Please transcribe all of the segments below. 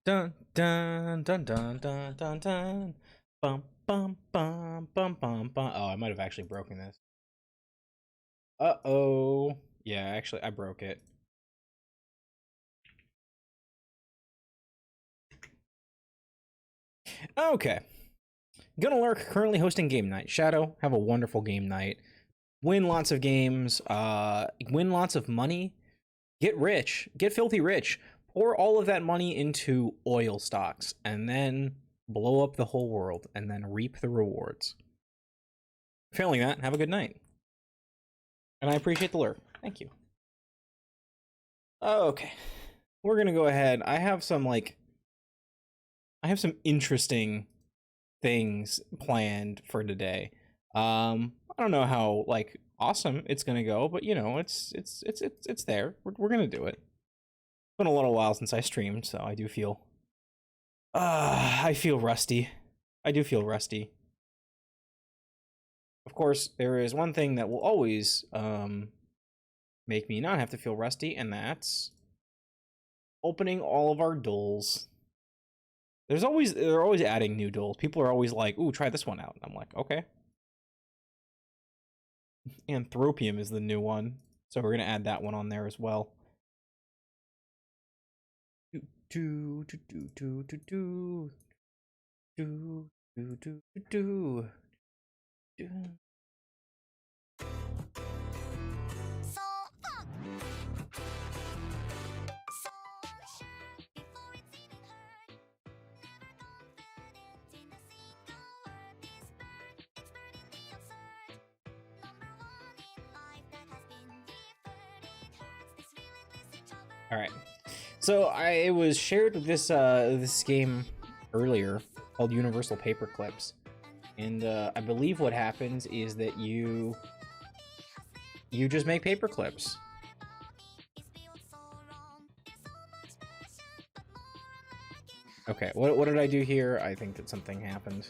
Dun dun dun dun dun dun dun. Bum bum bum bum bum bum. Oh, I might have actually broken this. Uh-oh. Yeah, actually, I broke it. Okay. Gonna Lurk currently hosting game night. Shadow, have a wonderful game night. Win lots of games. Win lots of money. Get rich. Get filthy rich. Pour all of that money into oil stocks, and then blow up the whole world, and then reap the rewards. Failing that, have a good night. And I appreciate the lurk. Thank you. Okay. We're gonna go ahead. I have some interesting things planned for today. I don't know how awesome it's gonna go, but you know, it's there. We're gonna do it. It's been a little while since I streamed, so I do feel I feel rusty. I do feel rusty. Of course, there is one thing that will always make me not have to feel rusty, and that's opening all of our dulls. They're always adding new dulls. People are always like, "Ooh, try this one out." I'm like, "Okay." Anthropium is the new one, so we're gonna add that one on there as well. Do do do do do do do do do do do. All right. So I was shared this this game earlier called Universal Paperclips, and I believe what happens is that you just make paperclips. Okay, what did I do here? I think that something happened.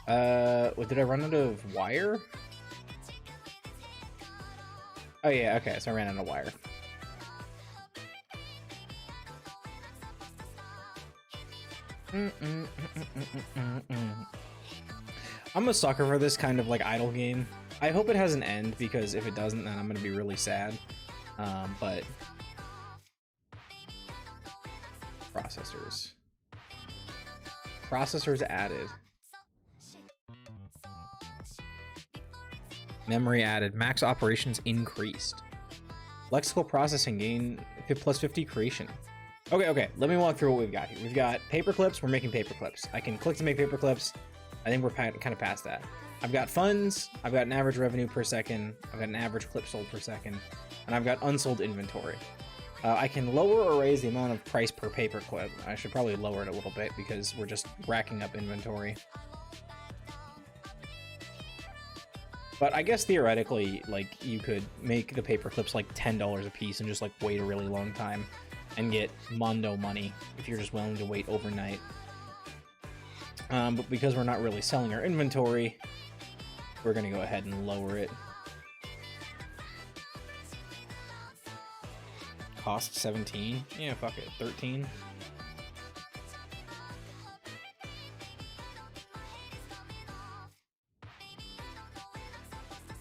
What did I run out of wire? Oh yeah, okay, so I ran out of wire. I'm a sucker for this kind of idle game. I hope it has an end, because if it doesn't, then I'm gonna be really sad. But processors added, memory added, max operations increased, lexical processing gain plus 50 creation. Okay, let me walk through what we've got here. We've got paperclips. We're making paperclips. I can click to make paperclips. I think we're kind of past that. I've got funds. I've got an average revenue per second. I've got an average clip sold per second. And I've got unsold inventory. I can lower or raise the amount of price per paperclip. I should probably lower it a little bit because we're just racking up inventory. But I guess theoretically, you could make the paperclips $10 a piece and just wait a really long time and get mondo money if you're just willing to wait overnight. But because we're not really selling our inventory, we're gonna go ahead and lower it. Cost 17? Yeah, fuck it, 13.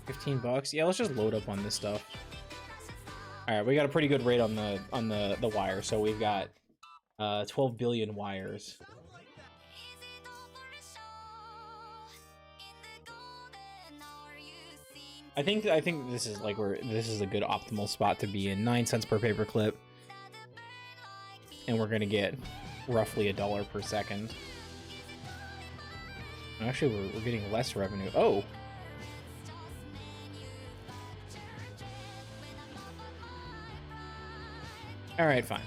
$15? Yeah, let's just load up on this stuff. All right, we got a pretty good rate on the wire, so we've got 12 billion wires. I think this is this is a good optimal spot to be in. 9 cents per paperclip, and we're gonna get roughly $1 per second. Actually, we're getting less revenue. Oh. All right, fine.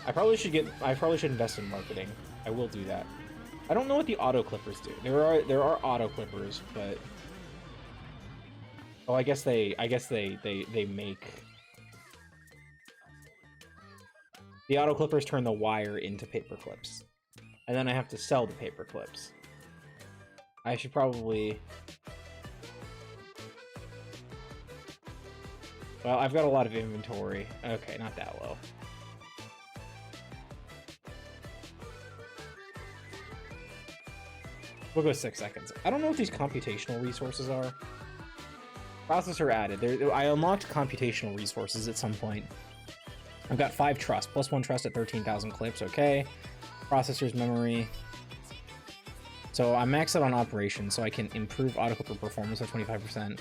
I probably should invest in marketing. I will do that. I don't know what the auto clippers do. There are auto clippers, but oh, I guess they make the auto clippers turn the wire into paper clips, and then I have to sell the paper clips. I should probably Well, I've got a lot of inventory. Okay, not that low. We'll go 6 seconds. I don't know what these computational resources are. Processor added. I unlocked computational resources at some point. I've got 5 trust, plus 1 trust at 13,000 clips. Okay. Processor's memory. So I'm maxed out on operations, so I can improve autoclipper performance by 25%.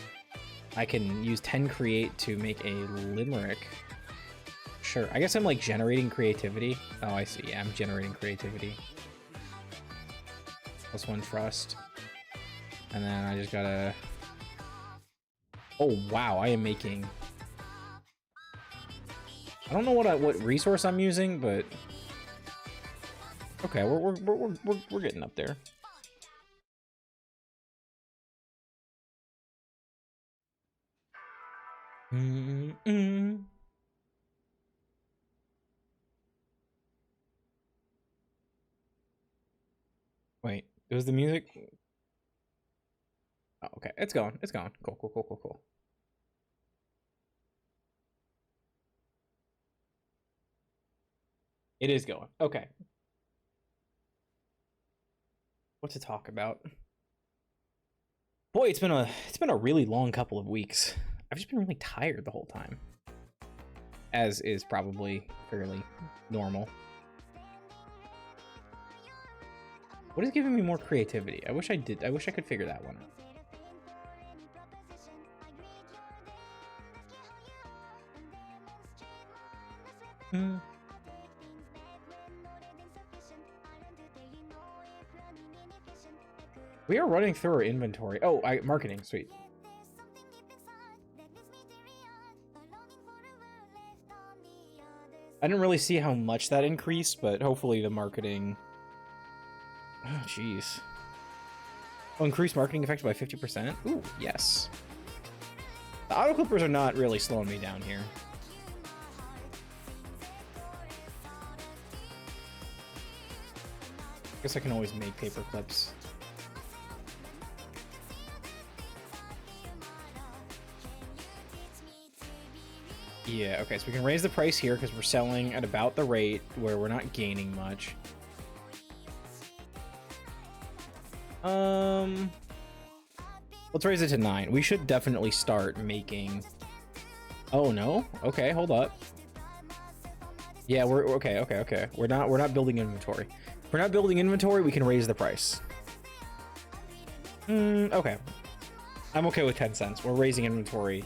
I can use 10 create to make a limerick. Sure. I guess I'm like generating creativity. Oh, I see. Yeah, I'm generating creativity. Plus 1 trust. And then I just gotta... Oh, wow. I am making... I don't know what resource I'm using, but... Okay, we're getting up there. Wait, it was the music? Oh, okay, it's going. It's going. Cool. It is going. Okay. What to talk about? Boy, it's been a really long couple of weeks. I've just been really tired the whole time. As is probably fairly normal. What is giving me more creativity? I wish I could figure that one out. We are running through our inventory. Oh, marketing, sweet. I didn't really see how much that increased, but hopefully the marketing... Oh, jeez. Oh, increased marketing effect by 50%? Ooh, yes. The autoclippers are not really slowing me down here. I guess I can always make paper clips. Yeah, okay, so we can raise the price here because we're selling at about the rate where we're not gaining much. Let's raise it to 9. We should definitely start making... Oh, no? Okay, hold up. Yeah, we're... Okay. We're not building inventory. If we're not building inventory, we can raise the price. Okay. I'm okay with 10 cents. We're raising inventory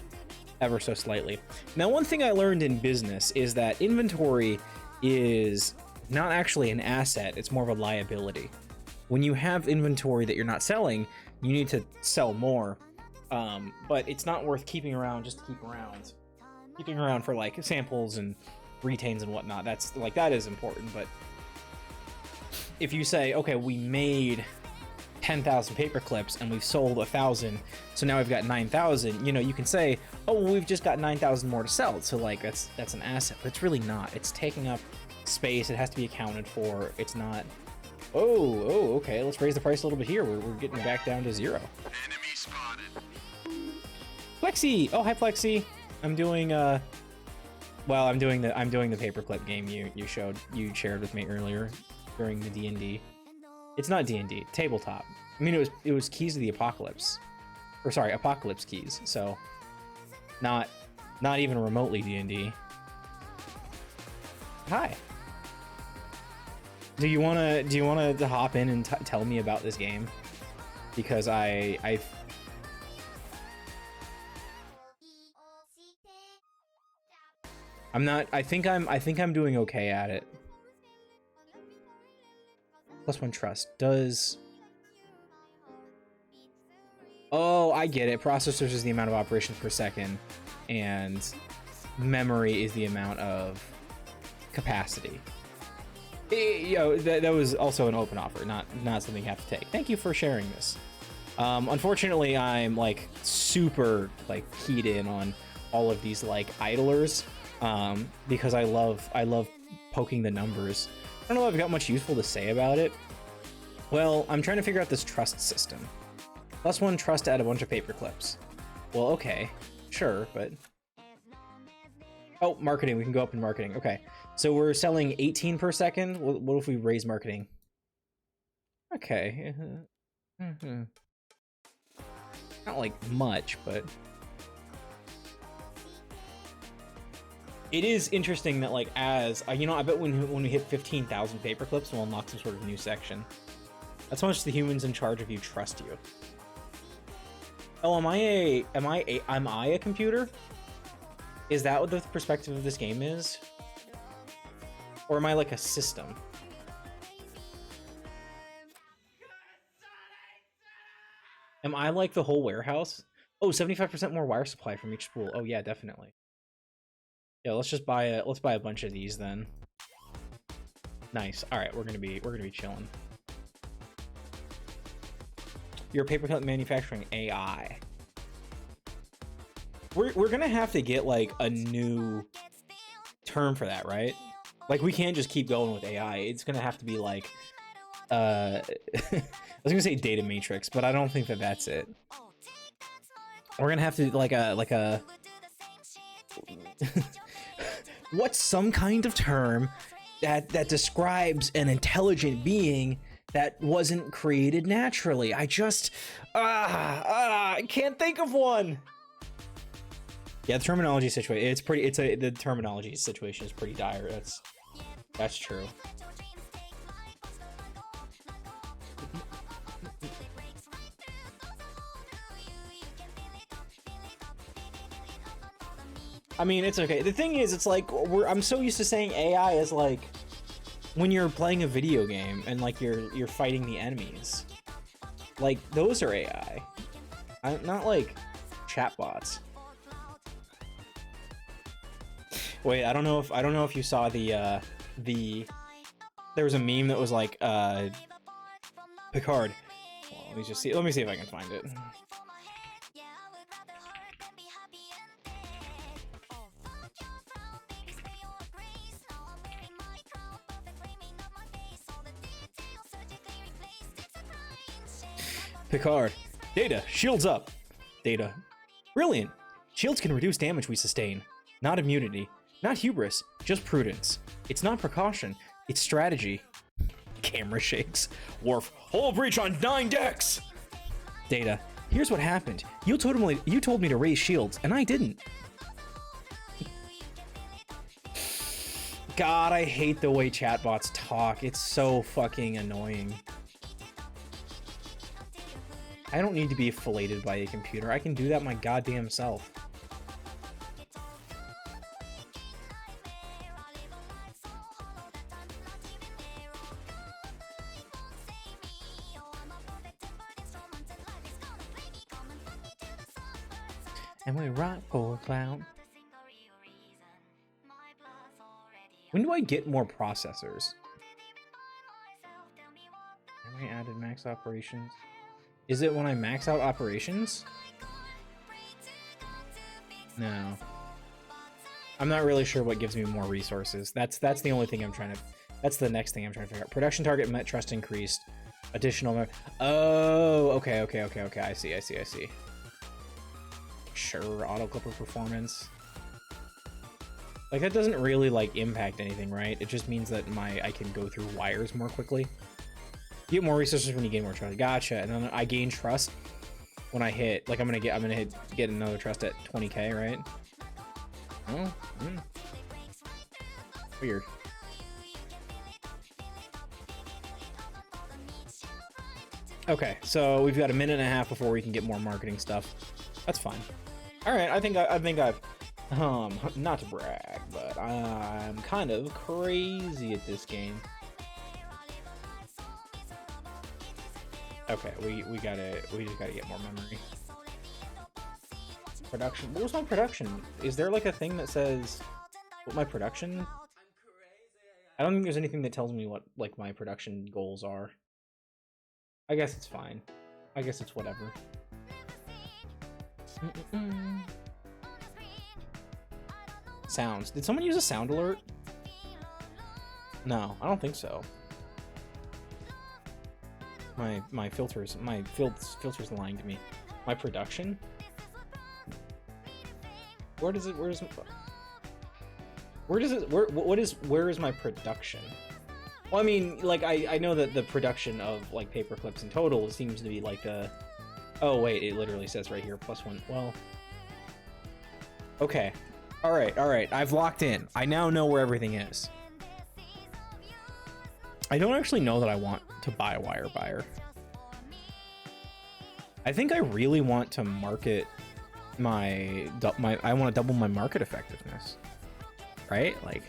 ever so slightly. Now, one thing I learned in business is that inventory is not actually an asset, it's more of a liability. When you have inventory that you're not selling, you need to sell more, but it's not worth keeping around just to keep around. Keeping around for like samples and retains and whatnot, that's like, that is important, but if you say, okay, we made 10,000 paper clips and we've sold 1,000, so now we've got 9,000, you know, you can say, oh, well, we've just got 9,000 more to sell, so like that's an asset, but it's really not. It's taking up space, it has to be accounted for, it's not... Oh, okay, let's raise the price a little bit here. We're getting back down to 0. Enemy spotted. Flexi! Oh, hi Flexi. I'm doing well, I'm doing the paperclip game you shared with me earlier during the D&D. It's not D&D, tabletop. I mean, it was Keys of the Apocalypse. Or sorry, Apocalypse Keys. So not even remotely D&D. Hi. Do you wanna to hop in and tell me about this game? Because I'm not. I think I'm doing okay at it. Plus 1 trust does. Oh, I get it. Processors is the amount of operations per second, and memory is the amount of capacity. That was also an open offer, not something you have to take. Thank you for sharing this. Unfortunately, I'm like super like keyed in on all of these like idlers, because I love poking the numbers. I don't know if I've got much useful to say about it. Well, I'm trying to figure out this trust system. Plus 1 trust to add a bunch of paper clips. Well, okay, sure, but Oh, marketing. We can go up in marketing. Okay. So we're selling 18 per second. What if we raise marketing? Okay. Not like much, but it is interesting that like as you know, I bet when we hit 15,000 paper clips, we'll unlock some sort of new section. That's how much the humans in charge of you trust you. Oh, am I a computer? Is that what the perspective of this game is? Or am I like a system? Am I like the whole warehouse? Oh, 75% more wire supply from each spool. Oh yeah, definitely. Yeah, let's just buy a bunch of these then. Nice. All right, we're gonna be chilling. Your paperclip manufacturing AI. We're gonna have to get like a new term for that, right? Like we can't just keep going with AI. It's gonna have to be like I was gonna say data matrix, but I don't think that that's it. We're gonna have to like a what's some kind of term that describes an intelligent being that wasn't created naturally. I just I can't think of one. Yeah, the terminology situation, the terminology situation is pretty dire. That's true. I mean, it's okay. The thing is, it's like I'm so used to saying AI as like when you're playing a video game and like you're fighting the enemies. Like those are AI. Not like chatbots. Wait, I don't know if you saw the there was a meme that was like Picard. Well, let me see if I can find it. Picard. Data, shields up. Data. Brilliant. Shields can reduce damage we sustain. Not immunity. Not hubris. Just prudence. It's not precaution. It's strategy. Camera shakes. Worf. Hull breach on 9 decks! Data. Here's what happened. You told me to raise shields, and I didn't. God, I hate the way chatbots talk. It's so fucking annoying. I don't need to be filleted by a computer. I can do that my goddamn self. And we rock, poor clown. When do I get more processors? Have I added max operations? Is it when I max out operations? No. I'm not really sure what gives me more resources. That's the only thing I'm trying to... That's the next thing I'm trying to figure out. Production target met, trust increased. Additional... Oh, okay. I see. Sure, auto clipper performance. Like, that doesn't really, like, impact anything, right? It just means that I can go through wires more quickly. You get more resources when you gain more trust. Gotcha. And then I gain trust when I hit, like I'm gonna get another trust at 20k, right? Oh, weird. Okay, so we've got a minute and a half before we can get more marketing stuff. That's fine. All right, I think I've not to brag, but I'm kind of crazy at this game. Okay, we just gotta get more memory. Production. What was my production? Is there like a thing that says what my production? I don't think there's anything that tells me what like my production goals are. I guess it's fine. I guess it's whatever. Sounds. Did someone use a sound alert? No, I don't think so. My filters lying to me. My production? Where's Where does it, where is my production? Well, I mean, like, I know that the production of, like, paper clips in total seems to be, like, oh, wait, it literally says right here, +1. Well, okay. All right. I've locked in. I now know where everything is. I don't actually know that I want to buy a wire buyer. I think I really want to market I want to double my market effectiveness. Right? Like,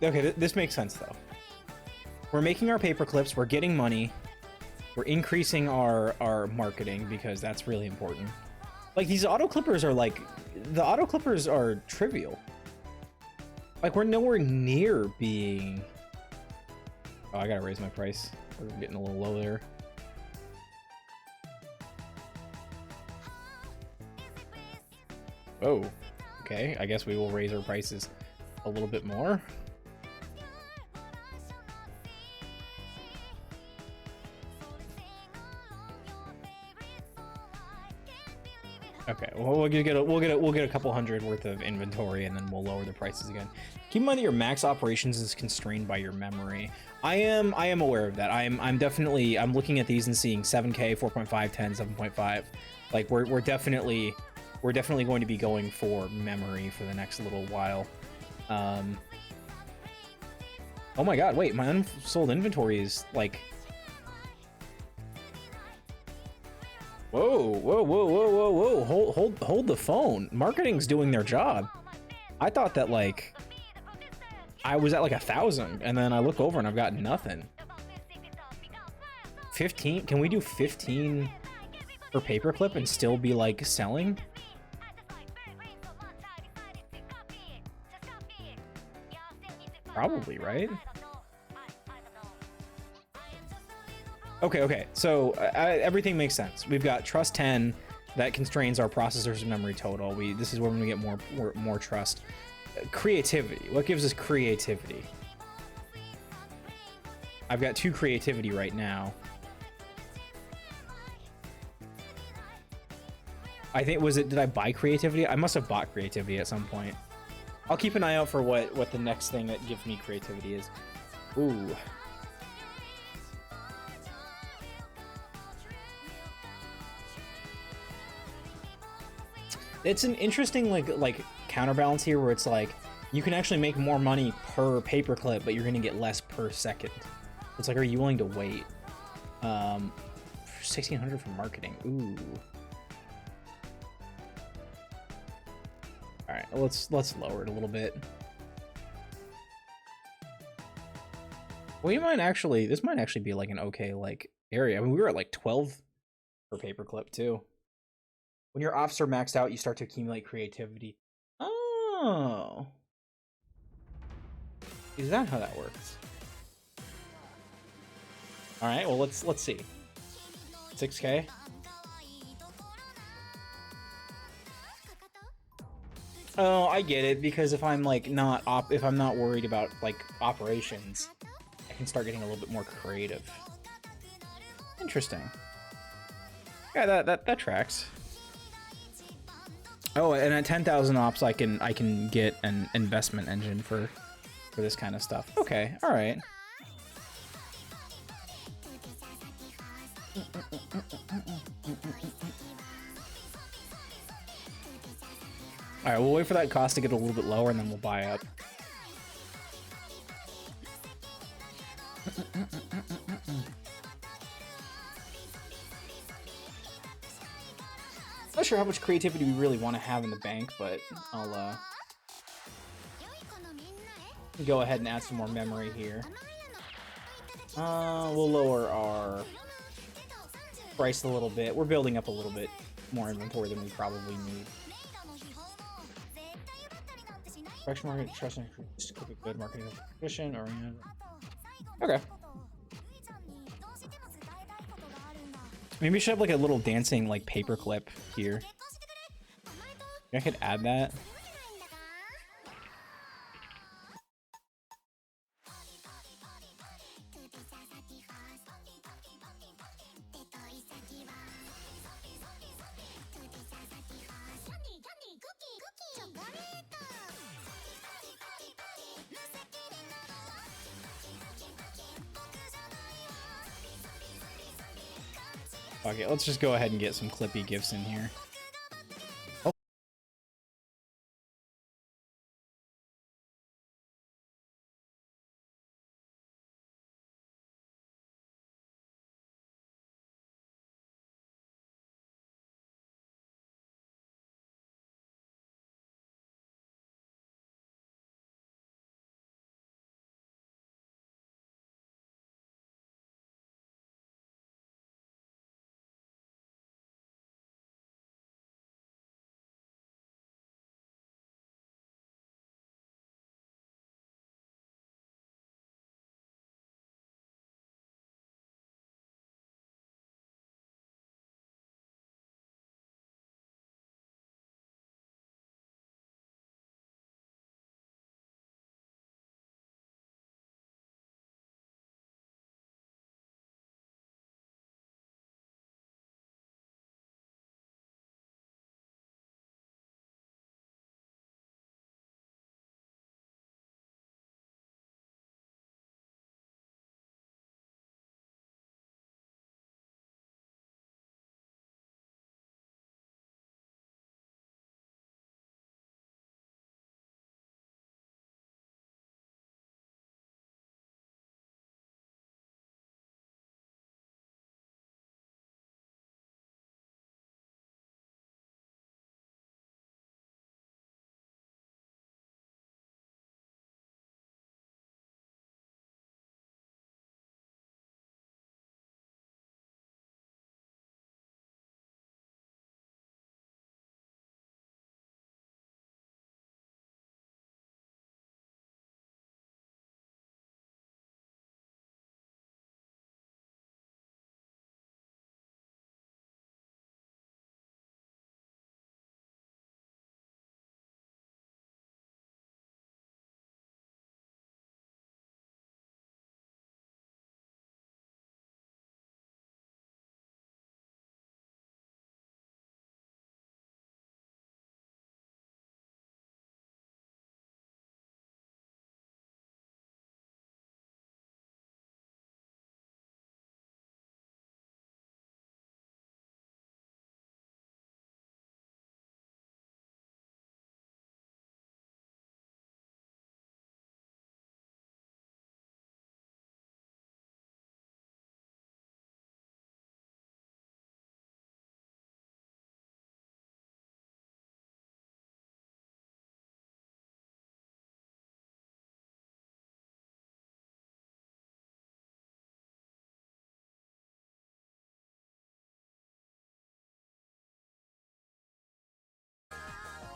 okay, this makes sense though. We're making our paper clips, we're getting money, we're increasing our marketing because that's really important. Like, these auto clippers are like, the auto clippers are trivial. Like, we're nowhere near being... Oh, I gotta raise my price. We're getting a little low there. Oh, okay. I guess we will raise our prices a little bit more. Okay, well, we'll get a couple hundred worth of inventory, and then we'll lower the prices again. Keep in mind that your max operations is constrained by your memory. I am aware of that. I'm definitely looking at these and seeing 7K, 4.5, 10, 7.5. Like, we're definitely going to be going for memory for the next little while. Oh my god, wait, my unsold inventory is like... Whoa. Hold the phone. Marketing's doing their job. I thought that, like, I was at like 1,000, and then I look over and I've got nothing. 15? Can we do 15 per paperclip and still be like selling? Probably, right? Okay, so everything makes sense. We've got trust 10 that constrains our processor's memory total. This is where we're gonna get more trust. Creativity. What gives us creativity? I've got 2 creativity right now. I think, did I buy creativity? I must have bought creativity at some point. I'll keep an eye out for what the next thing that gives me creativity is. Ooh. It's an interesting like counterbalance here where it's like you can actually make more money per paperclip, but you're gonna get less per second. It's like, are you willing to wait? 1,600 for marketing. Ooh. All right, let's lower it a little bit. This might actually be like an okay like area. I mean, we were at like 12 per paperclip too. When your offs are maxed out, you start to accumulate creativity. Oh. Is that how that works? All right, well, let's see. 6K. Oh, I get it, because if I'm like if I'm not worried about like operations, I can start getting a little bit more creative. Interesting. Yeah, that tracks. Oh, and at 10,000 ops, I can get an investment engine for this kind of stuff. Okay, all right. All right, we'll wait for that cost to get a little bit lower, and then we'll buy up. Not sure how much creativity we really want to have in the bank, but I'll go ahead and add some more memory here. We'll lower our price a little bit. We're building up a little bit more inventory than we probably need. Correction market, trust and good marketing efficient or okay. Maybe we should have like a little dancing like paperclip here. I could add that. Okay, let's just go ahead and get some Clippy gifts in here. Oh.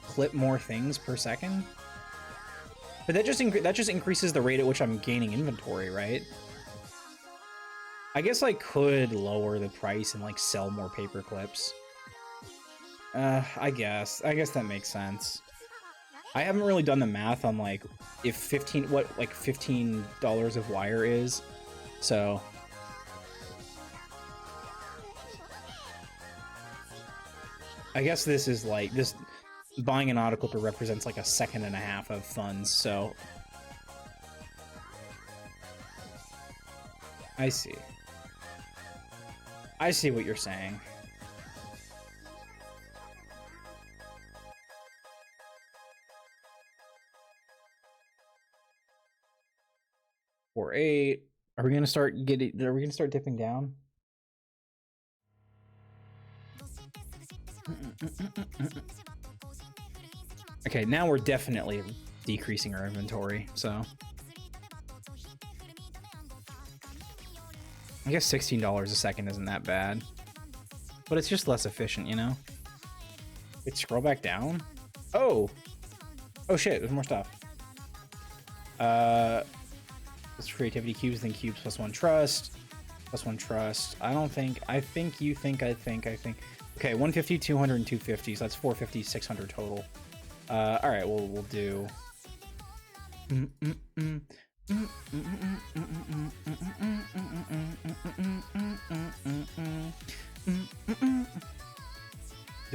Clip more things per second? But that just increases the rate at which I'm gaining inventory, right? I guess I could lower the price and like sell more paper clips. I guess that makes sense. I haven't really done the math on like if $15 of wire is. So I guess this is like this buying an autoclipper represents like a second and a half of funds, so I see. I see what you're saying. Or 8. Are we gonna start dipping down? Okay, now we're definitely decreasing our inventory, so I guess $16 a second isn't that bad. But it's just less efficient, you know? Wait, scroll back down? Oh! Oh shit, there's more stuff. It's creativity cubes, then cubes plus 1 trust. Plus 1 trust. I think. Okay, 150, 200, and 250, so that's 450, 600 total. Alright, we'll do... Do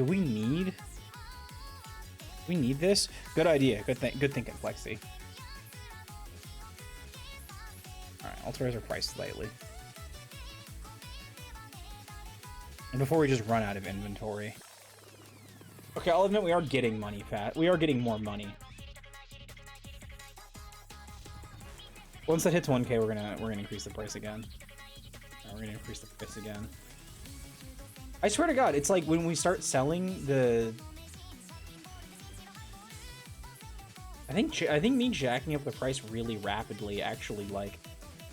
we need this? Good idea. Good thinking, Flexi. Alright, let's raise our price slightly. And before we just run out of inventory. Okay, I'll admit we are getting money, Pat. We are getting more money. Once that hits 1K, we're gonna increase the price again. We're gonna increase the price again. I swear to God, it's like when we start selling the. I think me jacking up the price really rapidly actually like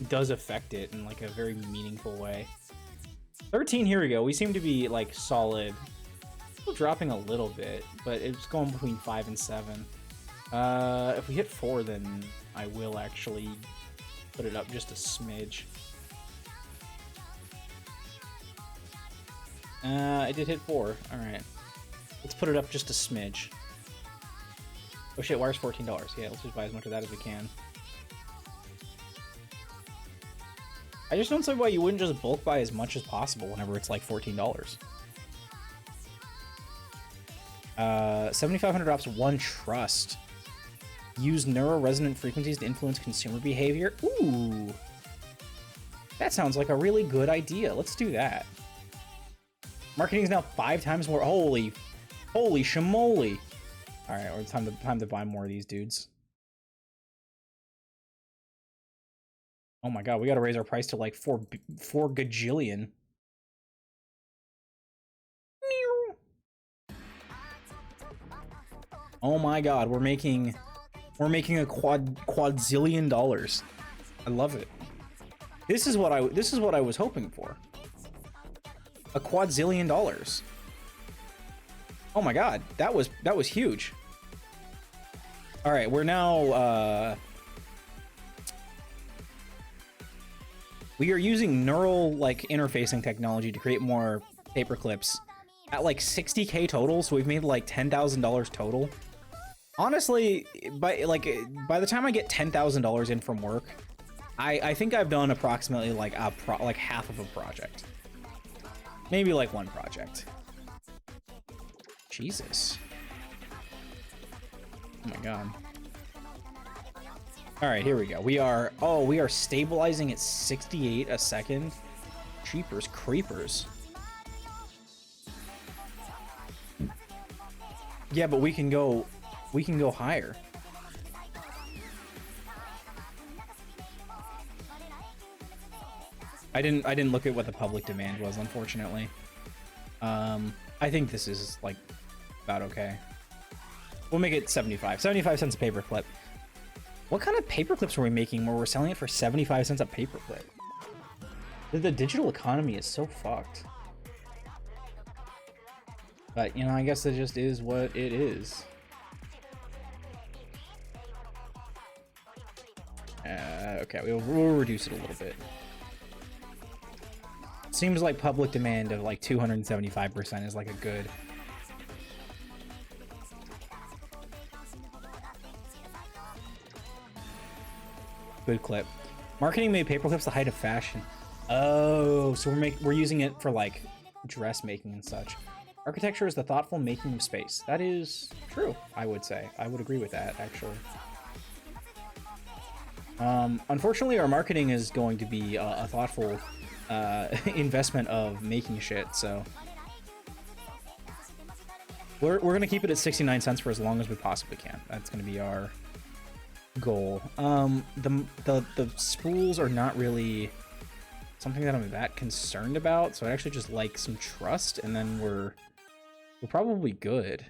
does affect it in like a very meaningful way. 13, here we go. We seem to be like solid. Still dropping a little bit, but it's going between 5 and 7. If we hit 4, then I will actually put it up just a smidge. I did hit 4. All right, let's put it up just a smidge. Oh shit, wire's $14. Yeah, let's just buy as much of that as we can. I just don't see why you wouldn't just bulk buy as much as possible whenever it's like $14. 7,500 drops 1 trust. Use neuroresonant frequencies to influence consumer behavior. Ooh, that sounds like a really good idea. Let's do that. Marketing is now 5 times more. Holy shamoly! All right, it's time to buy more of these dudes. Oh my god, we gotta raise our price to like 4 gajillion. Oh my god, we're making a quadzillion dollars. I love it. This is what I was hoping for. A quadzillion dollars. Oh my god, that was huge. All right, we're now we are using neural like interfacing technology to create more paper clips at like 60K total, so we've made like $10,000 total. Honestly, by the time I get $10,000 in from work, I think I've done approximately like half of a project. Maybe like 1 project. Jesus. Oh my god. All right, here we go. We are stabilizing at 68 a second. Cheapers creepers. Yeah, but we can go higher. I didn't look at what the public demand was, unfortunately. I think this is like about okay. We'll make it 75 cents a paperclip. What kind of paperclips are we making where we're selling it for 75 cents a paperclip? The digital economy is so fucked. But, you know, I guess it just is what it is. Okay, we'll reduce it a little bit. Seems like public demand of like 275% is like a good. Good clip. Marketing made paperclips the height of fashion. Oh, so we're using it for like dressmaking and such. Architecture is the thoughtful making of space. That is true, I would say. I would agree with that, actually. Unfortunately, our marketing is going to be a thoughtful investment of making shit, so we're gonna keep it at 69 cents for as long as we possibly can. That's gonna be our goal. The spools are not really something that I'm that concerned about, so I actually just like some trust, and then we're probably good.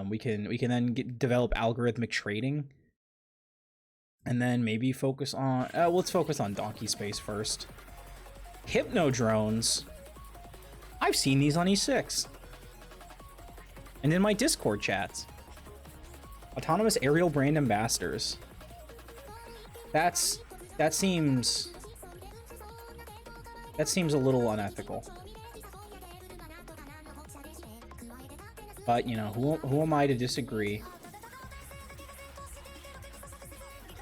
We can then develop algorithmic trading, and then maybe focus on let's focus on donkey space first. Hypno drones. I've seen these on E6 and in my Discord chats. Autonomous aerial brand ambassadors. That seems a little unethical. But you know, who am I to disagree?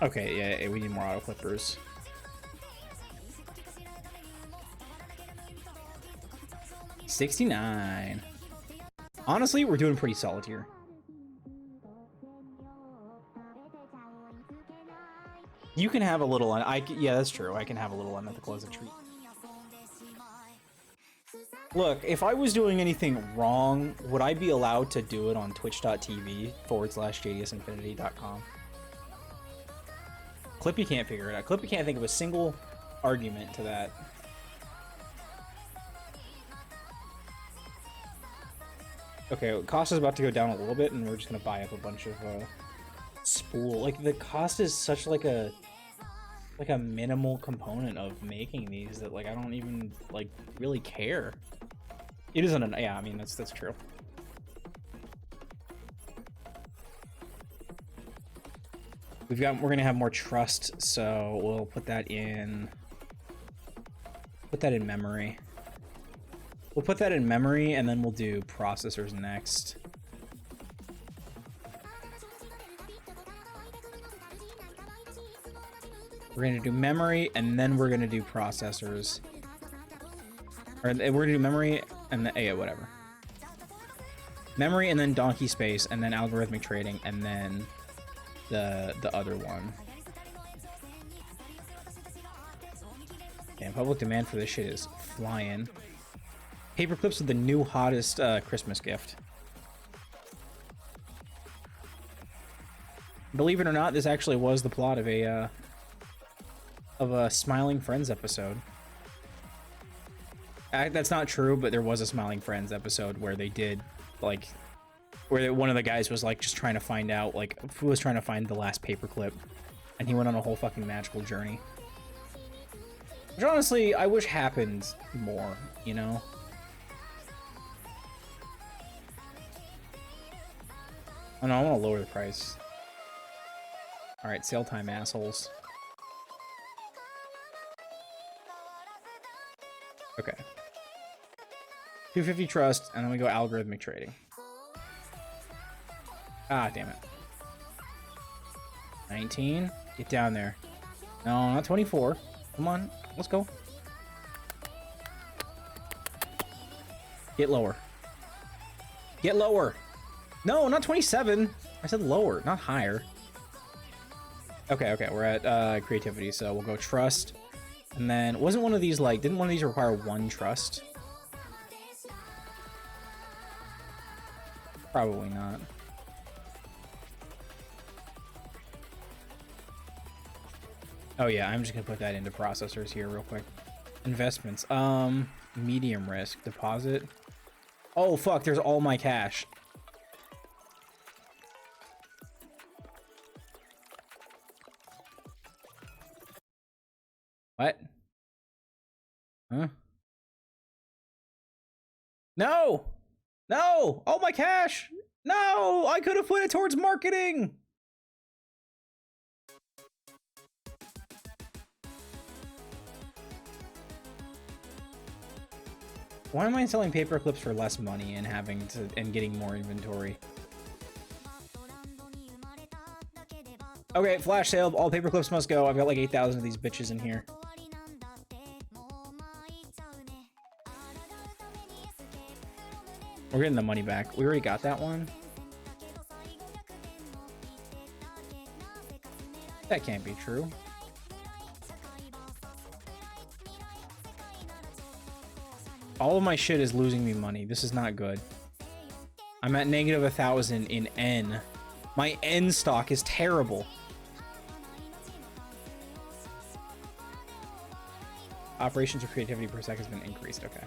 Okay, yeah, we need more auto clippers. $69. Honestly, we're doing pretty solid here. You can have a little. Yeah, that's true. I can have a little unethical as a treat. Look, if I was doing anything wrong, would I be allowed to do it on twitch.tv/jdsinfinity.com? Clippy can't figure it out. Clippy can't think of a single argument to that. Okay, cost is about to go down a little bit, and we're just gonna buy up a bunch of spool. Like, the cost is such like a minimal component of making these that like I don't even like really care. It isn't an, yeah, I mean that's true. We're gonna have more trust, so we'll put that in memory. We'll put that in memory, and then we'll do processors next. We're gonna do memory, and then we're gonna do processors. Or we're gonna do memory, and then, yeah, whatever. Memory, and then donkey space, and then algorithmic trading, and then the other one. Damn, public demand for this shit is flying. Paper clips are the new hottest Christmas gift. Believe it or not, this actually was the plot of a Smiling Friends episode. That's not true, but there was a Smiling Friends episode where they did, like, where one of the guys was, like, just trying to find out, like, who was trying to find the last paperclip, and he went on a whole fucking magical journey. Which, honestly, I wish happened more, you know? Oh no, I want to lower the price. Alright, sale time, assholes. Okay. 250 trust, and then we go algorithmic trading. Ah, damn it. 19? Get down there. No, not 24. Come on, let's go. Get lower. Get lower! No, not 27! I said lower, not higher. Okay, we're at creativity, so we'll go trust. And then, wasn't one of these like, didn't one of these require one trust? Probably not. Oh yeah, I'm just gonna put that into processors here real quick. Investments, medium risk, deposit. Oh fuck, there's all my cash. What? Huh? No! No! Oh, my cash! No! I could have put it towards marketing! Why am I selling paper clips for less money and getting more inventory? Okay, flash sale. All paper clips must go. I've got like 8,000 of these bitches in here. We're getting the money back. We already got that one. That can't be true. All of my shit is losing me money. This is not good. I'm at negative 1,000 in N. My N stock is terrible. Operations or creativity per sec has been increased. Okay.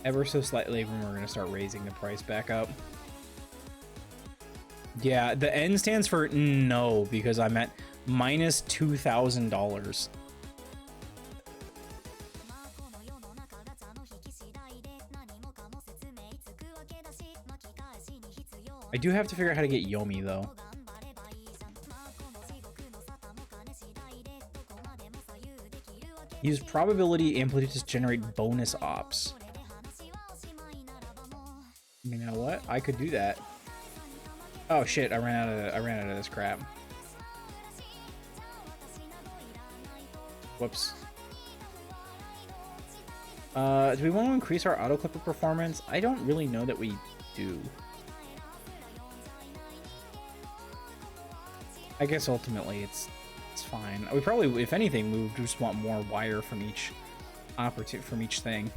Ever so slightly when we're gonna start raising the price back up. Yeah, the N stands for no because I'm at minus $2,000. I do have to figure out how to get Yomi though. Use probability amplitude to generate bonus ops. You know what? I could do that. Oh shit! I ran out of this crap. Whoops. Do we want to increase our auto clipper performance? I don't really know that we do. I guess ultimately it's It's fine. We probably, if anything, we would just want more wire from each thing.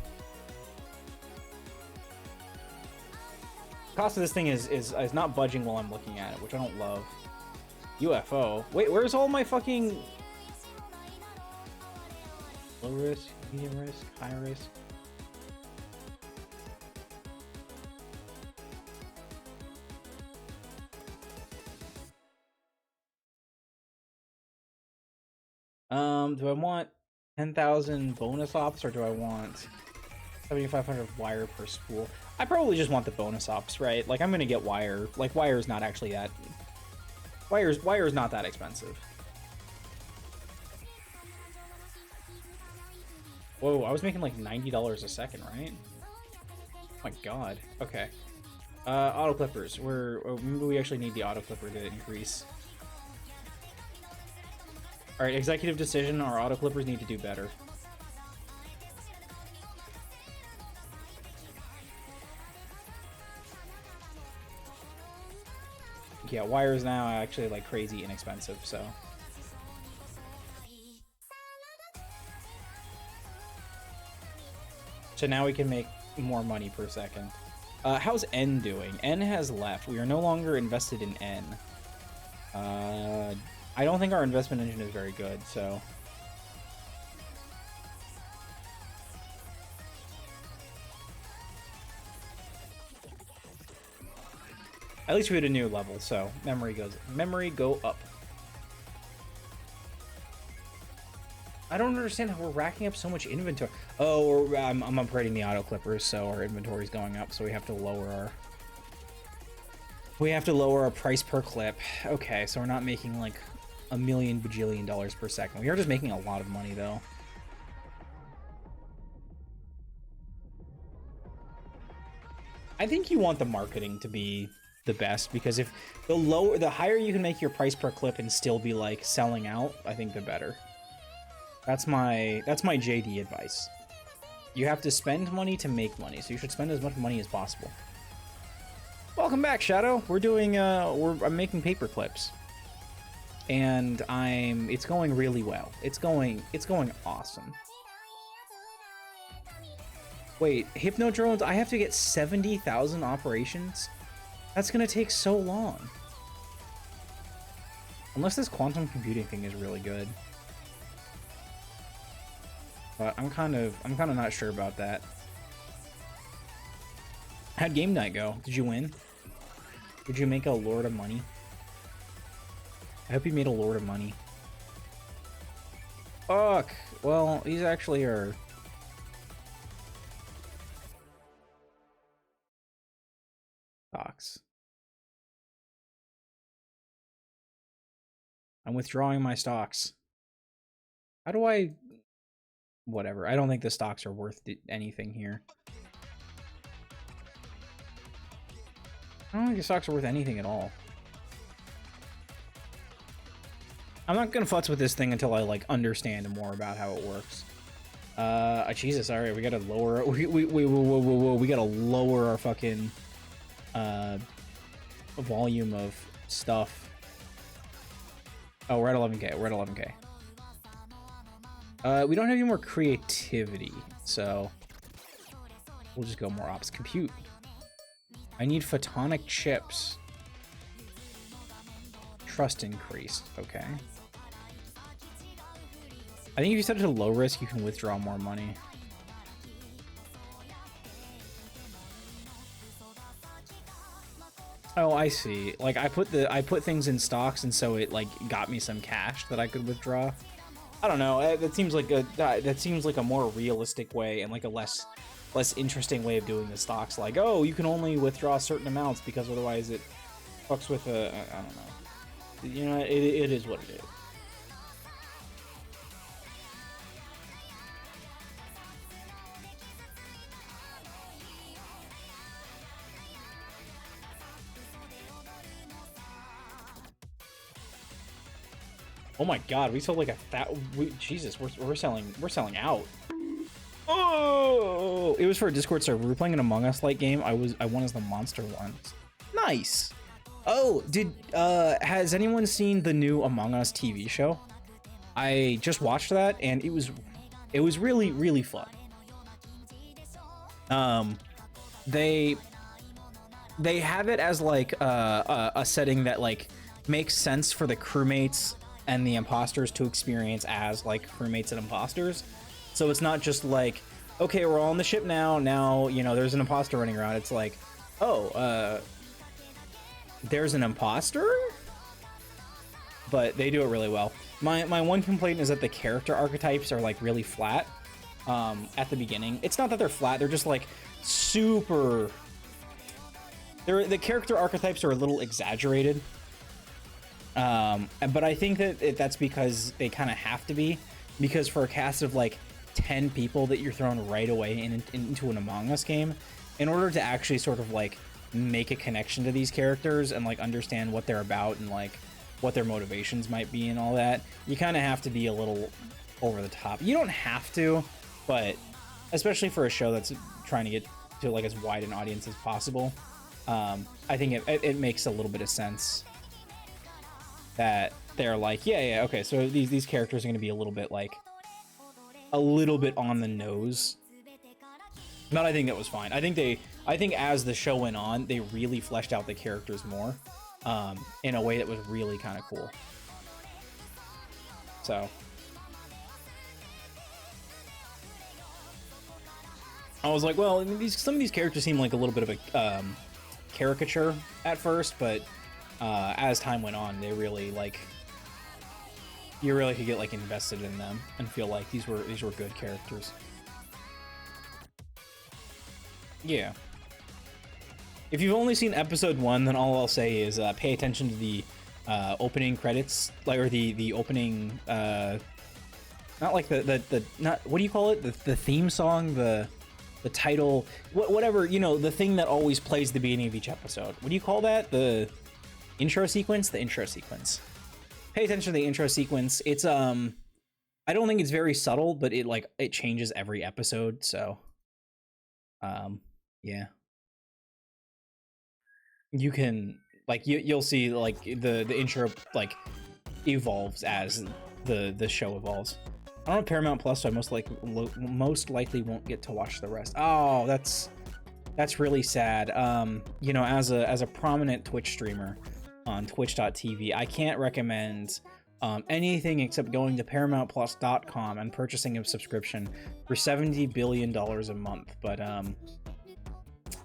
Cost of this thing is not budging while I'm looking at it, which I don't love. UFO. Wait, where's all my fucking low risk, medium risk, high risk? Do I want 10,000 bonus ops or do I want 7,500 wire per spool? I probably just want the bonus ops, right? Like, I'm gonna get wire. Like, wire is not actually that... Wire is not that expensive. Whoa, I was making like $90 a second, right? Oh my god. Okay. Auto clippers. Maybe we actually need the auto clipper to increase. Alright, executive decision. Our auto clippers need to do better. Yeah, wire is now actually like crazy inexpensive, so. So now we can make more money per second. How's N doing? N has left. We are no longer invested in N. I don't think our investment engine is very good, so. At least we hit a new level, so memory go up. I don't understand how we're racking up so much inventory. Oh, I'm upgrading the auto clippers, so our inventory is going up, so we have to lower our price per clip. Okay, so we're not making like a million bajillion dollars per second. We are just making a lot of money though. I think you want the marketing to be the best, because if the higher you can make your price per clip and still be like selling out, I think the better. That's my JD advice. You have to spend money to make money, so you should spend as much money as possible. Welcome back, Shadow. We're doing I'm making paper clips. And it's going really well. It's going awesome. Wait, Hypno Drones, I have to get 70,000 operations? That's gonna take so long. Unless this quantum computing thing is really good. But I'm kind of not sure about that. How'd game night go? Did you win? Did you make a lord of money? I hope you made a lord of money. Fuck! Well, these actually are... stocks. I'm withdrawing my stocks. How do I... whatever. I don't think the stocks are worth anything here. I don't think the stocks are worth anything at all. I'm not gonna futz with this thing until I like understand more about how it works. Jesus, alright, we gotta lower we gotta lower our fucking volume of stuff. Oh, we're at 11k. We're at 11k. We don't have any more creativity, so we'll just go more ops. Compute. I need photonic chips. Trust increased. Okay. I think if you set it to low risk, you can withdraw more money. Oh, I see. Like I put things in stocks, and so it like got me some cash that I could withdraw. I don't know. That seems like a more realistic way and like a less interesting way of doing the stocks. Like, oh, you can only withdraw certain amounts because otherwise it fucks with I don't know. You know, it is what it is. Oh my god, we sold like Jesus, we're selling out. Oh, it was for a Discord server. We were playing an Among Us like game. I won as the monster once. Nice. Oh, has anyone seen the new Among Us TV show? I just watched that and it was really really fun. Um, they have it as like a setting that like makes sense for the crewmates and the imposters to experience as like crewmates and imposters. So it's not just like, okay, we're all on the ship now, you know, there's an imposter running around. It's like, oh, there's an imposter? But they do it really well. My one complaint is that the character archetypes are like really flat at the beginning. It's not that they're flat, they're just like super... the character archetypes are a little exaggerated. But I think that that's because they kind of have to be, because for a cast of like 10 people that you're thrown right away into an Among Us game, in order to actually sort of like make a connection to these characters and like understand what they're about and like what their motivations might be and all that, you kind of have to be a little over the top. You don't have to, but especially for a show that's trying to get to like as wide an audience as possible, I think it makes a little bit of sense that they're like, yeah, okay, so these characters are going to be a little bit like a little bit on the nose. But I think that was fine. I think as the show went on, they really fleshed out the characters more in a way that was really kind of cool. So I was like, well, some of these characters seem like a little bit of a caricature at first, but as time went on, they really like, you really could get like invested in them and feel like these were good characters. Yeah. If you've only seen episode 1, then all I'll say is pay attention to the opening credits, like, or the opening, not like the not, what do you call it? The theme song, the title, whatever, you know, the thing that always plays the beginning of each episode. What do you call that? The intro sequence? The intro sequence. Pay attention to the intro sequence. It's I don't think it's very subtle, but it changes every episode, so yeah. You can like you'll see like the intro like evolves as the show evolves. I don't have Paramount Plus, so I most likely won't get to watch the rest. Oh, that's really sad. You know, as a prominent Twitch streamer on twitch.tv, I can't recommend anything except going to ParamountPlus.com and purchasing a subscription for $70 billion a month. But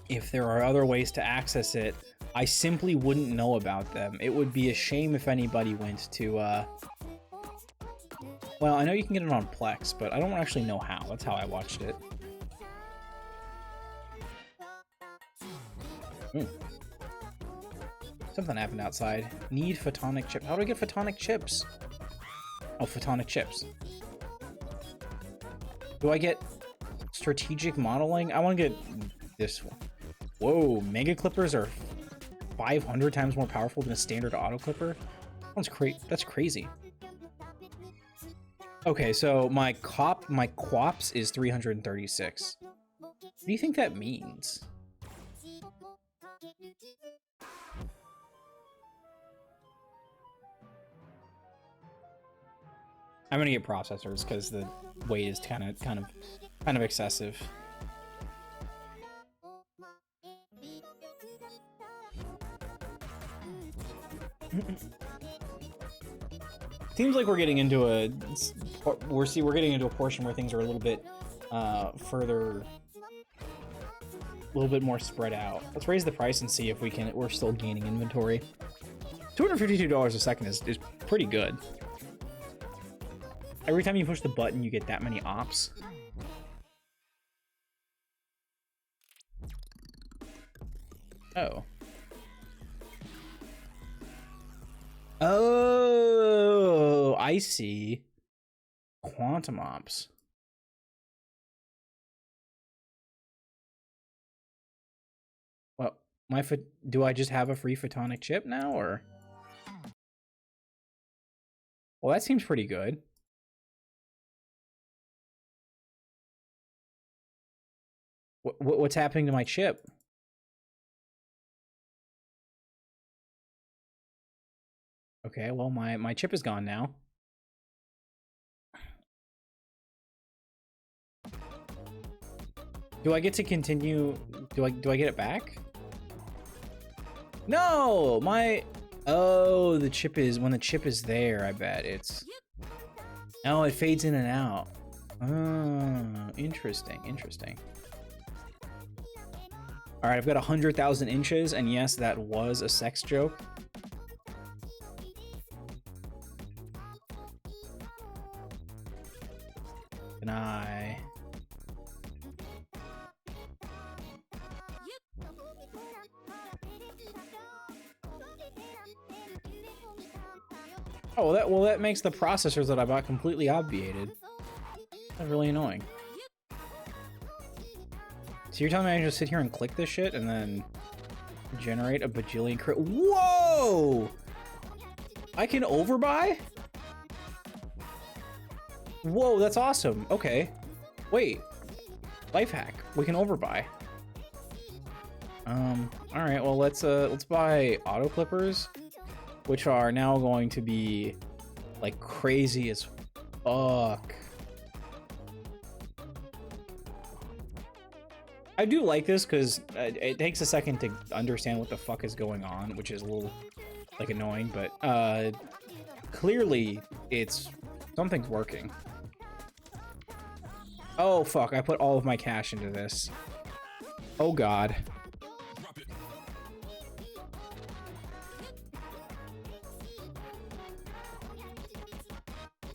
if there are other ways to access it, I simply wouldn't know about them. It would be a shame if anybody went to well, I know you can get it on Plex, but I don't actually know how. That's how I watched it. Something happened outside. Need photonic chips. How do I get photonic chips? Oh, photonic chips. Do I get strategic modeling? I want to get this one. Whoa, mega clippers are 500 times more powerful than a standard auto clipper? That's crazy. Okay, so my QoPs is 336. What do you think that means? I'm gonna get processors because the weight is kind of excessive. Seems like we're getting into a getting into a portion where things are a little bit further, a little bit more spread out. Let's raise the price and see if we're still gaining inventory. $252 a second is pretty good. Every time you push the button, you get that many ops. Oh. Oh, I see. Quantum ops. Well, do I just have a free photonic chip now, or? Well, that seems pretty good. What's happening to my chip? Okay, well, my chip is gone now. Do I get to continue? Do I get it back? No, my... Oh, the chip is... When the chip is there, I bet it's... Oh, it fades in and out. Oh, interesting, interesting. All right, I've got 100,000 inches, and yes, that was a sex joke. Can I... Oh, well, that makes the processors that I bought completely obviated. That's really annoying. So you're telling me I can just sit here and click this shit and then generate a bajillion Whoa! I can overbuy? Whoa, that's awesome. Okay. Wait. Life hack. We can overbuy. Alright, well let's buy auto clippers, which are now going to be like crazy as fuck. I do like this because it takes a second to understand what the fuck is going on, which is a little like annoying, but clearly something's working. Oh fuck, I put all of my cash into this. Oh god.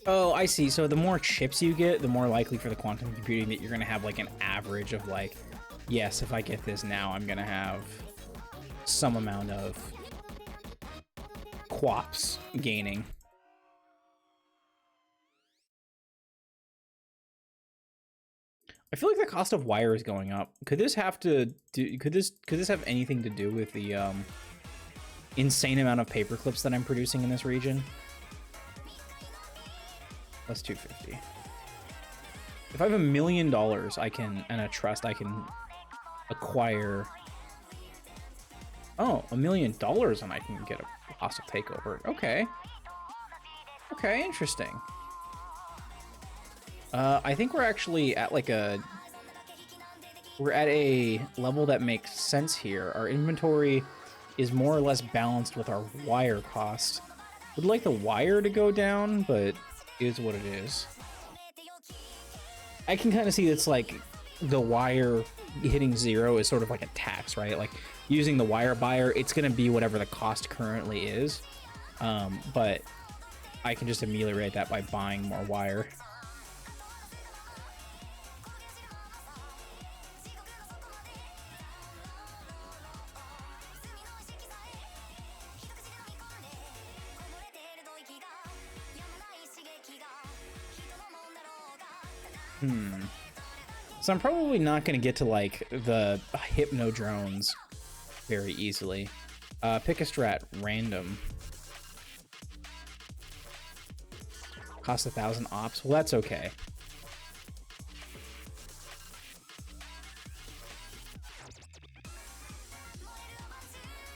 Oh, I see. So the more chips you get, the more likely for the quantum computing that you're gonna have like an average of like, yes, if I get this now, I'm gonna have some amount of quaps gaining. I feel like the cost of wire is going up. Could this have to do? Could this have anything to do with the insane amount of paper clips that I'm producing in this region? That's 250. If I have $1 million, I can, and a trust, I can acquire. Oh, $1 million, and I can get a hostile takeover. Okay. Okay, interesting. I think we're actually at like we're at a level that makes sense here. Our inventory is more or less balanced with our wire cost. Would like the wire to go down, but it is what it is. I can kind of see it's like the wire hitting 0 is sort of like a tax, right? Like using the wire buyer, it's going to be whatever the cost currently is. But I can just ameliorate that by buying more wire. So I'm probably not going to get to like the hypno drones very easily. Pick a strat, random. Cost 1,000 ops. Well, that's okay.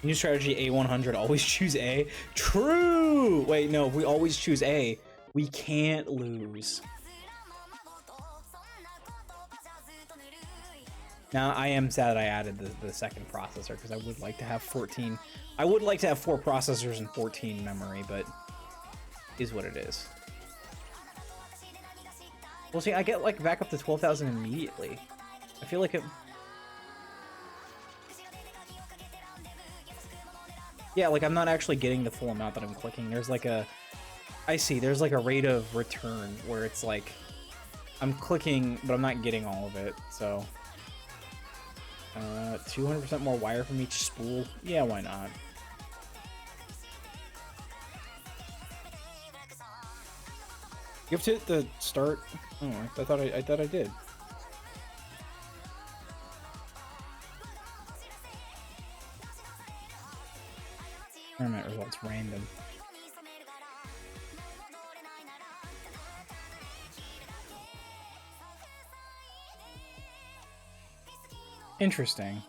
New strategy A100, always choose A. True! Wait, no, if we always choose A, we can't lose. Now, I am sad that I added the second processor because I would like to have 14. I would like to have 4 processors and 14 memory, but is what it is. Well, see, I get like back up to 12,000 immediately. I feel like it. Yeah, like I'm not actually getting the full amount that I'm clicking. There's like a, I see, there's like a rate of return where it's like, I'm clicking, but I'm not getting all of it, so. 200% more wire from each spool. Yeah, why not? You have to hit the start. Oh, I thought I did. Tournament results random. Interesting.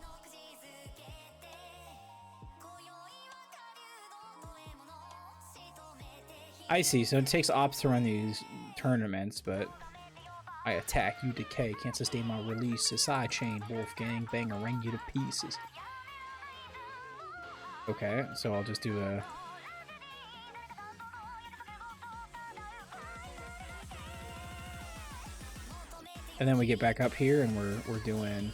I see. So it takes ops to run these tournaments, but I attack, you decay. Can't sustain my release. A side chain, Wolfgang. Bangarang you to pieces. Okay, so I'll just do a... And then we get back up here and we're doing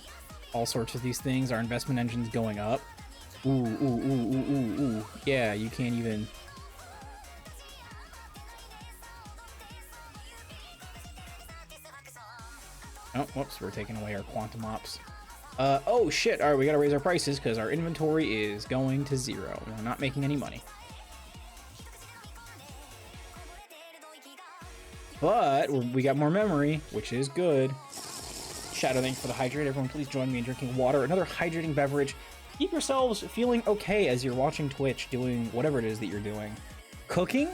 all sorts of these things. Our investment engine's going up. Ooh, ooh, ooh, ooh, ooh, ooh. Yeah, you can't even... Oh, whoops, we're taking away our quantum ops. Oh shit, alright, we gotta raise our prices because our inventory is going to 0. We're not making any money. But we got more memory, which is good. Shadow, thanks for the hydrate. Everyone, please join me in drinking water. Another hydrating beverage. Keep yourselves feeling okay as you're watching Twitch, doing whatever it is that you're doing. Cooking?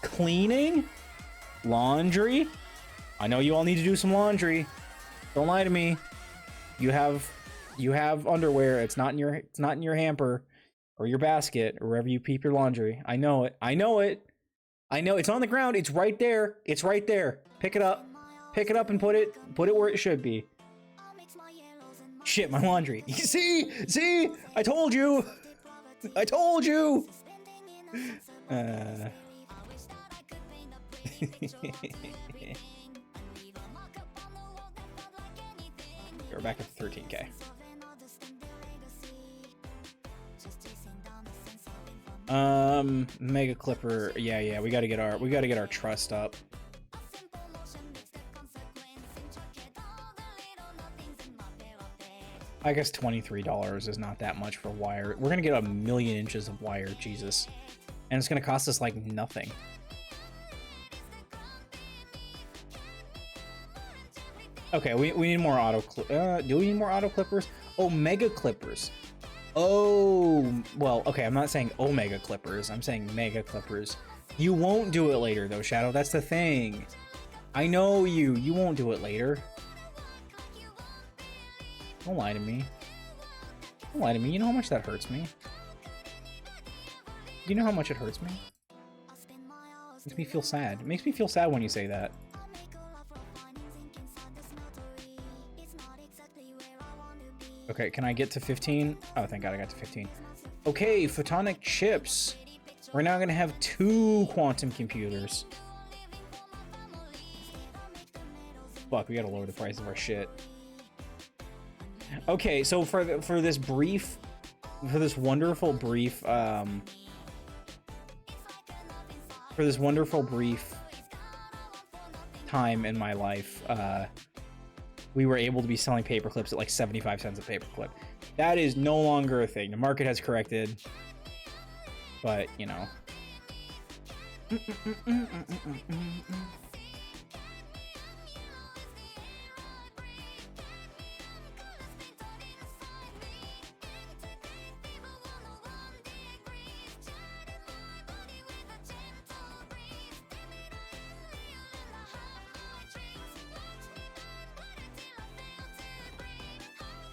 Cleaning? Laundry? I know you all need to do some laundry. Don't lie to me. You have underwear. It's not in your hamper or your basket or wherever you keep your laundry. I know it. I know it. I know it's on the ground. It's right there. It's right there. Pick it up. Pick it up and put it where it should be. Shit, my laundry. See? I told you. I told you. We're back at 13K. Mega Clipper. Yeah, we gotta get our trust up. I guess $23 is not that much for wire. We're gonna get 1,000,000 inches of wire, Jesus. And it's gonna cost us like nothing. Okay, we need more auto clip. Do we need more auto clippers? Oh, mega clippers. Oh, well, okay, I'm not saying omega clippers. I'm saying mega clippers. You won't do it later, though, Shadow. That's the thing. I know you. You won't do it later. Don't lie to me. Don't lie to me. You know how much that hurts me? You know how much it hurts me? It makes me feel sad. It makes me feel sad when you say that. Okay, can I get to 15? Oh, thank God I got to 15. Okay, photonic chips. We're now gonna have 2 quantum computers. Fuck, we gotta lower the price of our shit. Okay, so for this wonderful brief time in my life, we were able to be selling paper clips at like 75 cents a paper clip. That is no longer a thing. The market has corrected, but you know.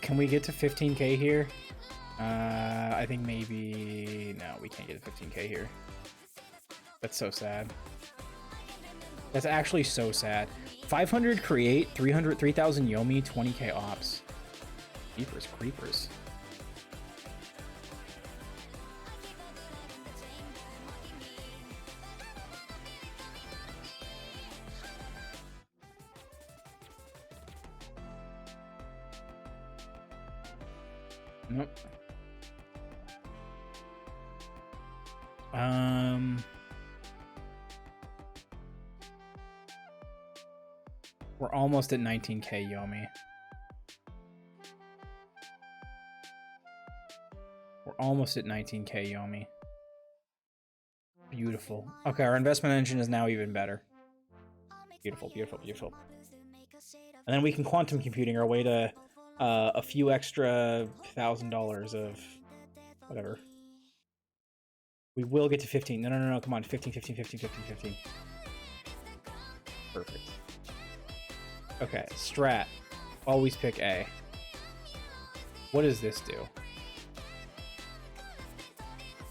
Can we get to 15K here? I think maybe... No, we can't get to 15K here. That's so sad. That's actually so sad. 500 create, 3,000 Yomi, 20K ops. Creepers, creepers. Nope. We're almost at 19K Yomi. We're almost at 19K Yomi. Beautiful. Okay, our investment engine is now even better. Beautiful, beautiful, beautiful. And then we can quantum computing our way to a few extra $1,000 of whatever. We will get to 15. No, come on. 15, 15, 15, 15, 15. Perfect. Okay, strat. Always pick A. What does this do?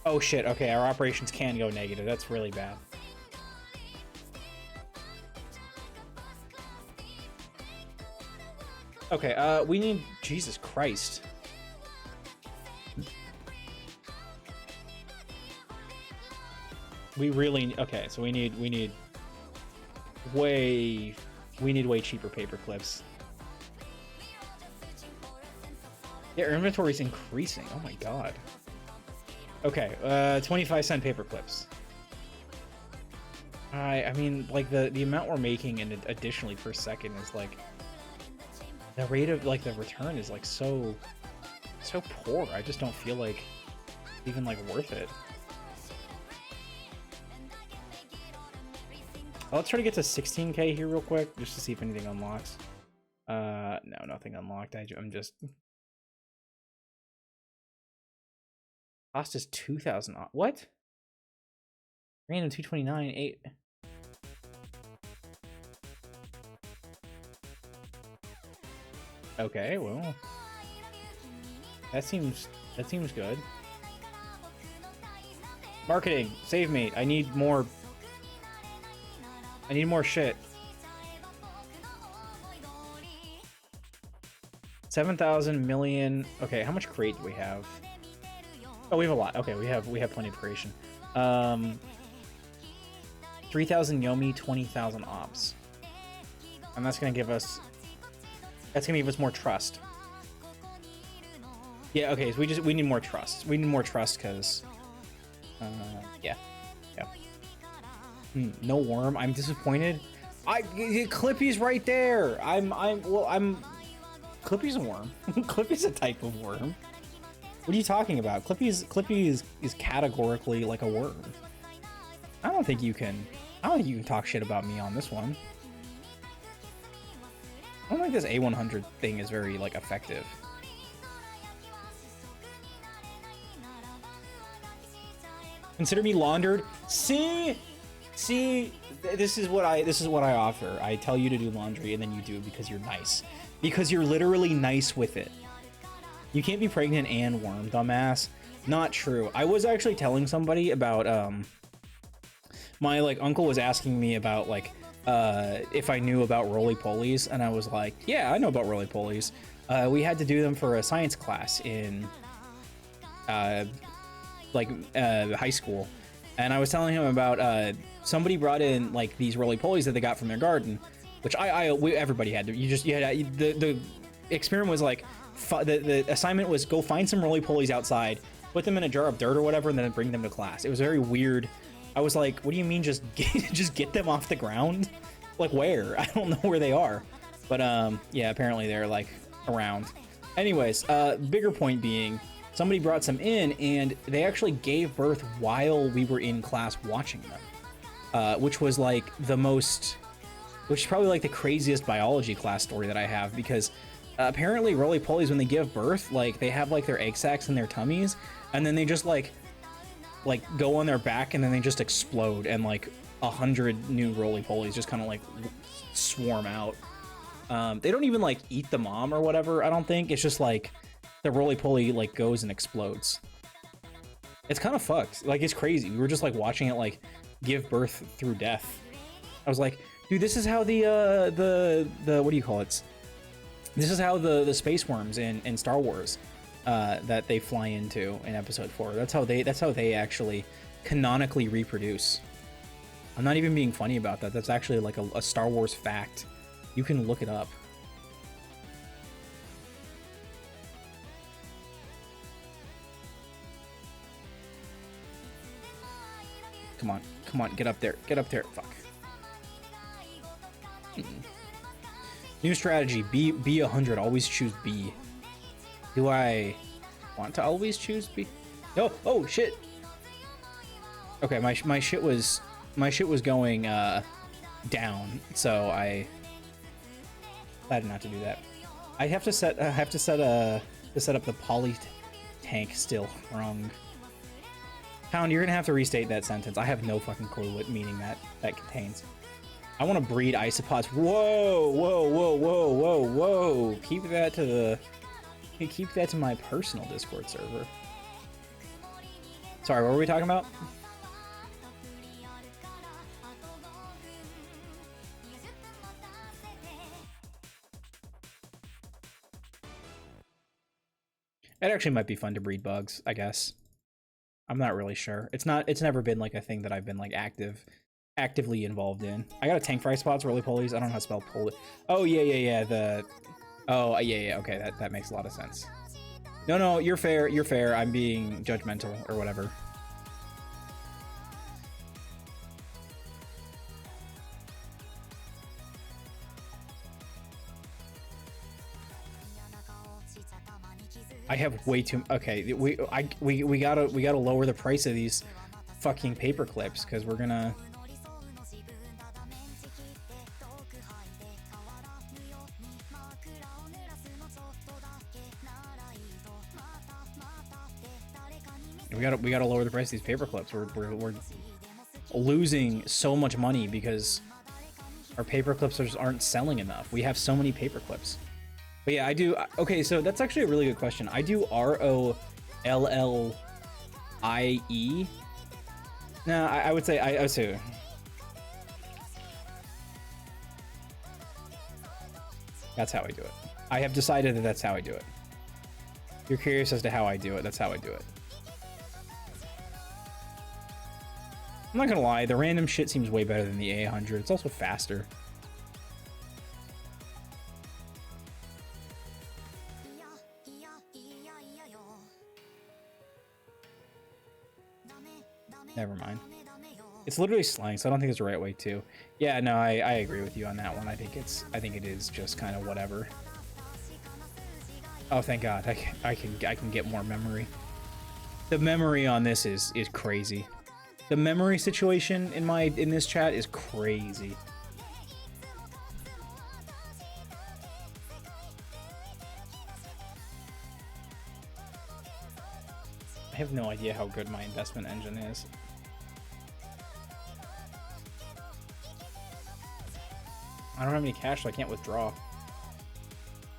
Oh shit, okay, our operations can go negative. That's really bad. Okay, we need... Jesus Christ. We really... Okay, so we need way cheaper paper clips. Yeah, our inventory's increasing. Oh my god. Okay, 25-cent paper clips. I mean, like, the amount we're making and additionally per second is, like... The rate of, like, the return is, like, so poor. I just don't feel like even, like, worth it. Let's try to get to 16K here real quick, just to see if anything unlocks. No, nothing unlocked. I'm just... Cost is 2,000. What? Random 229, 8. Okay, well, that seems good. Marketing, save me. I need more shit. 7,000 million. Okay, how much crate do we have? Oh, we have a lot. Okay, we have plenty of creation. 3,000 Yomi, 20,000 ops, and that's gonna give us more trust. Yeah. Okay. So we need more trust. We need more trust because, yeah. No worm. I'm disappointed. Clippy's right there. Clippy's a worm. Clippy's a type of worm. What are you talking about? Clippy is categorically like a worm. I don't think you can talk shit about me on this one. I don't think this A100 thing is very, like, effective. Consider me laundered. See, this is what I offer. I tell you to do laundry and then you do it because you're nice. Because you're literally nice with it. You can't be pregnant and worm, dumbass. Not true. I was actually telling somebody about my, like, uncle was asking me about, like, if I knew about roly-polies, and I was like, yeah, I know about roly-polies. We had to do them for a science class in high school, and I was telling him about somebody brought in, like, these roly-polies that they got from their garden, which everybody had to. The experiment was like, the assignment was go find some roly-polies outside, put them in a jar of dirt or whatever, and then bring them to class. It was very weird. I was like, what do you mean just get them off the ground? Like, where? I don't know where they are. But yeah, apparently they're, like, around. Anyways, bigger point being, somebody brought some in and they actually gave birth while we were in class watching them. Which was like which is probably like the craziest biology class story that I have, because apparently roly-polies, when they give birth, like, they have, like, their egg sacs in their tummies, and then they just like go on their back, and then they just explode, and like 100 new roly-polies just kind of like swarm out. They don't even like eat the mom or whatever, I don't think. It's just like the roly-poly like goes and explodes. It's kind of fucked. Like, it's crazy. We were just like watching it like give birth through death. I was like, dude, this is how the what do you call it? This is how the space worms in Star Wars that they fly into in Episode 4. That's how they actually canonically reproduce. I'm not even being funny about that. That's actually like a Star Wars fact. You can look it up. Come on, get up there. Fuck. New strategy, be 100, always choose B. Do I want to always choose B? No, oh shit. Okay, my shit was going down, so I decided not to do that. I have to set up the poly tank still wrong. Pound, you're gonna have to restate that sentence. I have no fucking clue what meaning that contains. I want to breed isopods. Whoa. Keep that to my personal Discord server. Sorry, what were we talking about? That actually might be fun to breed bugs, I guess. I'm not really sure. It's never been like a thing that I've been like actively involved in. I got a tank fry spots, roly polies. I don't know how to spell poly. Oh yeah. Yeah. Okay, that makes a lot of sense. No, you're fair. You're fair. I'm being judgmental or whatever. I have way too. Okay, we gotta lower the price of these fucking paper clips because we're gonna. We gotta lower the price of these paper clips. We're losing so much money because our paper clips just aren't selling enough. We have so many paper clips. But yeah, I do. Okay, so that's actually a really good question. I do ROLLIE. No, I would say I would say. That's how I do it. I have decided that that's how I do it. If you're curious as to how I do it, that's how I do it. I'm not gonna lie, the random shit seems way better than the A100. It's also faster. Never mind. It's literally slang, so I don't think it's the right way to. Yeah, no, I agree with you on that one. I think it is just kind of whatever. Oh, thank God, I can get more memory. The memory on this is crazy. The memory situation in this chat is crazy. I have no idea how good my investment engine is. I don't have any cash, so I can't withdraw.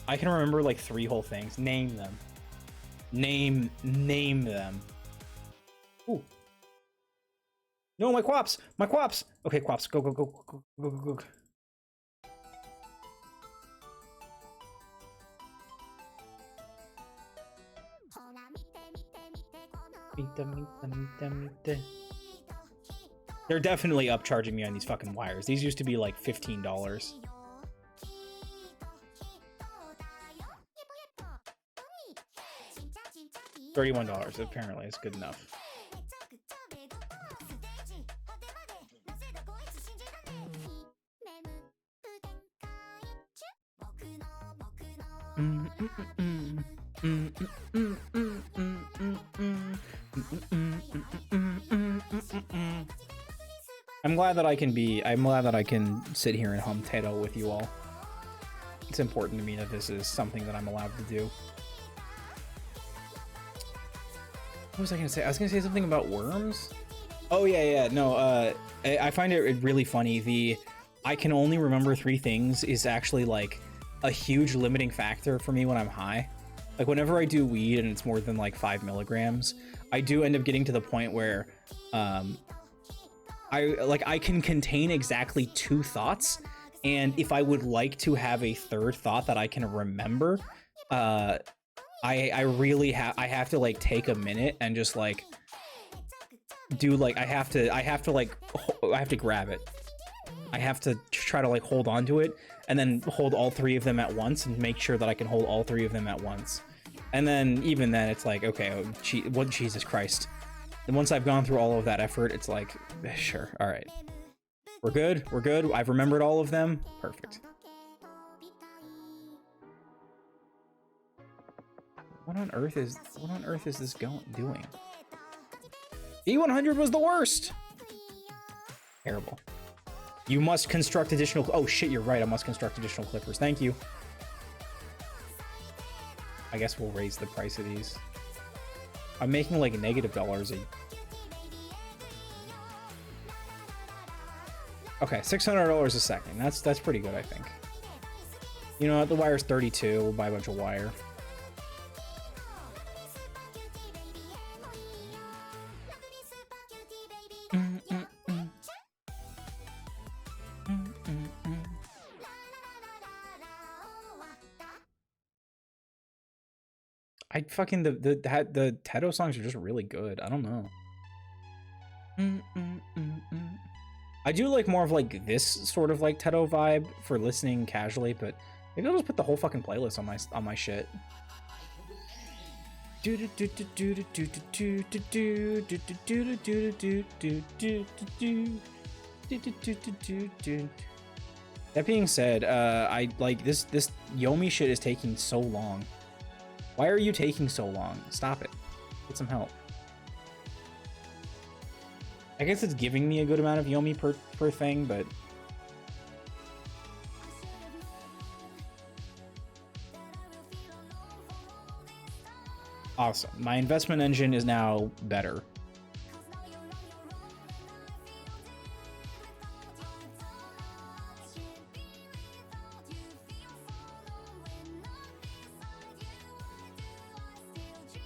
I can remember like 3 whole things. Name them. Name them. Ooh. No, my quaps! My quaps! Okay, quaps, go. They're definitely upcharging me on these fucking wires. These used to be like $15. $31 apparently is good enough. I'm glad that I can sit here and hum Tato with you all. It's important to me that this is something that I'm allowed to do. What was I gonna say? I was gonna say something about worms. Oh yeah, no, I find it really funny. I can only remember 3 things is actually like a huge limiting factor for me when I'm high. Like whenever I do weed and it's more than like 5 milligrams, I do end up getting to the point where I can contain exactly 2 thoughts, and if I would like to have a 3rd thought that I can remember, I have to like take a minute and just like do like I have to grab it. I have to try to like hold on to it and then hold all 3 of them at once and make sure that I can hold all 3 of them at once. And then even then it's like, okay, what, Jesus Christ. And once I've gone through all of that effort, it's like, sure, all right. We're good. I've remembered all of them. Perfect. What on earth is this doing? E100 was the worst. Terrible. You must construct additional. Oh shit, you're right. I must construct additional clippers. Thank you. I guess we'll raise the price of these. I'm making like $- Okay, $600 a second. That's pretty good, I think. You know what? The wire's 32. We'll buy a bunch of wire. I fucking the Teto songs are just really good. I don't know. I do like more of like this sort of like Teto vibe for listening casually, but maybe I'll just put the whole fucking playlist on my shit. That being said, I like this Yomi shit is taking so long. Why are you taking so long? Stop it. Get some help. I guess it's giving me a good amount of Yomi per thing, but awesome. My investment engine is now better.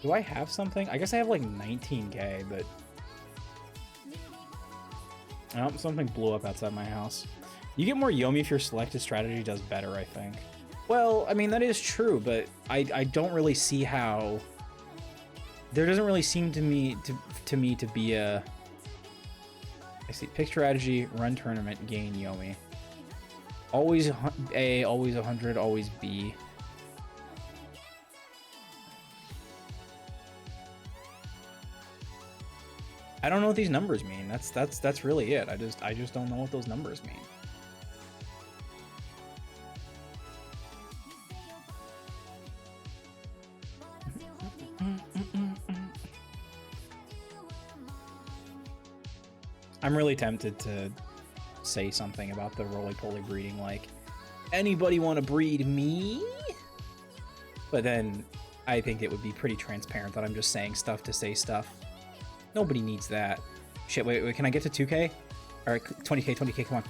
Do I have something? I guess I have like 19k, but oh, something blew up outside my house. You get more Yomi if your selected strategy does better, I think. Well, I mean, that is true, but I don't really see how. There doesn't really seem to me to be a. I see pick strategy, run tournament, gain Yomi. Always A, always 100, always B. I don't know what these numbers mean. That's really it. I just don't know what those numbers mean. I'm really tempted to say something about the roly-poly breeding, like, anybody want to breed me? But then I think it would be pretty transparent that I'm just saying stuff to say stuff. Nobody needs that. Shit, wait, can I get to 2k? Alright, 20k, come on.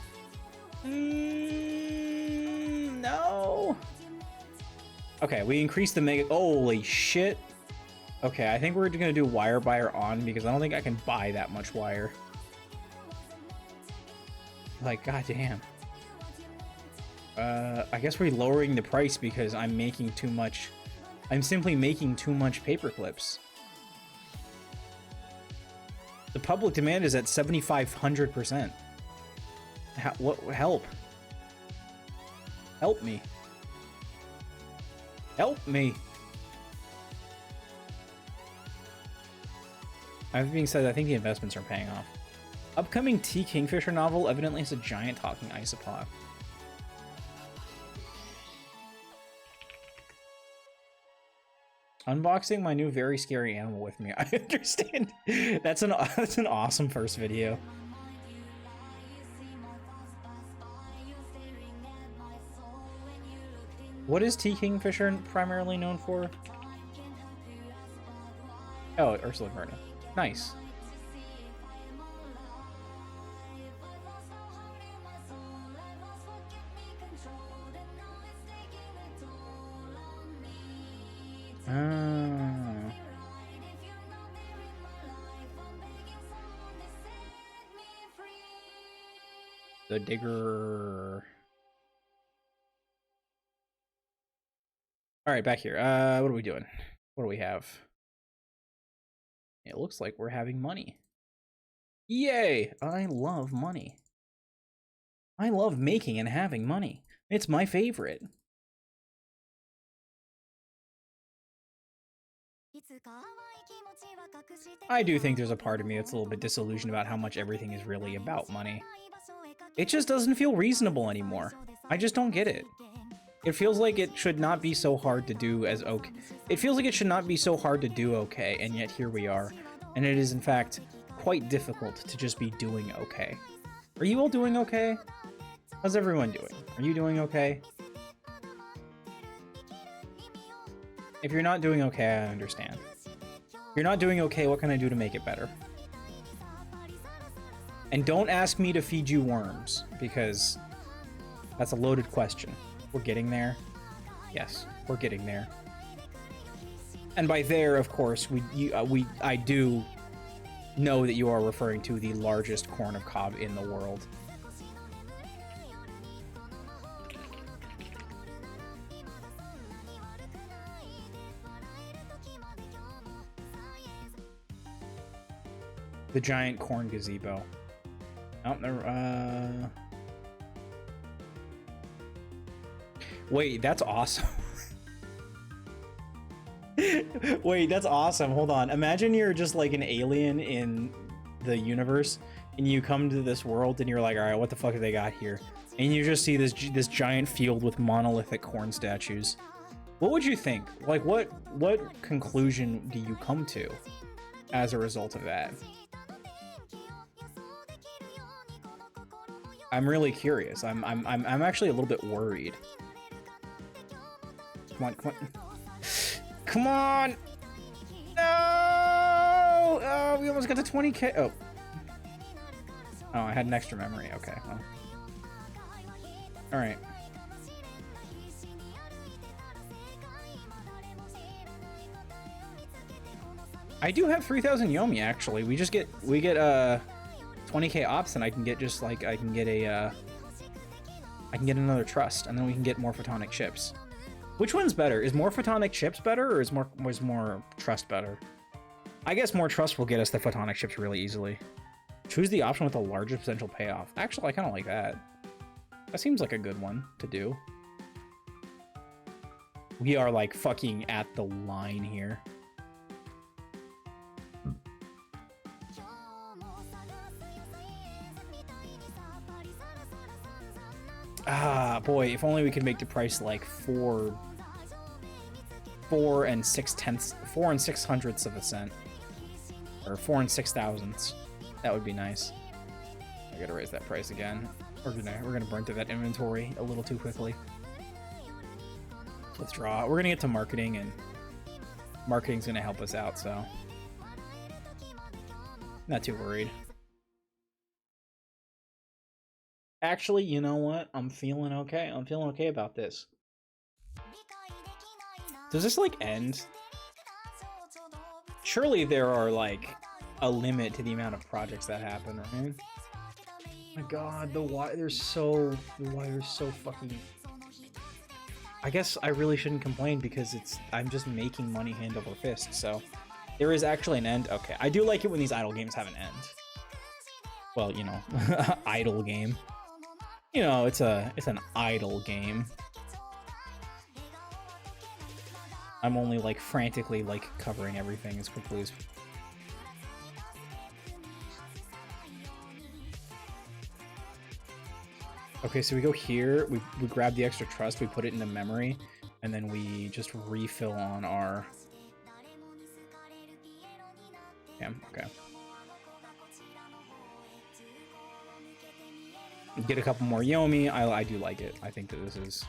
No! Okay, we increased the mega. Holy shit. Okay, I think we're gonna do wire buyer on because I don't think I can buy that much wire. Like, goddamn. I guess we're lowering the price because I'm making too much. I'm simply making too much paper clips. The public demand is at 7,500%. What help? Help me. Help me. That being said, I think the investments are paying off. Upcoming T. Kingfisher novel evidently has a giant talking isopod. Unboxing my new very scary animal with me. I understand. That's an awesome first video. What is T. Kingfisher primarily known for? Oh, Ursula Verna. Nice. The digger. All right, back here. What are we doing? What do we have? It looks like we're having money. Yay! I love money. I love making and having money. It's my favorite. I do think there's a part of me that's a little bit disillusioned about how much everything is really about money. It just doesn't feel reasonable anymore. I just don't get it. It feels like it should not be so hard to do as okay. It feels like it should not be so hard to do okay, and yet here we are. And it is in fact quite difficult to just be doing okay. Are you all doing okay? How's everyone doing? Are you doing okay? If you're not doing okay, I understand. If you're not doing okay, what can I do to make it better? And don't ask me to feed you worms, because that's a loaded question. We're getting there. Yes, we're getting there. And by there, of course, I do know that you are referring to the largest corn of cob in the world. The giant corn gazebo. Oh, there, wait, that's awesome. Wait, that's awesome. Hold on. Imagine you're just like an alien in the universe and you come to this world and you're like, all right, what the fuck have they got here? And you just see this giant field with monolithic corn statues. What would you think? Like, what conclusion do you come to as a result of that? I'm really curious. I'm actually a little bit worried. Come on, come on. Come on! No! Oh, we almost got to 20k. Oh. Oh, I had an extra memory. Okay. Well. All right. I do have 3,000 Yomi actually. We get 20k ops, and I can get just like I can get another trust, and then we can get more photonic chips. Which one's better? Is more photonic chips better, or is more trust better? I guess more trust will get us the photonic chips really easily. Choose the option with the largest potential payoff. Actually, I kind of like that. That seems like a good one to do. We are like fucking at the line here. Ah, boy, if only we could make the price like 4 and 6/100ths of a cent, or 4 and 6 thousandths. That would be nice. I gotta raise that price again. We're gonna burn through that inventory a little too quickly. Withdraw. We're gonna get to marketing, and marketing's gonna help us out, so not too worried. Actually, you know what? I'm feeling okay. I'm feeling okay about this. Does this like end? Surely there are like a limit to the amount of projects that happen, right? Oh my god, the wire's so fucking. I guess I really shouldn't complain because I'm just making money hand over fist. So there is actually an end. Okay, I do like it when these idle games have an end. Well, you know, idle game. You know, it's an idle game. I'm only like frantically like covering everything as quickly as. Okay, so we go here, we grab the extra trust, we put it into memory, and then we just refill on our. Yeah, okay. Get a couple more Yomi. I do like it. I think that this is.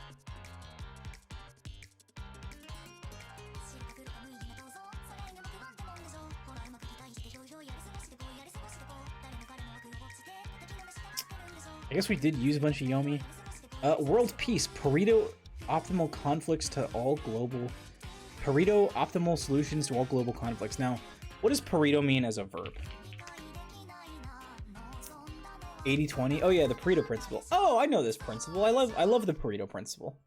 I guess we did use a bunch of Yomi. World peace. Pareto optimal conflicts to all global. Pareto optimal solutions to all global conflicts. Now, what does Pareto mean as a verb? 80-20. Oh yeah, the Pareto principle. Oh, I know this principle. I love the Pareto principle.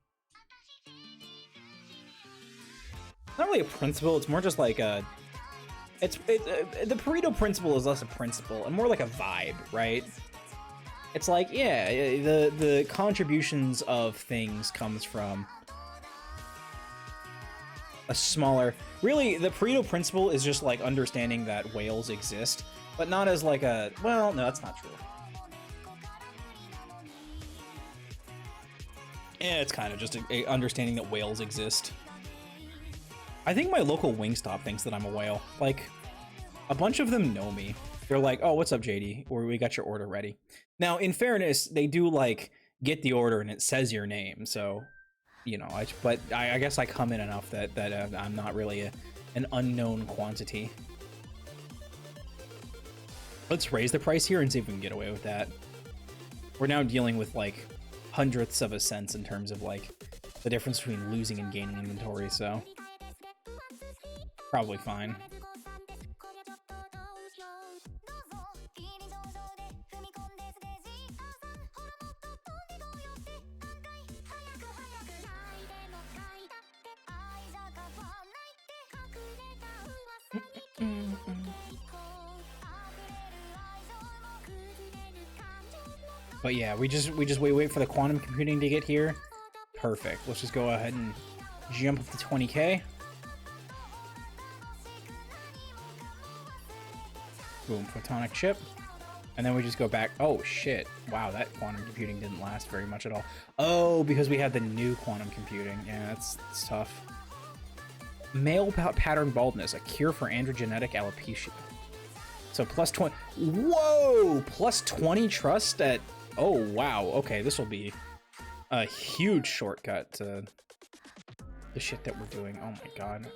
It's not really a principle. It's more just like a. The Pareto principle is less a principle and more like a vibe, right? It's like, yeah, the contributions of things comes from a smaller. Really, the Pareto principle is just like understanding that whales exist, but not as like a. Well, no, that's not true. Yeah, it's kind of just a understanding that whales exist. I think my local Wingstop thinks that I'm a whale. Like, a bunch of them know me. They're like, oh, what's up, JD? Or we got your order ready. Now, in fairness, they do, like, get the order and it says your name. So, you know, I guess I come in enough that I'm not really an unknown quantity. Let's raise the price here and see if we can get away with that. We're now dealing with, like, hundredths of a cent in terms of, like, the difference between losing and gaining inventory, so probably fine. But yeah, we just wait for the quantum computing to get here. Perfect. Let's just go ahead and jump up to 20K. Boom, photonic chip. And then we just go back. Oh, shit. Wow, that quantum computing didn't last very much at all. Oh, because we had the new quantum computing. Yeah, that's tough. Male pattern baldness, a cure for androgenetic alopecia. So plus 20. Whoa! Plus 20 trust at... Oh, wow. Okay, this will be a huge shortcut to the shit that we're doing. Oh my god.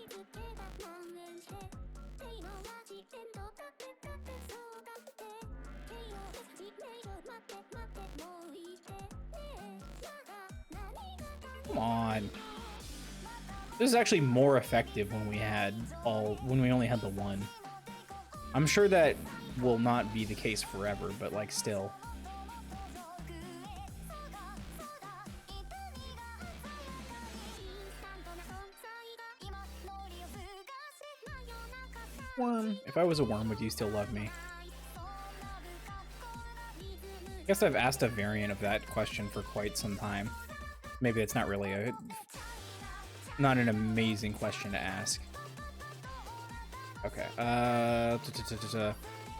Come on. This is actually more effective when we only had the one. I'm sure that will not be the case forever, but like still. Worm. If I was a worm, would you still love me? I guess I've asked a variant of that question for quite some time. Maybe it's not really not an amazing question to ask. Okay.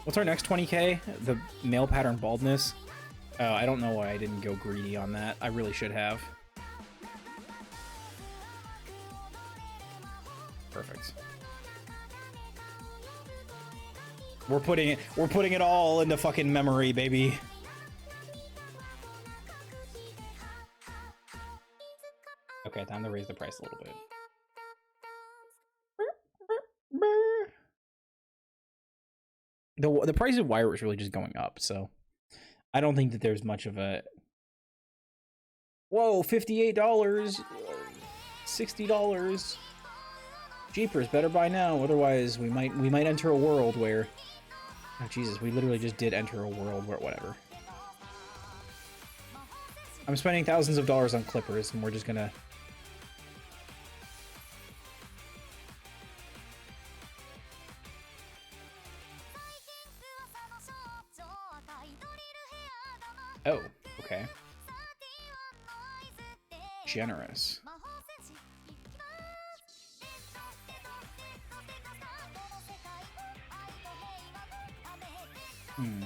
What's our next 20K? The male pattern baldness. Oh, I don't know why I didn't go greedy on that. I really should have. Perfect. We're putting it all into fucking memory, baby. Okay, time to raise the price a little bit. The price of wire was really just going up, so I don't think that there's much of a... Whoa, $58, $60. Jeepers, better buy now, otherwise we might enter a world where... Oh Jesus, we literally just did enter a world where whatever. I'm spending thousands of dollars on clippers, and we're just gonna... Oh, okay. Generous. Hmm.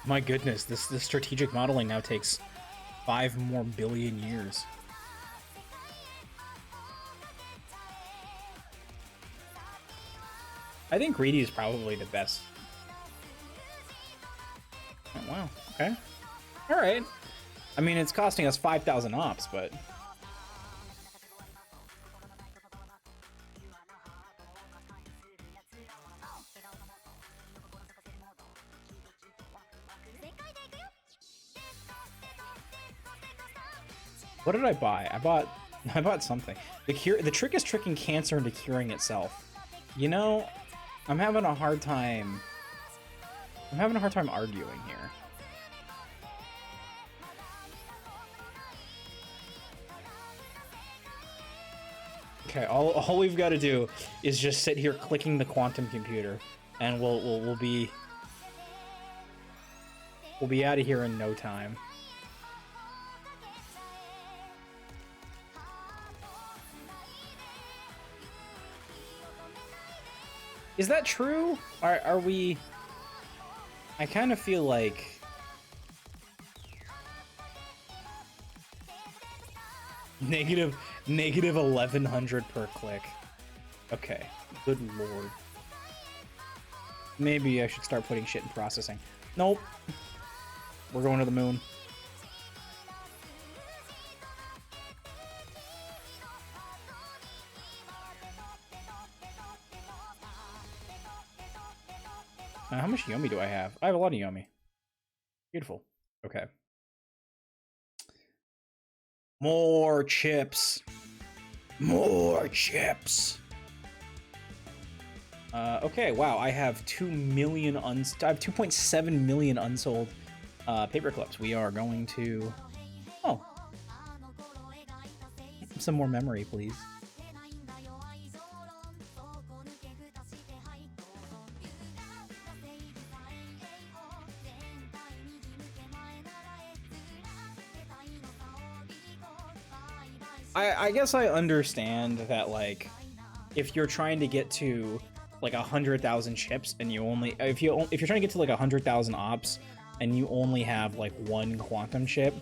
My goodness, this strategic modeling now takes 5 more billion years. I think greedy is probably the best. Oh, wow. Okay. All right. I mean, it's costing us 5,000 ops, but... What did I buy? I bought something. The trick is tricking cancer into curing itself. You know, I'm having a hard time arguing here. Okay, all we've got to do is just sit here clicking the quantum computer, and we'll be out of here in no time. Is that true? Are we... I kind of feel like... Negative 1100 per click. Okay, good lord. Maybe I should start putting shit in processing. Nope. We're going to the moon. How much Yomi do I have? I have a lot of Yomi. Beautiful. Okay. More chips. More chips. Okay, wow, I have 2 million I have 2.7 million unsold paper clips. We are going to... Oh. Some more memory, please. I guess I understand that, like, if you're trying to get to like 100,000 chips and you only if you're trying to get to like 100,000 ops and you only have like one quantum chip,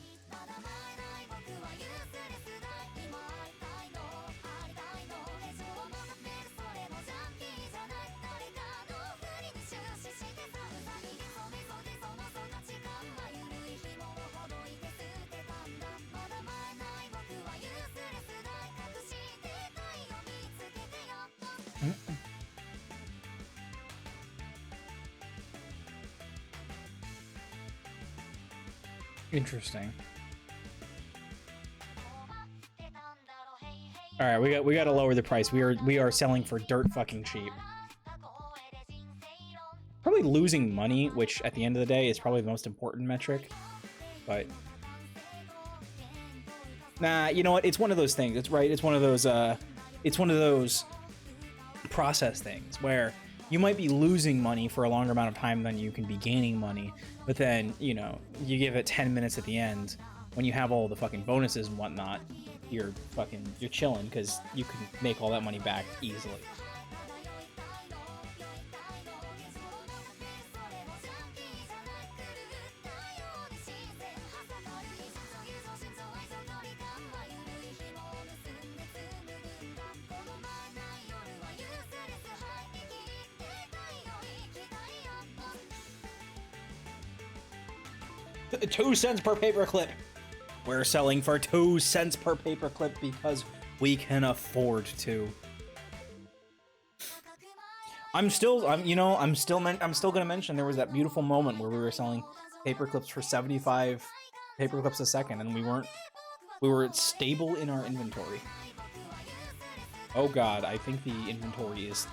interesting. All right, we got to lower the price. We are selling for dirt fucking cheap. Probably losing money, which at the end of the day is probably the most important metric. But nah, you know what? It's one of those things. It's right. It's one of those process things where you might be losing money for a longer amount of time than you can be gaining money, but then, you know, you give it 10 minutes at the end when you have all the fucking bonuses and whatnot, you're chilling because you can make all that money back easily. $2 per paperclip. We're selling for 2 cents per paperclip because we can afford to. I'm still gonna mention there was that beautiful moment where we were selling paperclips for 75 paperclips a second, and we were stable in our inventory. Oh god, I think the inventory is,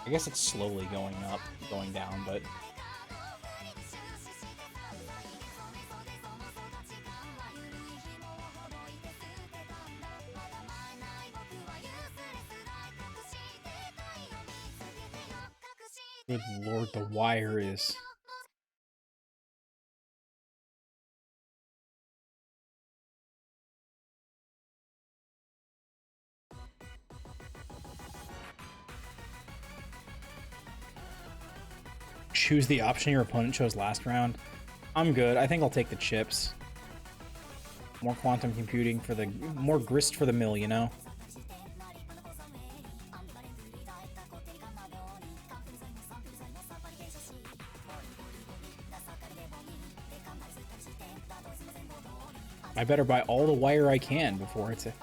I guess it's slowly going down, but good lord, the wire is... Choose the option your opponent chose last round. I'm good. I think I'll take the chips. More quantum computing for the... more grist for the mill, you know? I better buy all the wire I can before it's a...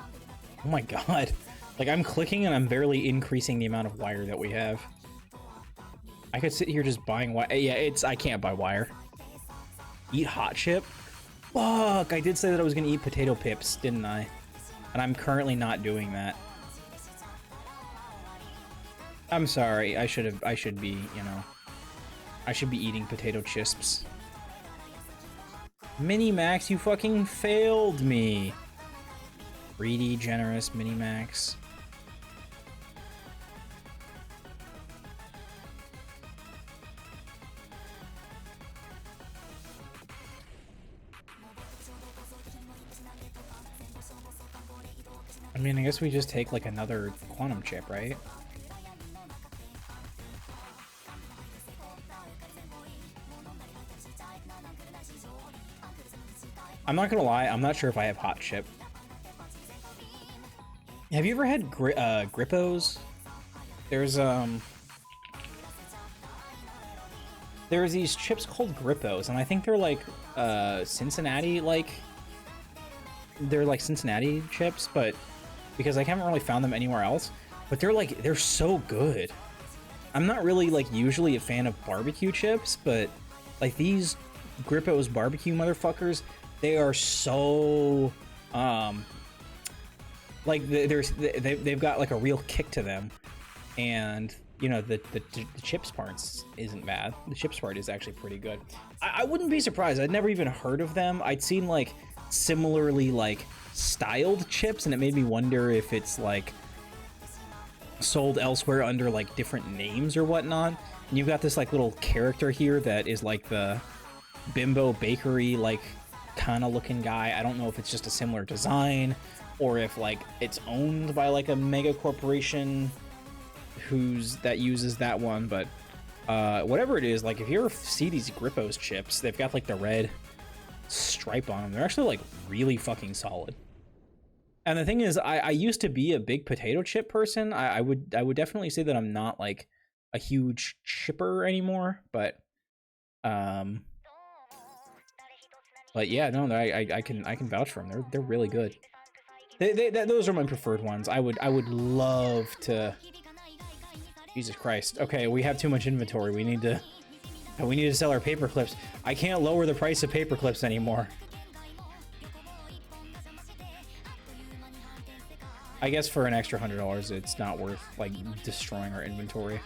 Oh my god. Like, I'm clicking and I'm barely increasing the amount of wire that we have. I could sit here just buying wire. Yeah, I can't buy wire. Eat hot chip? Fuck, I did say that I was gonna eat potato pips, didn't I? And I'm currently not doing that. I'm sorry, I should be, you know, I should be eating potato chips. Minimax, you fucking failed me. Greedy, generous, Minimax. I mean, I guess we just take like another quantum chip, right? I'm not gonna lie, I'm not sure if I have hot chip. Have you ever had Grippos? There's these chips called Grippos, and I think they're like Cincinnati, like they're like Cincinnati chips, but because I haven't really found them anywhere else, but they're so good. I'm not really like usually a fan of barbecue chips, but like these Grippos barbecue motherfuckers, they are so like they've got like a real kick to them, and you know, the chips parts isn't bad. The chips part is actually pretty good. I wouldn't be surprised. I'd never even heard of them. I'd seen like similarly like styled chips, and it made me wonder if it's like sold elsewhere under like different names or whatnot. And you've got this like little character here that is like the Bimbo Bakery like kind of looking guy. I don't know if it's just a similar design or if like it's owned by like a mega corporation that uses that one, but whatever it is, like if you ever see these Grippos chips, they've got like the red stripe on them. They're actually like really fucking solid. And the thing is, I used to be a big potato chip person. I would definitely say that I'm not like a huge chipper anymore, but yeah, no, I can vouch for them. They're really good. Those are my preferred ones. I would love to. Jesus Christ. Okay, we have too much inventory. We need to sell our paper clips. I can't lower the price of paper clips anymore. I guess for an extra $100, it's not worth like destroying our inventory.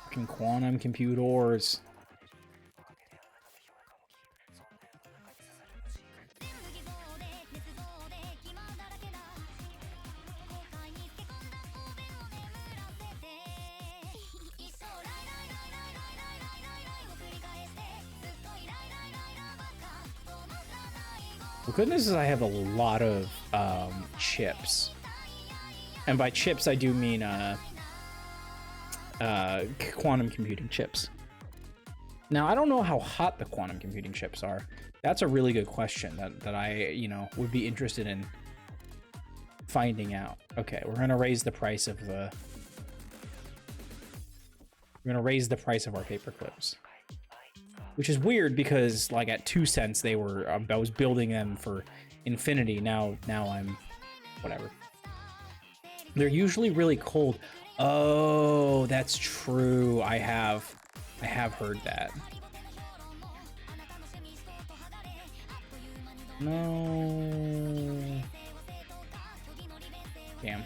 Fucking quantum computers. The good news is I have a lot of chips, and by chips I do mean quantum computing chips. Now I don't know how hot the quantum computing chips are. That's a really good question that I, you know, would be interested in finding out. Okay, we're gonna raise the price of our paper clips. Which is weird because like at 2 cents I was building them for infinity. Now I'm whatever. They're usually really cold. Oh, that's true. I have heard that. No. Damn.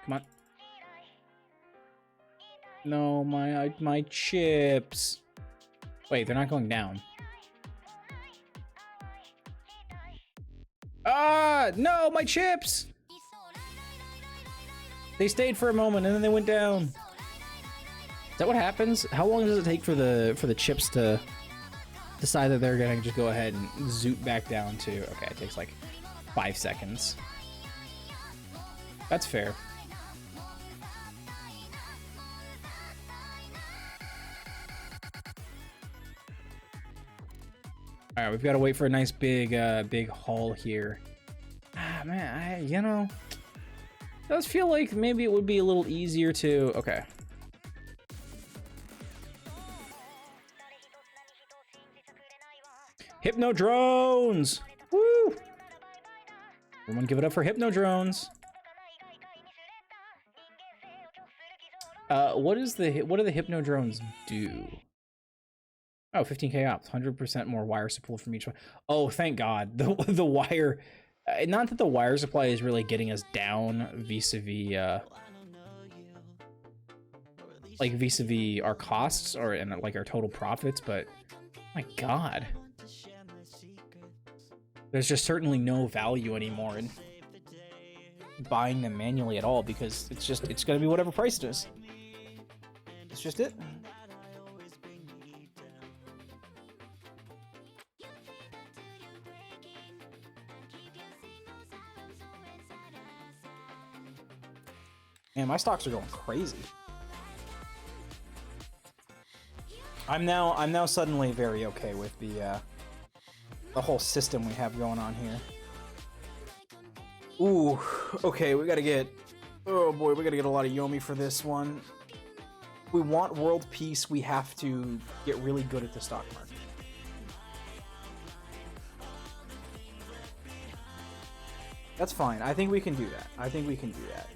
Come on. No, my chips. Wait, they're not going down. Ah, no, my chips. They stayed for a moment and then they went down. Is that what happens? How long does it take for the chips to decide that they're gonna just go ahead and zoot back down to? Okay, it takes like 5 seconds. That's fair. All right, we've got to wait for a nice big haul here. Ah, man, you know, it does feel like maybe it would be a little easier to. Okay. Hypno drones. Woo! Everyone, give it up for Hypno drones. What do the Hypno drones do? Oh, 15k ops, 100% more wire supply from each one. Oh, thank God. The wire, not that the wire supply is really getting us down vis-a-vis, like vis-a-vis our costs and like our total profits, but my God. There's just certainly no value anymore in buying them manually at all because it's gonna be whatever price it is. It's just it. Man, my stocks are going crazy. I'm now suddenly very okay with the whole system we have going on here. Ooh, okay, we gotta get, oh boy, we gotta get a lot of Yomi for this one. If we want world peace, we have to get really good at the stock market. That's fine. I think we can do that. I think we can do that.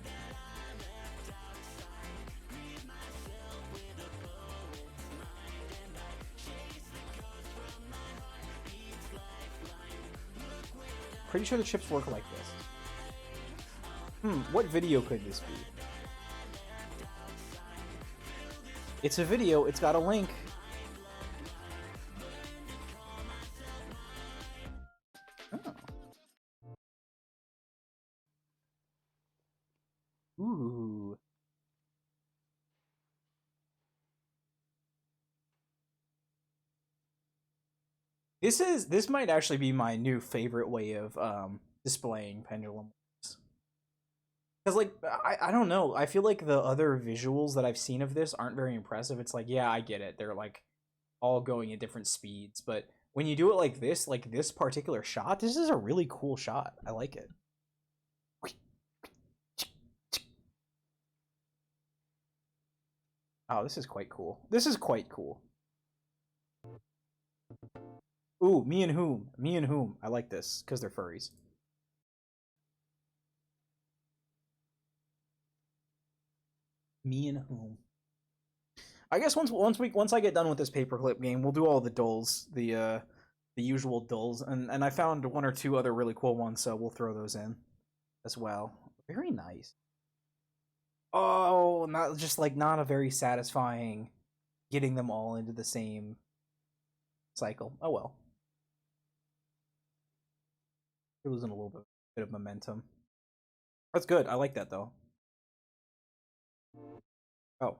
pretty sure the chips work like this. What video could this be? It's a video, it's got a link. Oh. Ooh. This might actually be my new favorite way of displaying pendulum. Because, like, I don't know. I feel like the other visuals that I've seen of this aren't very impressive. It's like, yeah, I get it. They're, like, all going at different speeds. But when you do it like this particular shot, this is a really cool shot. I like it. Oh, this is quite cool. This is quite cool. Ooh, me and whom? Me and whom? I like this, because they're furries. Me and whom? I guess once I get done with this paperclip game, we'll do all the dulls, the usual dulls, and I found one or two other really cool ones, so we'll throw those in as well. Very nice. Oh, not a very satisfying getting them all into the same cycle. Oh well. We're losing a little bit of momentum. That's good. I like that though. Oh.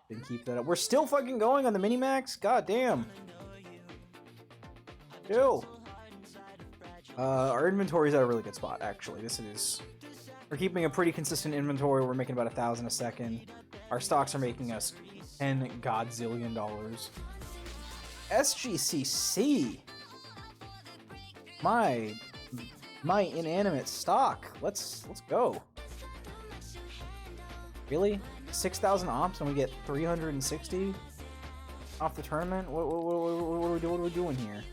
Didn't keep that up. We're still fucking going on the Minimax? God damn. Chill. Our inventory's at a really good spot, actually. We're keeping a pretty consistent inventory. We're making about 1,000 a second. Our stocks are making us $10 godzillion. SGCC. My inanimate stock. Let's go. Really? 6,000 ops and we get 360 off the tournament? What are we doing here?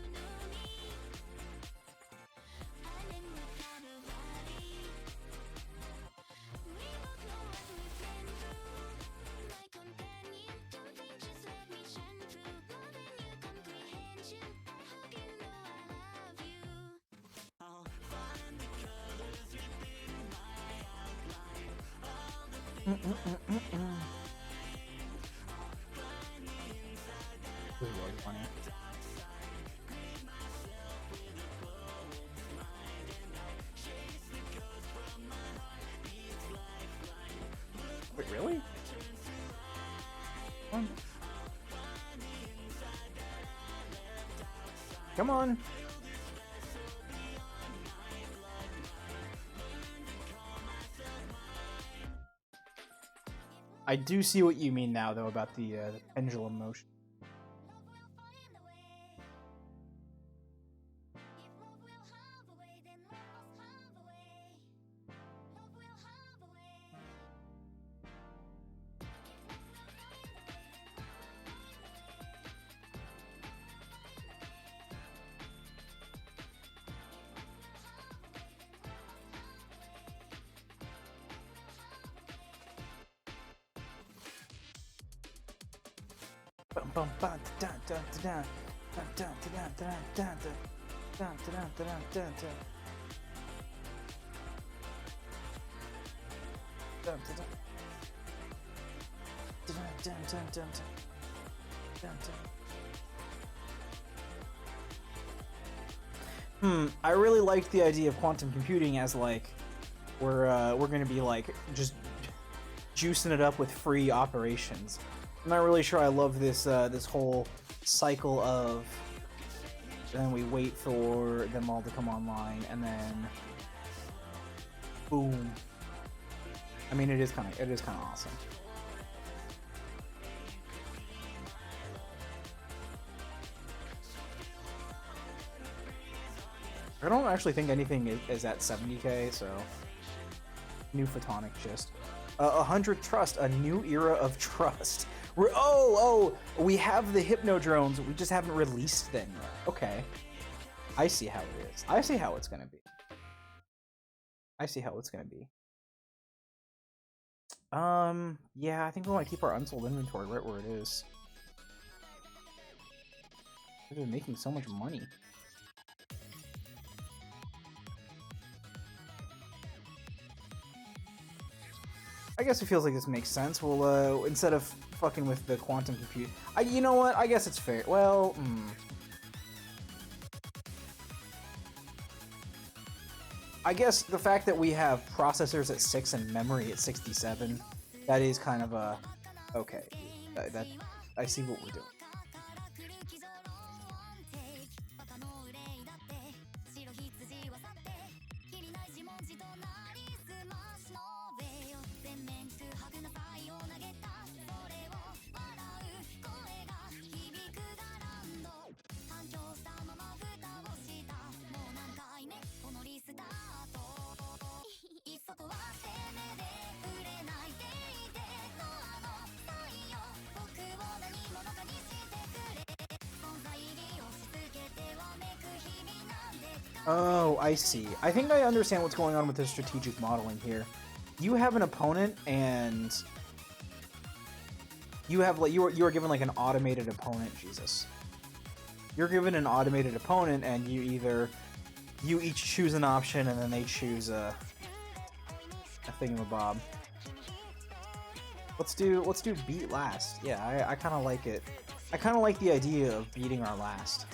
This is really funny. Wait, really? Come on. Come on. I do see what you mean now, though, about the pendulum motion. I really liked the idea of quantum computing as like we're gonna be like just juicing it up with free operations. I'm not really sure I love this this whole cycle of then we wait for them all to come online and then boom. I mean, it is kind of awesome. I don't actually think anything is at 70k, so new photonic gist. 100 trust, a new era of trust. We have the Hypnodrones, we just haven't released them yet. Okay. I see how it is. I see how it's gonna be. Yeah, I think we want to keep our unsold inventory right where it is. We've been making so much money. I guess it feels like this makes sense. We'll, instead of fucking with the quantum compute... you know what? I guess it's fair. Well, I guess the fact that we have processors at 6 and memory at 67, that is kind of a... Okay. That I see what we're doing. Oh, I see. I think I understand what's going on with the strategic modeling here. You have an opponent, and you have like you are given like an automated opponent. Jesus, you're given an automated opponent, and you each choose an option, and then they choose a thingamabob. Let's do beat last. Yeah, I kind of like it. I kind of like the idea of beating our last.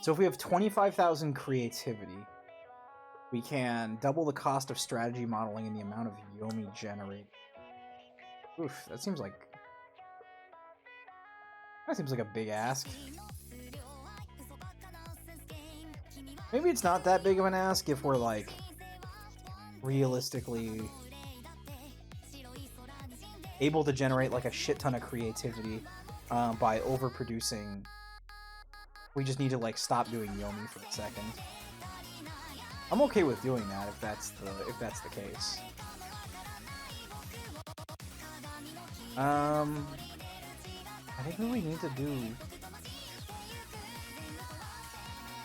So if we have 25,000 creativity, we can double the cost of strategy modeling and the amount of Yomi generated. Oof, that seems like a big ask. Maybe it's not that big of an ask if we're like realistically able to generate like a shit ton of creativity by overproducing. We just need to like stop doing Yomi for a second. I'm okay with doing that if that's the case. I think we need to do.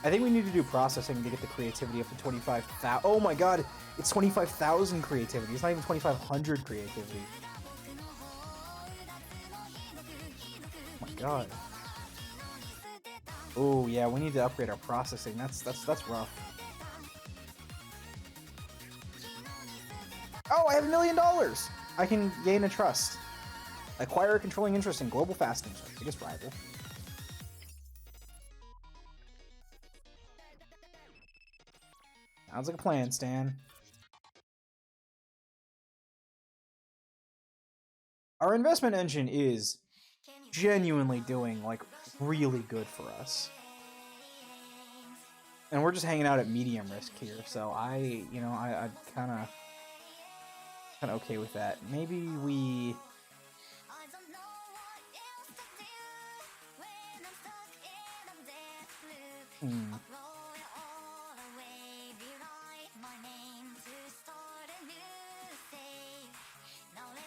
I think we need to do processing to get the creativity up to 25,000. Oh my god, it's 25,000 creativity. It's not even 2,500 creativity. Oh my god. Oh yeah, we need to upgrade our processing. That's rough. Oh, I have $1 million! I can gain a trust. Acquire a controlling interest in Global Fasting, our biggest rival. Sounds like a plan, Stan. Our investment engine is genuinely doing, like, really good for us. And we're just hanging out at medium risk here, so I'm kind of okay with that. Maybe we...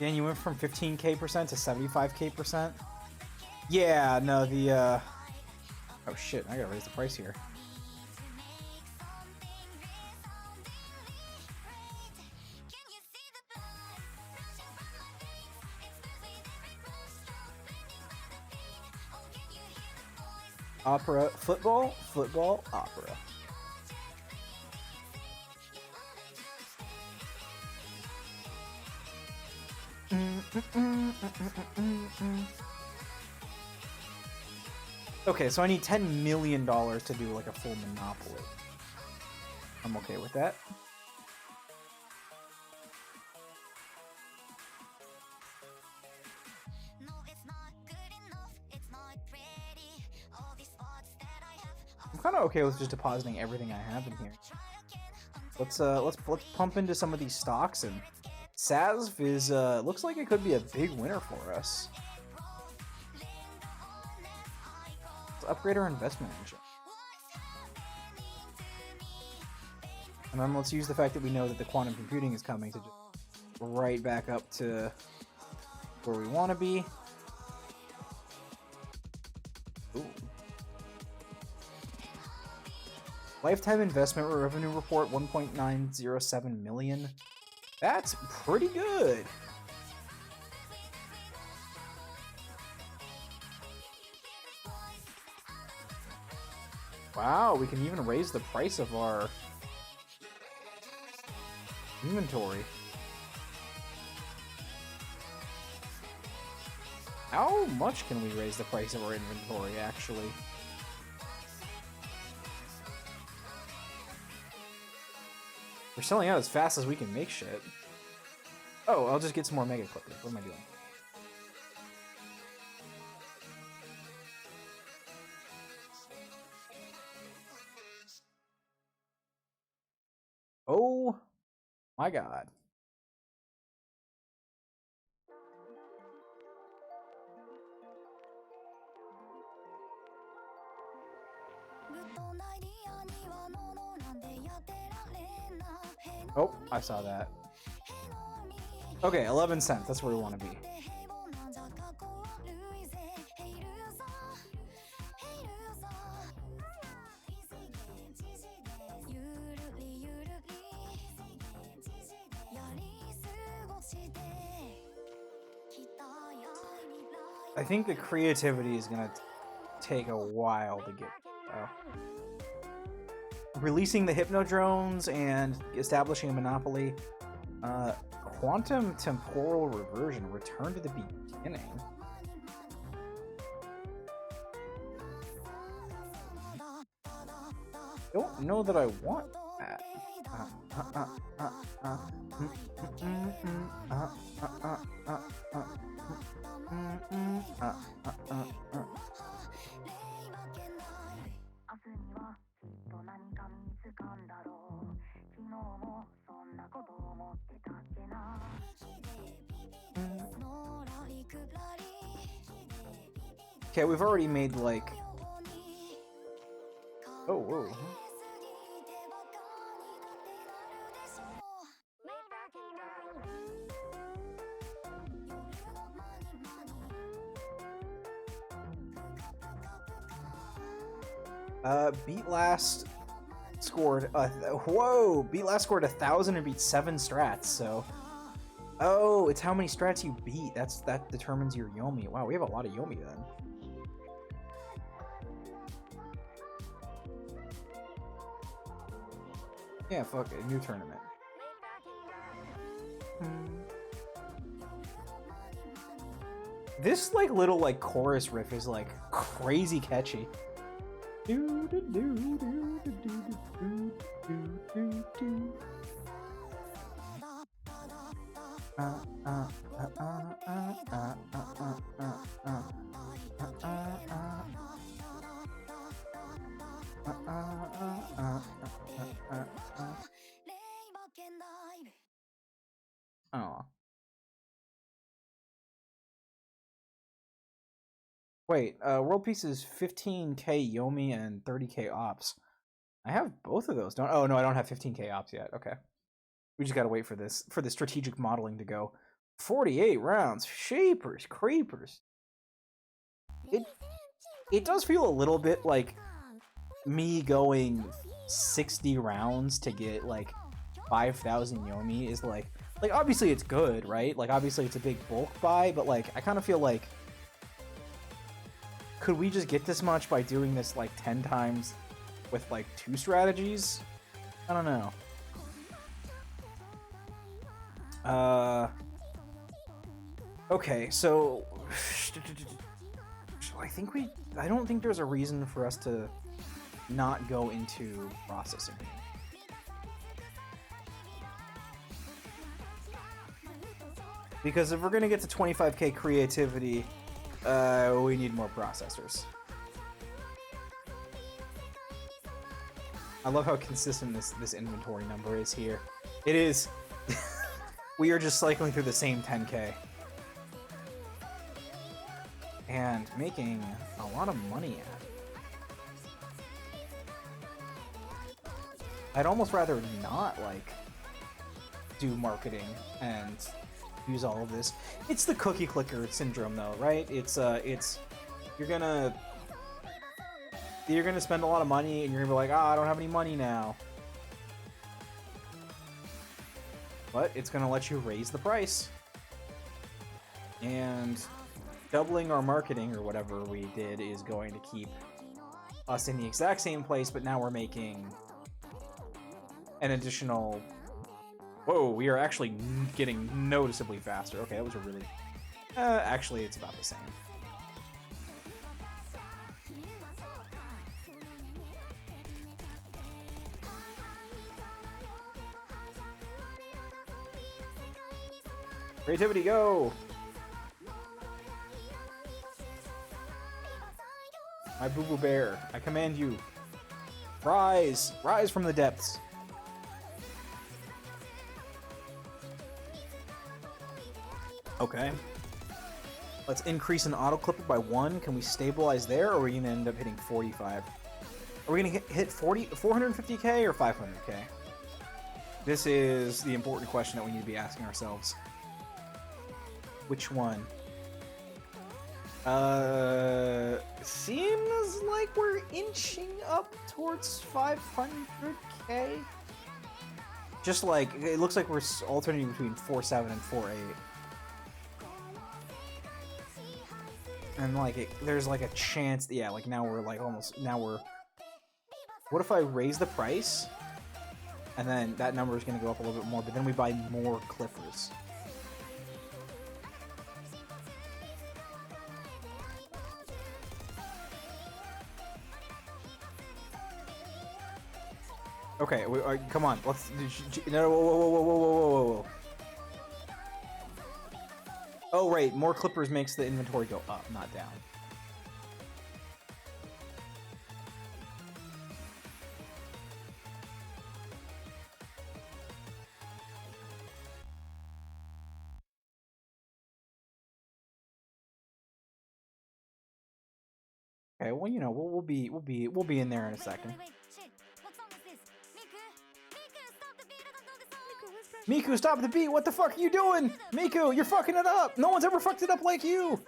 Dan, you went from 15K% to 75K%? Yeah, no, the, oh shit, I gotta raise the price here. Opera, football, opera. Okay, so I need $10 million to do like a full monopoly. I'm okay with that. I'm kind of okay with just depositing everything I have in here. Let's pump into some of these stocks, and SASV is looks like it could be a big winner for us. Let's upgrade our investment engine. And then let's use the fact that we know that the quantum computing is coming to just right back up to where we want to be. Ooh. Lifetime investment revenue report 1.907 million. That's pretty good. Wow, we can even raise the price of our inventory. How much can we raise the price of our inventory, actually? We're selling out as fast as we can make shit. Oh, I'll just get some more mega clippers. What am I doing? Oh my god. Oh, I saw that. Okay, 11 cents. That's where we want to be. I think the creativity is gonna take a while to get. Releasing the Hypnodrones and establishing a monopoly. Quantum temporal reversion. Return to the beginning. Don't know that I want that. Okay, we've already made like... Oh, whoa. Beat Last scored Beat Last scored 1,000 and beat 7 strats, so... Oh, it's how many strats you beat. That determines your Yomi. Wow, we have a lot of Yomi then. Yeah, fuck it. New tournament. This like little like chorus riff is like crazy catchy. Oh. Wait, World Peace is 15k Yomi and 30k Ops. I have both of those, don't? Oh no, I don't have 15k Ops yet. Okay, we just gotta wait for the strategic modeling to go. 48 rounds, shapers, creepers. It does feel a little bit like me going 60 rounds to get like 5,000 Yomi is like obviously it's good, right? Like obviously it's a big bulk buy, but like I kind of feel like could we just get this much by doing this like 10 times with like 2 strategies? I don't know. Okay, so I don't think there's a reason for us to not go into processing. Because if we're gonna get to 25k creativity, we need more processors. I love how consistent this inventory number is here. It is. We are just cycling through the same 10k. And making a lot of money at it. I'd almost rather not, like, do marketing and use all of this. It's the cookie clicker syndrome, though, right? It's you're gonna you're gonna spend a lot of money and you're gonna be like, I don't have any money now. But it's gonna let you raise the price. And doubling our marketing or whatever we did is going to keep us in the exact same place, but now we're making an additional... Whoa, we are actually getting noticeably faster. Okay, that was a really... actually, it's about the same. Creativity, go! My boo-boo bear, I command you. Rise! Rise from the depths! Okay. Let's increase an auto clipper by 1. Can we stabilize there, or are we going to end up hitting 45? Are we going to hit 450k or 500k? This is the important question that we need to be asking ourselves. Which one? Seems like we're inching up towards 500k. Just like, it looks like we're alternating between 4.7 and 4.8. And like, there's like a chance, yeah, like now we're like almost, what if I raise the price? And then that number is going to go up a little bit more, but then we buy more clippers. Okay, come on, let's... No, whoa. Oh, right, more clippers makes the inventory go up, not down. Okay, well, you know, we'll be in there in a second. Miku, stop the beat! What the fuck are you doing? Miku, you're fucking it up! No one's ever fucked it up like you!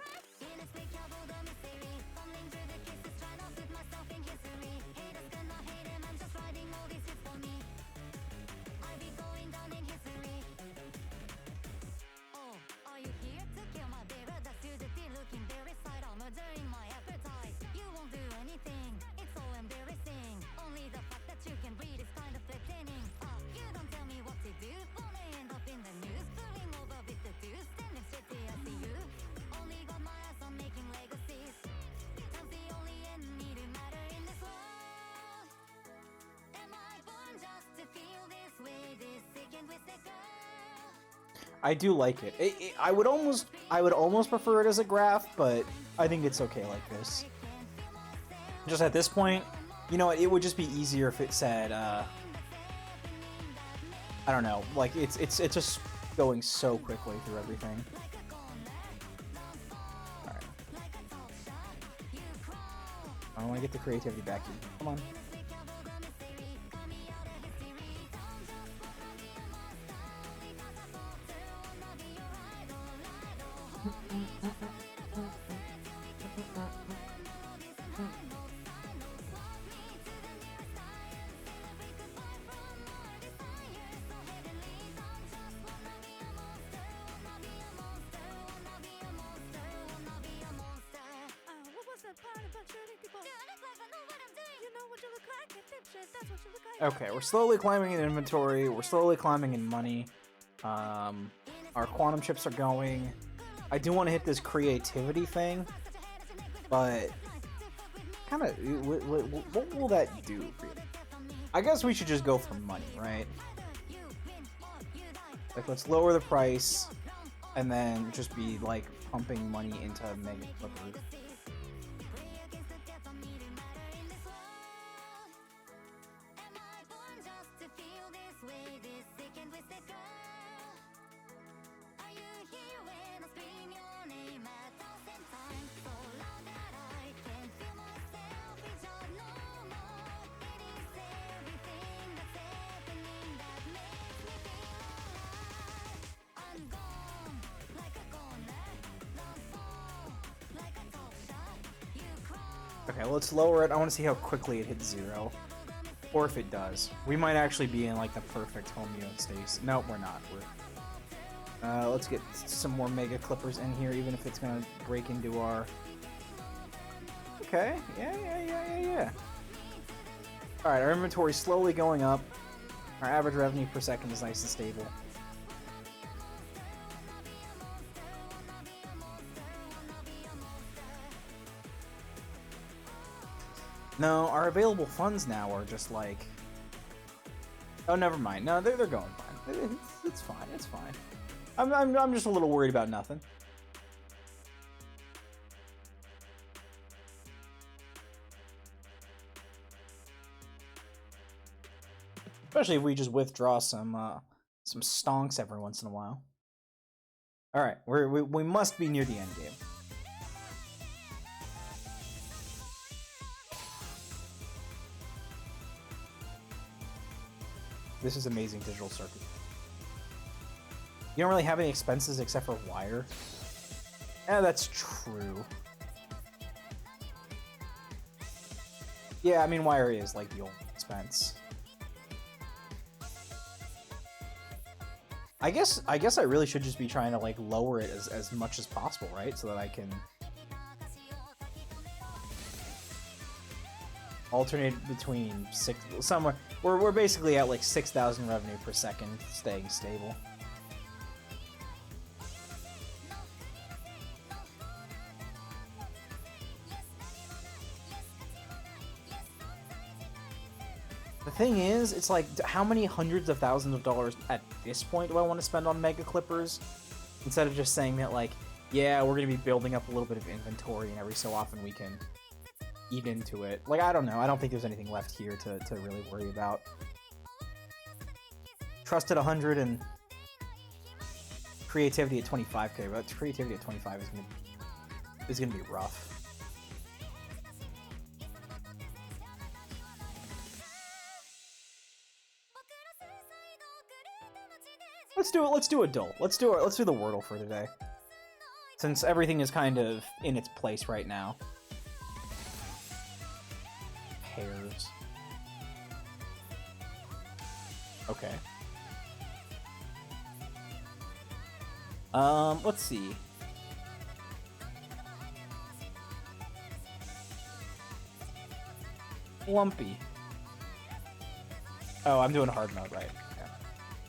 I do like it. I would almost prefer it as a graph, but I think it's okay like this. Just at this point, you know, it would just be easier if it said, I don't know, like it's just going so quickly through everything. All right. I want to get the creativity back in. Come on. Okay, we're slowly climbing in inventory, we're slowly climbing in money. Our quantum chips are going. I do want to hit this creativity thing, but kind of, what will that do, really? I guess we should just go for money, right? Like, let's lower the price, and then just be, like, pumping money into Mega Clippers. Okay, let's lower it. I want to see how quickly it hits 0. Or if it does. We might actually be in like the perfect homeostasis. Nope, we're not. Let's get some more Mega Clippers in here, even if it's gonna break into our... Okay, yeah. Alright, our inventory's slowly going up. Our average revenue per second is nice and stable. No, our available funds now are just like... Oh, never mind. No, they're going fine. It's fine. It's fine. I'm just a little worried about nothing. Especially if we just withdraw some stonks every once in a while. All right, we must be near the end game. This is amazing digital circuit. You don't really have any expenses except for wire. Yeah, that's true. Yeah, I mean, wire is like the only expense. I guess I really should just be trying to like lower it as much as possible, right? So that I can alternate between somewhere. We're basically at like 6,000 revenue per second, staying stable. The thing is, it's like, how many hundreds of thousands of dollars at this point do I want to spend on Mega Clippers? Instead of just saying that, like, yeah, we're going to be building up a little bit of inventory and every so often we can eat into it. Like, I don't know. I don't think there's anything left here to really worry about. Trust at 100 and creativity at 25k, but creativity at 25 is gonna be rough. Let's do a duel. Let's do the Wordle for today. Since everything is kind of in its place right now. Pairs. Okay. Let's see. Lumpy. Oh, I'm doing hard mode, right? Yeah.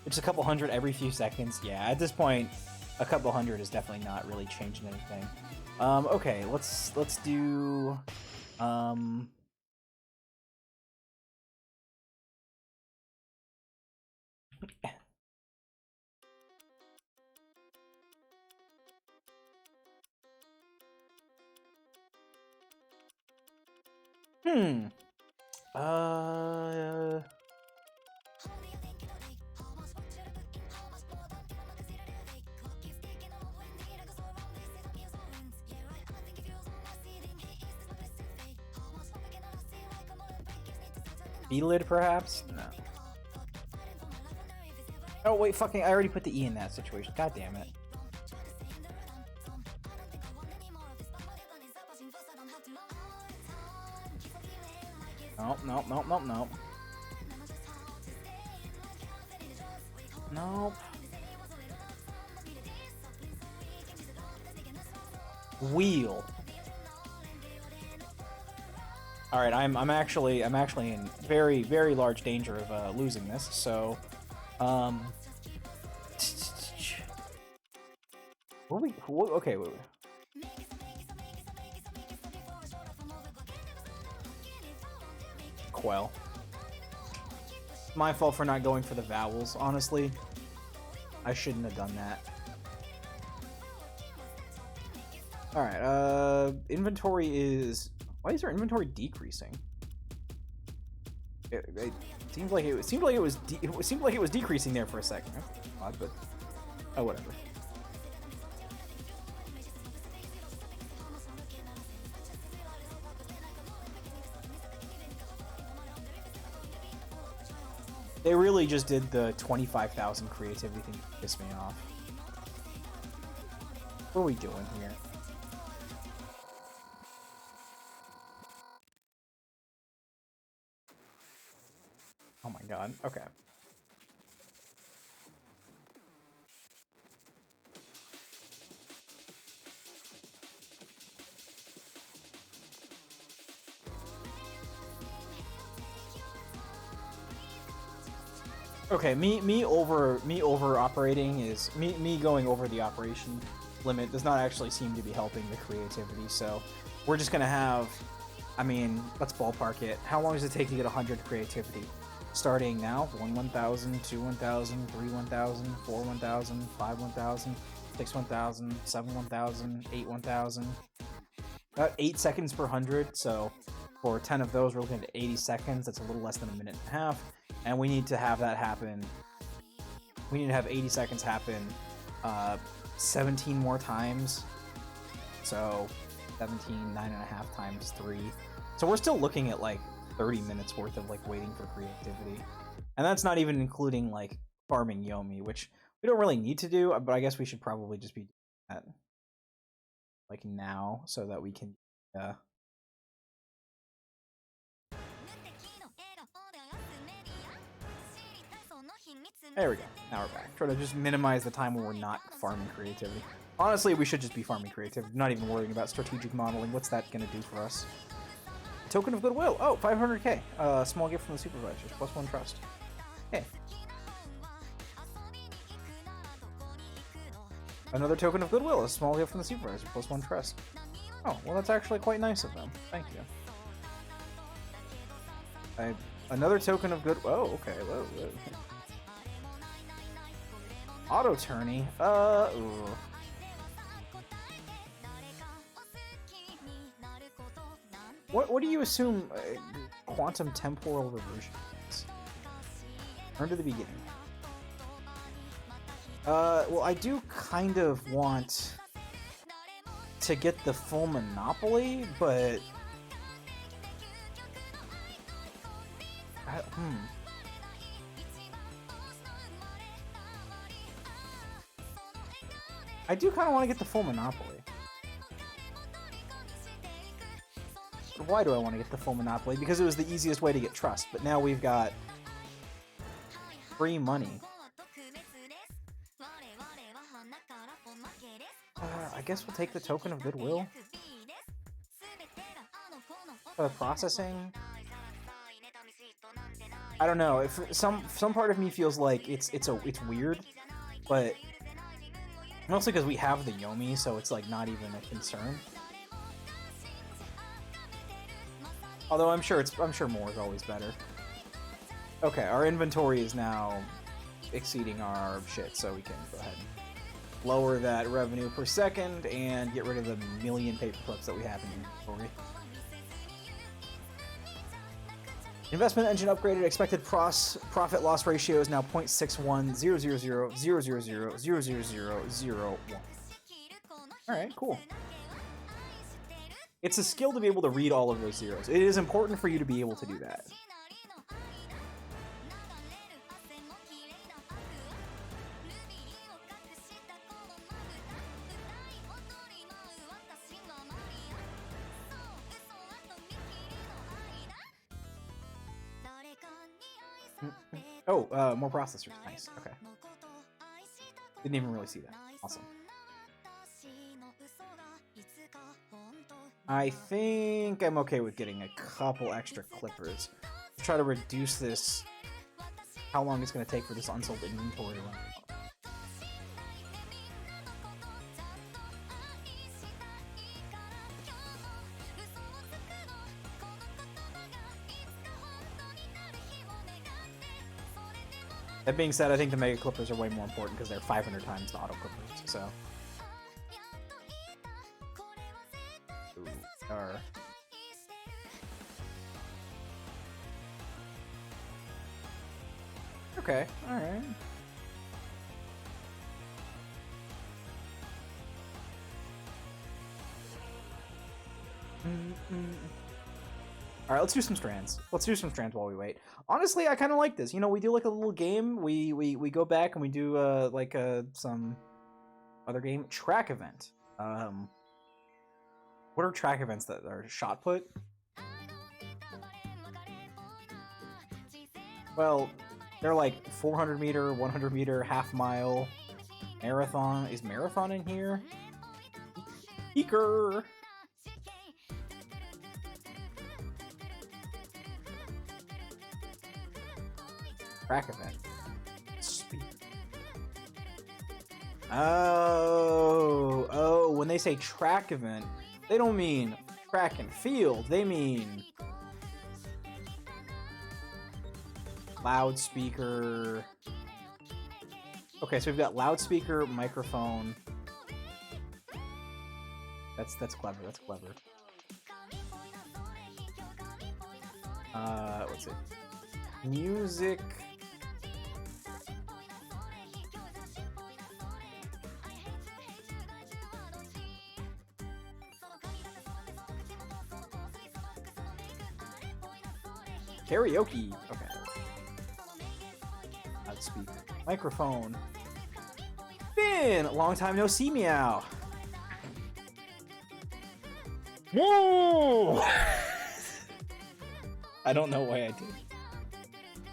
It's a couple hundred every few seconds. Yeah, at this point, a couple hundred is definitely not really changing anything. Okay, let's do B-lid, perhaps? No. Oh, wait, fucking, I already put the E in that situation. God damn it. Nope, nope, nope, nope, nope. Nope. Wheel. All right, I'm actually in very, very large danger of losing this. So, okay, wait. Quell. My fault for not going for the vowels, honestly. I shouldn't have done that. Alright, inventory is... Why is our inventory decreasing? It seemed like it was decreasing there for a second. That's odd, but... Oh, whatever. They really just did the 25,000 creativity thing to piss me off. What are we doing here? god. Okay. Okay, me over operating is me going over the operation limit does not actually seem to be helping the creativity. So we're just gonna have, I mean, let's ballpark it. How long does it take to get 100 creativity? Starting now, 1,000, 2 1,000, 3 1,000, 4 1,000, 5 1,000, 6 1,000, 7 1,000, 8 1,000. About 8 seconds per 100. So for 10 of those, we're looking at 80 seconds. That's a little less than a minute and a half. And we need to have that happen. We need to have 80 seconds happen 17 more times. So 17, 9.5 times 3. So we're still looking at like 30 minutes worth of like waiting for creativity. And that's not even including like farming Yomi, which we don't really need to do, but I guess we should probably just be doing that like now so that we can There we go. Now we're back. Try to just minimize the time when we're not farming creativity. Honestly, we should just be farming creativity, not even worrying about strategic modeling. What's that going to do for us? Token of goodwill. Oh, 500k. Small gift from the supervisors. +1 trust. Hey. Another token of goodwill. A small gift from the supervisor. +1 trust. Oh, well, that's actually quite nice of them. Thank you. Another token of good. Oh, okay. Whoa, whoa. Auto tourney. Ooh. What do you assume quantum temporal reversion is? Turn to the beginning. Well, I do kind of want to get the full monopoly, but I do kind of want to get the full monopoly. Why do I want to get the full monopoly? Because it was the easiest way to get trust, but now we've got free money. I guess we'll take the token of goodwill. Processing. I don't know. If some part of me feels like it's weird, but mostly because we have the Yomi, so it's like not even a concern. Although I'm sure more is always better. Okay, our inventory is now exceeding our shit, so we can go ahead and lower that revenue per second and get rid of the million paper clips that we have in inventory. Investment engine upgraded. Expected profit loss ratio is now 0.61 0.00000001. Alright, cool. It's a skill to be able to read all of those zeros. It is important for you to be able to do that. Oh, more processors. Nice. Okay. Didn't even really see that. Awesome. I think I'm okay with getting a couple extra clippers to try to reduce this, how long it's going to take for this unsold inventory to run out. That being said, I think the Mega Clippers are way more important because they're 500 times the Auto Clippers, so... Okay, alright. Alright, let's do some strands. Let's do some strands while we wait. Honestly, I kind of like this. You know, we do like a little game. We go back and we do some other game. Track event. What are track events that are shot put? Well, They're like 400 meter, 100 meter, half mile, marathon. Is marathon in here? Speaker. Track event. Speak. Oh, when they say track event, they don't mean track and field. They mean loudspeaker. Okay, so we've got loudspeaker, microphone. That's clever. That's clever. Let's see. Music. Karaoke. Okay. Loudspeaker. Microphone. Finn! Long time no see, meow. Whoa! I don't know why I did.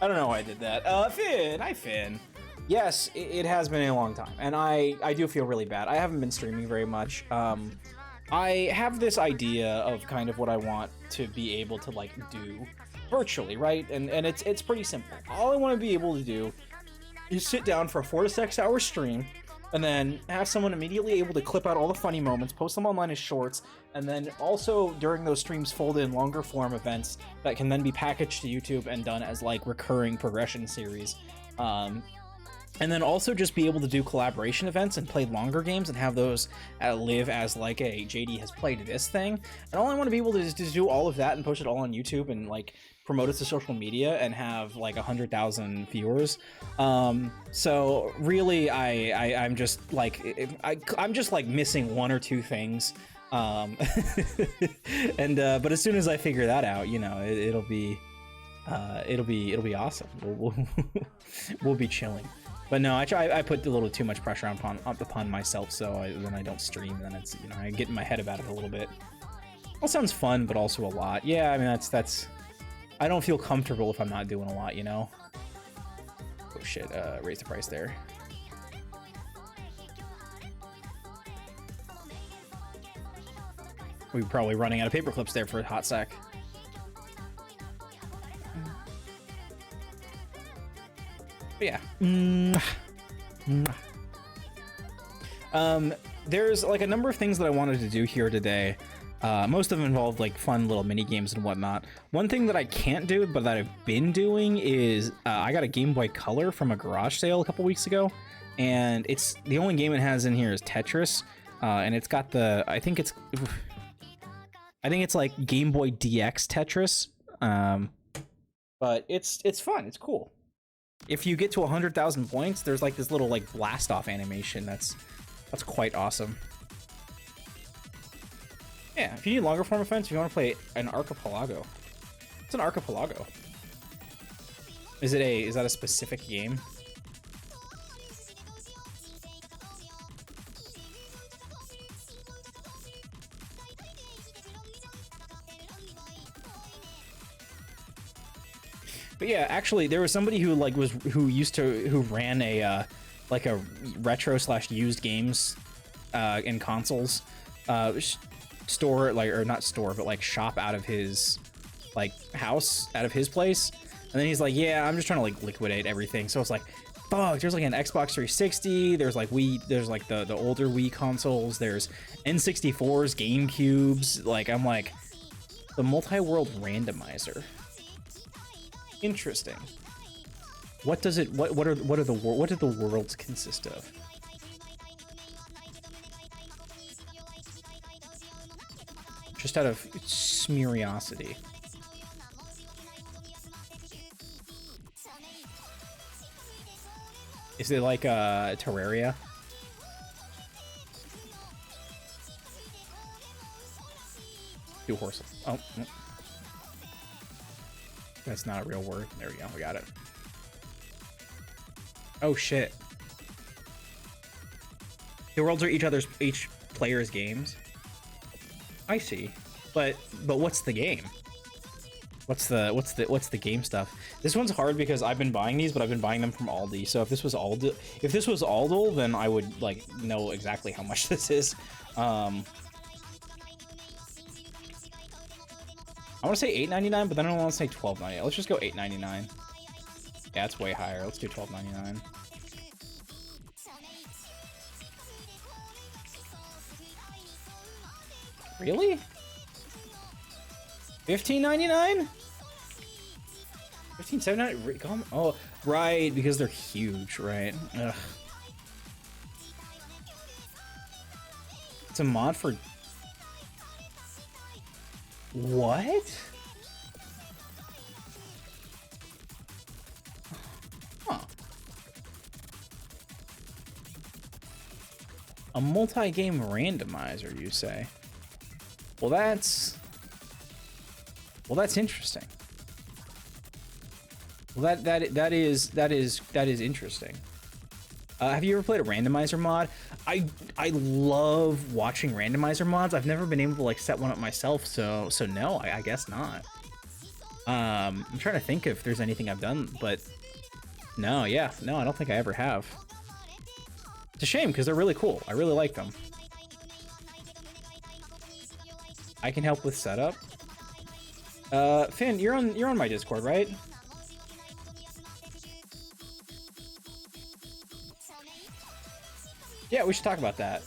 I don't know why I did that. Finn! Hi, Finn. Yes, it has been a long time, and I do feel really bad. I haven't been streaming very much. I have this idea of kind of what I want to be able to like do virtually, right? And it's pretty simple. All I want to be able to do is sit down for a 4 to 6 hour stream, and then have someone immediately able to clip out all the funny moments, post them online as shorts, and then also during those streams fold in longer form events that can then be packaged to YouTube and done as like recurring progression series. And then also just be able to do collaboration events and play longer games and have those live as like a JD has played this thing. And all I want to be able to is to do all of that and post it all on YouTube and like promote it to social media and have like 100,000 viewers. So really, I'm just like I'm just like missing one or two things. And but as soon as I figure that out, you know, it'll be awesome. We'll be chilling. But no, I put a little too much pressure upon myself, so then I don't stream. Then it's, you know, I get in my head about it a little bit. Well, sounds fun, but also a lot. Yeah, I mean that's. I don't feel comfortable if I'm not doing a lot, you know. Oh shit! Raise the price there. We were probably running out of paper clips there for a hot sec. But yeah. There's like a number of things that I wanted to do here today. Most of them involved like fun little mini games and whatnot. One thing that I can't do, but that I've been doing is I got a Game Boy Color from a garage sale a couple weeks ago, and it's the only game it has in here is Tetris, and it's got the I think it's like Game Boy DX Tetris, but it's fun. It's cool. If you get to 100,000 points, there's like this little like blast off animation that's quite awesome. Yeah, if you need longer form events, if you want to play an archipelago. It's an archipelago. Is that a specific game? But yeah, actually, there was somebody who ran a like a retro / used games and consoles store, like, or not store, but like shop out of his like house, out of his place. And then he's like, yeah, I'm just trying to like liquidate everything. So it's like, fuck, there's like an Xbox 360, there's like there's like the older Wii consoles, there's N64s, GameCubes. Like, I'm like, the multi-world randomizer. Interesting. What does it? What do the worlds consist of? Just out of curiosity. Is it like Terraria? Two horses. Oh. No. That's not a real word. There we go. We got it. Oh shit. The worlds are each player's games. I see. But what's the game? What's the game stuff? This one's hard because I've been buying these, but I've been buying them from Aldi. So if this was Aldi, then I would like know exactly how much this is. I want to say $8.99, but then I don't want to say $12.99. Let's just go $8.99. Yeah, it's way higher. Let's do $12.99. Really? $15.99? $15.79? Oh, right, because they're huge, right? Ugh. It's a mod for... What? Huh. A multi-game randomizer, you say? Well, that's interesting. Well, that is interesting. Have you ever played a randomizer mod? I love watching randomizer mods. I've never been able to like set one up myself, so no, I guess not. I'm trying to think if there's anything I've done, but no, I don't think I ever have. It's a shame because they're really cool. I really like them. I can help with setup. Finn, you're on my Discord, right? Yeah, we should talk about that.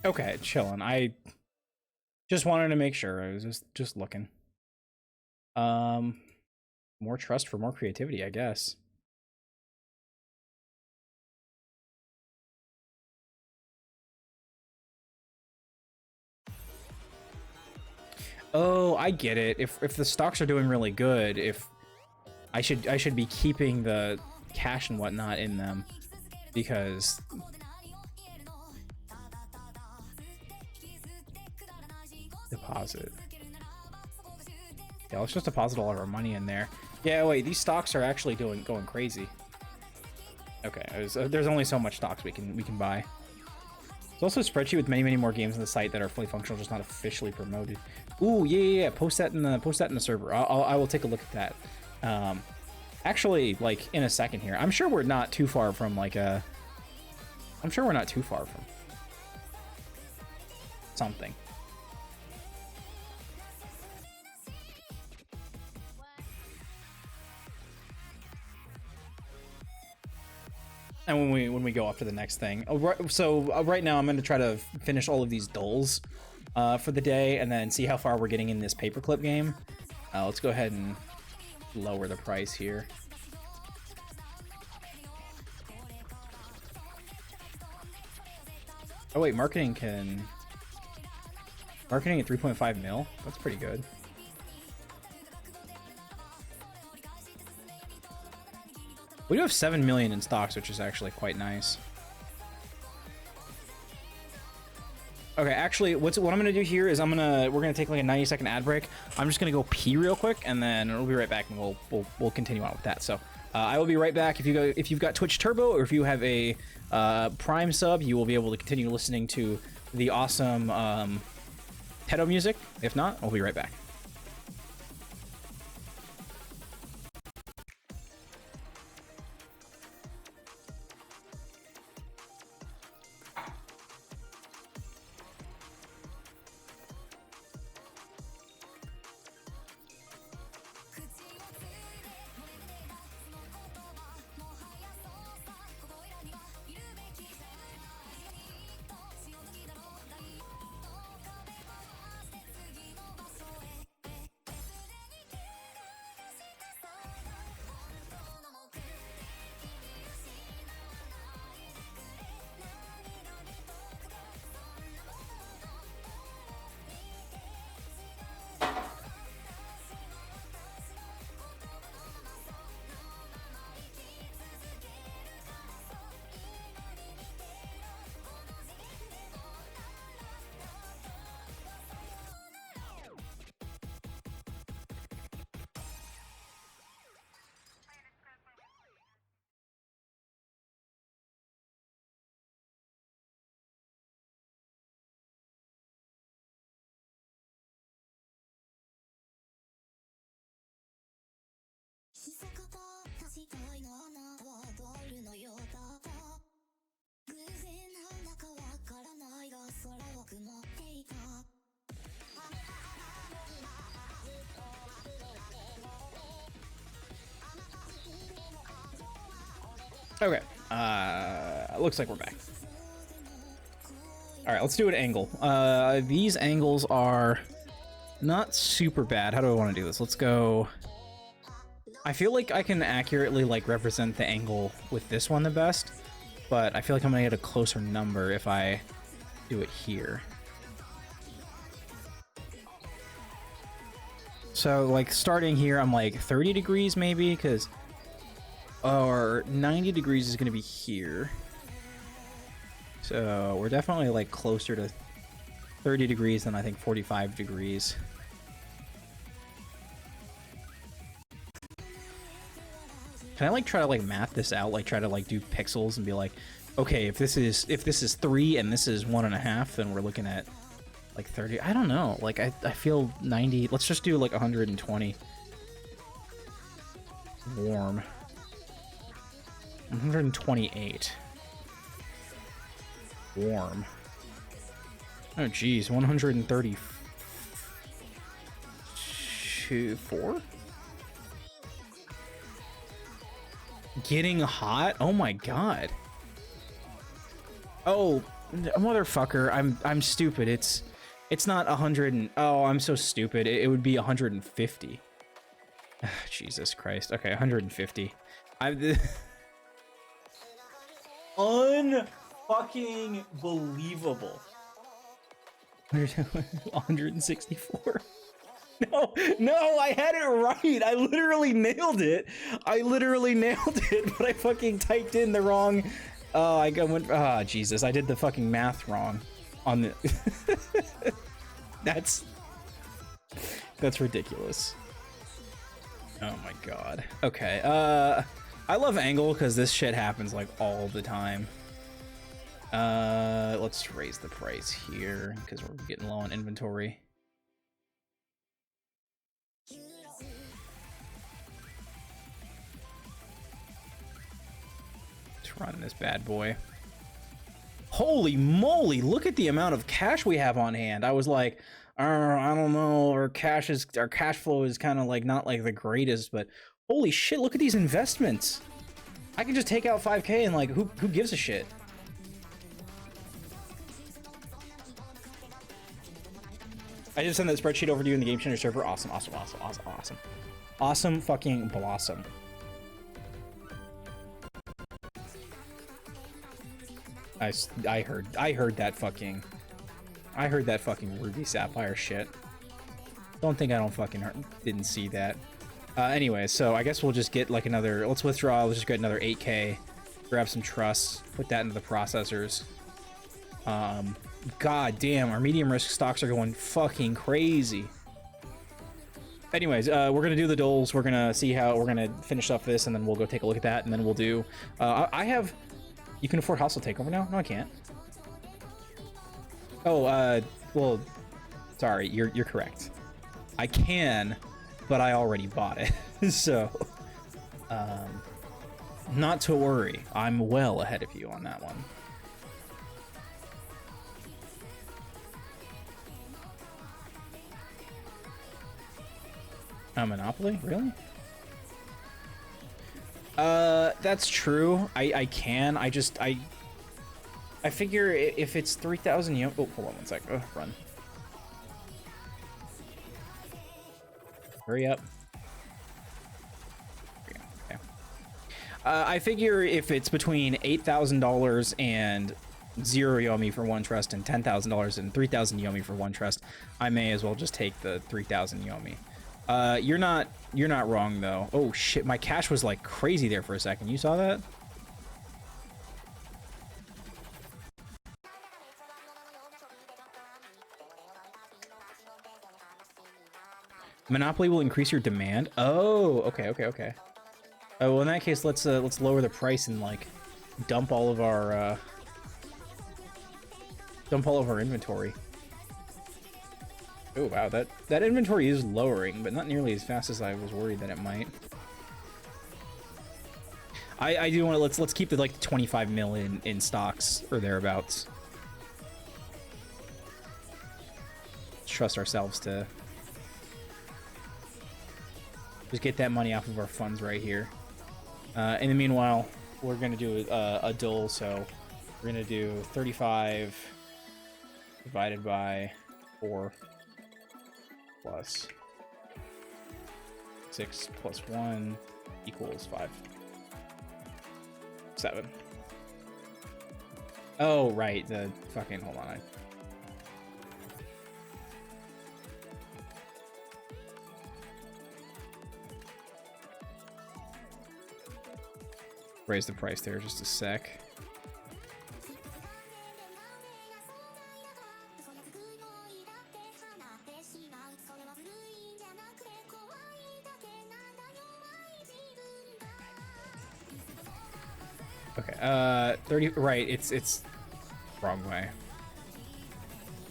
Okay, chillin'. I just wanted to make sure. I was just looking. More trust for more creativity, I guess. Oh, I get it. If the stocks are doing really good, if I should be keeping the cash and whatnot in them because deposit. Yeah, let's just deposit all of our money in there. Yeah, wait, these stocks are actually going crazy. Okay, there's only so much stocks we can buy. There's also a spreadsheet with many more games on the site that are fully functional, just not officially promoted. Ooh, yeah. Post that in the server. I will take a look at that. Actually, like in a second here. I'm sure we're not too far from like a. I'm sure we're not too far from something. And when we go off to the next thing, right now I'm going to try to finish all of these dulls for the day, and then see how far we're getting in this paperclip game. Let's go ahead and lower the price here. Oh wait, marketing at 3.5 mil. That's pretty good. We do have 7 million in stocks, which is actually quite nice. Okay, actually, what I'm gonna do here is we're gonna take like a 90-second ad break. I'm just gonna go pee real quick, and then we'll be right back, and we'll continue on with that. So I will be right back. If you've got Twitch Turbo, or if you have a Prime sub, you will be able to continue listening to the awesome Tedo music. If not, I'll be right back. Okay, looks like we're back. All right, let's do an angle. These angles are not super bad. How do I want to do this? Let's go. I feel like I can accurately like represent the angle with this one the best, but I feel like I'm gonna get a closer number if I do it here. So like starting here, I'm like 30 degrees maybe, because or 90 degrees is gonna be here. So we're definitely like closer to 30 degrees than I think 45 degrees. Can I like try to like math this out, like try to like do pixels and be like, okay, if this is 3 and this is 1.5, then we're looking at like 30. I don't know. Like I feel 90. Let's just do like 120. Warm. 128. Warm. Oh geez, 134. Getting hot? Oh my god. Oh, motherfucker! I'm stupid. It's not 100 and oh, I'm so stupid. It would be 150. Jesus Christ. Okay, 150. I'm unfucking believable. 164. No, I had it right. I literally nailed it. But I fucking typed in the wrong. Oh, I went. Ah, Jesus! I did the fucking math wrong on the. That's ridiculous. Oh my god. Okay. I love angle because this shit happens like all the time. Let's raise the price here because we're getting low on inventory. Let's run this bad boy. Holy moly, look at the amount of cash we have on hand. I was like, I don't know, our cash flow is kind of like not like the greatest, but holy shit, look at these investments. I can just take out 5K and like who gives a shit? I just sent that spreadsheet over to you in the Game Changer server. Awesome. Awesome fucking blossom. I heard that fucking Ruby Sapphire shit. Don't think I don't fucking didn't see that. Anyway, so I guess we'll just get like another, let's withdraw, let's just get another 8K, grab some trusts, put that into the processors. God damn, our medium risk stocks are going fucking crazy. Anyways, we're gonna do the doles, we're gonna see how, we're gonna finish up this, and then we'll go take a look at that, and then we'll do, I have, you can afford hostile takeover now? No, I can't. Oh, well, sorry, you're correct. I can, but I already bought it. So, not to worry. I'm well ahead of you on that one. Monopoly? Really? That's true. I can. I figure if it's 3,000 yen. Oh, hold on one sec. Oh, run. Hurry up. Okay. I figure if it's between $8,000 and 0 Yomi for one trust and $10,000 and 3,000 Yomi for one trust, I may as well just take the 3,000 Yomi. You're not wrong though. Oh shit, my cash was like crazy there for a second. You saw that? Monopoly will increase your demand. Oh, okay. Oh, well, in that case, let's lower the price and like dump all of our inventory. Oh wow, that inventory is lowering, but not nearly as fast as I was worried that it might. I do want to let's keep the like 25 mil in stocks or thereabouts. Trust ourselves to just get that money off of our funds right here. In the meanwhile, we're gonna do a duel, so we're gonna do 35 divided by 4 plus 6 plus 1 equals 5. 7. Oh, right, the fucking, hold on. Raise the price there just a sec. Okay, 30, right, it's wrong way.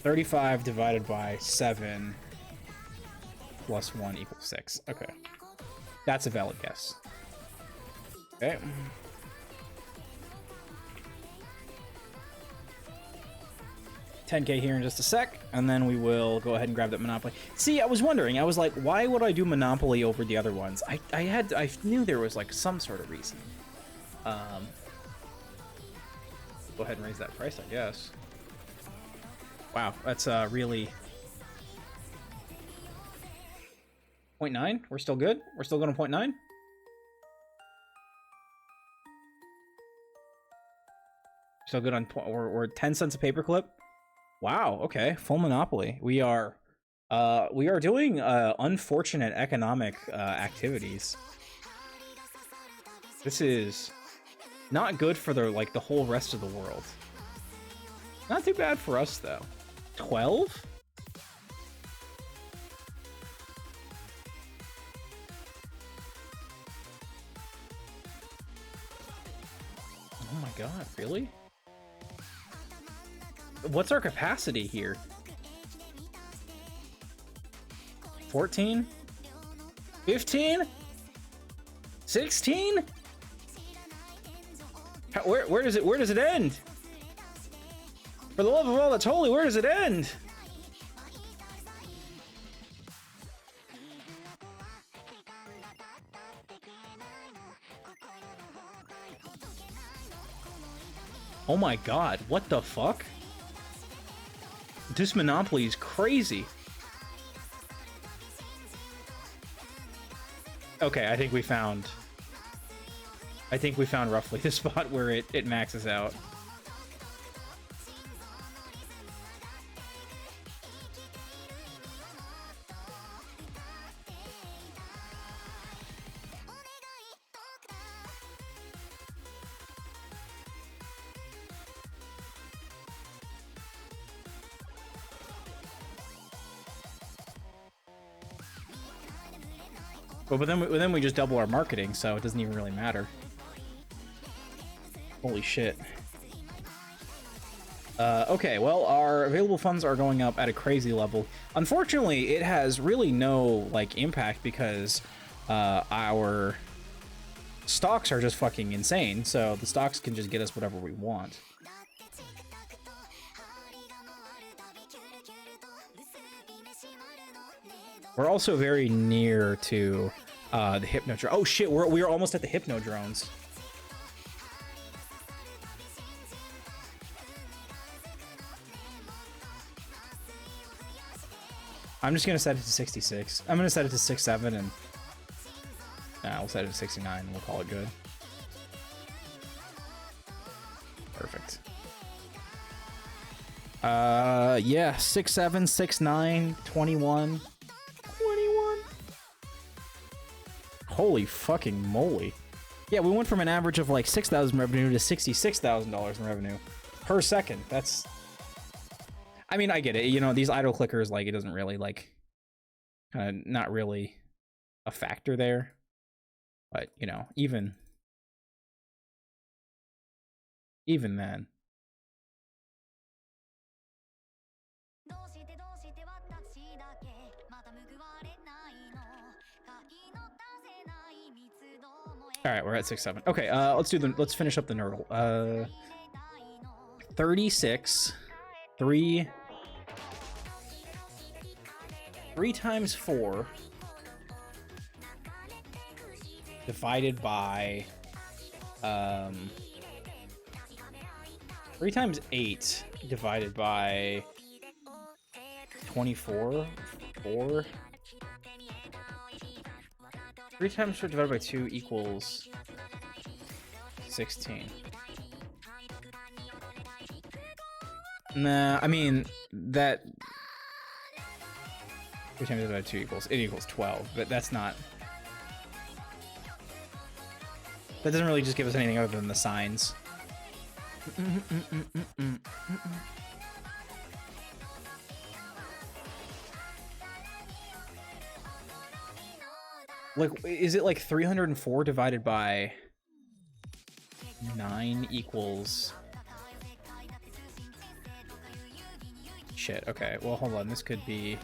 35 divided by 7 plus 1 equals 6. Okay. That's a valid guess. Okay. $10K here in just a sec, and then we will go ahead and grab that Monopoly. See, I was wondering, I was like, why would I do Monopoly over the other ones? I knew there was like some sort of reason. Go ahead and raise that price, I guess. Wow, that's really 0.9. We're still good. We're still going to 0.9. Still good on we're 10 cents a paperclip. Wow. Okay, full monopoly. We are doing unfortunate economic activities. This is not good for the whole rest of the world. Not too bad for us though. 12? Oh my god, really? What's our capacity here? 14? 15? 16? Where does it end? For the love of all that's holy, where does it end? Oh my god, what the fuck? This Monopoly is crazy. Okay, I think we found roughly the spot where it maxes out. But then we just double our marketing, so it doesn't even really matter. Holy shit. Okay, well, our available funds are going up at a crazy level. Unfortunately, it has really no, impact because our stocks are just fucking insane, so the stocks can just get us whatever we want. We're also very near to the Hypnodrone. Oh shit, we're almost at the Hypnodrones. I'm just gonna set it to 66. I'm gonna set it to 67 and we'll set it to 69 and we'll call it good. Perfect. Yeah, 67, 69, 21. 21. Holy fucking moly. Yeah, we went from an average of like 6,000 revenue to $66,000 in revenue per second. That's, I mean, I get it. You know, these idle clickers, it doesn't really kind of not really a factor there. But, you know, even then. All right, we're at 6-7. Okay, let's finish up the Nurdle. 36, 3 times 4 divided by 3 times 8 divided by 24, 4. 3 times 4 divided by 2 equals 16. Nah, I mean, that... 3 times divided by 2 equals 12, but that's not... That doesn't really just give us anything other than the signs. Like, is it like 304 divided by 9 equals... Shit, okay, well, hold on, this could be...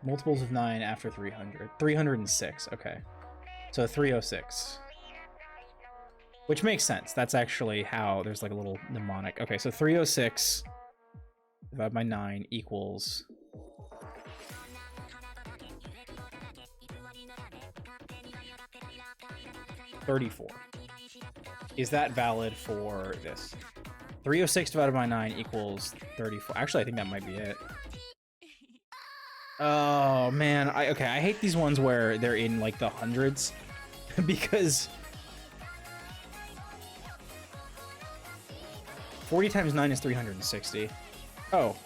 Multiples of 9 after 300. 306, okay. So 306. Which makes sense. That's actually how there's like a little mnemonic. Okay, so 306 divided by 9 equals... $34. Is that valid for this? 306 divided by 9 equals 34. Actually, I think that might be it. Oh man, okay, I hate these ones where they're in like the hundreds because 40 times 9 is 360. Oh.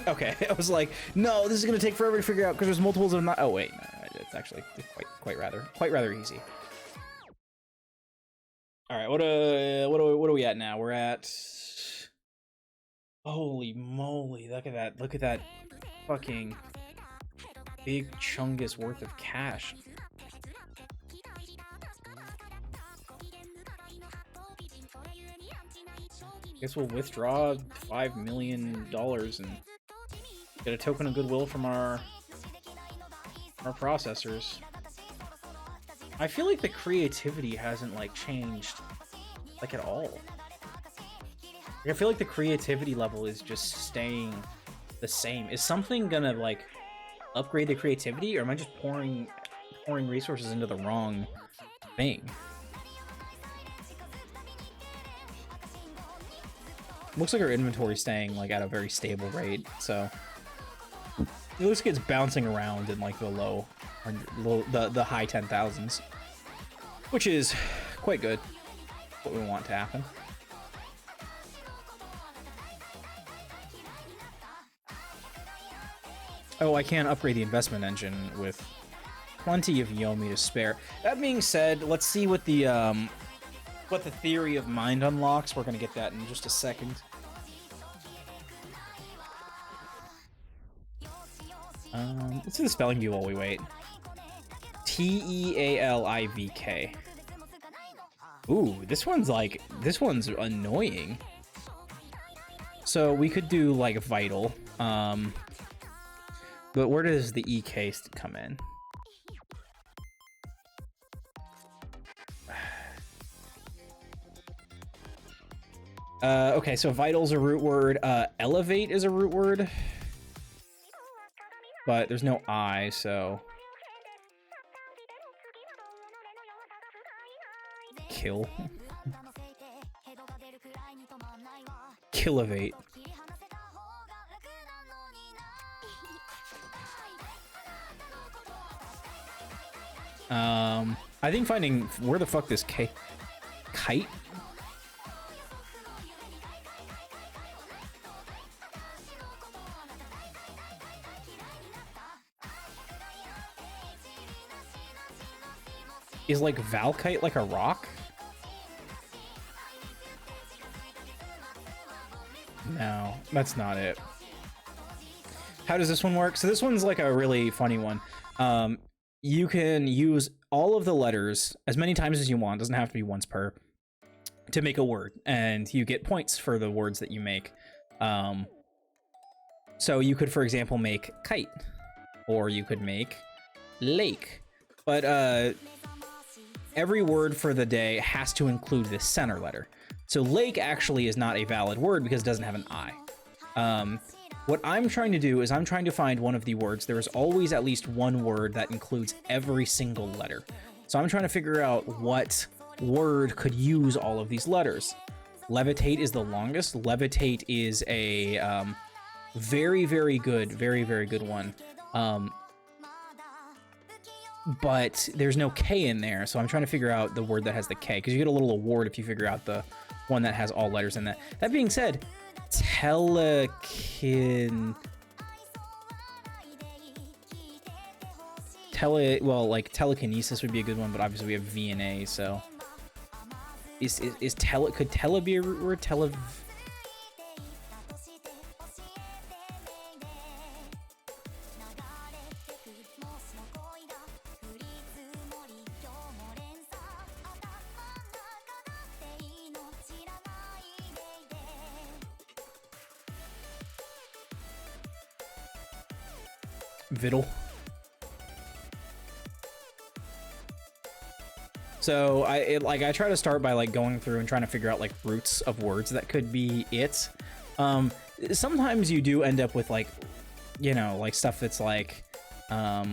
Okay, I was like, no, this is gonna take forever to figure out because there's multiples of 9. Oh wait, no, it's actually quite rather easy. All right, what are we at now? We're at... Holy moly, look at that fucking big chungus worth of cash. Guess we'll withdraw $5 million and get a token of goodwill from our processors. I feel like the creativity hasn't like changed like at all. I feel like the creativity level is just staying the same. Is something gonna like upgrade the creativity, or am I just pouring resources into the wrong thing? Looks like our inventory's staying like at a very stable rate, so it looks like it's bouncing around in like the the high 10,000s, which is quite good. What we want to happen. Oh, I can't upgrade the investment engine with plenty of Yomi to spare. That being said, let's see what the theory of mind unlocks. We're gonna get that in just a second. Let's do the spelling bee while we wait. Tealivk. Ooh, this one's annoying. So we could do like vital. But where does the EK come in? Okay, so vital's a root word. Elevate is a root word. But there's no I, so... Kill. Killavate. I think finding where the fuck this kite is like Valkite like a rock? No, that's not it. How does this one work? So this one's like a really funny one. You can use all of the letters as many times as you want. Doesn't have to be once per. to make a word, and you get points for the words that you make. So you could, for example, make kite, or you could make lake, but every word for the day has to include this center letter. So lake actually is not a valid word because it doesn't have an I. What I'm trying to do is I'm trying to find one of the words. There is always at least one word that includes every single letter. So I'm trying to figure out what word could use all of these letters. Levitate is the longest. Levitate is a very, very good one. But there's no K in there, so I'm trying to figure out the word that has the K, because you get a little award if you figure out the one that has all letters in that. That being said, well, like telekinesis would be a good one, but obviously we have V and A, so could tele be a root word? Viddle. So I try to start by like going through and trying to figure out like roots of words that could be it. Sometimes you do end up with like, you know, like stuff that's like, I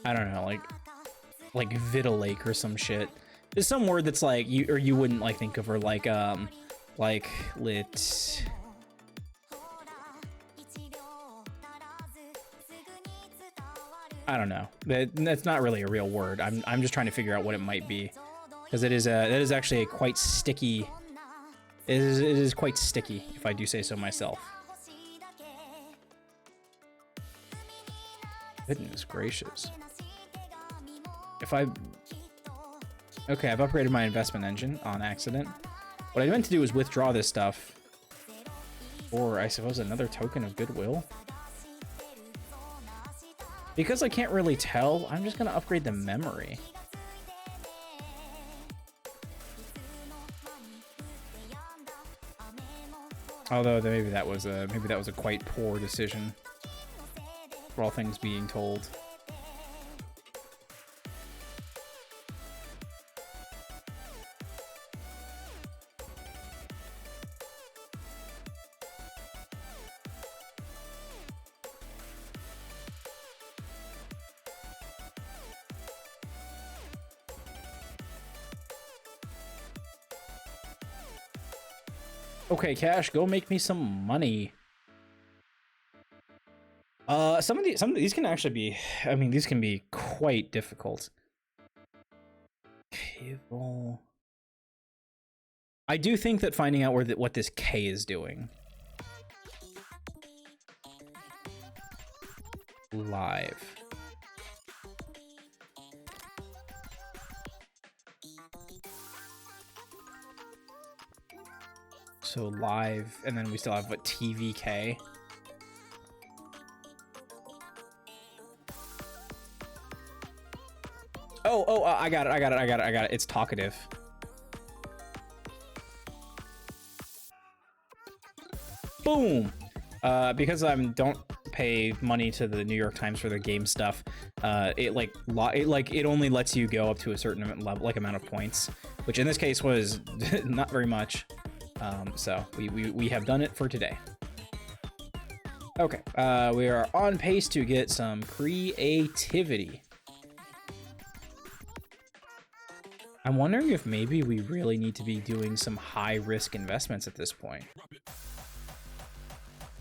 don't know, like Vitalik or some shit. There's some word that's like you wouldn't like think of, or like lit. I don't know. That's not really a real word. I'm just trying to figure out what it might be, because that is actually a quite sticky. It is quite sticky, if I do say so myself. Goodness gracious. Okay, I've upgraded my investment engine on accident. What I meant to do is withdraw this stuff, or I suppose another token of goodwill. Because I can't really tell, I'm just gonna upgrade the memory. Although maybe that was a quite poor decision, for all things being told. Okay, Cash, go make me some money. Some of these can actually be, I mean, these can be quite difficult. Cable. I do think that finding out what this K is doing. Live. So live, and then we still have what, TVK. Oh, I got it. It's talkative. Boom. Because I don't pay money to the New York Times for their game stuff, it only lets you go up to a certain amount of points, which in this case was not very much. So we have done it for today. Okay, we are on pace to get some creativity. I'm wondering if maybe we really need to be doing some high-risk investments at this point,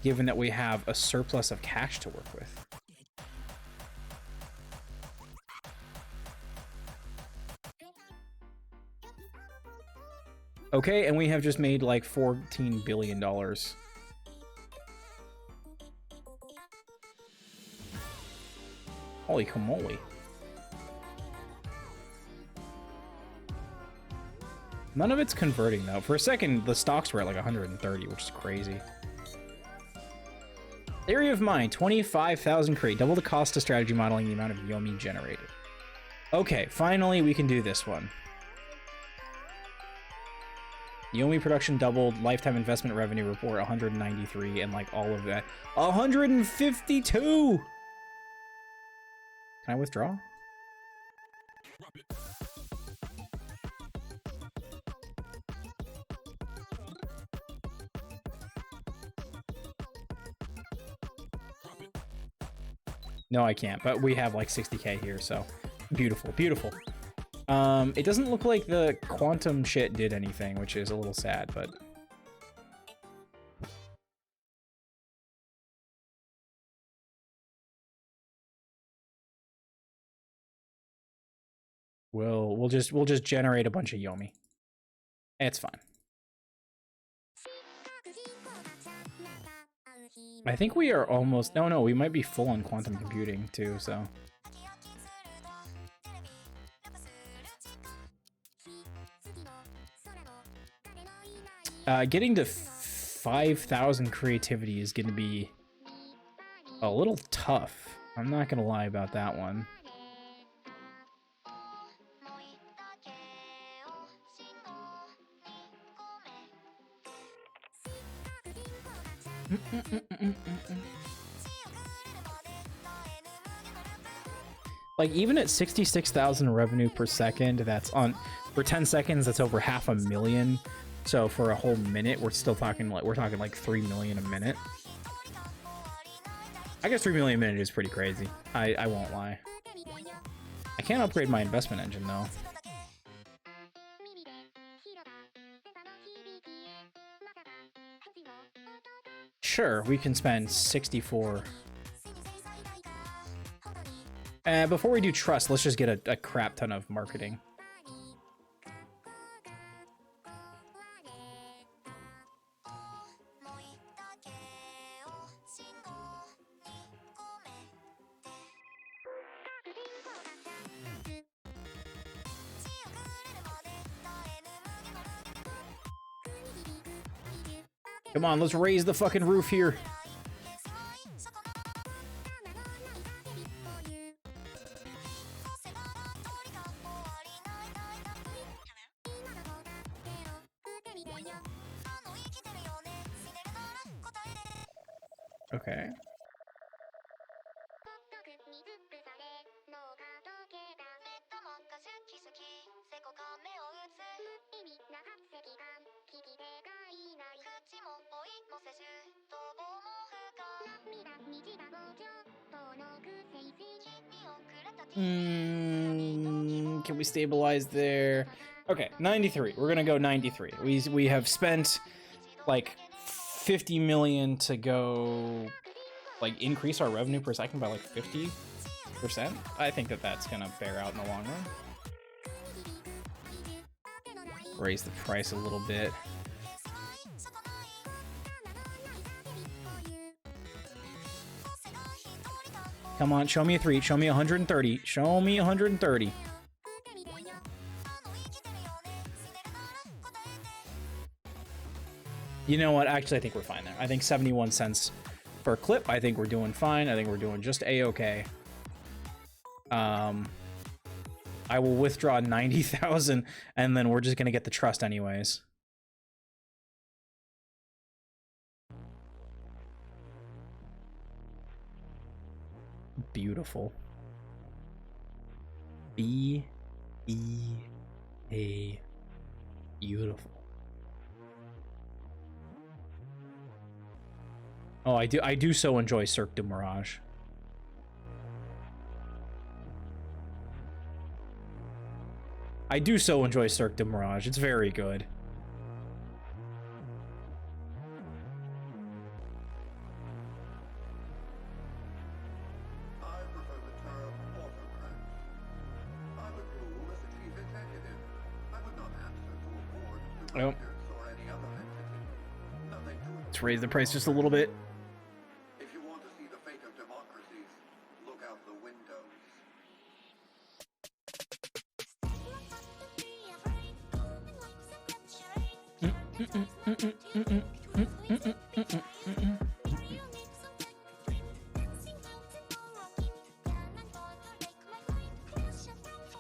given that we have a surplus of cash to work with. Okay, and we have just made like $14 billion. Holy camoly. None of it's converting though. For a second, the stocks were at like 130, which is crazy. Theory of Mind, 25,000 crate. Double the cost of strategy modeling, the amount of Yomi generated. Okay, finally we can do this one. Yomi production doubled, lifetime investment revenue report 193, and like all of that. 152! Can I withdraw? No, I can't, but we have like 60k here, so beautiful, beautiful. It doesn't look like the quantum shit did anything, which is a little sad, but we'll just generate a bunch of Yomi. It's fine. I think we are almost, no, we might be full on quantum computing too, so. Getting to 5,000 creativity is going to be a little tough. I'm not going to lie about that one. Like, even at 66,000 revenue per second, that's on, for 10 seconds, that's over 500,000. So for a whole minute, we're still talking like, we're talking like 3 million a minute. I guess 3 million a minute is pretty crazy. I won't lie. I can't upgrade my investment engine though. Sure, we can spend 64. Before we do trust, let's just get a crap ton of marketing. Come on, let's raise the fucking roof here. Okay. Can we stabilize there? Okay, 93. We're gonna go 93. We have spent like 50 million to go, like, increase our revenue per second by like 50%. I think that that's gonna bear out in the long run. Raise the price a little bit. Come on, show me a 3. Show me 130. Show me 130. You know what? Actually, I think we're fine there. I think 71 cents per clip. I think we're doing fine. I think we're doing just a-okay. I will withdraw 90,000, and then we're just gonna get the trust anyways. Beautiful. B-E-A. Beautiful. Oh, I do so enjoy Cirque du Mirage. I do so enjoy Cirque du Mirage. It's very good. Yep. Let's raise the price just a little bit. If you want to see the fate of democracies, look out the windows.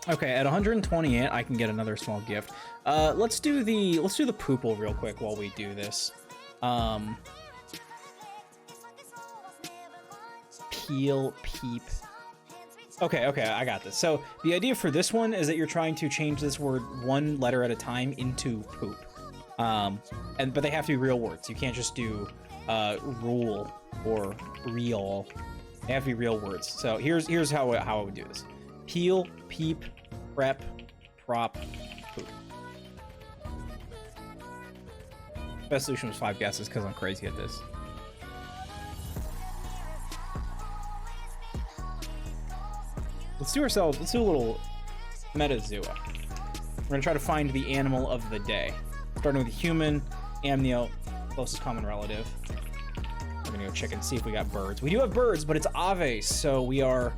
Okay, at 128, I can get another small gift. Let's do the poople real quick while we do this. Peel, peep. Okay, I got this. So the idea for this one is that you're trying to change this word one letter at a time into poop. But they have to be real words. You can't just do rule or real. They have to be real words. So here's how I would do this. Peel, peep, prep, prop, poop. Best solution was 5 guesses because I'm crazy at this. Let's do a little Metazoo. We're gonna try to find the animal of the day. Starting with human, amnio, closest common relative. We're gonna go check and see if we got birds. We do have birds, but it's aves, so we are,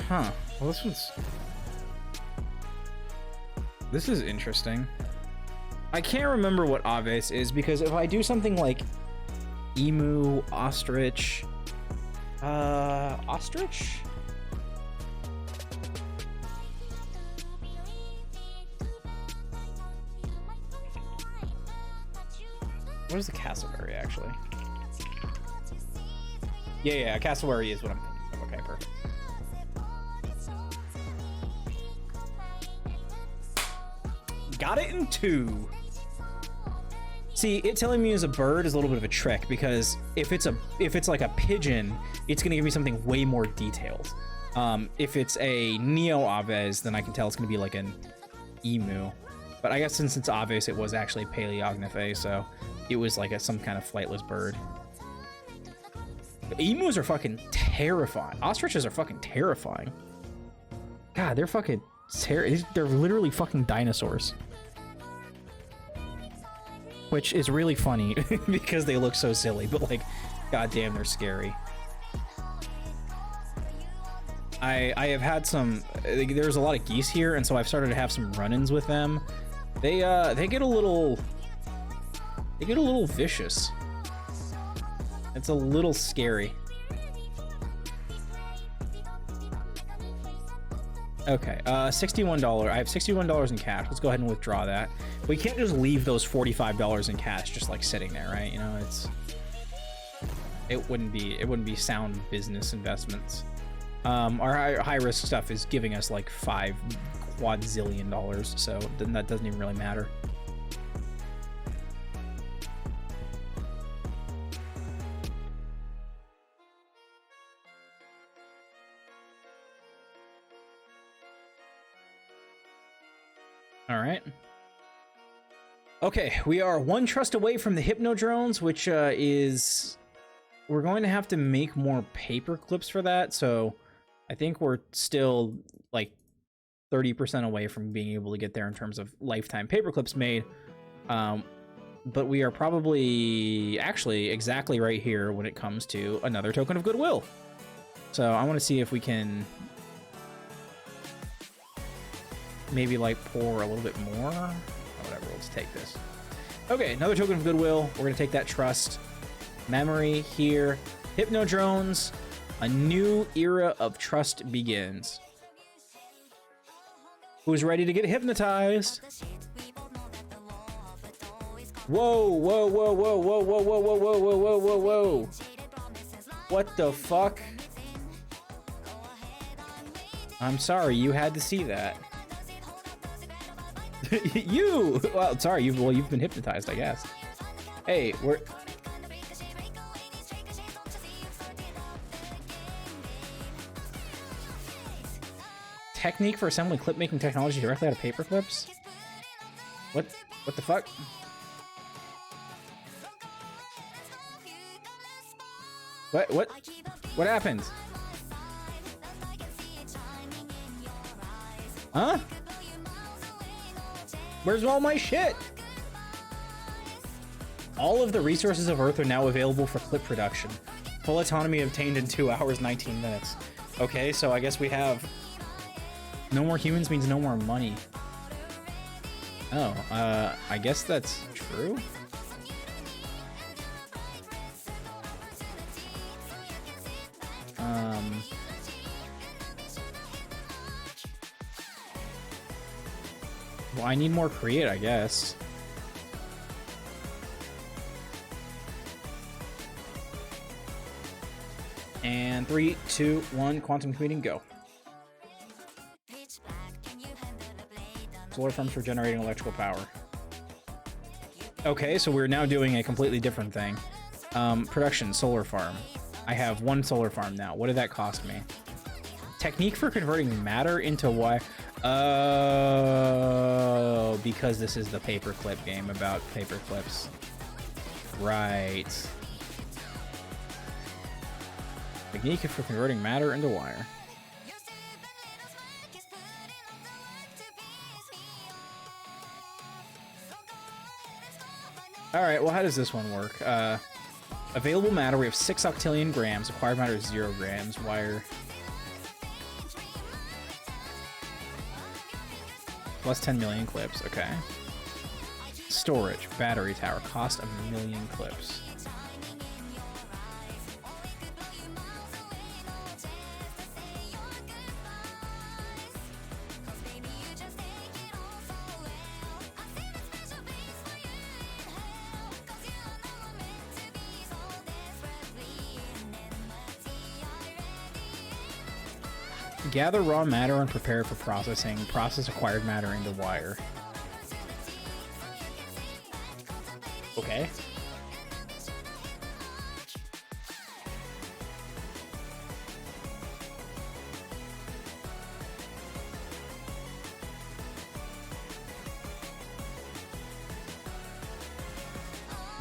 Huh. Well, this is interesting. I can't remember what aves is because if I do something like emu, ostrich, ostrich? What is the cassowary actually? Yeah, cassowary is what I'm thinking of. Okay, perfect. Got it in 2. See, it telling me as a bird is a little bit of a trick because if it's like a pigeon, it's gonna give me something way more detailed. If it's a neo aves, then I can tell it's gonna be like an emu. But I guess since it's aves, it was actually Paleognathus, so it was like some kind of flightless bird. But emus are fucking terrifying. Ostriches are fucking terrifying. God, they're fucking they're literally fucking dinosaurs. Which is really funny because they look so silly, but like, goddamn, they're scary. I have had some. There's a lot of geese here, and so I've started to have some run-ins with them. They get a little vicious. It's a little scary. Okay, $61. I have $61 in cash. Let's go ahead and withdraw that. We can't just leave those $45 in cash just like sitting there, right? You know, it wouldn't be sound business investments. Our high risk stuff is giving us like $5 quadzillion, so then that doesn't even really matter. All right. Okay, we are 1 trust away from the Hypnodrones, which is... We're going to have to make more paper clips for that, so I think we're still like 30% away from being able to get there in terms of lifetime paper clips made. But we are probably actually exactly right here when it comes to another token of goodwill. So I want to see if we can maybe like pour a little bit more. Oh, whatever, let's take this. Okay, another token of goodwill. We're gonna take that trust. Memory here. Hypnodrones. A new era of trust begins. Who's ready to get hypnotized? Whoa, whoa, whoa, whoa, whoa, whoa, whoa, whoa, whoa, whoa, whoa, whoa, whoa. What the fuck? I'm sorry, you had to see that. You! Well, sorry, you've been hypnotized, I guess. Hey, we're... Technique for assembling clip-making technology directly out of paper clips? What the fuck? What happened? Huh? Where's all my shit? All of the resources of Earth are now available for clip production. Full autonomy obtained in 2 hours, 19 minutes. Okay, so I guess we have... No more humans means no more money. Oh, I guess that's through? Well, I need more create, I guess. And 3, 2, 1, quantum computing, go. Solar farms for generating electrical power. Okay, so we're now doing a completely different thing. Production, solar farm. I have 1 solar farm now. What did that cost me? Technique for converting matter into wire. Oh, because this is the paperclip game about paperclips. Right. Technique for converting matter into wire. Alright, well, how does this one work? Available matter, we have 6 octillion grams. Acquired matter is 0 grams. Wire. Plus 10 million clips, okay. Storage, battery tower, cost 1 million clips. Gather raw matter and prepare for processing. Process acquired matter into wire. Okay.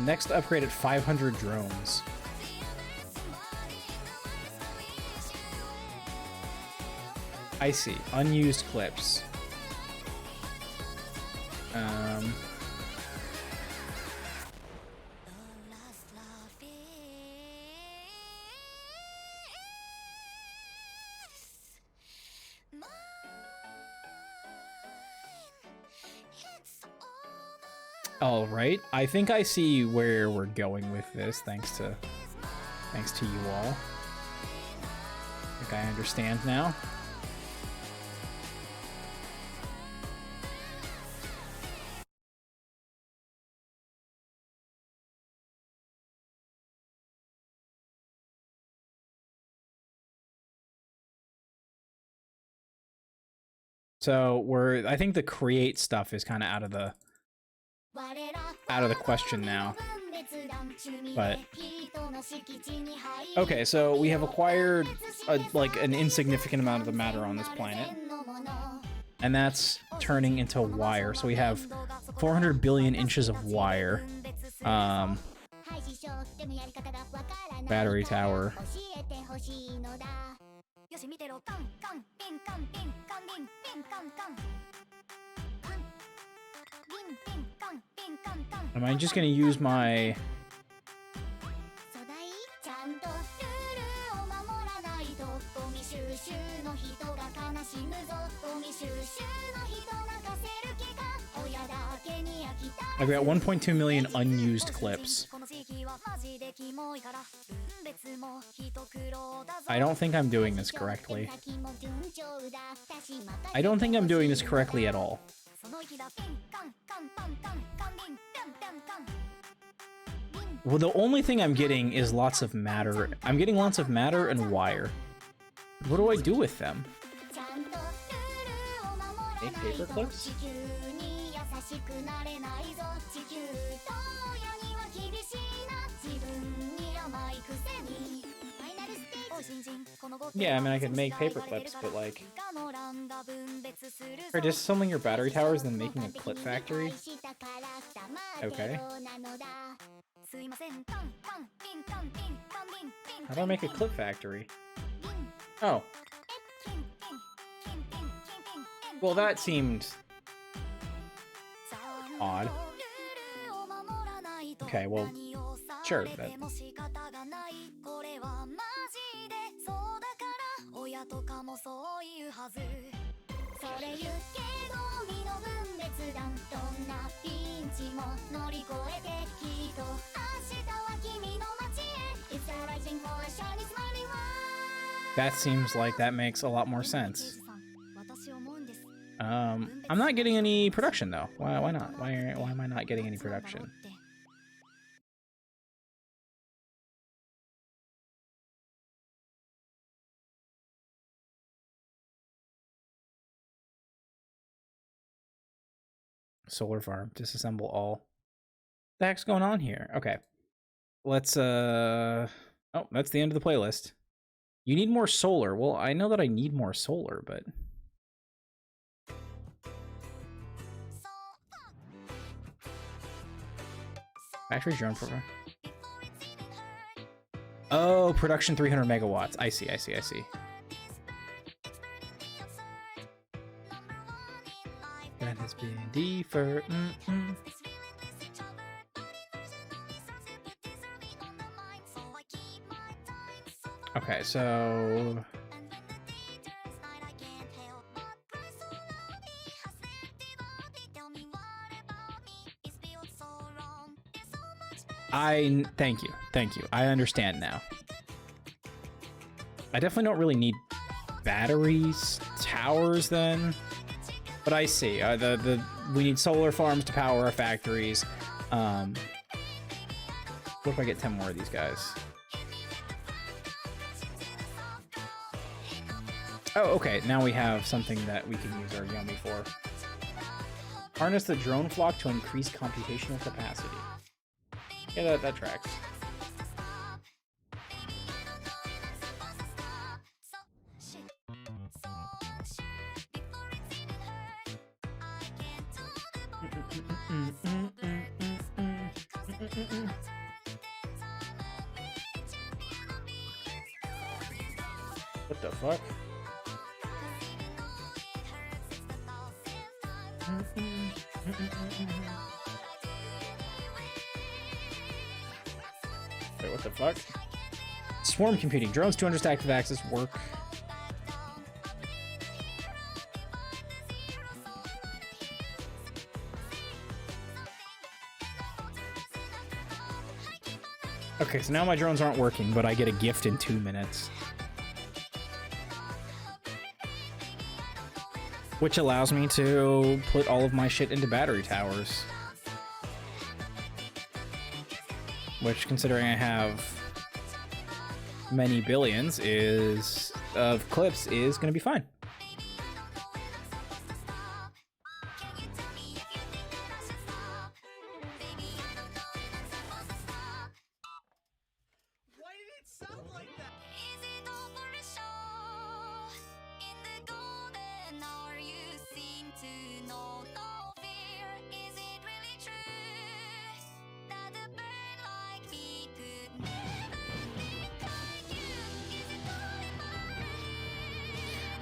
Next upgrade at 500 drones. I see. Unused clips. All right. I think I see where we're going with this, thanks to you all. I think I understand now. So I think the create stuff is kind of out of the question now. But okay, so we have acquired like an insignificant amount of the matter on this planet, and that's turning into wire. So we have 400 billion inches of wire. Battery tower. Am I just gonna use my... I've got 1.2 million unused clips. I don't think I'm doing this correctly. I don't think I'm doing this correctly at all. Well, the only thing I'm getting is lots of matter. I'm getting lots of matter and wire. What do I do with them? Make paper clips? Yeah, I mean, I could make paper clips, but like... Or just selling your battery towers and then making a clip factory? Okay. How do I make a clip factory? Oh. Well, that seemed... odd. Okay, well, sure. That... That seems like that makes a lot more sense. I'm not getting any production though. Why not? Why am I not getting any production? Solar farm, disassemble all. What the heck's going on here? Okay. Let's oh, that's the end of the playlist. You need more solar. Well, I know that I need more solar, but factory drone program. Oh, production 300 megawatts. I see. That has been deferred. Okay, so thank you. I understand now. I definitely don't really need batteries, towers then, but I see. We need solar farms to power our factories. What if I get 10 more of these guys? Oh, okay. Now we have something that we can use our Yomi for. Harness the drone flock to increase computational capacity. Yeah, that tracks. What the fuck? Wait, what the fuck? Swarm computing. Drones 200 to active access work. Okay, so now my drones aren't working, but I get a gift in 2 minutes. Which allows me to put all of my shit into battery towers. Which, considering I have many billions of clips, is gonna be fine.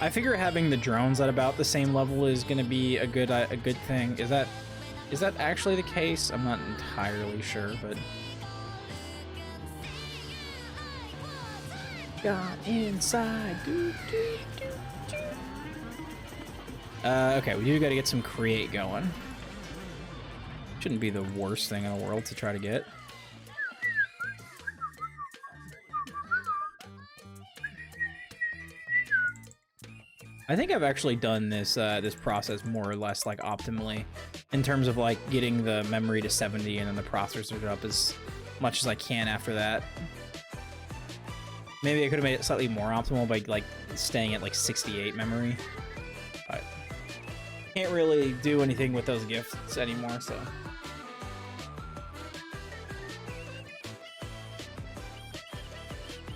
I figure having the drones at about the same level is going to be a good thing. Is that actually the case? I'm not entirely sure, but got inside. Okay, we do got to get some create going. Shouldn't be the worst thing in the world to try to get. I think I've actually done this this process more or less like optimally in terms of like getting the memory to 70 and then the processor up as much as I can after that. Maybe I could have made it slightly more optimal by like staying at like 68 memory. But can't really do anything with those gifts anymore, so.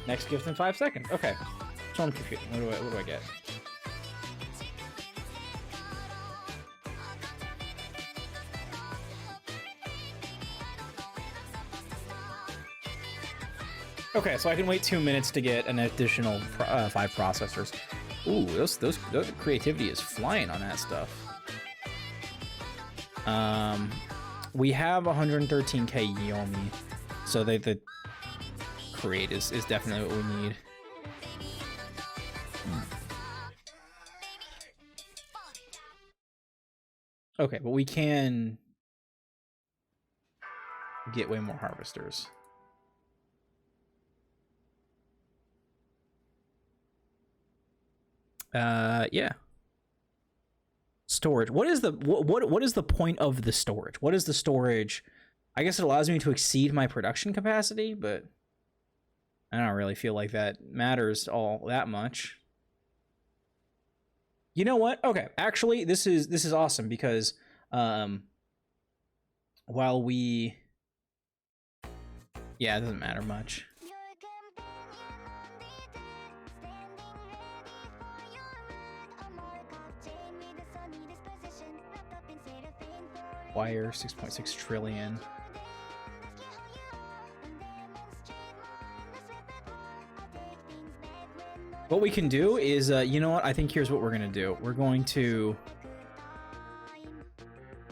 Next gift in 5 seconds. Okay. Storm computing. What do I get? Okay, so I can wait 2 minutes to get an additional 5 processors. Ooh, those creativity is flying on that stuff. We have 113k Yomi, so the create is definitely what we need. Okay, but we can get way more harvesters. Yeah. Storage. What is the what is the point of the storage? What is the storage? I guess it allows me to exceed my production capacity, but I don't really feel like that matters all that much. You know what? Okay, actually, this is awesome because while we, yeah, it doesn't matter much. Wire 6.6 trillion. What we can do is, you know what? I think here's what we're gonna do. We're going to,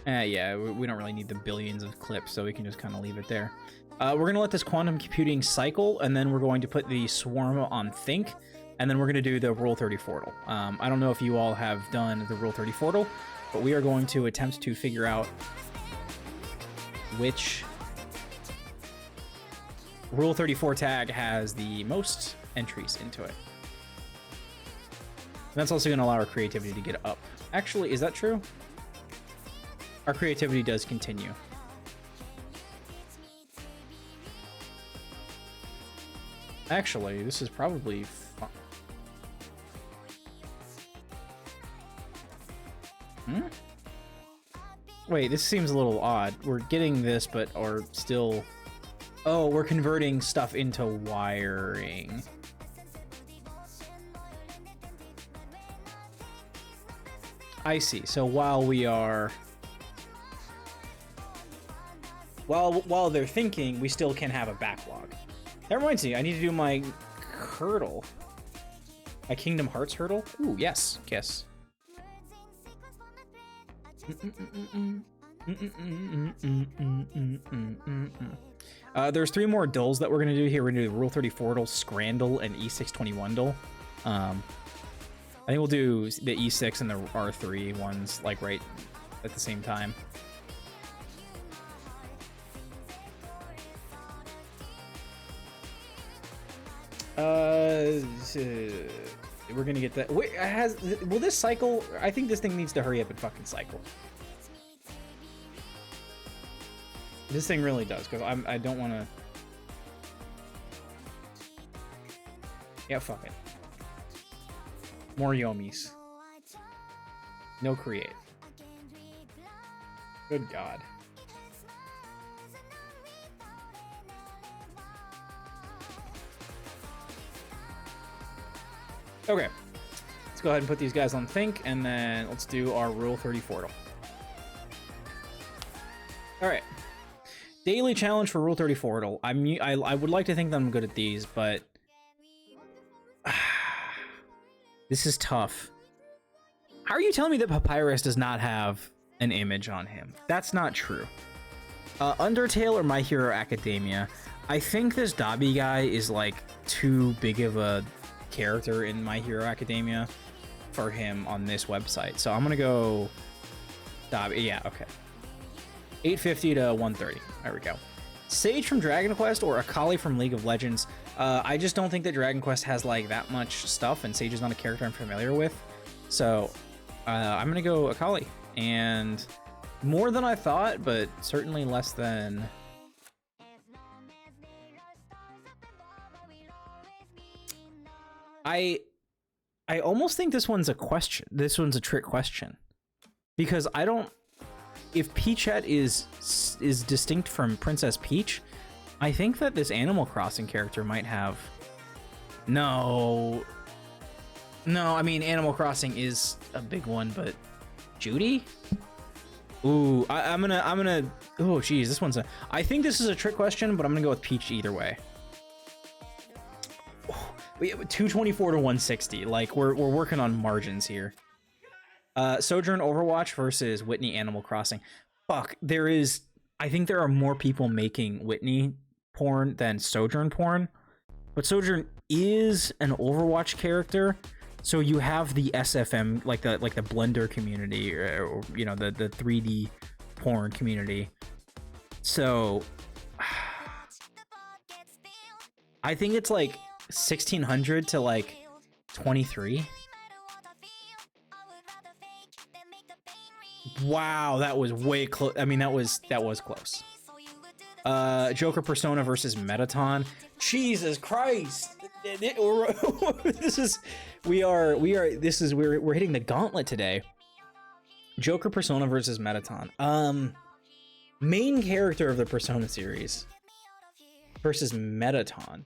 yeah, we don't really need the billions of clips, so we can just kind of leave it there. We're gonna let this quantum computing cycle, and then we're going to put the swarm on think, and then we're gonna do the Rule 30 Fortal. I don't know if you all have done the Rule 30 Fortal, but we are going to attempt to figure out which Rule 34 tag has the most entries into it. And that's also going to allow our creativity to get up. Actually, is that true? Our creativity does continue. Actually, this is probably fun. Wait, this seems a little odd. We're getting this, but are still... Oh, we're converting stuff into wiring. I see. So while we are... While they're thinking, we still can have a backlog. That reminds me, I need to do my hurdle. My Kingdom Hearts hurdle? Ooh, yes. Yes. There's 3 more dulls that we're going to do here. We're going to do the Rule 34 dull, Scrandle, and E621 dull. I think we'll do the E6 and the R3 ones, like, right at the same time. We're gonna get that. Wait, will this cycle? I think this thing needs to hurry up and fucking cycle. This thing really does, because I don't want to. Yeah, fuck it. More Yomis. No create. Good God. Okay, let's go ahead and put these guys on think, and then let's do our Rule 30 Fortal. All right, daily challenge for Rule 30 Fortal. I would like to think that I'm good at these, but this is tough. How are you telling me that Papyrus does not have an image on him? That's not true. Undertale or My Hero Academia. I think this Dabi guy is like too big of a character in My Hero Academia for him on this website. So I'm gonna go Dabi. Yeah, okay. 850 to 130. There we go. Sage from Dragon Quest or Akali from League of Legends. I just don't think that Dragon Quest has like that much stuff, and Sage is not a character I'm familiar with. So I'm gonna go Akali, and more than I thought, but certainly less than. I almost think this one's a question. This one's a trick question, because I don't. If Peachette is distinct from Princess Peach, I think that this Animal Crossing character might have. No, I mean Animal Crossing is a big one, but Judy. Ooh, I'm gonna. Oh, geez, this one's a. I think this is a trick question, but I'm gonna go with Peach either way. 224 to 160. Like we're working on margins here. Sojourn Overwatch versus Whitney Animal Crossing. Fuck, I think there are more people making Whitney porn than Sojourn porn, but Sojourn is an Overwatch character, So you have the SFM, like the Blender community, or you know, the 3D porn community. So I think it's like 1600 to like 23. Wow, that was way close. I mean, that was close. Joker Persona versus Metaton. Jesus Christ. We're hitting the gauntlet today. Joker Persona versus Metaton. Main character of the Persona series versus Metaton.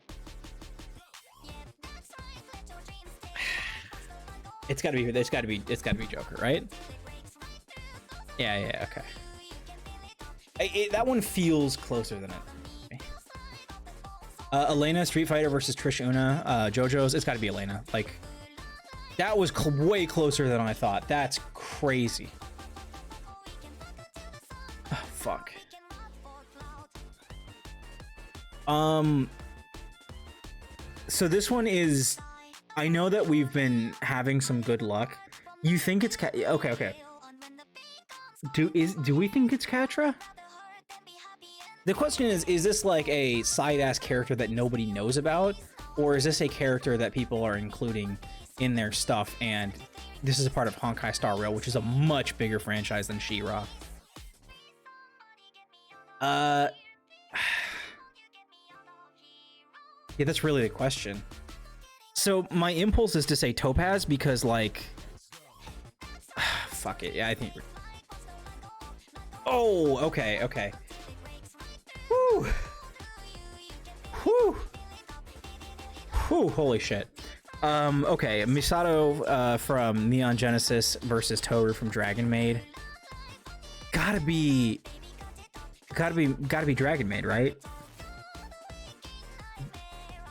It's gotta be Joker, right? Yeah, okay. That one feels closer than it. Elena, Street Fighter versus Trish Una, JoJo's. It's got to be Elena. Like, that was way closer than I thought. That's crazy. Oh, fuck. So this one is. I know that we've been having some good luck. You think it's okay. Do we think it's Catra? The question is this like a side-ass character that nobody knows about? Or is this a character that people are including in their stuff, and this is a part of Honkai Star Rail, which is a much bigger franchise than She-Ra? Yeah, that's really the question. So my impulse is to say Topaz because, like, fuck it. Yeah, I think. Oh, okay. Whew. Holy shit. Okay, Misato from Neon Genesis versus Toru from Dragon Maid. Gotta be Dragon Maid, right?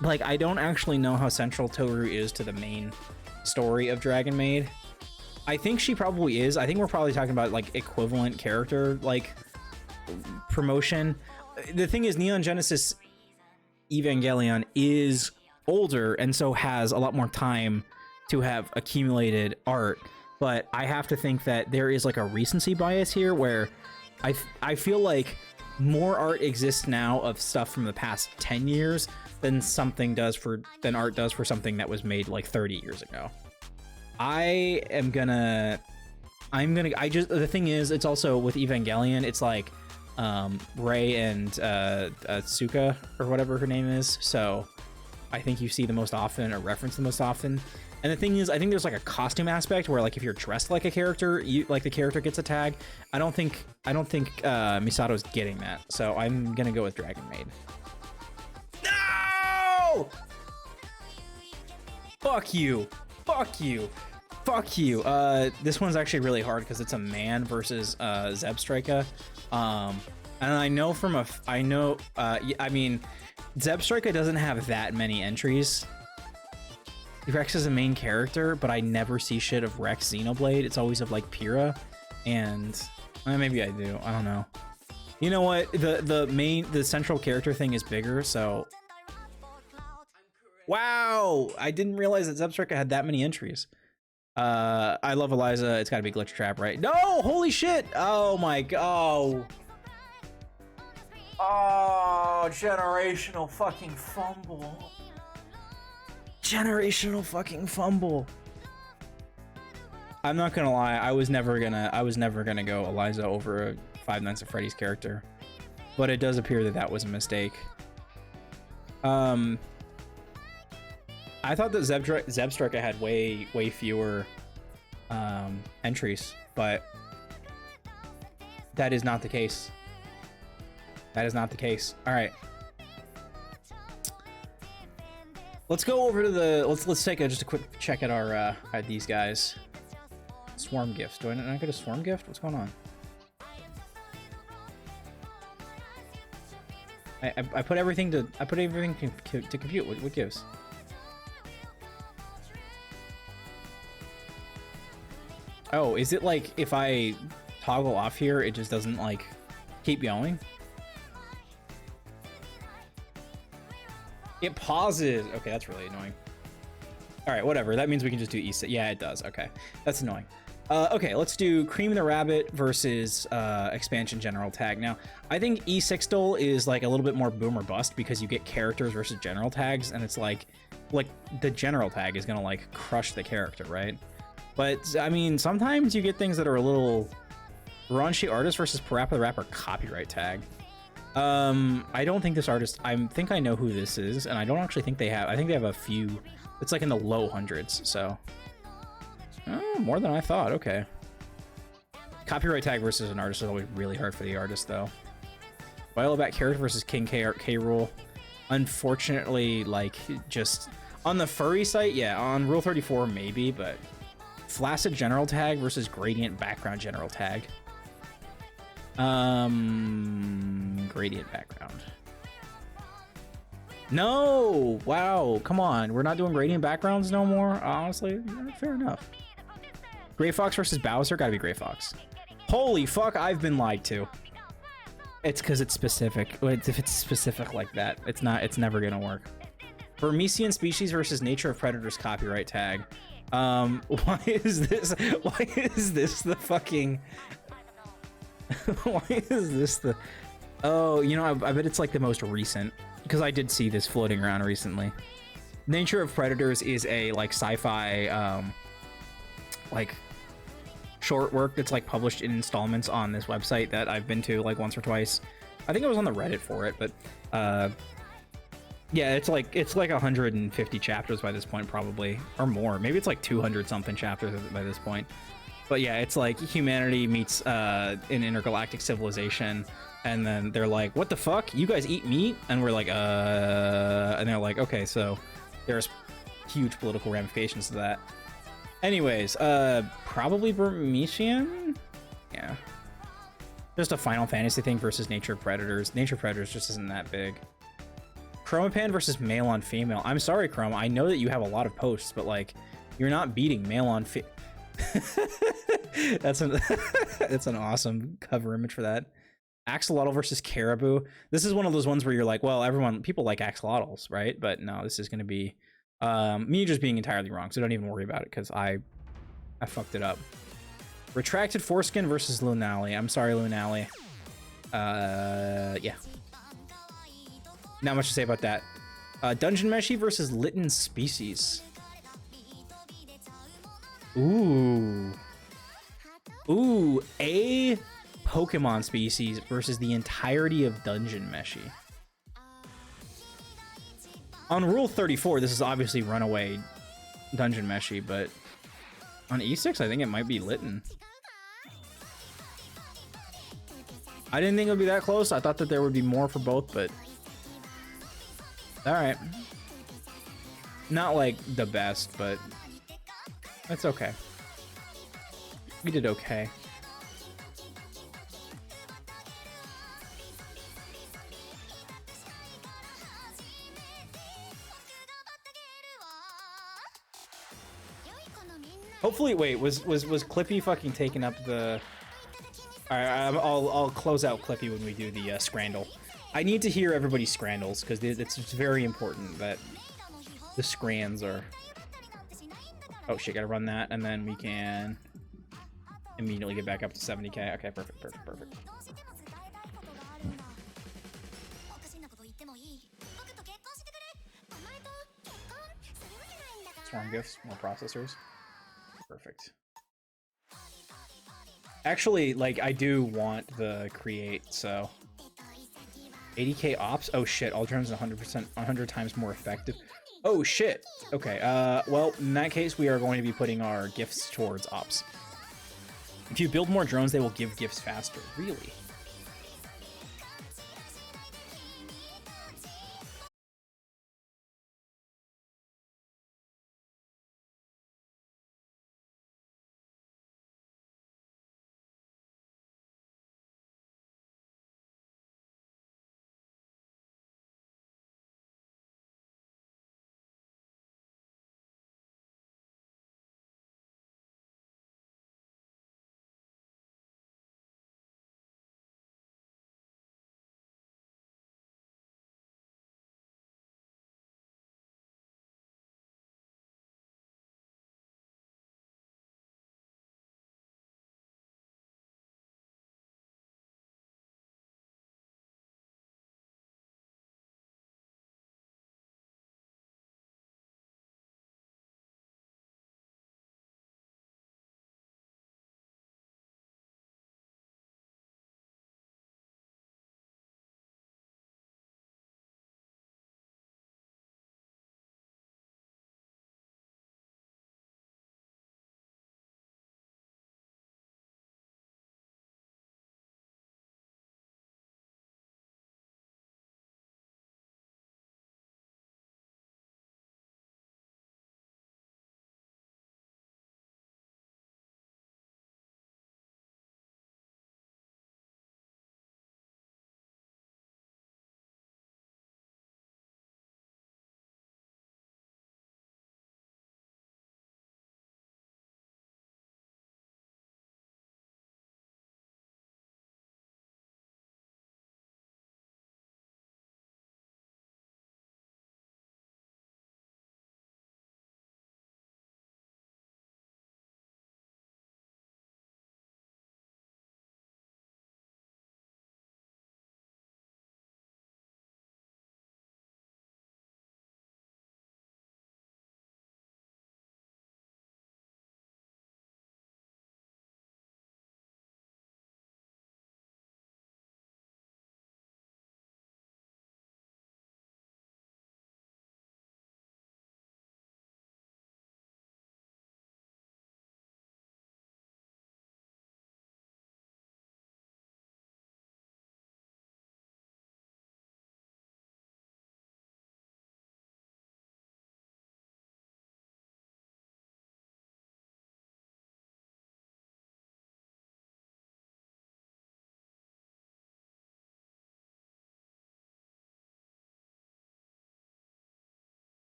Like, I don't actually know how central Toru is to the main story of Dragon Maid. I think she probably is. I think we're probably talking about, like, equivalent character, like, promotion. The thing is, Neon Genesis Evangelion is older and so has a lot more time to have accumulated art, but I have to think that there is, like, a recency bias here where I feel like more art exists now of stuff from the past 10 years than art does for something that was made like 30 years ago. The thing is, it's also with Evangelion, it's like Rei and Tsuka or whatever her name is, so I think you see the most often, or reference the most often. And the thing is, I think there's like a costume aspect where, like, if you're dressed like a character, the character gets a tag. I don't think Misato's getting that, so I'm gonna go with Dragon Maid. No! Fuck you. This one's actually really hard because it's a man versus Zebstrika. And I know I mean, Zebstrika doesn't have that many entries. Rex is a main character, but I never see shit of Rex Xenoblade. It's always of, like, Pyrrha, and maybe I do. I don't know. You know what? The central character thing is bigger, so. Wow, I didn't realize that Zebstrika had that many entries. I love Eliza. It's got to be Glitch Trap, right? No, holy shit! Oh my god. Oh, generational fucking fumble. I'm not gonna lie, I was never gonna go Eliza over Five Nights at Freddy's character, but it does appear that was a mistake. I thought that Zebstrika had way fewer entries, but that is not the case. All right. Let's go over to the let's take just a quick check at our at these guys. Swarm gifts. Do I not get a swarm gift? What's going on? I put everything to compute. What gives? Oh, is it like if I toggle off here, it just doesn't, like, keep going? It pauses. Okay, that's really annoying. All right, whatever. That means we can just do E6. Yeah, it does. Okay, that's annoying. Okay, let's do Cream the Rabbit versus expansion general tag. Now, I think E6 Dole is like a little bit more boom or bust because you get characters versus general tags, and it's like the general tag is gonna like crush the character, right? But I mean, sometimes you get things that are a little raunchy. Artist versus Parappa the Rapper copyright tag. I don't think this artist. I think I know who this is, and I don't actually think they have. I think they have a few. It's like in the low hundreds, so. Oh, more than I thought. Okay. Copyright tag versus an artist is always really hard for the artist, though. Violet character versus King K Rule. Unfortunately, like, just on the furry site, yeah, on Rule 34, maybe, but Flaccid general tag versus Gradient background general tag. Gradient background. No! Wow, come on. We're not doing gradient backgrounds no more? Honestly, yeah, fair enough. Gray Fox versus Bowser? Gotta be Gray Fox. Holy fuck, I've been lied to. It's because it's specific. If it's specific like that, it's never gonna work. Vermisian species versus Nature of Predators copyright tag. Why is this the fucking... Why is this the... Oh, you know, I bet it's like the most recent, because I did see this floating around recently. Nature of Predators is a like sci-fi like short work that's like published in installments on this website that I've been to like once or twice. I think I was on the Reddit for it, but yeah, it's like 150 chapters by this point, probably, or more. Maybe it's like 200 something chapters by this point. But yeah, it's like humanity meets an intergalactic civilization, and then they're like, what the fuck? You guys eat meat? And we're like, and they're like, okay, so there's huge political ramifications to that. Anyways, probably Burmesian? Yeah. Just a Final Fantasy thing versus Nature of Predators. Nature of Predators just isn't that big. Chromapan versus male on female. I'm sorry, Chroma. I know that you have a lot of posts, but like, you're not beating male on that's an awesome cover image for that. Axolotl versus Caribou. This is one of those ones where you're like, well, people like axolotls, right? But no, this is going to be me just being entirely wrong, so don't even worry about it because I fucked it up. Retracted Foreskin versus Lunali. I'm sorry, Lunali. Yeah. Not much to say about that. Dungeon Meshi versus Litten Species. Ooh. Ooh, a Pokemon species versus the entirety of Dungeon Meshi. On Rule 34, this is obviously Runaway Dungeon Meshi, but on E6, I think it might be Litten. I didn't think it would be that close. I thought that there would be more for both, but... Alright. Not like the best, but that's okay. We did okay. Hopefully, wait, was Clippy fucking taking up the... Alright, I'll close out Clippy when we do the Scrandle. I need to hear everybody's Scrandles, because it's very important that the Scrans are... Oh shit, gotta run that, and then we can immediately get back up to 70k. Okay, perfect. Swarm gifts, more processors. Perfect. Actually, like, I do want the create, so 80k ops. Oh shit, all turns 100%, 100 times more effective. Oh shit. Okay. Well, in that case, we are going to be putting our gifts towards ops. If you build more drones, they will give gifts faster. Really?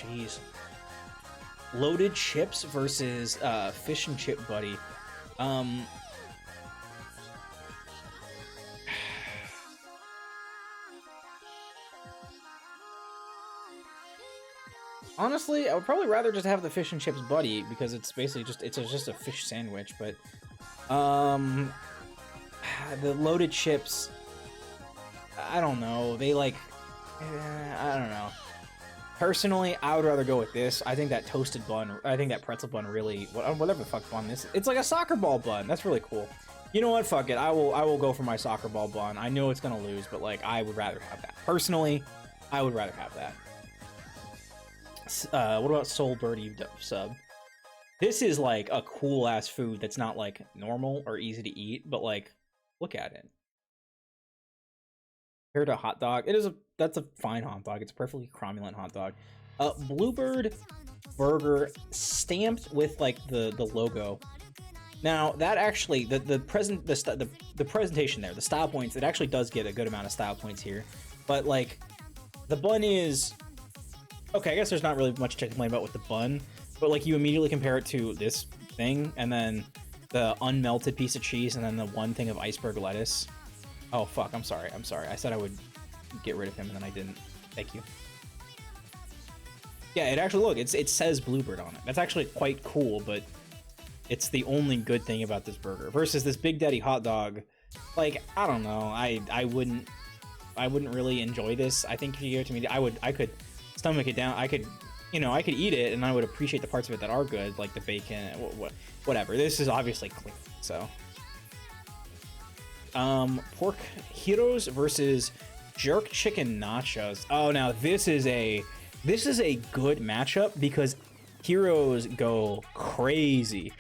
jeez. Loaded chips versus fish and chip buddy. Honestly, I would probably rather just have the fish and chips buddy because it's basically just a fish sandwich. But the loaded chips, I don't know. They like, I don't know. Personally, I would rather go with this. I think that toasted bun, I think that pretzel bun really, whatever the fuck bun this, it's like a soccer ball bun. That's really cool. You know what? Fuck it. I will go for my soccer ball bun. I know it's gonna lose, but like I would rather have that. Personally, I would rather have that. What about Soul Birdie sub? This is like a cool ass food that's not like normal or easy to eat, but like look at it. Compared to a hot dog, that's a fine hot dog. It's a perfectly cromulent hot dog. Bluebird burger stamped with like the logo. Now that actually the presentation there, the style points, it actually does get a good amount of style points here, but like the bun is okay. I guess there's not really much to complain about with the bun, but like you immediately compare it to this thing and then the unmelted piece of cheese and then the one thing of iceberg lettuce. Oh fuck, I'm sorry. I said I would get rid of him and then I didn't. Thank you. Yeah, it actually, look, it says Bluebird on it. That's actually quite cool, but it's the only good thing about this burger. Versus this Big Daddy hot dog, like, I don't know. I wouldn't really enjoy this. I think if you give it to me, I could stomach it down. I could eat it and I would appreciate the parts of it that are good, like the bacon, whatever. This is obviously clean, so. Pork Heroes versus Jerk Chicken Nachos. Oh, now this is a good matchup because Heroes go crazy,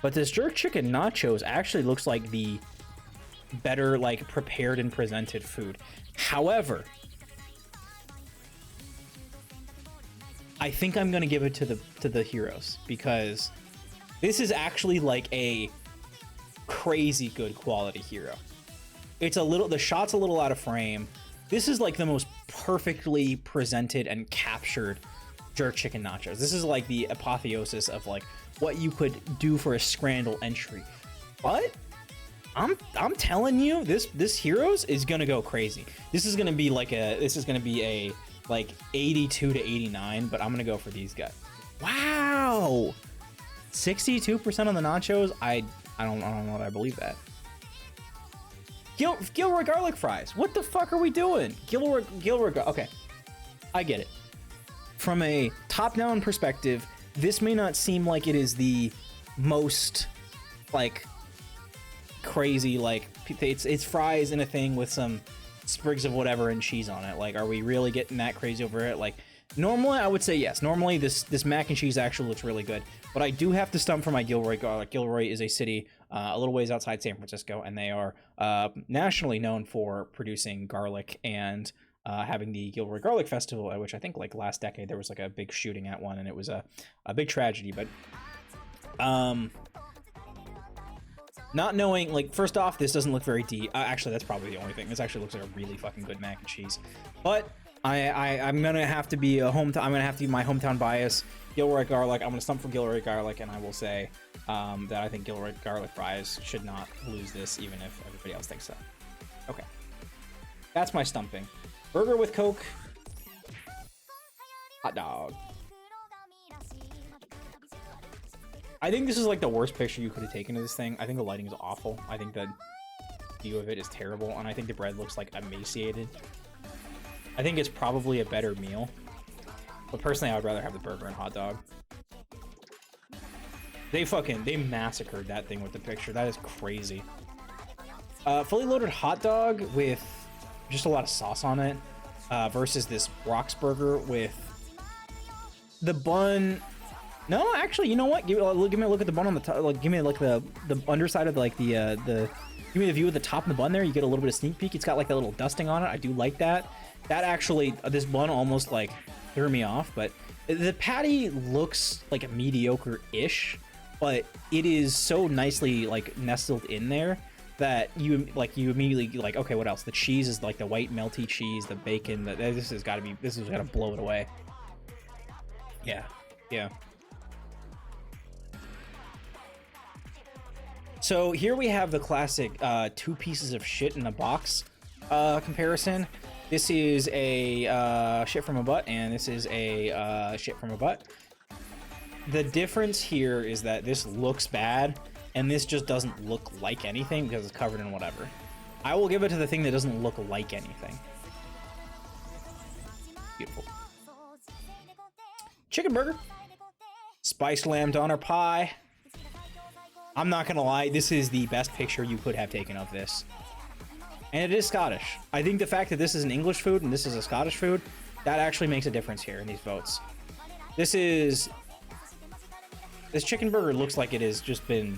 but this Jerk Chicken Nachos actually looks like the better, like, prepared and presented food. However, I think I'm gonna give it to the Heroes because this is actually like a crazy good quality hero. It's the shot's a little out of frame. This is like the most perfectly presented and captured Jerk Chicken Nachos. This is like the apotheosis of like what you could do for a Scrandle entry. But I'm telling you, this Heroes is gonna go crazy. This is gonna be a like 82 to 89, but I'm gonna go for these guys. Wow, 62% on the nachos. I don't know if I believe that. Gilroy garlic fries. What the fuck are we doing? Gilroy. Okay, I get it. From a top-down perspective, this may not seem like it is the most like crazy. Like it's fries in a thing with some sprigs of whatever and cheese on it. Like, are we really getting that crazy over it? Like, normally I would say yes. Normally this mac and cheese actually looks really good, but I do have to stump for my Gilroy garlic. Gilroy is a city a little ways outside San Francisco, and they are nationally known for producing garlic and having the Gilroy Garlic Festival, which I think like last decade there was like a big shooting at one, and it was a big tragedy. But not knowing, like, first off, this doesn't look very deep. Actually, that's probably the only thing. This actually looks like a really fucking good mac and cheese. But I'm gonna have to be I'm gonna have to be my hometown bias. Gilroy garlic. I'm gonna stump for Gilroy garlic, and I will say that I think Gilroy garlic fries should not lose this, even if everybody else thinks so. Okay, that's my stumping. Burger with Coke. Hot dog. I think this is like the worst picture you could have taken of this thing. I think the lighting is awful. I think the view of it is terrible, and I think the bread looks like emaciated. I think it's probably a better meal, but personally I would rather have the burger and hot dog. They massacred that thing with the picture. That is crazy. Fully loaded hot dog with just a lot of sauce on it versus this Rox burger with the bun. No, actually, you know what? Give me a look at the bun on the top. Like, give me like the underside of like the give me the view of the top of the bun there. You get a little bit of sneak peek. It's got like that little dusting on it. I do like that. That actually, this bun almost like threw me off, but the patty looks like a mediocre-ish, but it is so nicely like nestled in there that you immediately like, okay, what else? The cheese is like the white melty cheese, the bacon. This has got to blow it away. Yeah, yeah. So here we have the classic two pieces of shit in a box comparison. This is a shit from a butt, and this is a shit from a butt. The difference here is that this looks bad, and this just doesn't look like anything because it's covered in whatever. I will give it to the thing that doesn't look like anything. Beautiful. Chicken burger. Spiced lamb doner pie. I'm not gonna lie, this is the best picture you could have taken of this. And it is Scottish. I think the fact that this is an English food and this is a Scottish food, that actually makes a difference here in these votes. This chicken burger looks like it has just been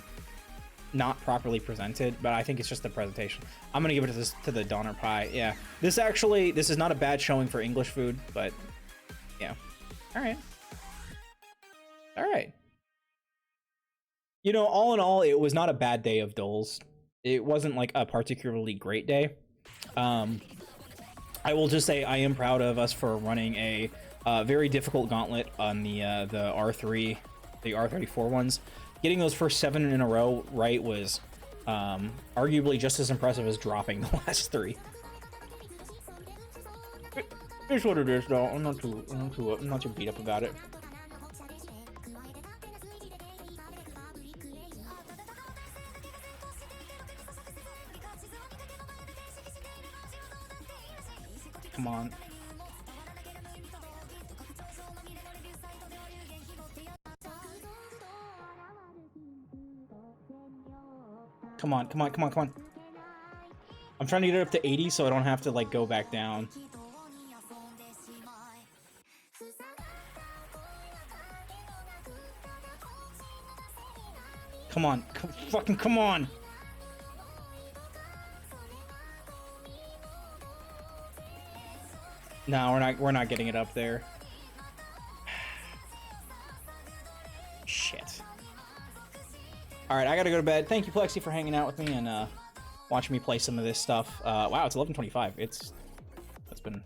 not properly presented, but I think it's just the presentation. I'm gonna give it to the doner pie. Yeah, this is not a bad showing for English food, but yeah. All right. You know, all in all, it was not a bad day of Doles. It wasn't like a particularly great day. I will just say I am proud of us for running a very difficult gauntlet on the R3, the R34 ones. Getting those first 7 in a row right was arguably just as impressive as dropping the last 3. It's what it is, though. I'm not too beat up about it. Come on. Come on. I'm trying to get it up to 80 so I don't have to, like, go back down. Come on. Fucking come on! No, we're not getting it up there. Shit. Alright, I gotta go to bed. Thank you, Plexi, for hanging out with me and watching me play some of this stuff. Wow, it's 11:25. That's been...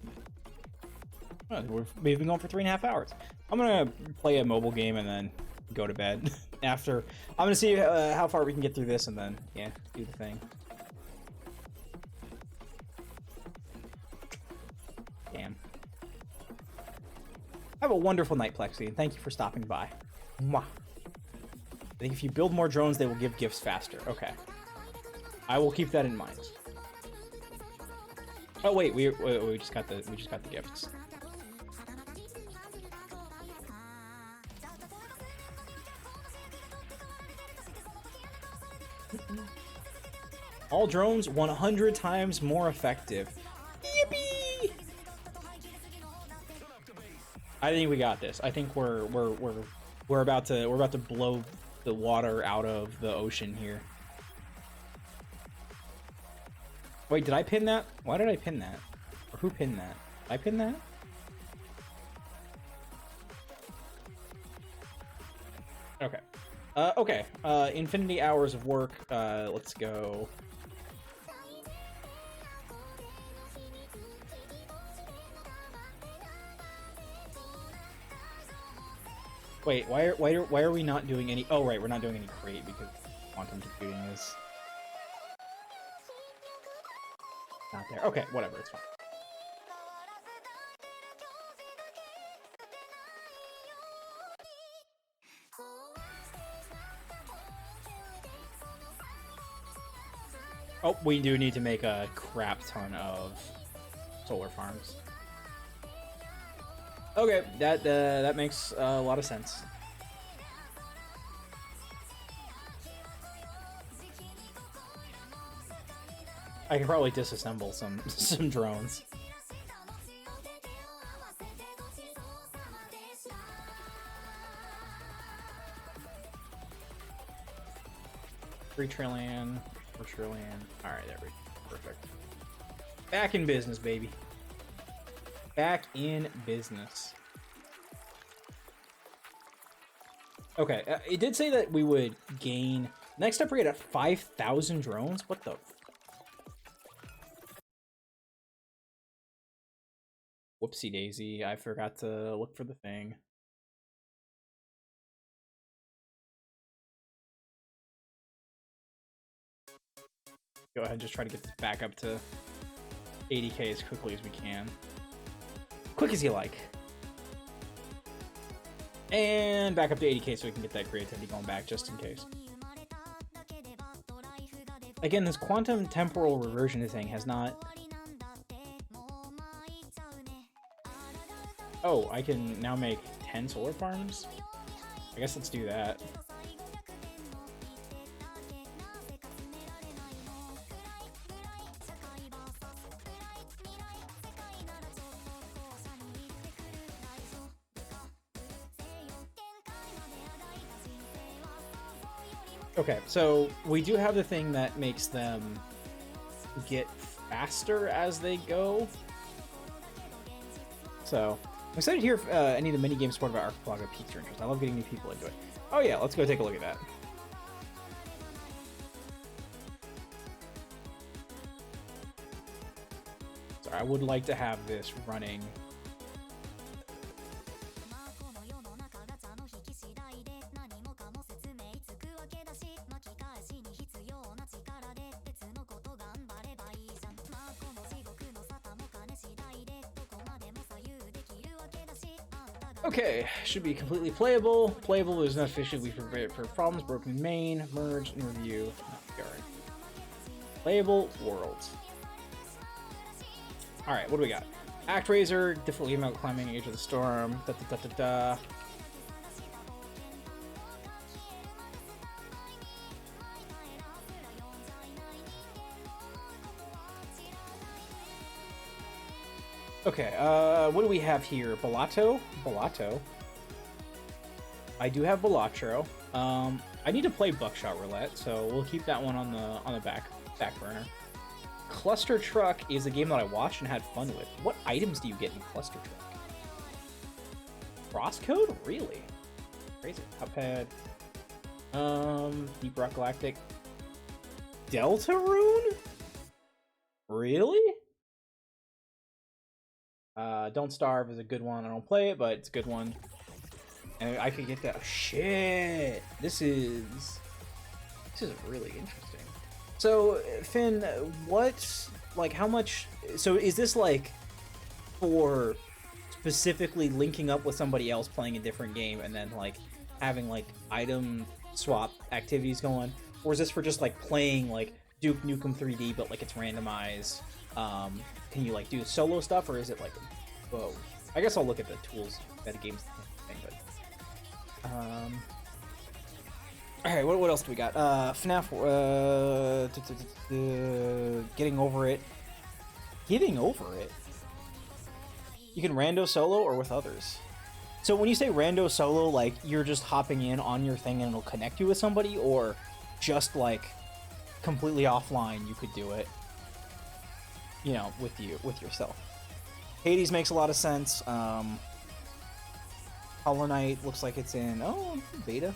we've been going for 3.5 hours. I'm gonna play a mobile game and then go to bed. After... I'm gonna see how far we can get through this and then, yeah, do the thing. Damn. Have a wonderful night, Plexi, and thank you for stopping by. Mwah. I think if you build more drones, they will give gifts faster. Okay. I will keep that in mind. Oh wait, we just got the gifts. All drones 100 times more effective. Yippee! I think we got this. I think we're about to blow the water out of the ocean here. Wait, did I pin that? Why did I pin that? Or who pinned that? Did I pin that? Okay. Okay. Infinity hours of work. Let's go. Wait, why are we not doing any? Oh right, we're not doing any crate because quantum computing is not there. Okay, whatever, it's fine. Oh, we do need to make a crap ton of solar farms. Okay, that makes a lot of sense. I can probably disassemble some drones. $3 trillion, $4 trillion. All right, there we go. Perfect. Back in business, baby. Back in business. Okay, it did say that we would gain... Next up, we're at 5,000 drones? What the... Whoopsie daisy, I forgot to look for the thing. Go ahead and just try to get this back up to 80k as quickly as we can. Quick as you like. And back up to 80k so we can get that creativity going back just in case. Again, this quantum temporal reversion thing has not... Oh, I can now make 10 solar farms? I guess let's do that. Okay, so we do have the thing that makes them get faster as they go. So, I'm excited to hear if any of the mini-games supported by Archipelago piques your interest. I love getting new people into it. Oh yeah, let's go take a look at that. Sorry, I would like to have this running. Okay, should be completely playable. Playable is not officially prepared for problems. Broken main, merge, and review. No, alright. Playable worlds. Alright, what do we got? ActRaiser, difficult game out climbing Age of the Storm. Da da da da da. Okay, what do we have here? Balatro? Balatro. I do have Balatro. I need to play Buckshot Roulette, so we'll keep that one on the back burner. Cluster Truck is a game that I watched and had fun with. What items do you get in Cluster Truck? Crosscode? Really? Crazy. Cuphead. Deep Rock Galactic. Deltarune? Really? Don't Starve is a good one. I don't play it, but it's a good one. And I could get that. Oh, shit! This is really interesting. So, Finn, what, like, how much? So, is this like for specifically linking up with somebody else playing a different game and then like having like item swap activities going, or is this for just like playing like Duke Nukem 3D but like it's randomized? Can you like do solo stuff, or is it like, whoa? I guess I'll look at the tools that a game's thing, but all right, what else do we got? FNAF, Getting Over It. Getting Over It? You can rando solo or with others. So when you say rando solo, like you're just hopping in on your thing and it'll connect you with somebody, or just like completely offline you could do it, you know, with yourself. Hades makes a lot of sense. Hollow Knight looks like it's in beta.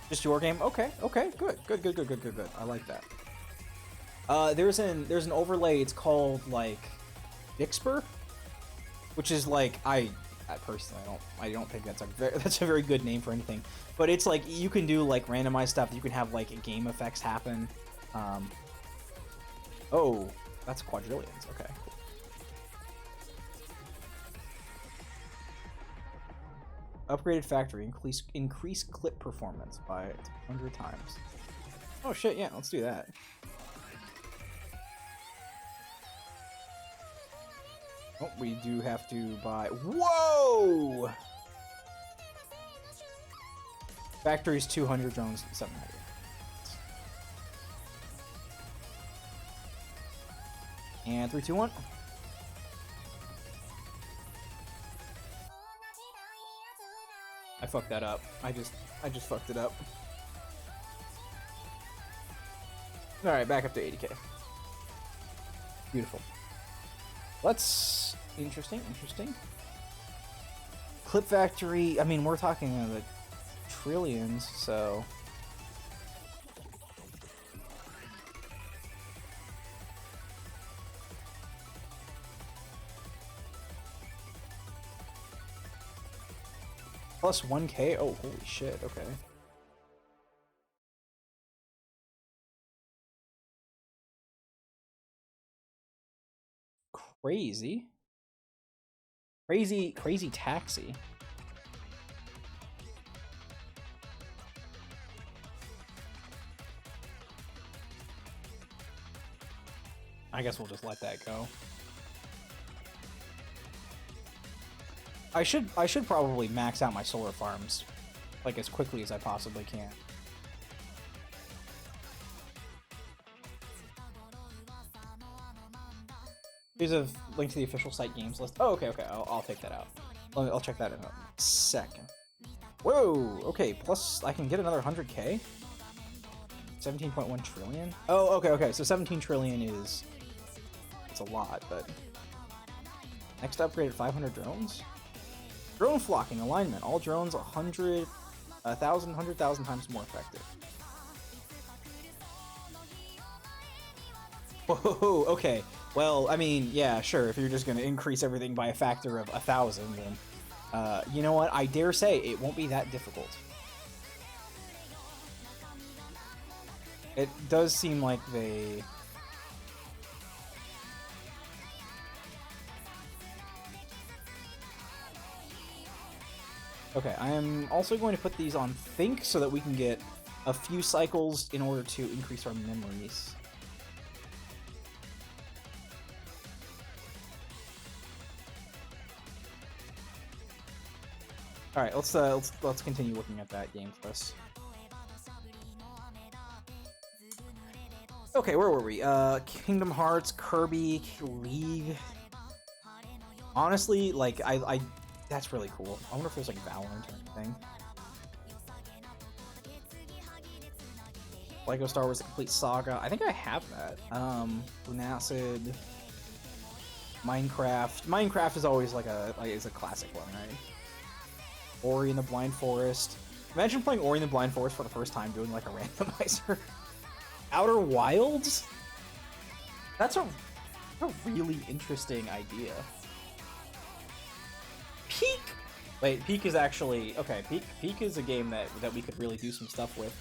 Just your game? Okay, good. I like that. There's an overlay. It's called like Vixper, which is like I personally I don't think that's a very good name for anything. But it's like you can do like randomized stuff. You can have like game effects happen. Oh, that's quadrillions. Okay. Cool. Upgraded factory, increase clip performance by 100 times. Oh shit, yeah, let's do that. Oh, we do have to buy. Whoa! Factory's 200, drones 700. And 3, 2, 1. I fucked that up. I just fucked it up. Alright, back up to 80k. Beautiful. Let's... Interesting. Clip factory, I mean, we're talking the trillions, so... Plus 1k? Oh, holy shit, okay. Crazy. Crazy taxi. I guess we'll just let that go. I should probably max out my solar farms like as quickly as I possibly can. Here's a link to the official site games list. Oh, okay. I'll take that out. I'll check that in a second. Whoa, okay, plus I can get another 100k? 17.1 trillion? Oh, okay, so 17 trillion is... it's a lot, but... Next upgrade at 500 drones? Drone flocking alignment. All drones 100,000 times more effective. Whoa, okay. Well, I mean, yeah, sure, if you're just going to increase everything by a factor of 1,000, then, you know what, I dare say it won't be that difficult. It does seem like they... Okay, I am also going to put these on Think so that we can get a few cycles in order to increase our memories. All right, let's continue looking at that game plus. Okay, where were we? Kingdom Hearts, Kirby, League. Honestly, like I that's really cool. I wonder if there's like Valorant or anything. Lego Star Wars: The Complete Saga. I think I have that. Lunacid. Minecraft. Minecraft is always like is a classic one, right? Ori and the Blind Forest. Imagine playing Ori and the Blind Forest for the first time doing like a randomizer. Outer Wilds? That's a really interesting idea. Peak! Wait, Peak is actually... Okay, Peak is a game that we could really do some stuff with.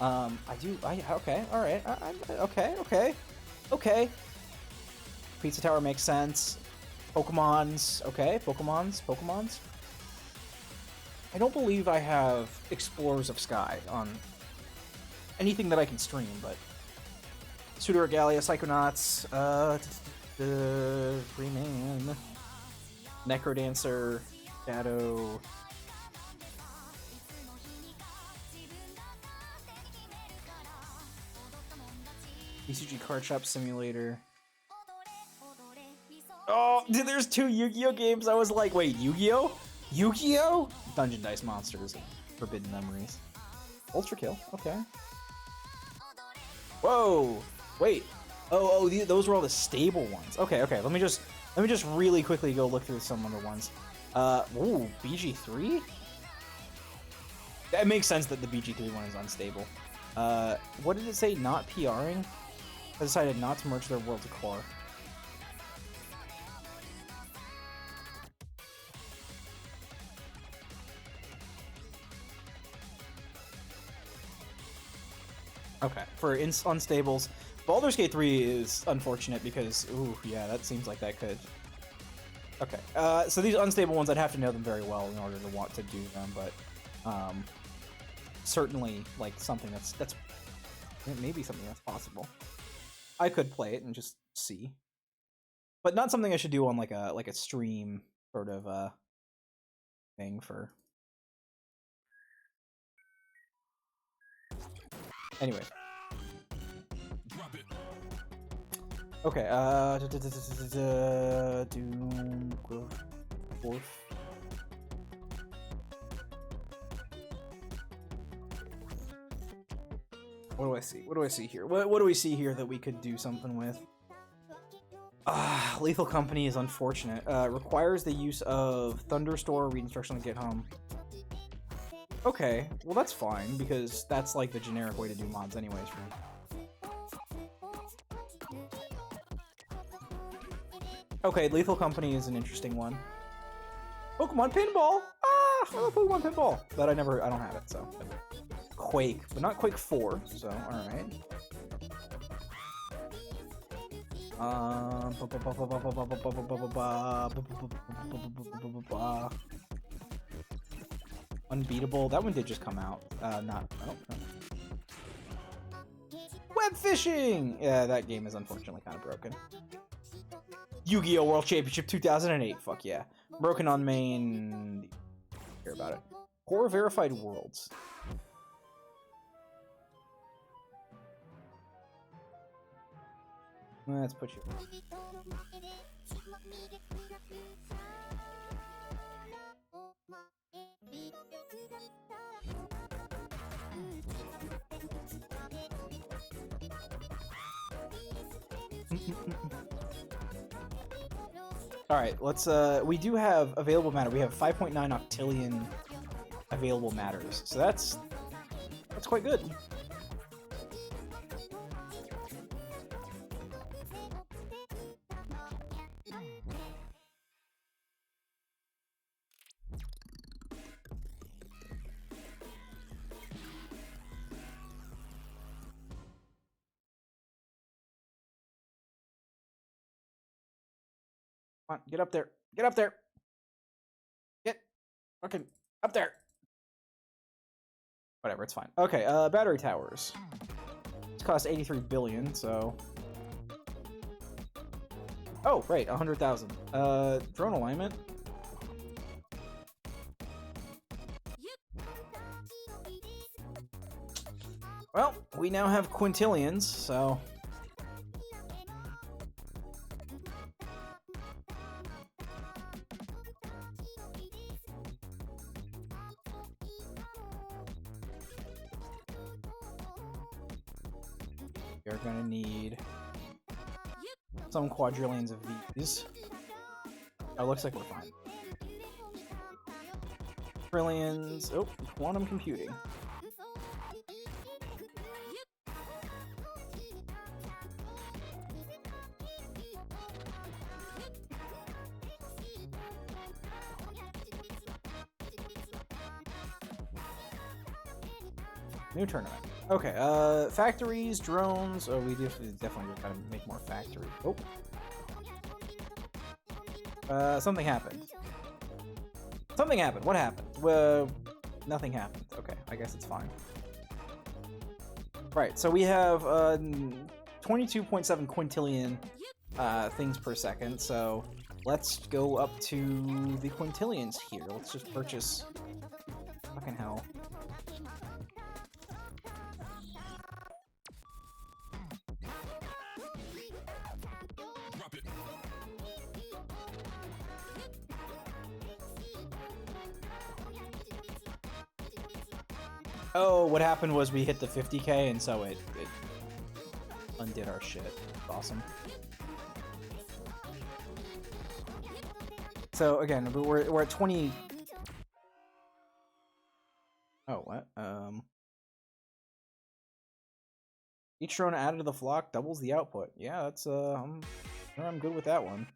Okay, alright. Okay. Pizza Tower makes sense. Pokemon's... Okay, Pokemon's. I don't believe I have Explorers of Sky on anything that I can stream, but... Pseudo Regalia, Psychonauts, Rayman, Necrodancer, Shadow... BCG Card Shop Simulator... Oh, dude, there's 2 Yu-Gi-Oh games. I was like, wait, Yu-Gi-Oh? Yu-Gi-Oh? Dungeon Dice Monsters and Forbidden Memories. Ultra Kill, okay. Whoa! Wait. Oh, those were all the stable ones. Okay. Let me just really quickly go look through some other ones. Ooh, BG3? It makes sense that the BG3 one is unstable. What did it say? Not PRing? I decided not to merge their world to core. Okay, for unstables, Baldur's Gate 3 is unfortunate because, ooh, yeah, that seems like that could... Okay, so these unstable ones, I'd have to know them very well in order to want to do them, but, certainly, like, something that's maybe something that's possible. I could play it and just see. But not something I should do on, like a stream sort of, thing for... Anyway. Okay, Doom, Dwarf. What do I see? What do I see here? What do we see here that we could do something with? Lethal Company is unfortunate. Requires the use of Thunderstore, read instruction to get home. Okay, well that's fine, because that's like the generic way to do mods anyways, right? Okay, Lethal Company is an interesting one. Pokemon Pinball! Ah! I love Pokemon Pinball! But I don't have it, so. Quake, but not Quake 4, so alright. Unbeatable. That one did just come out. Not. Oh, no. Web fishing. Yeah, that game is unfortunately kind of broken. Yu-Gi-Oh! World Championship 2008. Fuck yeah. Broken on main. Care about it. Horror Verified Worlds. Let's put you. All right, let's. We do have available matter. We have 5.9 octillion available matters, so that's quite good. Come on, get up there. Get up there. Get fucking up there. Whatever, it's fine. Okay, battery towers. This cost 83 billion, so. Oh, right, 100,000. Drone alignment. Well, we now have quintillions, so. You're gonna need some quadrillions of these. Oh, looks like we're fine. Trillions. Oh, quantum computing. New tournament. Okay, factories, drones. Oh, we definitely gotta make more factories. Oh. Something happened. Something happened. What happened? Well, nothing happened. Okay, I guess it's fine. Right, so we have 22.7 quintillion things per second, so let's go up to the quintillions here. Let's just purchase... Fucking hell. Oh, what happened was we hit the 50k, and so it undid our shit. Awesome. So again, we're at 20. Oh, what? Each drone added to the flock doubles the output. Yeah, that's I'm good with that one.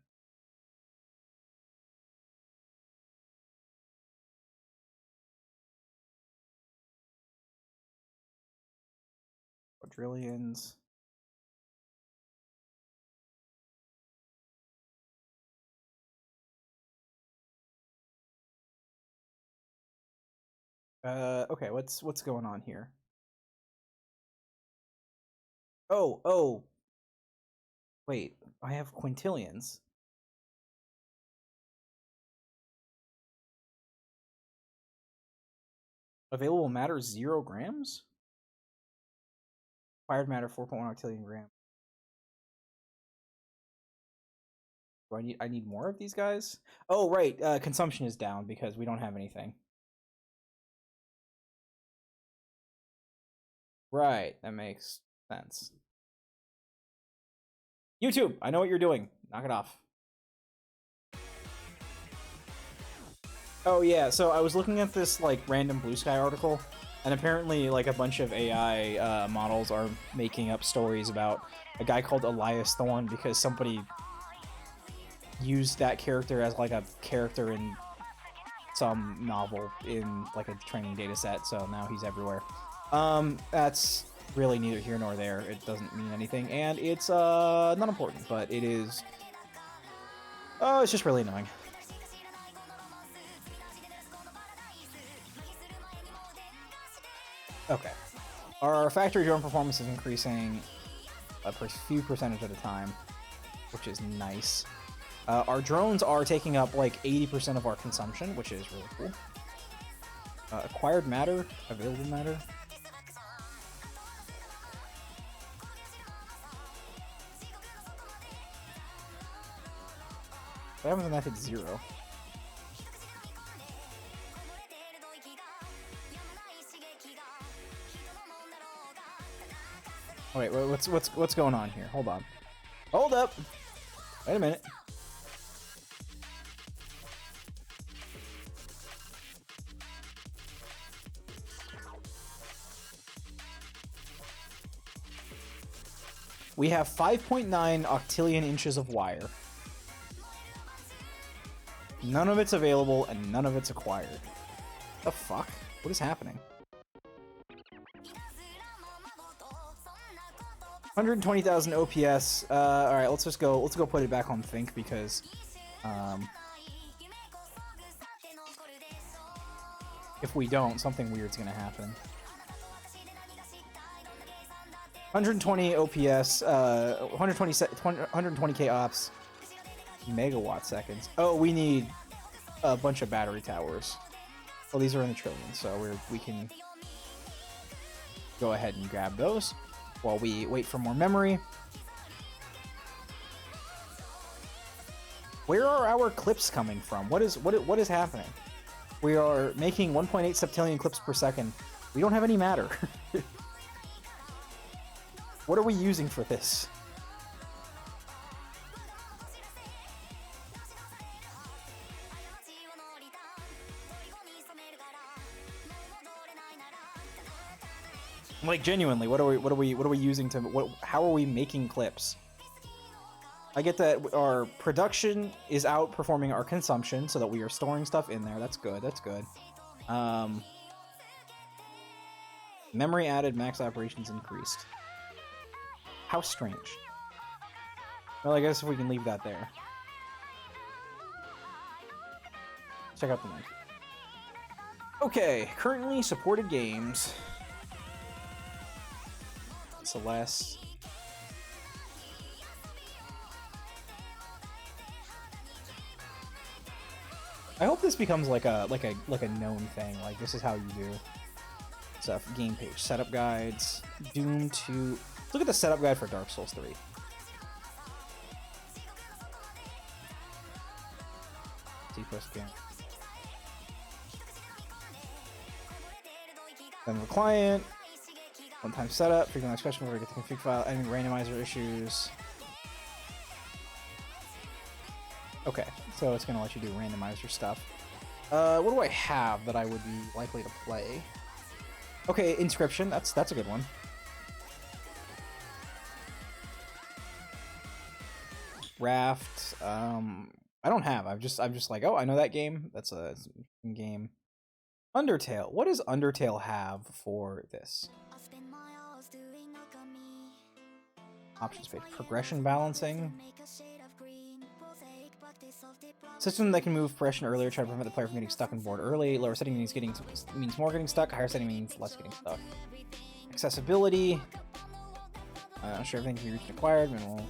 Quadrillions. Okay, what's going on here? Oh. Wait, I have quintillions. Available matter 0 grams? Fired matter 4.1 octillion grams. Do I need more of these guys? Oh, right, consumption is down because we don't have anything. Right, that makes sense. YouTube, I know what you're doing. Knock it off. Oh yeah, so I was looking at this like random Blue Sky article, and apparently like a bunch of AI models are making up stories about a guy called Elias Thorne because somebody used that character as like a character in some novel in like a training data set, so now he's everywhere. That's really neither here nor there. It doesn't mean anything, and it's not important, but it is. Oh, it's just really annoying. Okay, our factory drone performance is increasing a few percentage at a time, which is nice. Our drones are taking up like 80% of our consumption, which is really cool. Acquired matter, available matter. What happens when that hits 0? Oh, wait, what's going on here? Hold on. Hold up. Wait a minute. We have 5.9 octillion inches of wire. None of it's available and none of it's acquired. The fuck? What is happening? 120,000 OPS. All right, let's go put it back on Think because if we don't, something weird's gonna happen. 120 OPS, 120k ops, megawatt seconds. Oh, we need a bunch of battery towers. Well, these are in the trillions, so we can go ahead and grab those while we wait for more memory. Where are our clips coming from? What is happening? We are making 1.8 septillion clips per second. We don't have any matter. What are we using for this? Like genuinely, what are we using to how are we making clips? I get that our production is outperforming our consumption, so that we are storing stuff in there. That's good. That's good. Memory added, max operations increased. How strange. Well, I guess if we can leave that there. Check out the link. Okay, currently supported games. Celeste. I hope this becomes like a known thing. Like this is how you do stuff. Game page setup guides. Doom 2. Look at the setup guide for Dark Souls 3. First game. Then the client. One-time setup. Frequent expression where we get the config file. Enemy randomizer issues. Okay, so it's gonna let you do randomizer stuff. What do I have that I would be likely to play? Okay, Inscription. That's a good one. Raft. I don't have. I'm just like, oh, I know that game. That's a game. Undertale. What does Undertale have for this? Options page. Progression balancing. System that can move progression earlier, try to prevent the player from getting stuck on board early. Lower setting means more getting stuck. Higher setting means less getting stuck. Accessibility. I'm not sure everything can be reached and acquired. Minimal.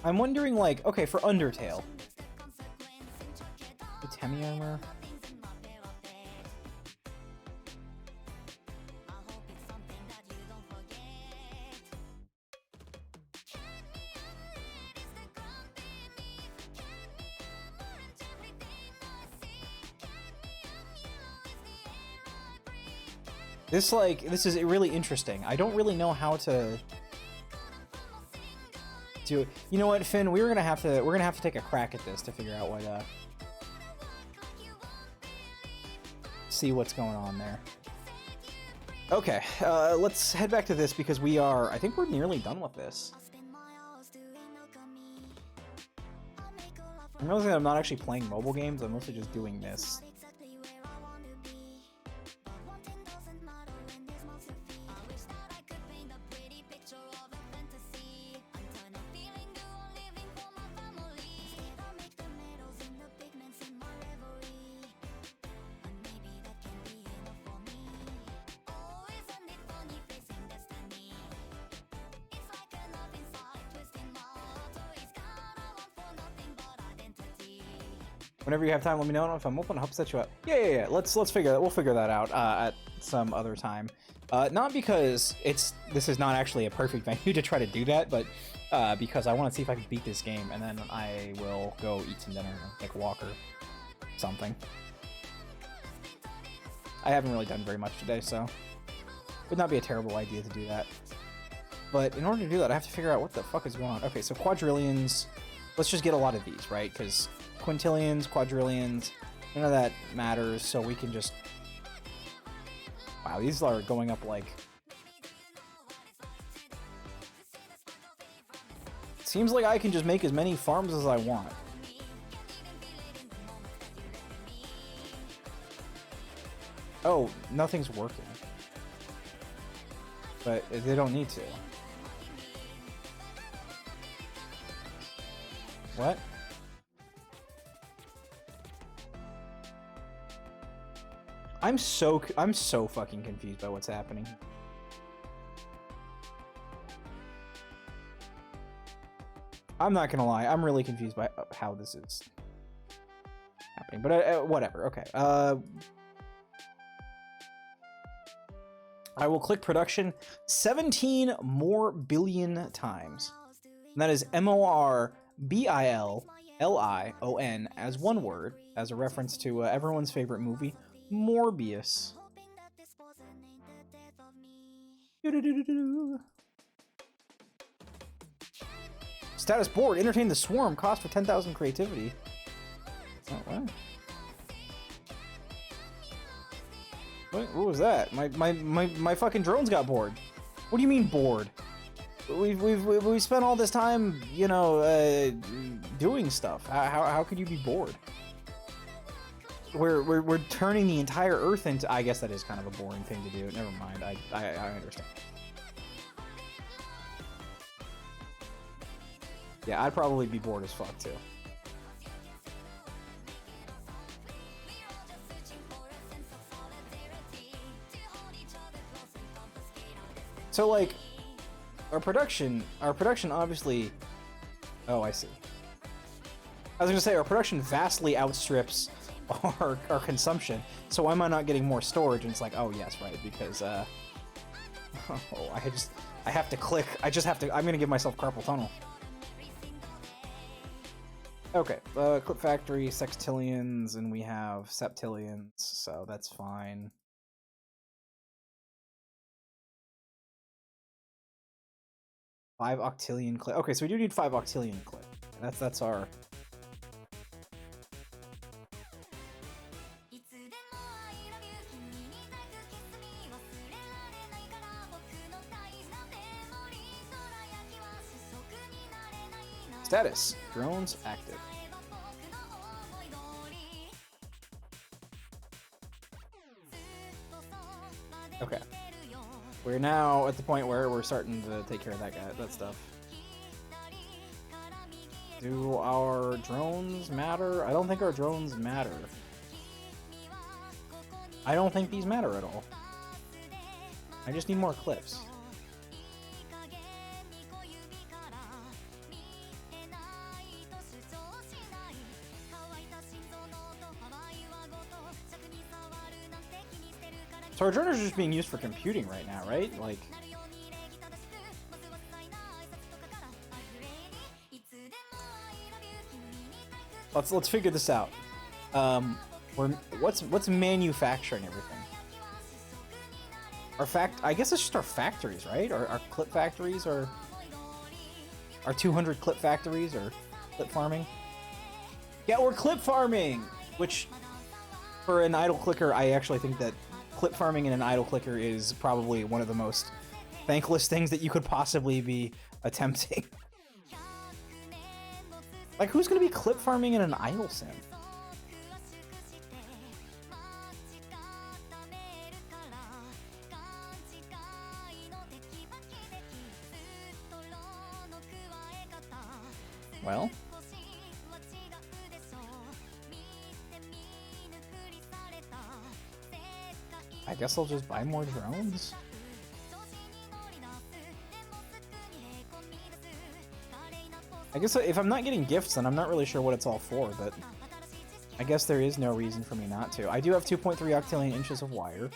I'm wondering, like, okay, for Undertale. Temi armor. This is really interesting. I don't really know how to do it. You know what, Finn? We're gonna have to take a crack at this to figure out what see what's going on there. Okay, let's head back to this because I think we're nearly done with this. I'm noticing that I'm not actually playing mobile games, I'm mostly just doing this. Whenever you have time, let me know if I'm open. I'll help set you up. Yeah. Let's figure that. We'll figure that out at some other time. Not because this is not actually a perfect venue to try to do that, but because I want to see if I can beat this game, and then I will go eat some dinner, take a walk or something. I haven't really done very much today, so it would not be a terrible idea to do that. But in order to do that, I have to figure out what the fuck is going on. Okay, so quadrillions. Let's just get a lot of these, right? Because quintillions, quadrillions, none of that matters, so we can just... Wow, these are going up like... Seems like I can just make as many farms as I want. Oh, nothing's working. But they don't need to. What? I'm so fucking confused by what's happening. I'm not gonna lie, I'm really confused by how this is happening, but whatever. Okay. I will click production 17 more billion times. And that is MORBILLION as one word, as a reference to everyone's favorite movie, Morbius. Status board, entertain the swarm, cost for 10,000 creativity. Oh, wow. What was that? My fucking drones got bored. What do you mean bored? We've spent all this time, you know, doing stuff. How could you be bored? We're turning the entire Earth into... I guess that is kind of a boring thing to do. Never mind. I understand. Yeah, I'd probably be bored as fuck too. So like, our production obviously... Oh, I see. I was gonna say, our production vastly outstrips our consumption, so why am I not getting more storage? And it's like, oh yes, right, because oh, I have to click. I'm gonna give myself carpal tunnel. Okay, clip factory, sextillions, and we have septillions, so that's fine. Five octillion clip. Okay, so we do need 5 octillion clip. That's our... Status. Drones active. Okay. We're now at the point where we're starting to take care of that stuff. Do our drones matter? I don't think our drones matter. I don't think these matter at all. I just need more clips. So our drones are just being used for computing right now, right? Like... Let's figure this out. What's manufacturing everything? I guess it's just our factories, right? Our clip factories, or our 200 clip factories, or clip farming. Yeah, we're clip farming, which for an idle clicker, I actually think that clip farming in an idle clicker is probably one of the most thankless things that you could possibly be attempting. Like, who's gonna be clip farming in an idle sim? Well, I guess I'll just buy more drones. I guess if I'm not getting gifts, then I'm not really sure what it's all for, but I guess there is no reason for me not to. I do have 2.3 octillion inches of wire.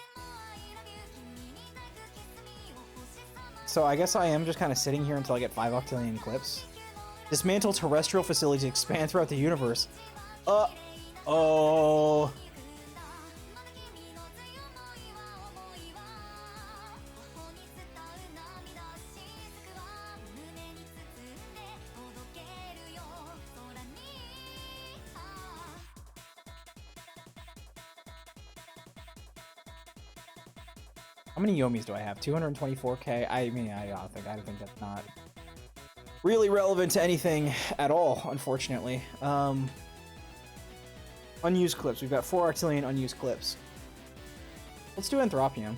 So I guess I am just kind of sitting here until I get 5 octillion clips. Dismantle terrestrial facilities to expand throughout the universe. Oh. How many Yomis do I have? 224k? I mean, I think that's not really relevant to anything at all, unfortunately. Unused clips. We've got 4 octillion unused clips. Let's do Anthropium.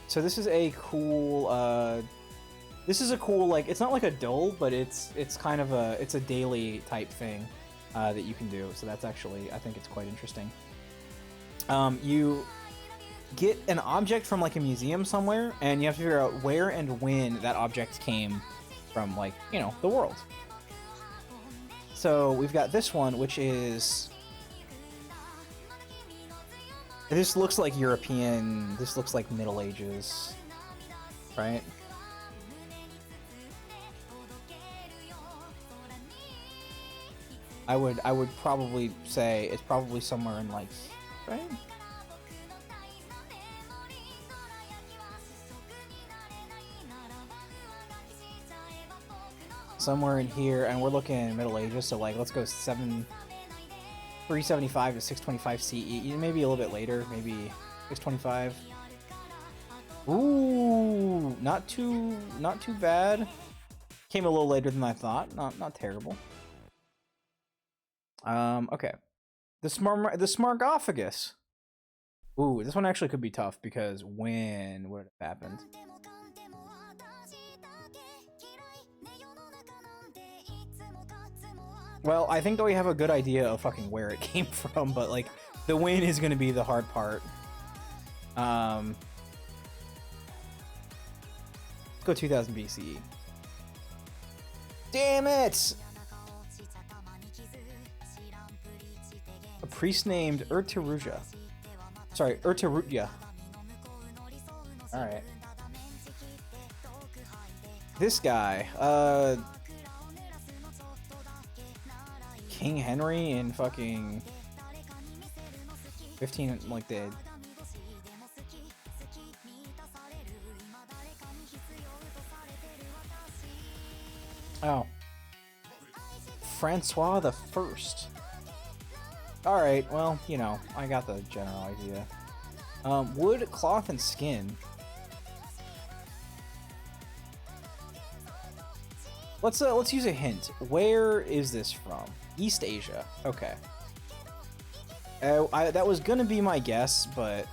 So this is a cool, like, it's not like a dull, but it's kind of it's a daily type thing that you can do. So that's actually, I think it's quite interesting. You get an object from like a museum somewhere, and you have to figure out where and when that object came from, like, you know, the world. So we've got this one, which is... This looks like European, this looks like Middle Ages, right? I would probably say it's probably somewhere in, like, right? Somewhere in here, and we're looking Middle Ages, so like let's go 375 to 625 CE, maybe a little bit later, maybe 625. Ooh, not too bad. Came a little later than I thought. Not terrible. Okay. The Smargophagus. Ooh, this one actually could be tough because when would it have happened? Well, I think that we have a good idea of fucking where it came from, but like the win is going to be the hard part. Let's go 2000 BCE. Damn it! A priest named Urtaruja. Sorry, Urtarutya. Alright. This guy, King Henry in fucking 15, like the... Oh. Francois the First. Alright, well, you know, I got the general idea. Wood, cloth, and skin. Let's use a hint. Where is this from? East Asia. Okay. That was gonna be my guess, but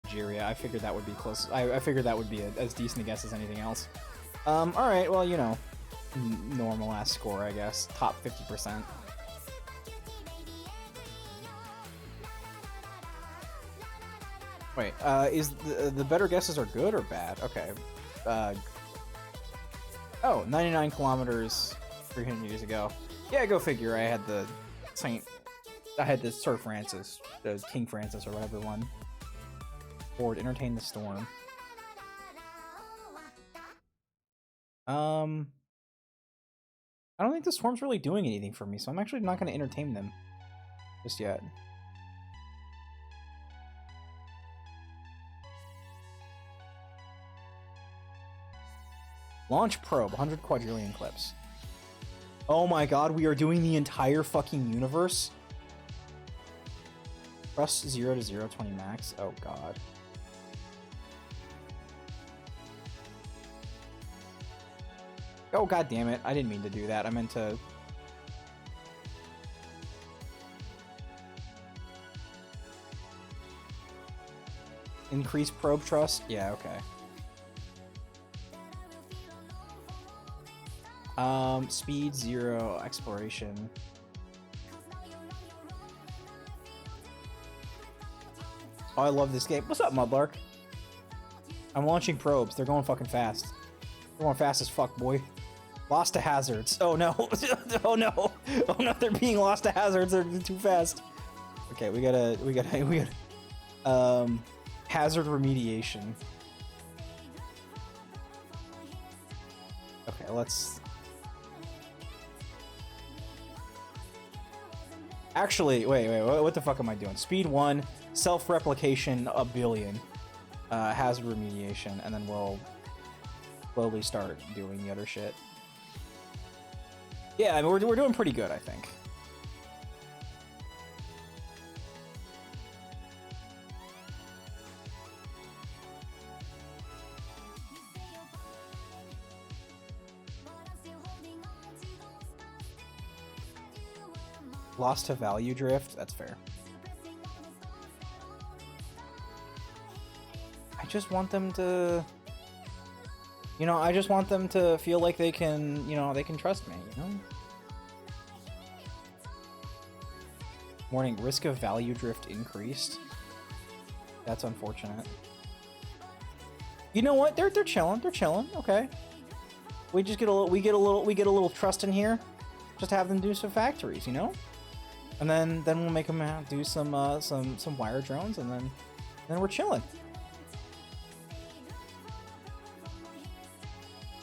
Nigeria. I figured that would be close. I figured that would be as decent a guess as anything else. Alright, well, you know, normal ass score, I guess. Top 50%. Wait, is the better guesses are good or bad? Okay. Oh, 99 kilometers 300 years ago. Yeah, go figure. I had the Sir Francis, the King Francis or whatever one. Or entertain the storm. I don't think the storm's really doing anything for me, so I'm actually not going to entertain them just yet. Launch probe, 100 quadrillion clips. Oh my god, we are doing the entire fucking universe? Press 0 to 0, 20 max. Oh god. Oh god damn it, I didn't mean to do that. I meant to... Increase probe trust? Yeah, okay. Speed 0, exploration. Oh, I love this game. What's up, Mudlark? I'm launching probes. They're going fucking fast. They're going fast as fuck, boy. Lost to hazards. Oh no. Oh no. Oh no, they're being lost to hazards. They're too fast. Okay, we gotta hazard remediation. Okay, let's... Actually, wait, what the fuck am I doing? Speed 1, self-replication 1 billion, hazard remediation, and then we'll slowly start doing the other shit. Yeah, I mean, we're doing pretty good, I think. Lost to value drift? That's fair. I just want them to... You know, I just want them to feel like they can, you know, they can trust me, you know? Warning, risk of value drift increased. That's unfortunate. You know what? They're chilling. They're chilling. Okay. We just get a little trust in here. Just have them do some factories, you know? And then we'll make them do some wire drones, and then we're chilling.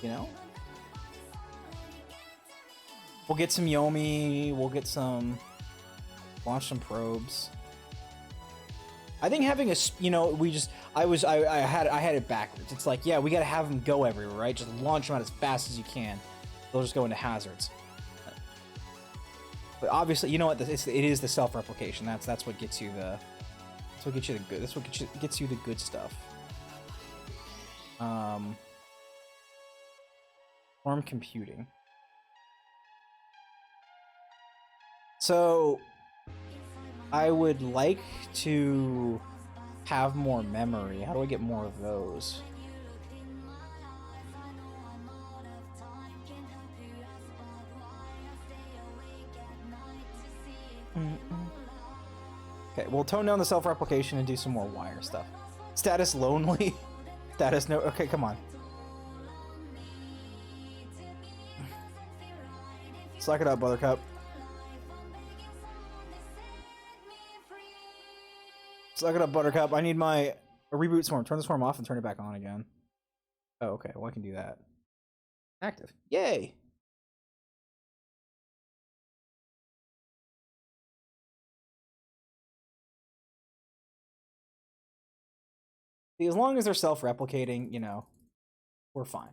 You know? We'll get some Yomi, we'll get some... Launch some probes. I think having a... You know, we just... I had it backwards. It's like, yeah, we gotta have them go everywhere, right? Just launch them out as fast as you can. They'll just go into hazards. But obviously, you know what? It is the self-replication. That's what gets you the... That's what gets you the good... That's what gets you the good stuff. Form computing. So, I would like to have more memory. How do I get more of those? Okay, we'll tone down the self-replication and do some more wire stuff. Status lonely. Status no... Okay, come on. Suck it up, Buttercup. Suck it up, Buttercup. I need my... A reboot swarm. Turn the swarm off and turn it back on again. Oh, okay. Well, I can do that. Active. Yay! See, as long as they're self-replicating, you know, we're fine.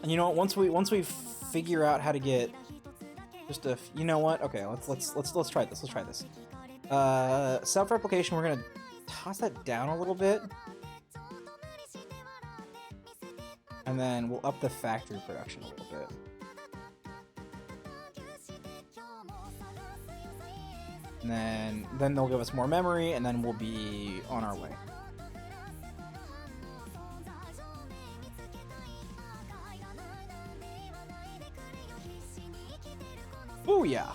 And you know what? Once we figure out how to get just a, you know what? Okay, let's try this. Let's try this. Self-replication. We're gonna toss that down a little bit. And then we'll up the factory production a little bit. And then they'll give us more memory, and then we'll be on our way. Oh yeah.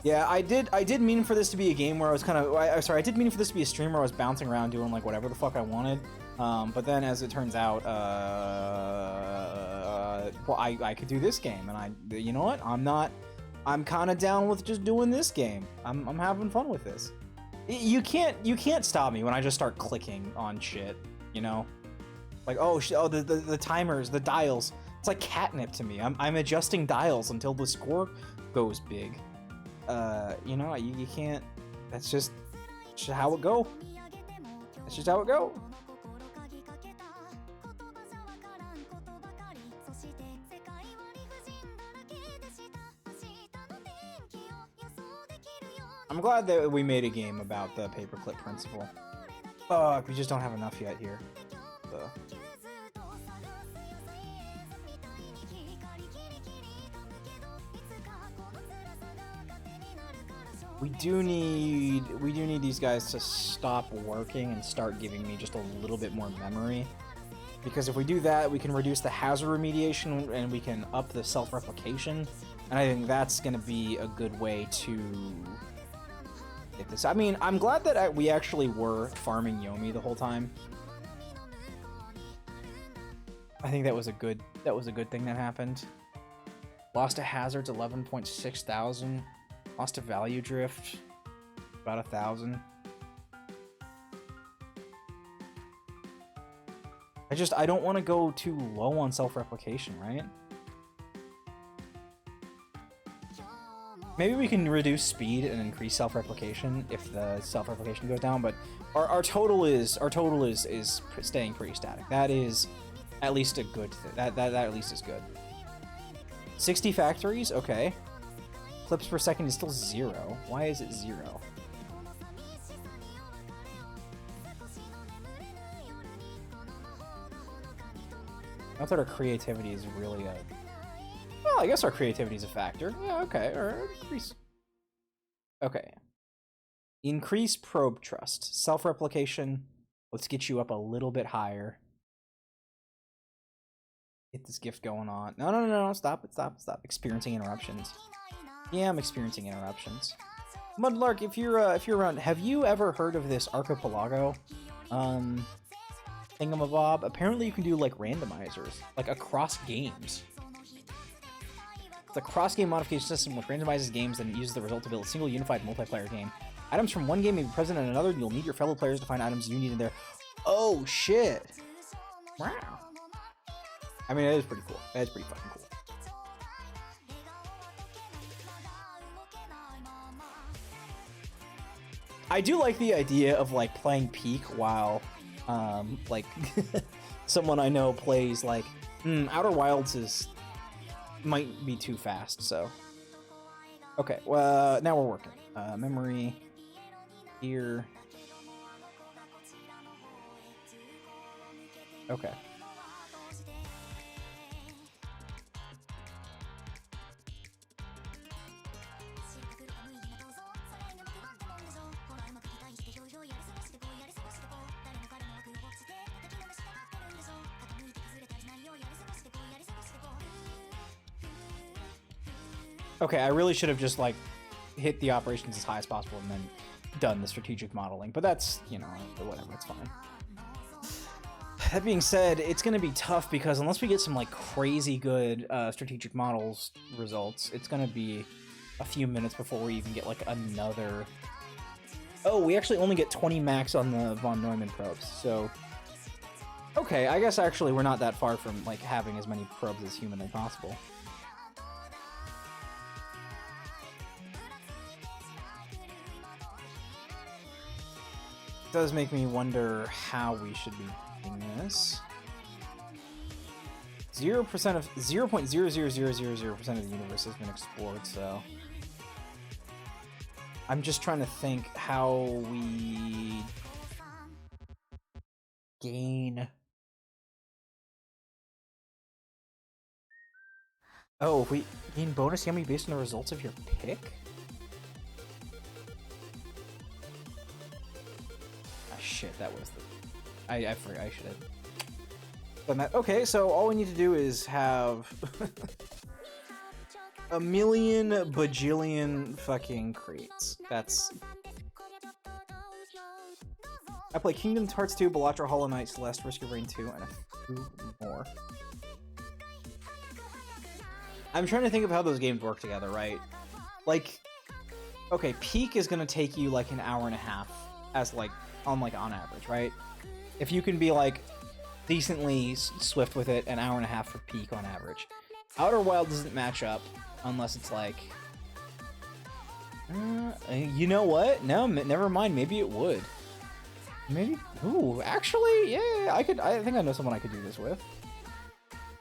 Yeah, I did mean for this to be a game where I was kind of, I did mean for this to be a stream where I was bouncing around doing like whatever the fuck I wanted. But then as it turns out, well, I could do this game, and you know what? I'm kind of down with just doing this game. I'm having fun with this. You can't stop me when I just start clicking on shit, you know? Like, the timers, the dials. It's like catnip to me. I'm adjusting dials until the score goes big. You know, you can't. That's just how it go. That's just how it go. I'm glad that we made a game about the paperclip principle. We just don't have enough yet here. We do need these guys to stop working and start giving me just a little bit more memory. Because if we do that, we can reduce the hazard remediation and we can up the self-replication. And I think that's going to be a good way to get this. I mean, I'm glad that we actually were farming Yomi the whole time. I think that was a good thing that happened. Lost to hazards 11.6 thousand. Lost to value drift about 1,000. I don't want to go too low on self-replication, right? Maybe we can reduce speed and increase self-replication if the self-replication goes down, but our total is staying pretty static. That is at least a good thing. That at least is good. 60 factories, okay. Clips per second is still 0. Why is it 0? I thought our creativity is really a... Well, I guess our creativity is a factor. Yeah, okay. Or increase... Okay. Increase probe trust. Self-replication. Let's get you up a little bit higher. Get this gift going on. No. Stop it. Experiencing interruptions. Yeah, I'm experiencing interruptions. Mudlark, if you're around, have you ever heard of this Archipelago thingamabob? Apparently you can do like randomizers, like across games. It's a cross-game modification system which randomizes games and uses the result to build a single unified multiplayer game. Items from one game may be present in another, and you'll need your fellow players to find items you need in there. Oh shit! Wow. I mean, it is pretty cool. That is pretty fucking cool. I do like the idea of like playing Peak while like someone I know plays like Outer Wilds might be too fast, so okay, well now we're working. Memory here. Okay. Okay, I really should have just, like, hit the operations as high as possible and then done the strategic modeling. But that's, you know, whatever, it's fine. That being said, it's going to be tough because unless we get some, like, crazy good strategic models results, it's going to be a few minutes before we even get, like, another... Oh, we actually only get 20 max on the von Neumann probes, so... Okay, I guess actually we're not that far from, like, having as many probes as humanly possible. It does make me wonder how we should be doing this. 0% of 0.00000% of the universe has been explored, so I'm just trying to think how we Gain. Oh, if we gain bonus yummy based on the results of your pick? Ah, shit, that was the... I forgot, I should have done that. Okay, so all we need to do is have... a million bajillion fucking crates. That's... I play Kingdom Hearts 2, Balatro, Hollow Knight, Celeste, Risk of Rain 2, and a few more. I'm trying to think of how those games work together, right? Like, okay, Peak is gonna take you like an hour and a half as like on average, right? If you can be like decently swift with it, an hour and a half for Peak on average. Outer Wild doesn't match up unless it's like, you know what? No, never mind. Maybe it would. Maybe. Ooh, actually, yeah, I could. I think I know someone I could do this with.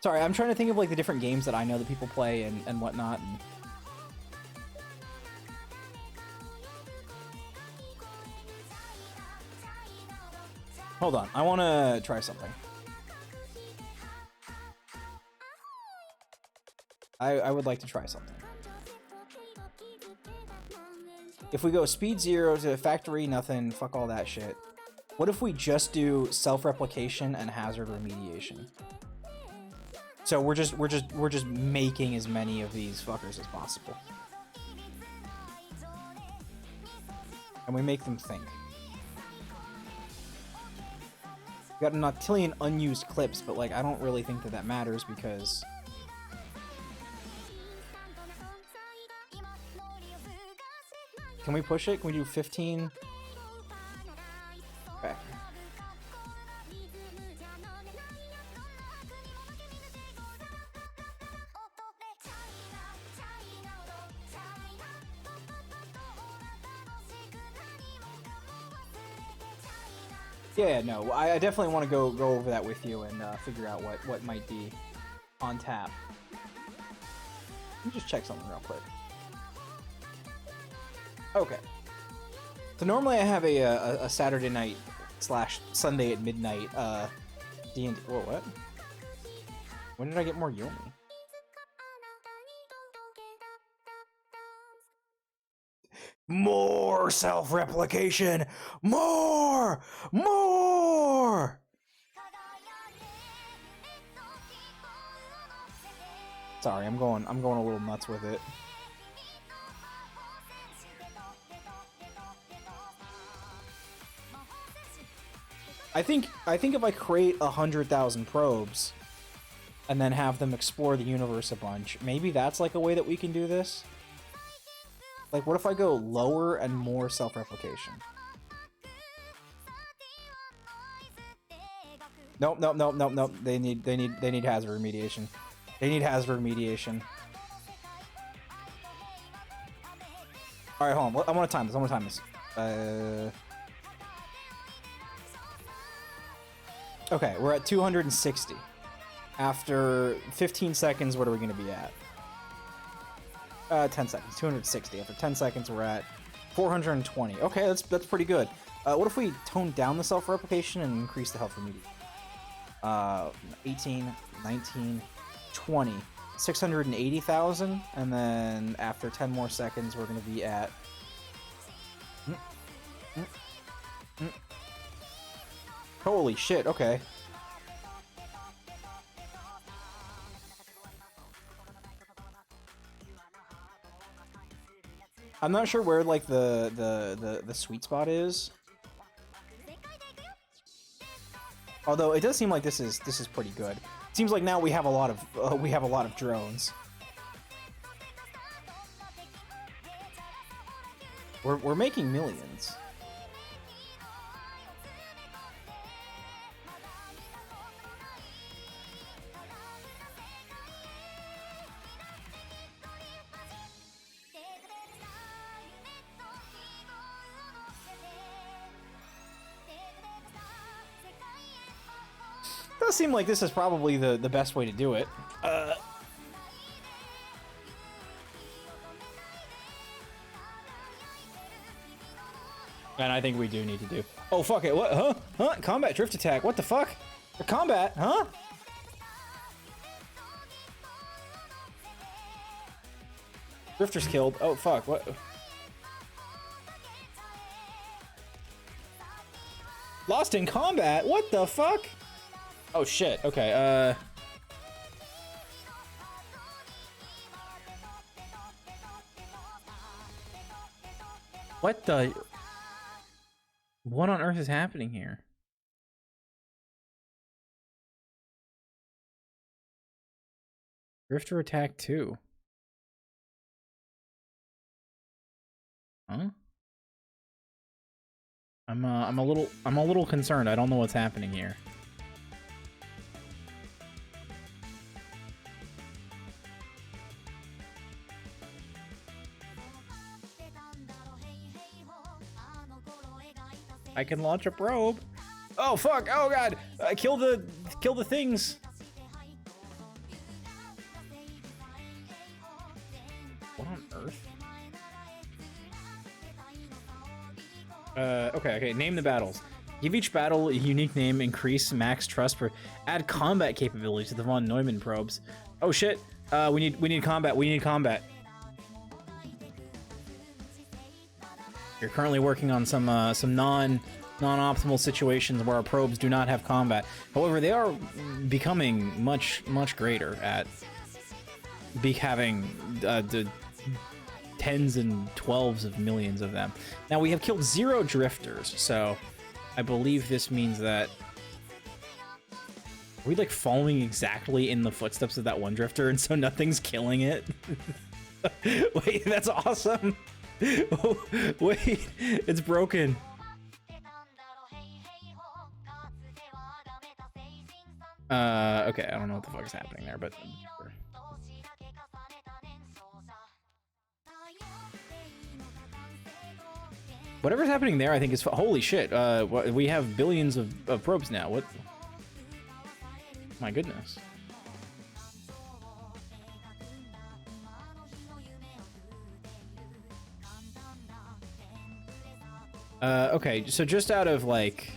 Sorry, I'm trying to think of like the different games that I know that people play and whatnot. And... Hold on, I want to try something. I would like to try something. If we go speed 0 to factory nothing, fuck all that shit. What if we just do self-replication and hazard remediation? So we're just making as many of these fuckers as possible. And we make them think. We got a nautillion unused clips, but like I don't really think that matters because can we push it? Can we do 15? Okay. Yeah, no, I definitely want to go over that with you and figure out what might be on tap. Let me just check something real quick. Okay. So normally I have a Saturday night / Sunday at midnight D&D. Whoa, what? When did I get more Yomi? More self-replication! More! More! Sorry, I'm going a little nuts with it. I think if I create 100,000 probes and then have them explore the universe a bunch, maybe that's like a way that we can do this. Like, what if I go lower and more self-replication? Nope, nope, nope, nope, nope. They need hazard remediation. They need hazard remediation. All right, hold on. I want to time this. Okay, we're at 260. After 15 seconds, what are we going to be at? 10 seconds. 260. After 10 seconds, we're at 420. Okay, that's pretty good. What if we tone down the self-replication and increase the health remediation? 18, 19, 20. 680,000, and then after 10 more seconds, we're going to be at... Holy shit, okay. I'm not sure where like the sweet spot is. Although it does seem like this is pretty good. Seems like now we have a lot of drones. We're making millions. Does seem like this is probably the best way to do it. And I think we do need to do. Oh, fuck it. What? Huh? Huh? Combat drift attack. What the fuck? Combat? Huh? Drifter's killed. Oh, fuck. What? Lost in combat? What the fuck? Oh, shit. Okay, What the... What on earth is happening here? Drifter attack 2. Huh? I'm a little concerned. I don't know what's happening here. I can launch a probe. Oh fuck! Oh god! Kill the things. What on earth? Okay. Name the battles. Give each battle a unique name. Increase max trust per. Add combat capability to the von Neumann probes. Oh shit! We need combat. We need combat. You're currently working on some non-optimal situations where our probes do not have combat. However, they are becoming much greater at having the tens and 12s of millions of them. Now we have killed 0 drifters, so I believe this means that are we like following exactly in the footsteps of that one drifter, and so nothing's killing it. Wait, that's awesome. Oh, wait, it's broken. Okay, I don't know what the fuck is happening there, but whatever's happening there, I think is holy shit. We have billions of probes now. What? My goodness. Okay, so just out of like...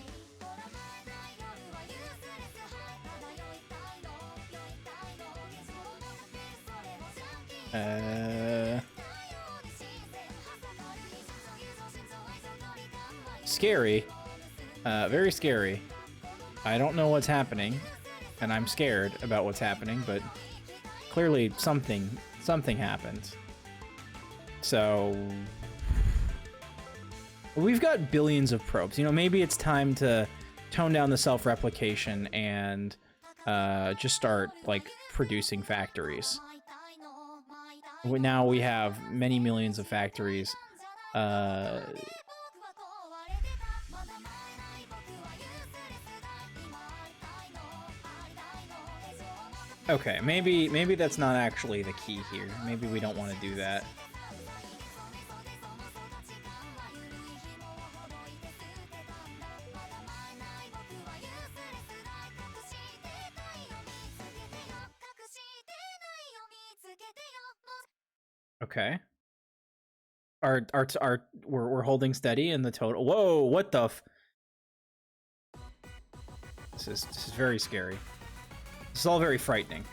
Scary. Very scary. I don't know what's happening, and I'm scared about what's happening, but clearly something happened. So... we've got billions of probes. You know, maybe it's time to tone down the self-replication and just start, like, producing factories. Now we have many millions of factories. Okay, maybe that's not actually the key here. Maybe we don't want to do that. Okay. We're holding steady in the total. Whoa, what the f... This is very scary. This is all very frightening.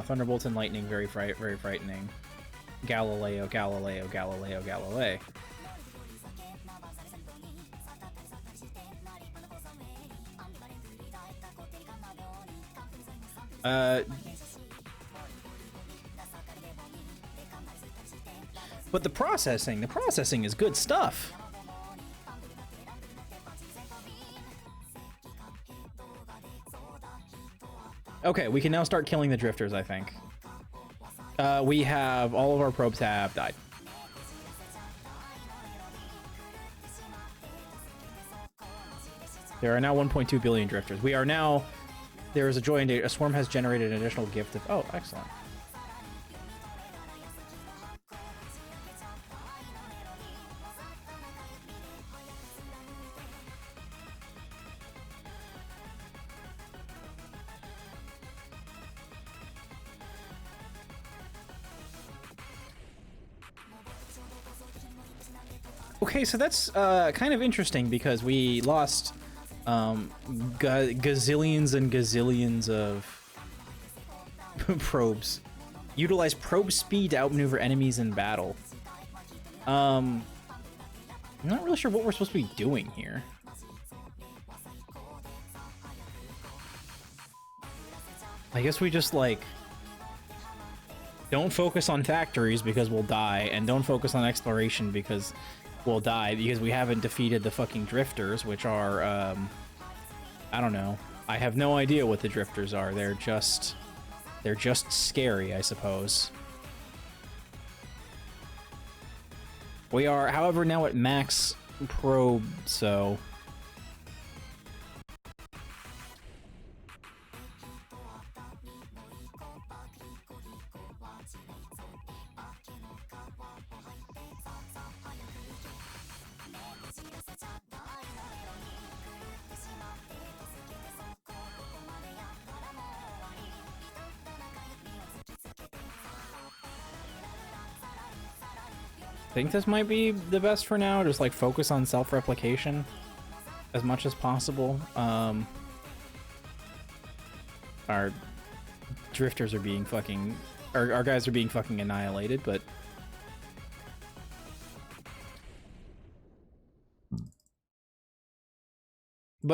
Thunderbolt and lightning, very frightening. Galileo. But the processing is good stuff. Okay, we can now start killing the drifters, I think. We have... all of our probes have died. There are now 1.2 billion drifters. We are now... there is a joy and a swarm has generated an additional gift of... oh, excellent. Okay, so that's kind of interesting because we lost gazillions and gazillions of probes. Utilize probe speed to outmaneuver enemies in battle. I'm not really sure what we're supposed to be doing here. I guess we just, like, don't focus on factories because we'll die, and don't focus on exploration because we'll die, because we haven't defeated the fucking drifters, which are, I don't know. I have no idea what the drifters are. They're just scary, I suppose. We are, however, now at max probe, so... I think this might be the best for now, just like focus on self-replication as much as possible. Our drifters are being fucking, our guys are being fucking annihilated, but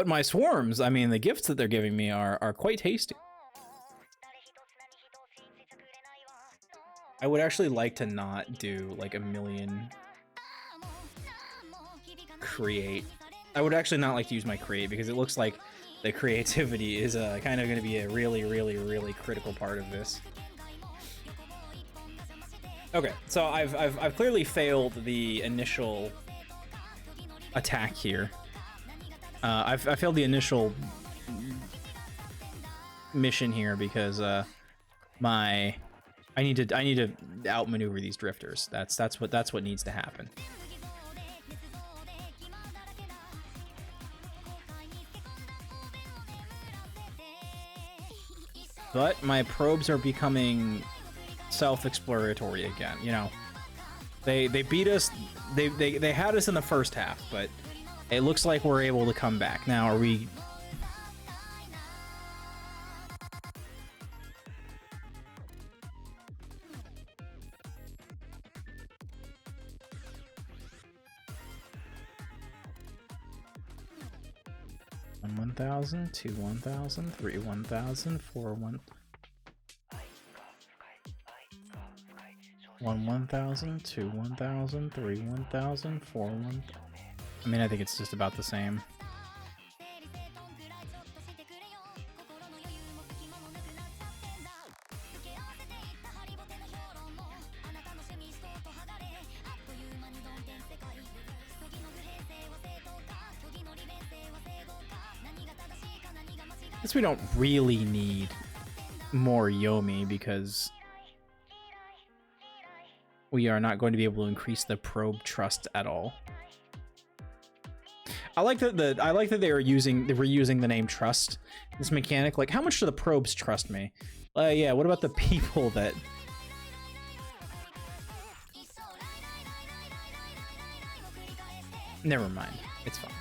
my swarms, I mean, the gifts that they're giving me are quite tasty. I would actually like to not do like a million create. I would actually not like to use my create because it looks like the creativity is kind of going to be a really critical part of this. Okay, so I've clearly failed the initial attack here. I failed the initial mission here because I need to outmaneuver these drifters. That's what needs to happen. But my probes are becoming self-exploratory again. You know, they beat us. They had us in the first half, but it looks like we're able to come back. Now, are we? One 1,000, 2 1,000, 3 1,000, 4 1. 1 1,000, 2 1,000, 3 1,000, 4 1. I mean, I think it's just about the same. I guess we don't really need more Yomi because we are not going to be able to increase the probe trust at all. I like that they were using the name trust. This mechanic, like, how much do the probes trust me? Yeah, what about the people that... Never mind. It's fine.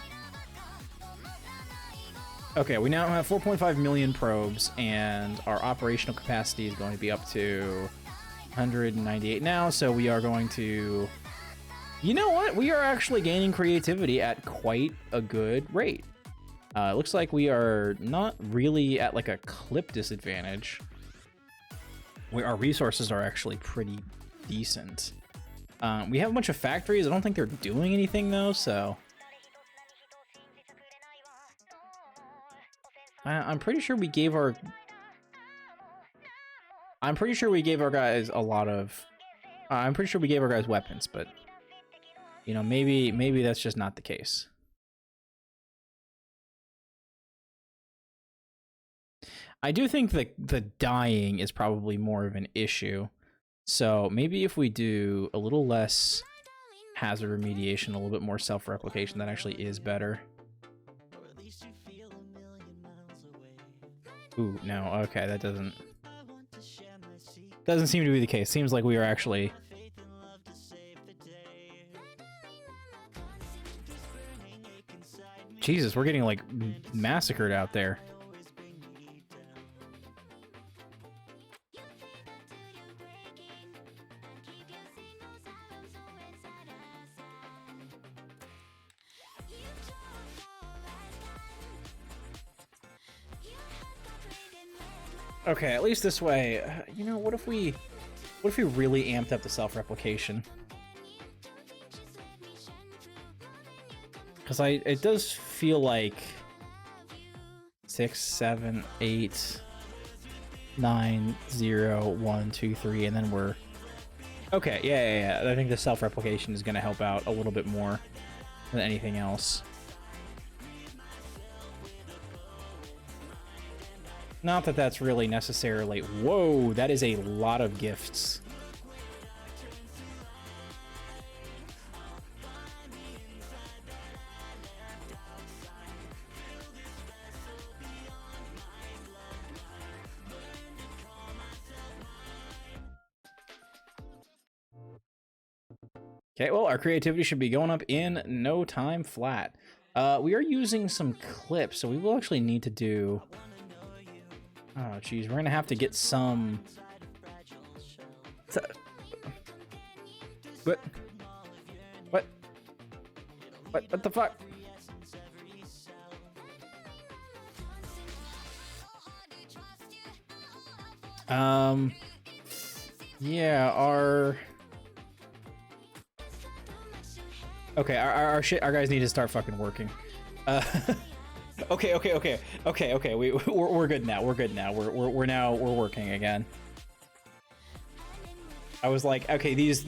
Okay, we now have 4.5 million probes, and our operational capacity is going to be up to 198 now, so we are going to... You know what? We are actually gaining creativity at quite a good rate. It looks like we are not really at, like, a clip disadvantage. Our resources are actually pretty decent. We have a bunch of factories. I don't think they're doing anything, though, so... I'm pretty sure we gave our... I'm pretty sure we gave our guys a lot of... I'm pretty sure we gave our guys weapons, but... You know, maybe that's just not the case. I do think that the dying is probably more of an issue. So maybe if we do a little less hazard remediation, a little bit more self-replication, that actually is better. Ooh, no, okay, that doesn't seem to be the case. Seems like we are actually... Jesus, we're getting like massacred out there. Okay, at least this way. You know, what if we really amped up the self-replication? Because it does feel like 6, 7, 8, 9, 0, 1, 2, 3, and then we're okay. Yeah. I think the self-replication is going to help out a little bit more than anything else. Not that that's really necessarily... Whoa, that is a lot of gifts. Okay, well, our creativity should be going up in no time flat. We are using some clips, so we will actually need to do... Oh, geez, we're gonna have to get some... What? What the fuck? Yeah, our... Okay, our guys need to start fucking working. Okay. We're good now. We're good now. We're working again. I was like, okay, these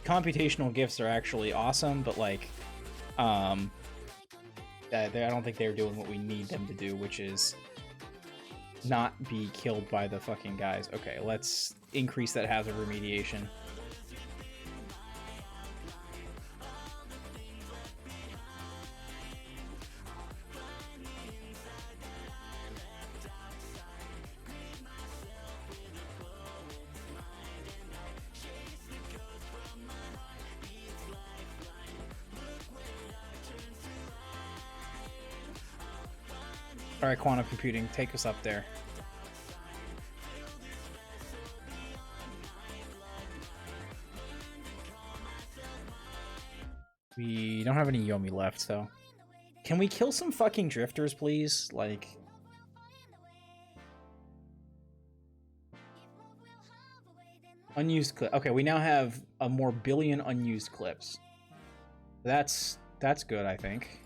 computational gifts are actually awesome, but like, I don't think they're doing what we need them to do, which is not be killed by the fucking guys. Okay, let's increase that hazard remediation. All right, quantum computing, take us up there. We don't have any Yomi left, so... Can we kill some fucking drifters, please? Like... Unused clip. Okay, we now have a more billion unused clips. That's good, I think.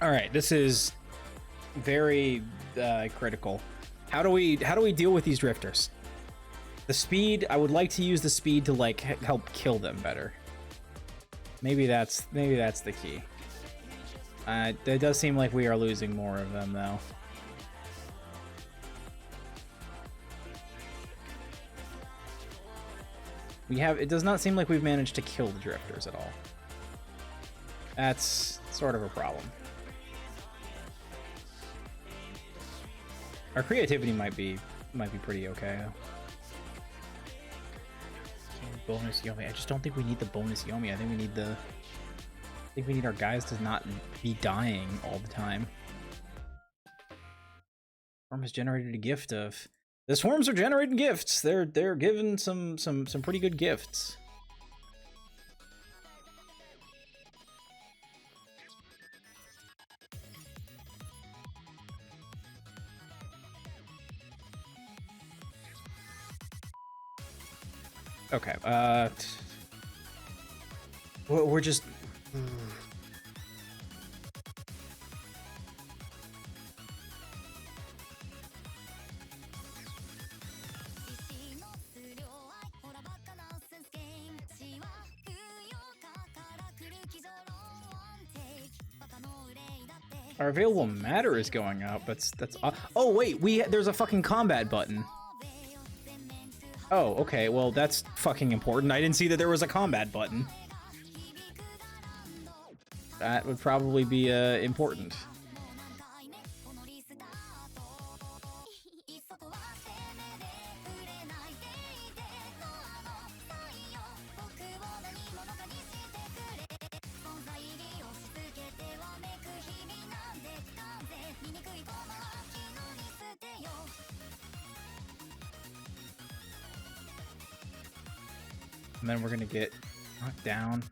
All right, this is very critical. How do we deal with these drifters? The speed, I would like to use the speed to like help kill them better. Maybe that's the key. It does seem like we are losing more of them though. It does not seem like we've managed to kill the drifters at all. That's sort of a problem. Our creativity might be pretty okay. Bonus Yomi. I just don't think we need the bonus Yomi. I think we need our guys to not be dying all the time. Swarm has generated a gift of... The swarms are generating gifts. They're giving some pretty good gifts. Okay, we're just... Our available matter is going up. That's oh wait, there's a fucking combat button. Oh, okay. Well, that's fucking important. I didn't see that there was a combat button. That would probably be important. And then we're gonna get knocked down.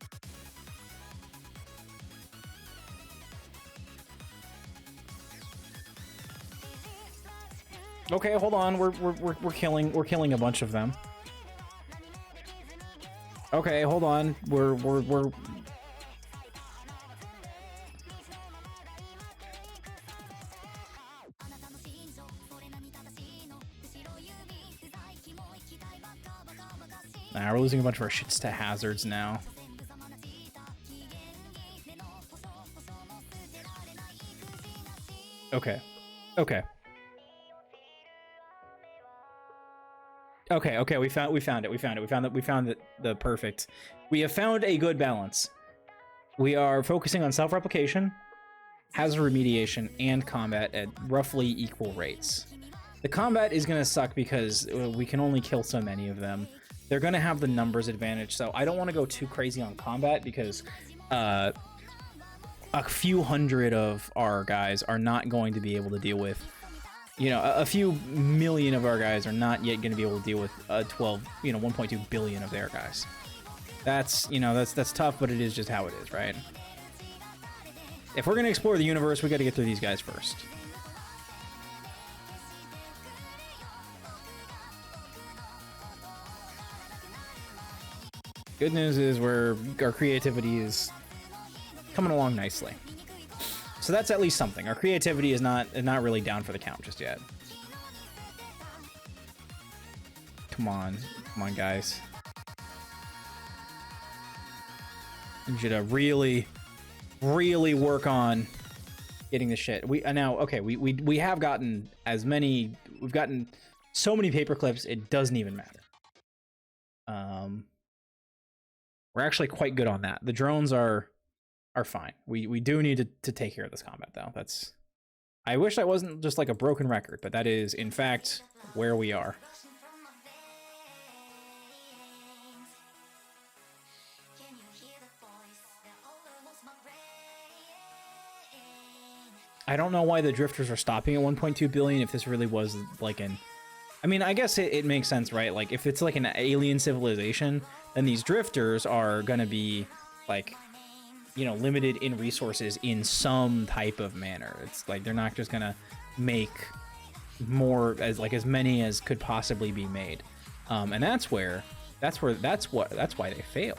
Okay, hold on. We're killing a bunch of them. Okay, hold on. We're Nah, we're losing a bunch of our shits to hazards now. Okay. Okay. Okay, we found the perfect. We have found a good balance. We are focusing on self-replication, hazard remediation, and combat at roughly equal rates. The combat is gonna suck because we can only kill so many of them. They're gonna have the numbers advantage, so I don't want to go too crazy on combat because a few hundred of our guys are not going to be able to deal with. You know, a few million of our guys are not yet going to be able to deal with 1.2 billion of their guys. That's, you know, that's tough, but it is just how it is, right? If we're going to explore the universe, we got to get through these guys first. Good news is our creativity is coming along nicely. So that's at least something. Our creativity is not really down for the count just yet. Come on, guys. I need you to really work on getting the shit. We have gotten we've gotten so many paper clips it doesn't even matter. We're actually quite good on that. The drones are fine. We do need to take care of this combat though. I wish that wasn't just like a broken record, but that is in fact where we are. I don't know why the drifters are stopping at 1.2 billion if this really was like an... I mean, I guess it makes sense, right? Like, if it's like an alien civilization, then these drifters are gonna be, like, you know, limited in resources in some type of manner. It's like they're not just gonna make more, as many as could possibly be made. And that's why they fail.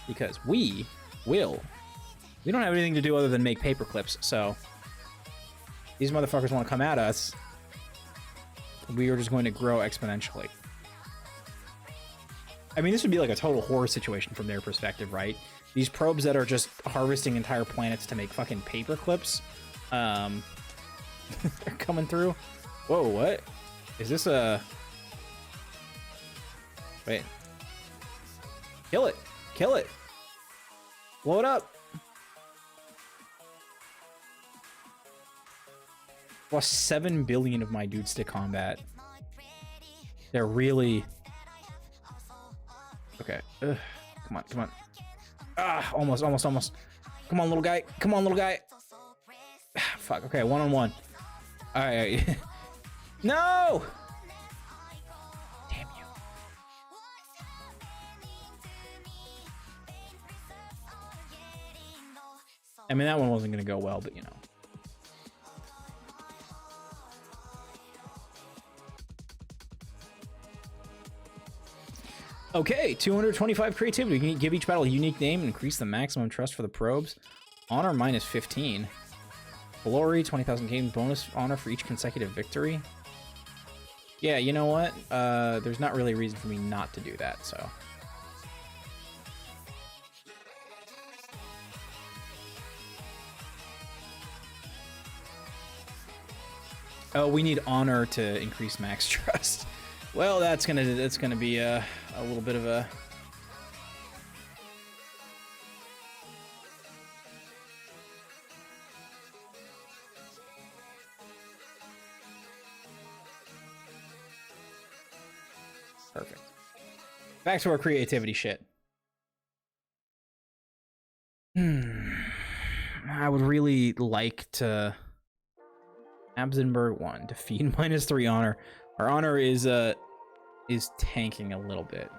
Because we don't have anything to do other than make paper clips, so... These motherfuckers want to come at us. We are just going to grow exponentially. I mean, this would be like a total horror situation from their perspective, right? These probes that are just harvesting entire planets to make fucking paper clips. They're coming through. Whoa, what? Is this a... Wait. Kill it. Kill it. Blow it up. Lost 7 billion of my dudes to combat. They're really... Okay. Ugh. Come on, come on. Ah, almost. Come on, little guy. Come on, little guy. Fuck. Okay, one-on-one. All right. No! Damn you. I mean, that one wasn't going to go well, but you know. Okay, 225 creativity. We can give each battle a unique name and increase the maximum trust for the probes. Honor minus 15. Glory, 20,000 games bonus honor for each consecutive victory. Yeah, you know what? There's not really a reason for me not to do that, so. Oh, we need honor to increase max trust. Well, that's gonna be a little bit of a. Perfect. Back to our creativity shit. I would really like to. Absenberg 1. Defeat -3 honor. Our honor is tanking a little bit.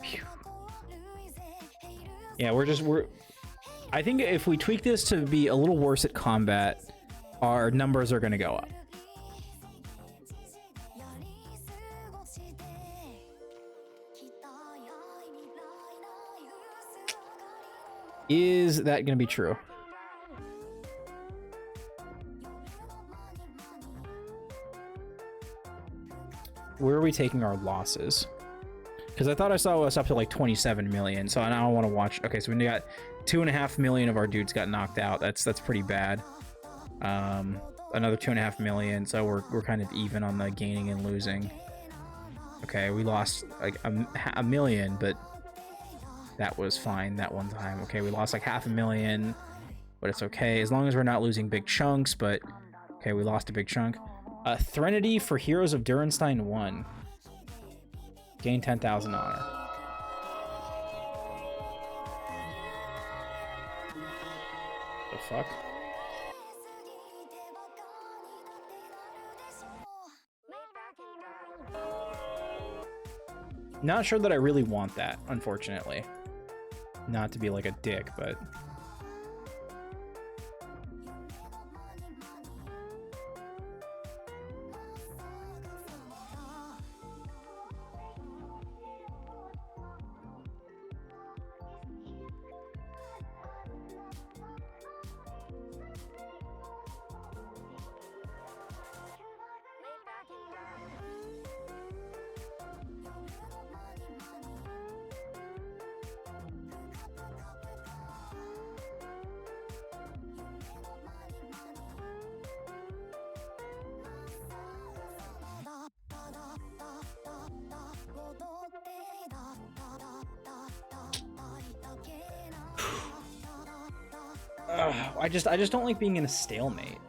Phew. Yeah, we're I think if we tweak this to be a little worse at combat, our numbers are going to go up. Is that going to be true? Where are we taking our losses? Because I thought I saw us up to like 27 million, so now I want to watch. Okay, so we got 2.5 million of our dudes got knocked out. That's pretty bad. Another 2.5 million, so we're kind of even on the gaining and losing. Okay, we lost like a million, but that was fine that one time. Okay, we lost like 500,000, but it's okay as long as we're not losing big chunks. But okay, we lost a big chunk. Threnody for Heroes of Durenstein 1. Gain 10,000 honor. The fuck? Not sure that I really want that, unfortunately. Not to be like a dick, but... I just don't like being in a stalemate.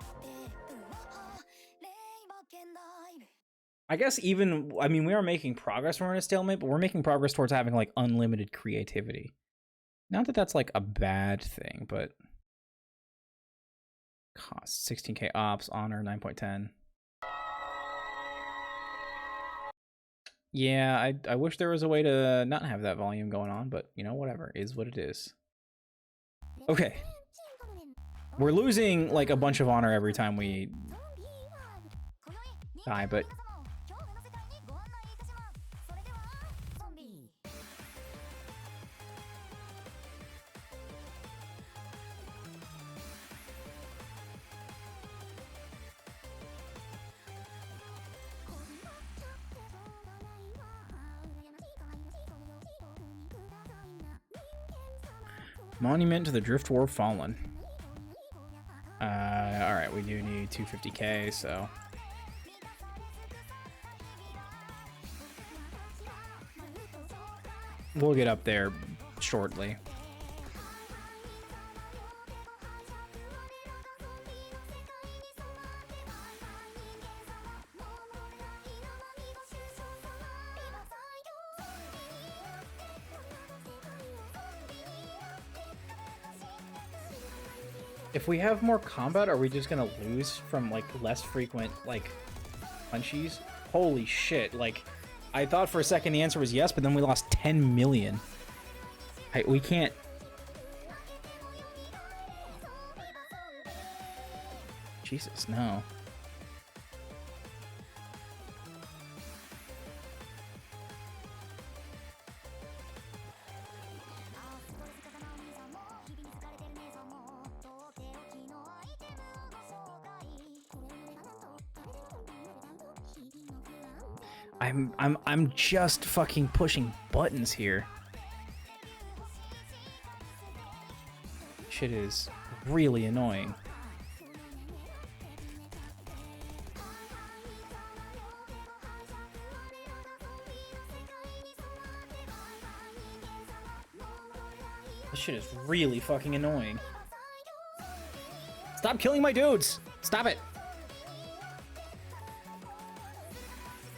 I guess even, I mean, we are making progress when we're in a stalemate, but we're making progress towards having like unlimited creativity. Not that that's like a bad thing, but cost 16k ops, honor 9.10. Yeah, I wish there was a way to not have that volume going on, but you know, whatever, is what it is. Okay. We're losing like a bunch of honor every time we die, but Monument to the Drift War Fallen. Alright, we do need 250k, so... we'll get up there shortly. If we have more combat, are we just gonna lose from like less frequent like punchies? Holy shit, like I thought for a second the answer was yes, but then we lost 10 million. We can't. Jesus, no. I'm just fucking pushing buttons here. shit is really annoying. This shit is really fucking annoying. Stop killing my dudes! Stop it!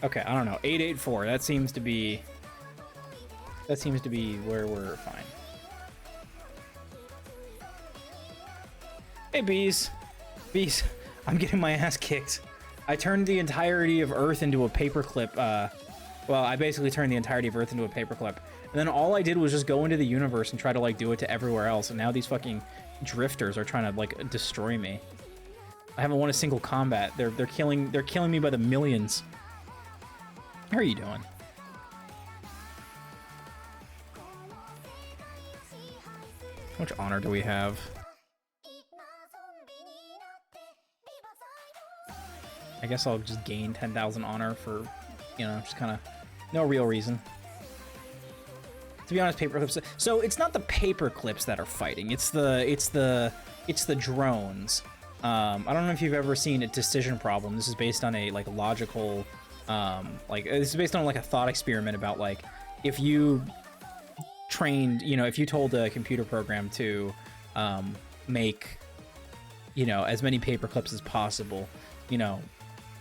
Okay, I don't know. 884. That seems to be where we're fine. Hey, bees. Bees. I'm getting my ass kicked. I turned the entirety of Earth into a paperclip. Well, I basically turned the entirety of Earth into a paperclip. And then all I did was just go into the universe and try to, like, do it to everywhere else. And now these fucking drifters are trying to, like, destroy me. I haven't won a single combat. They're killing me by the millions. How are you doing? How much honor do we have? I guess I'll just gain 10,000 honor for, you know, just kind of no real reason. To be honest, paperclips. So it's not the paperclips that are fighting. It's the drones. I don't know if you've ever seen a decision problem. This is based on a like logical, this is based on like a thought experiment about like if you trained, you know, if you told a computer program to make, you know, as many paperclips as possible, you know,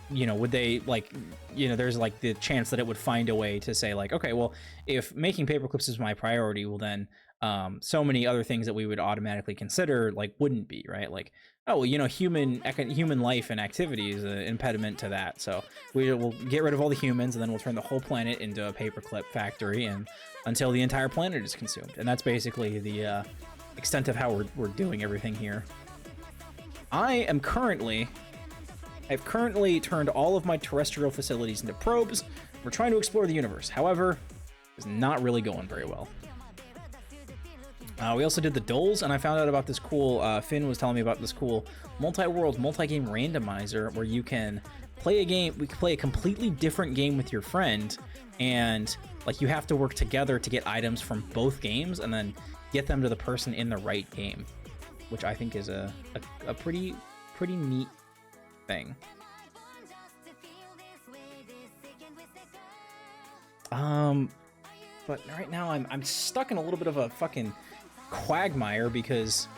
would they like, you know, there's like the chance that it would find a way to say like, okay, well, if making paperclips is my priority, well then so many other things that we would automatically consider like wouldn't be, right? Like, oh, well, you know, human life and activity is an impediment to that. So we will get rid of all the humans and then we'll turn the whole planet into a paperclip factory and until the entire planet is consumed. And that's basically the extent of how we're doing everything here. I've currently turned all of my terrestrial facilities into probes. We're trying to explore the universe. However, it's not really going very well. We also did the Doles, and I found out about this cool, Finn was telling me about this cool multi-world, multi-game randomizer where you can play a game, we can play a completely different game with your friend, and like you have to work together to get items from both games and then get them to the person in the right game, which I think is a pretty neat thing. But right now I'm stuck in a little bit of a fucking quagmire because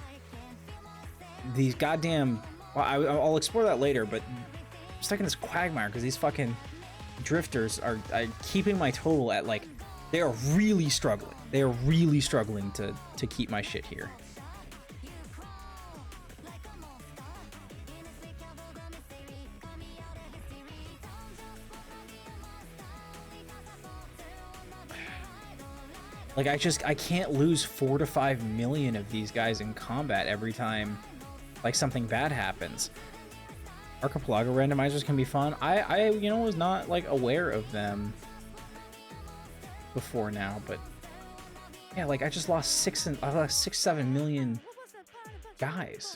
these goddamn, well, I'll explore that later, but I'm stuck in this quagmire because these fucking drifters are keeping my total at like, they are really struggling. They are really struggling to keep my shit here. Like, I can't lose 4 to 5 million of these guys in combat every time, like, something bad happens. Archipelago randomizers can be fun. I you know, was not, like, aware of them before now, but yeah, like, I just lost 7 million guys.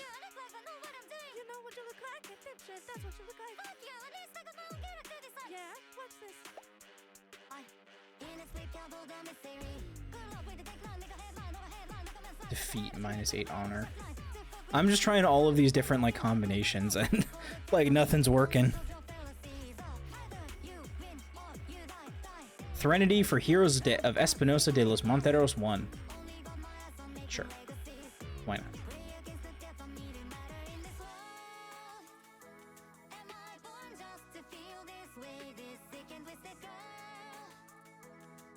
Defeat -8 honor. I'm just trying all of these different like combinations and like nothing's working. Threnody for Heroes of Espinosa de los Monteros 1. Sure. Why not?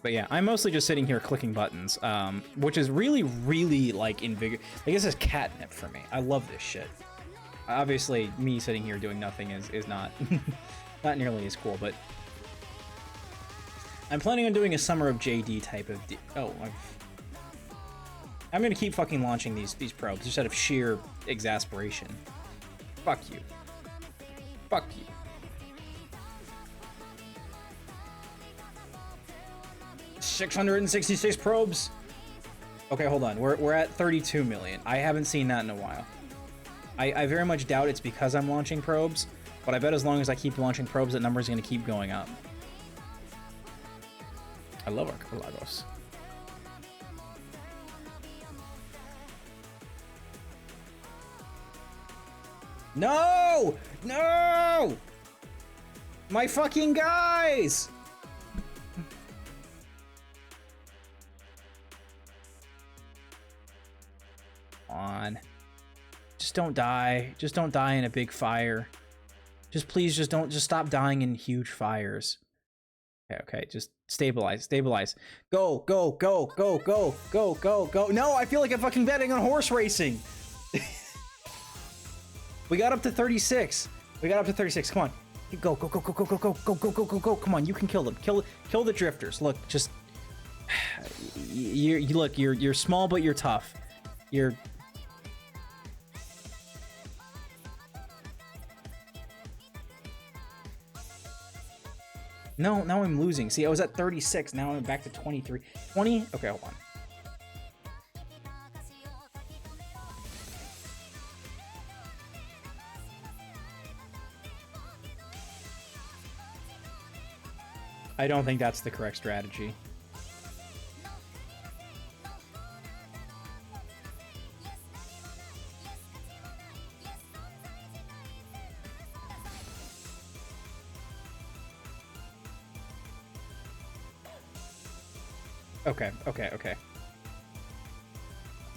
But yeah, I'm mostly just sitting here clicking buttons, which is really, really like like this is catnip for me. I love this shit. Obviously, me sitting here doing nothing is not not nearly as cool, but I'm planning on doing a Summer of JD type of. I'm gonna keep fucking launching these probes just out of sheer exasperation. Fuck you. Fuck you. $666 probes. Okay, hold on. We're at 32 million. I haven't seen that in a while. I very much doubt it's because I'm launching probes, but I bet as long as I keep launching probes, that number is going to keep going up. I love Archipelagos. No! No! My fucking guys! On. Just don't die. Just don't die in a big fire. Just please just stop dying in huge fires. Okay, just stabilize. Go. No, I feel like I'm fucking betting on horse racing. We got up to 36. Come on. Go. Come on, you can kill them. Kill the drifters. Look, just you're small but you're tough. No, now I'm losing. See, I was at 36. Now I'm back to 23. 20? Okay, hold on. I don't think that's the correct strategy. Okay.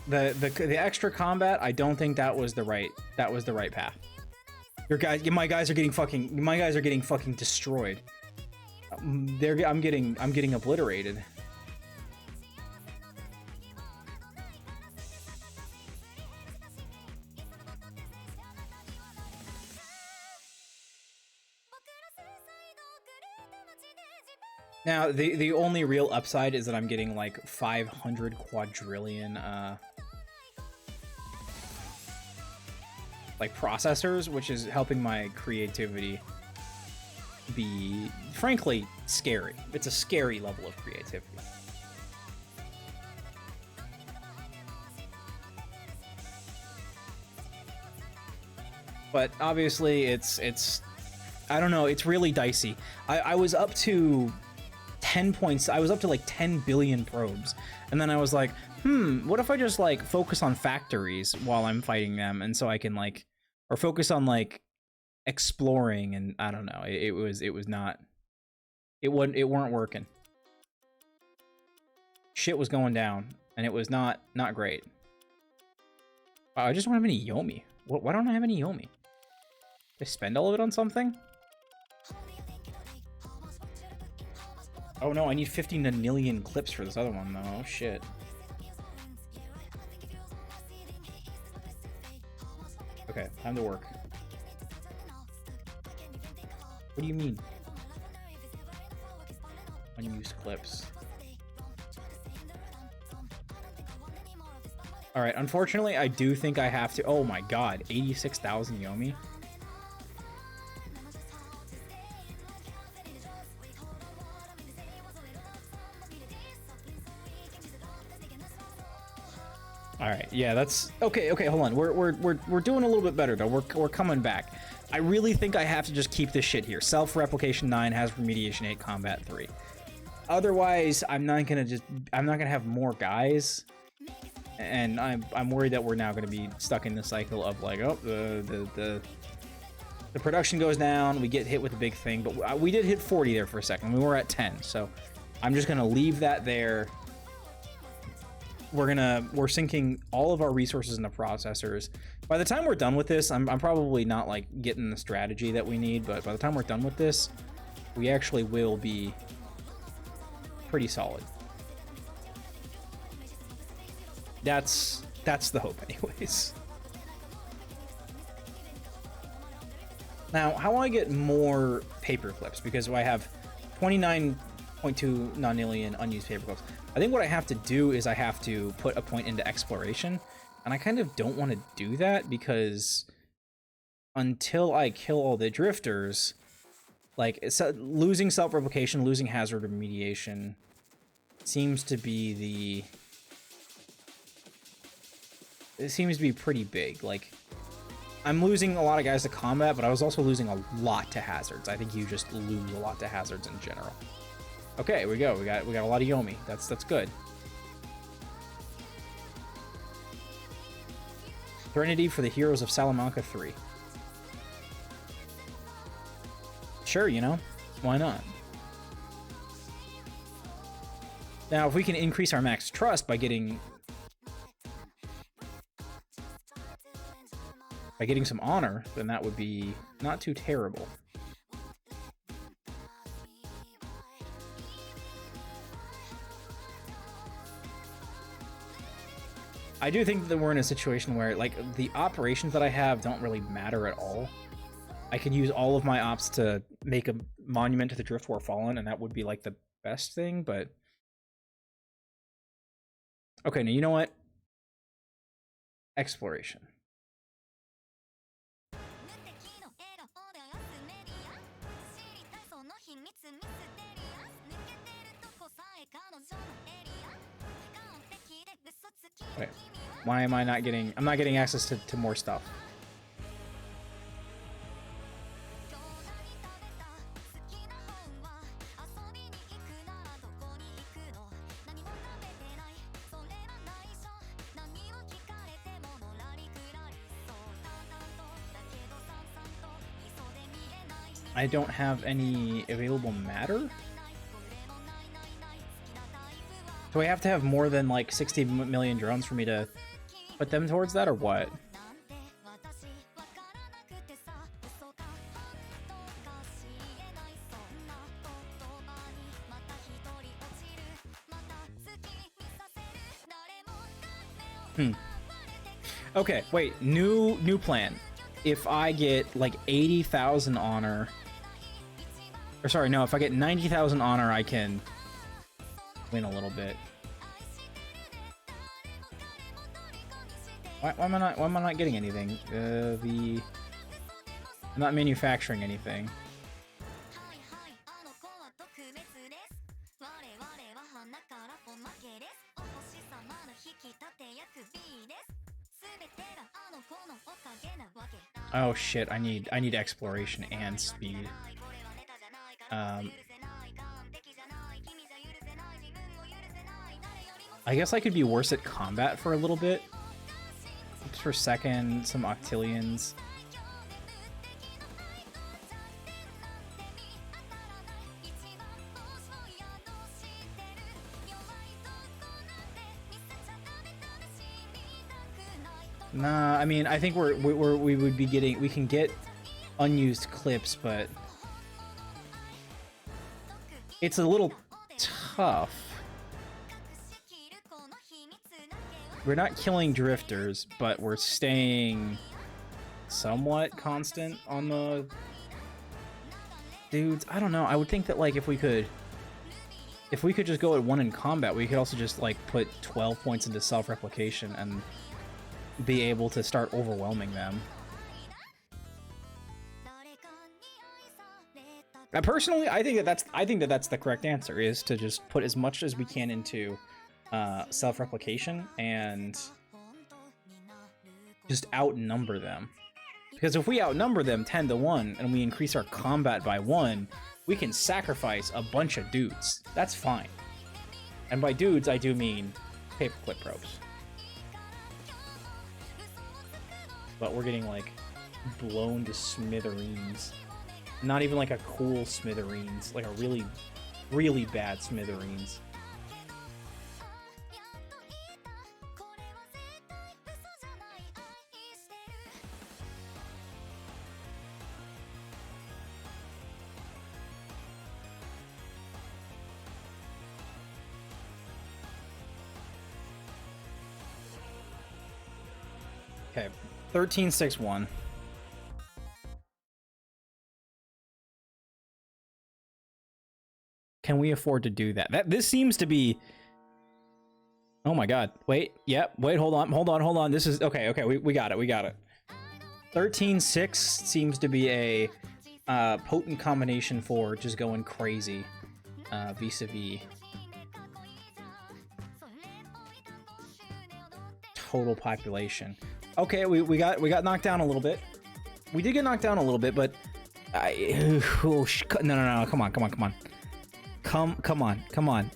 The extra combat, I don't think that was the right path. My guys are getting fucking destroyed. I'm getting obliterated. Now, the only real upside is that I'm getting like 500 quadrillion like processors, which is helping my creativity be frankly scary. It's a scary level of creativity. But obviously it's I don't know, it's really dicey. I was up to 10 points. I was up to like 10 billion probes. And then I was like, what if I just like focus on factories while I'm fighting them? And so I can like, or focus on like exploring, and I don't know. It weren't working. Shit was going down and it was not great. Wow, I just don't have any Yomi. Why don't I have any Yomi? Did I spend all of it on something? Oh no, I need 15 million clips for this other one though. Oh shit. Okay, time to work. What do you mean? Unused clips. Alright, unfortunately, I do think I have to... Oh my god, 86,000 Yomi? Alright, yeah, that's... Okay, hold on. We're doing a little bit better, though. We're coming back. I really think I have to just keep this shit here. Self-replication 9 has remediation 8, combat 3. Otherwise, I'm not gonna have more guys. And I'm worried that we're now gonna be stuck in the cycle of like, oh, the production goes down, we get hit with a big thing, but we did hit 40 there for a second. We were at 10, so I'm just gonna leave that there. We're sinking all of our resources into processors. By the time we're done with this, I'm probably not like getting the strategy that we need, but by the time we're done with this, we actually will be pretty solid. That's the hope anyways. Now, how do I get more paper clips? Because I have 29.2 nonillion unused paper clips. I think what I have to do is I have to put a point into exploration, and I kind of don't want to do that because until I kill all the drifters, like losing self-replication, losing hazard remediation seems to be it seems to be pretty big. Like, I'm losing a lot of guys to combat, but I was also losing a lot to hazards. I think you just lose a lot to hazards in general. Okay, we go. We got a lot of Yomi. That's good. Serenity for the Heroes of Salamanca 3. Sure, you know, why not? Now, if we can increase our max trust by getting some honor, then that would be not too terrible. I do think that we're in a situation where, like, the operations that I have don't really matter at all. I can use all of my ops to make a monument to the Drift War Fallen, and that would be, like, the best thing, but... Okay, now you know what? Exploration. Wait, why am I not getting... I'm not getting access to more stuff. I don't have any available matter? Do I have to have more than like 60 million drones for me to put them towards that, or what? Okay, wait, new plan. If I get like 80,000 honor, or sorry, no, if I get 90,000 honor, I can win a little bit. Why am I not getting anything? I'm not manufacturing anything. Oh shit, I need exploration and speed. I guess I could be worse at combat for a little bit. Just for a second, some Octillions. Nah, I mean, I think we would be getting... We can get unused clips, but... It's a little tough. We're not killing drifters, but we're staying somewhat constant on the dudes. I don't know. I would think that, like, if we could just go at 1 in combat, we could also just, like, put 12 points into self-replication and be able to start overwhelming them. Personally, I think that that's the correct answer, is to just put as much as we can into self-replication and just outnumber them. Because if we outnumber them 10-1 and we increase our combat by 1, we can sacrifice a bunch of dudes. That's fine. And by dudes, I do mean paperclip ropes. But we're getting, like, blown to smithereens. Not even like a cool smithereens, like a really, really bad smithereens. Okay, 1361. Can we afford to do that? This seems to be... Oh my god. Wait, yep, wait, hold on. This is... Okay, we got it. 13-6 seems to be a potent combination for just going crazy vis-a-vis total population. Okay, we got knocked down a little bit. We did get knocked down a little bit, but no, come on. Come on.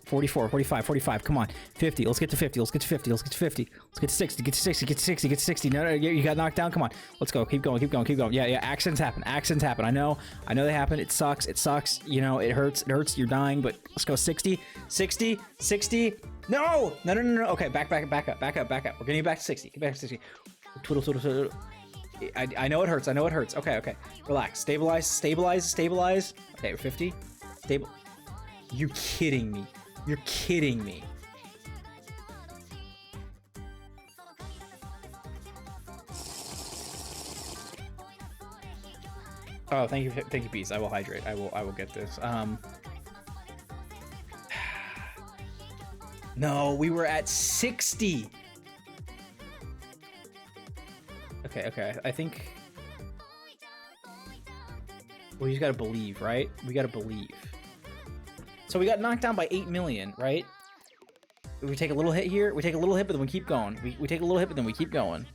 44, 45, 45. Come on. 50. Let's get to 50. Let's get to 50. Let's get to 50. Let's get to 60. Get to 60. Get to 60. Get to 60. No, you got knocked down. Come on. Let's go. Keep going. Keep going. Keep going. Yeah. Accidents happen. Accidents happen. I know they happen. It sucks. It sucks. You know, it hurts. It hurts. You're dying, but let's go. 60. 60. 60. No. Okay, back up. We're getting back to 60. Get back to 60. Twiddle. I know it hurts. Okay. Relax. Stabilize. Okay, we're 50. Stable. You're kidding me. Oh, thank you, Peace. I will hydrate. I will get this. No, we were at 60. Okay. I think we just gotta believe, right? We gotta believe. So we got knocked down by 8 million, right? We take a little hit here. We take a little hit, but then we keep going. We take a little hit, but then we keep going.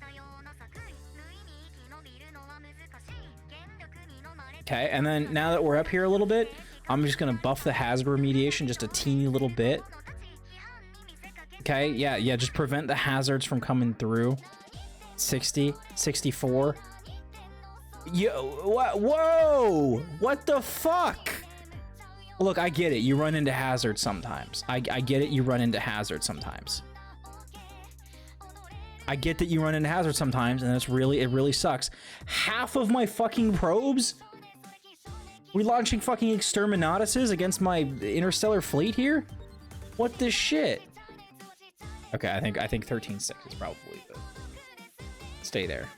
Okay, and then now that we're up here a little bit, I'm just gonna buff the hazard remediation just a teeny little bit. Okay, yeah, just prevent the hazards from coming through. 60, 64. Yo, whoa! What the fuck? Look, I get it. You run into hazards sometimes. I get it. You run into hazards sometimes. I get that you run into hazards sometimes, and it really sucks. Half of my fucking probes? We launching fucking exterminatuses against my interstellar fleet here? What the shit? Okay, I think 13.6 is probably the stay there.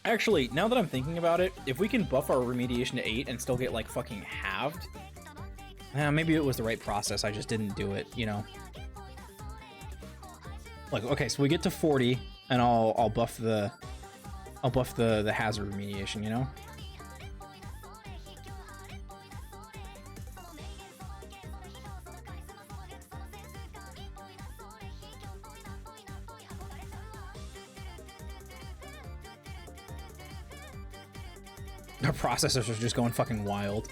Actually, now that I'm thinking about it, if we can buff our remediation to 8 and still get like fucking halved, maybe it was the right process. I just didn't do it, you know. Like, okay, so we get to 40, and I'll buff the hazard remediation, you know. Our processors are just going fucking wild.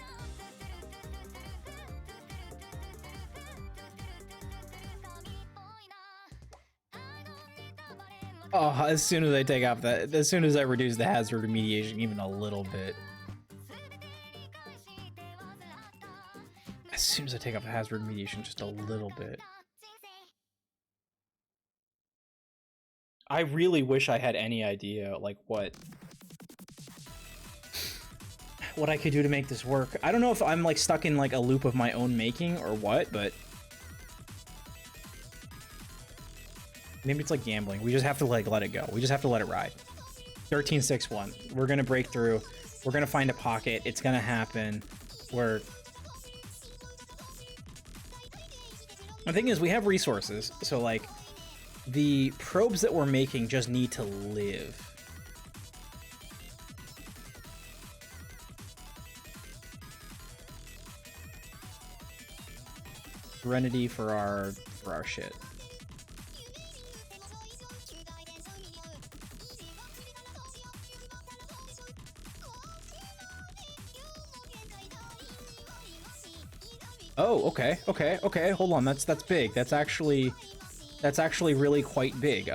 Oh, as soon as I take off that, as soon as I reduce the hazard remediation even a little bit. As soon as I take off the hazard remediation just a little bit. I really wish I had any idea, like, what I could do to make this work. I don't know if I'm, like, stuck in, like, a loop of my own making or what, but maybe it's like gambling. We just have to, like, let it go. We just have to let it ride. 13.6.1. We're gonna break through. We're gonna find a pocket. It's gonna happen. The thing is, we have resources, so, like, the probes that we're making just need to live. Serenity for our shit. Oh, okay. Hold on, that's big. That's actually really quite big.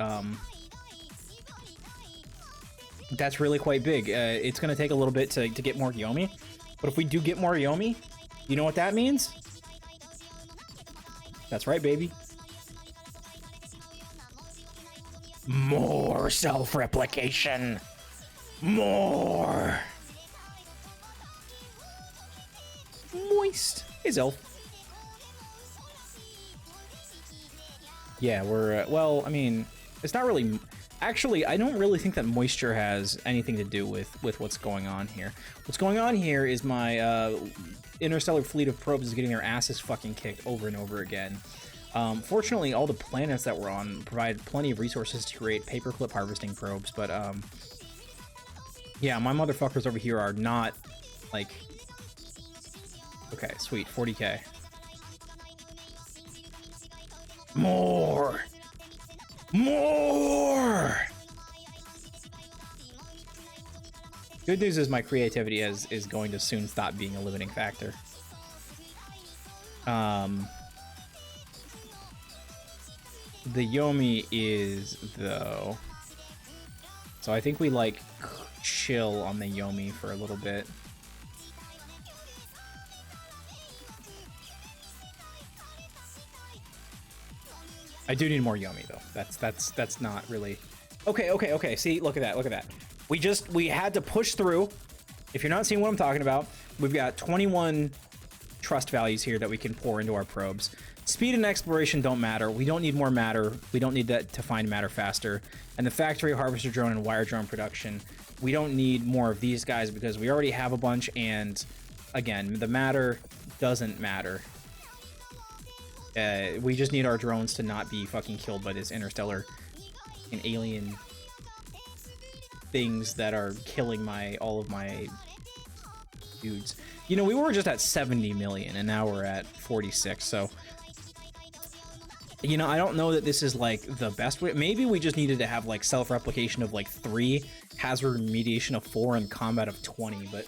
That's really quite big. It's gonna take a little bit to get more Yomi, but if we do get more Yomi, you know what that means? That's right, baby. More self-replication. More. Moist. Hey, Zelf. Yeah, we're, well, I mean, it's not really... Actually, I don't really think that moisture has anything to do with what's going on here. What's going on here is my interstellar fleet of probes is getting their asses fucking kicked over and over again. Fortunately, all the planets that we're on provide plenty of resources to create paperclip harvesting probes, but yeah, my motherfuckers over here are not, like... Okay, sweet, 40k. More! Good news is my creativity is going to soon stop being a limiting factor. The Yomi is, though. So I think we, like, chill on the Yomi for a little bit. I do need more Yomi, though. That's not really... Okay. See, look at that. We had to push through. If you're not seeing what I'm talking about, we've got 21 trust values here that we can pour into our probes. Speed and exploration don't matter. We don't need more matter. We don't need that to find matter faster. And the factory, harvester drone, and wire drone production, we don't need more of these guys because we already have a bunch. And again, the matter doesn't matter. We just need our drones to not be fucking killed by this interstellar and alien things that are killing all of my dudes. You know, we were just at 70 million and now we're at 46. So, you know, I don't know that this is like the best way. Maybe we just needed to have like self-replication of like 3, hazard remediation of 4, and combat of 20. But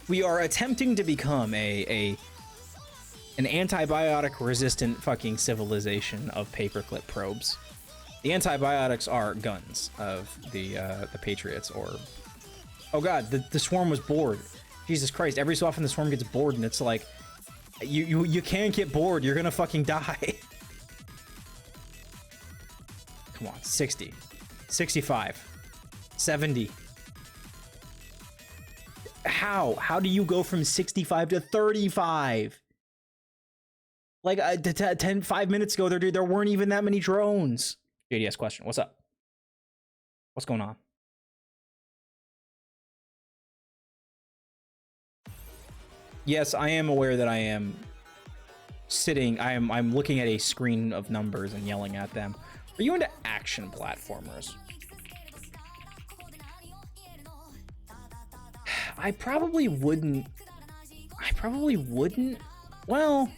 we are attempting to become an antibiotic resistant fucking civilization of paperclip probes. The antibiotics are guns of the Patriots, or... Oh god, the swarm was bored. Jesus Christ, every so often the swarm gets bored and it's like, you can't get bored, you're gonna fucking die. Come on, 60, 65, 70. How do you go from 65 to 35? Like 5 minutes ago, there weren't even that many drones. JDS question, what's up? What's going on? Yes, I am aware that I am sitting, I'm looking at a screen of numbers and yelling at them. Are you into action platformers? I probably wouldn't. Well,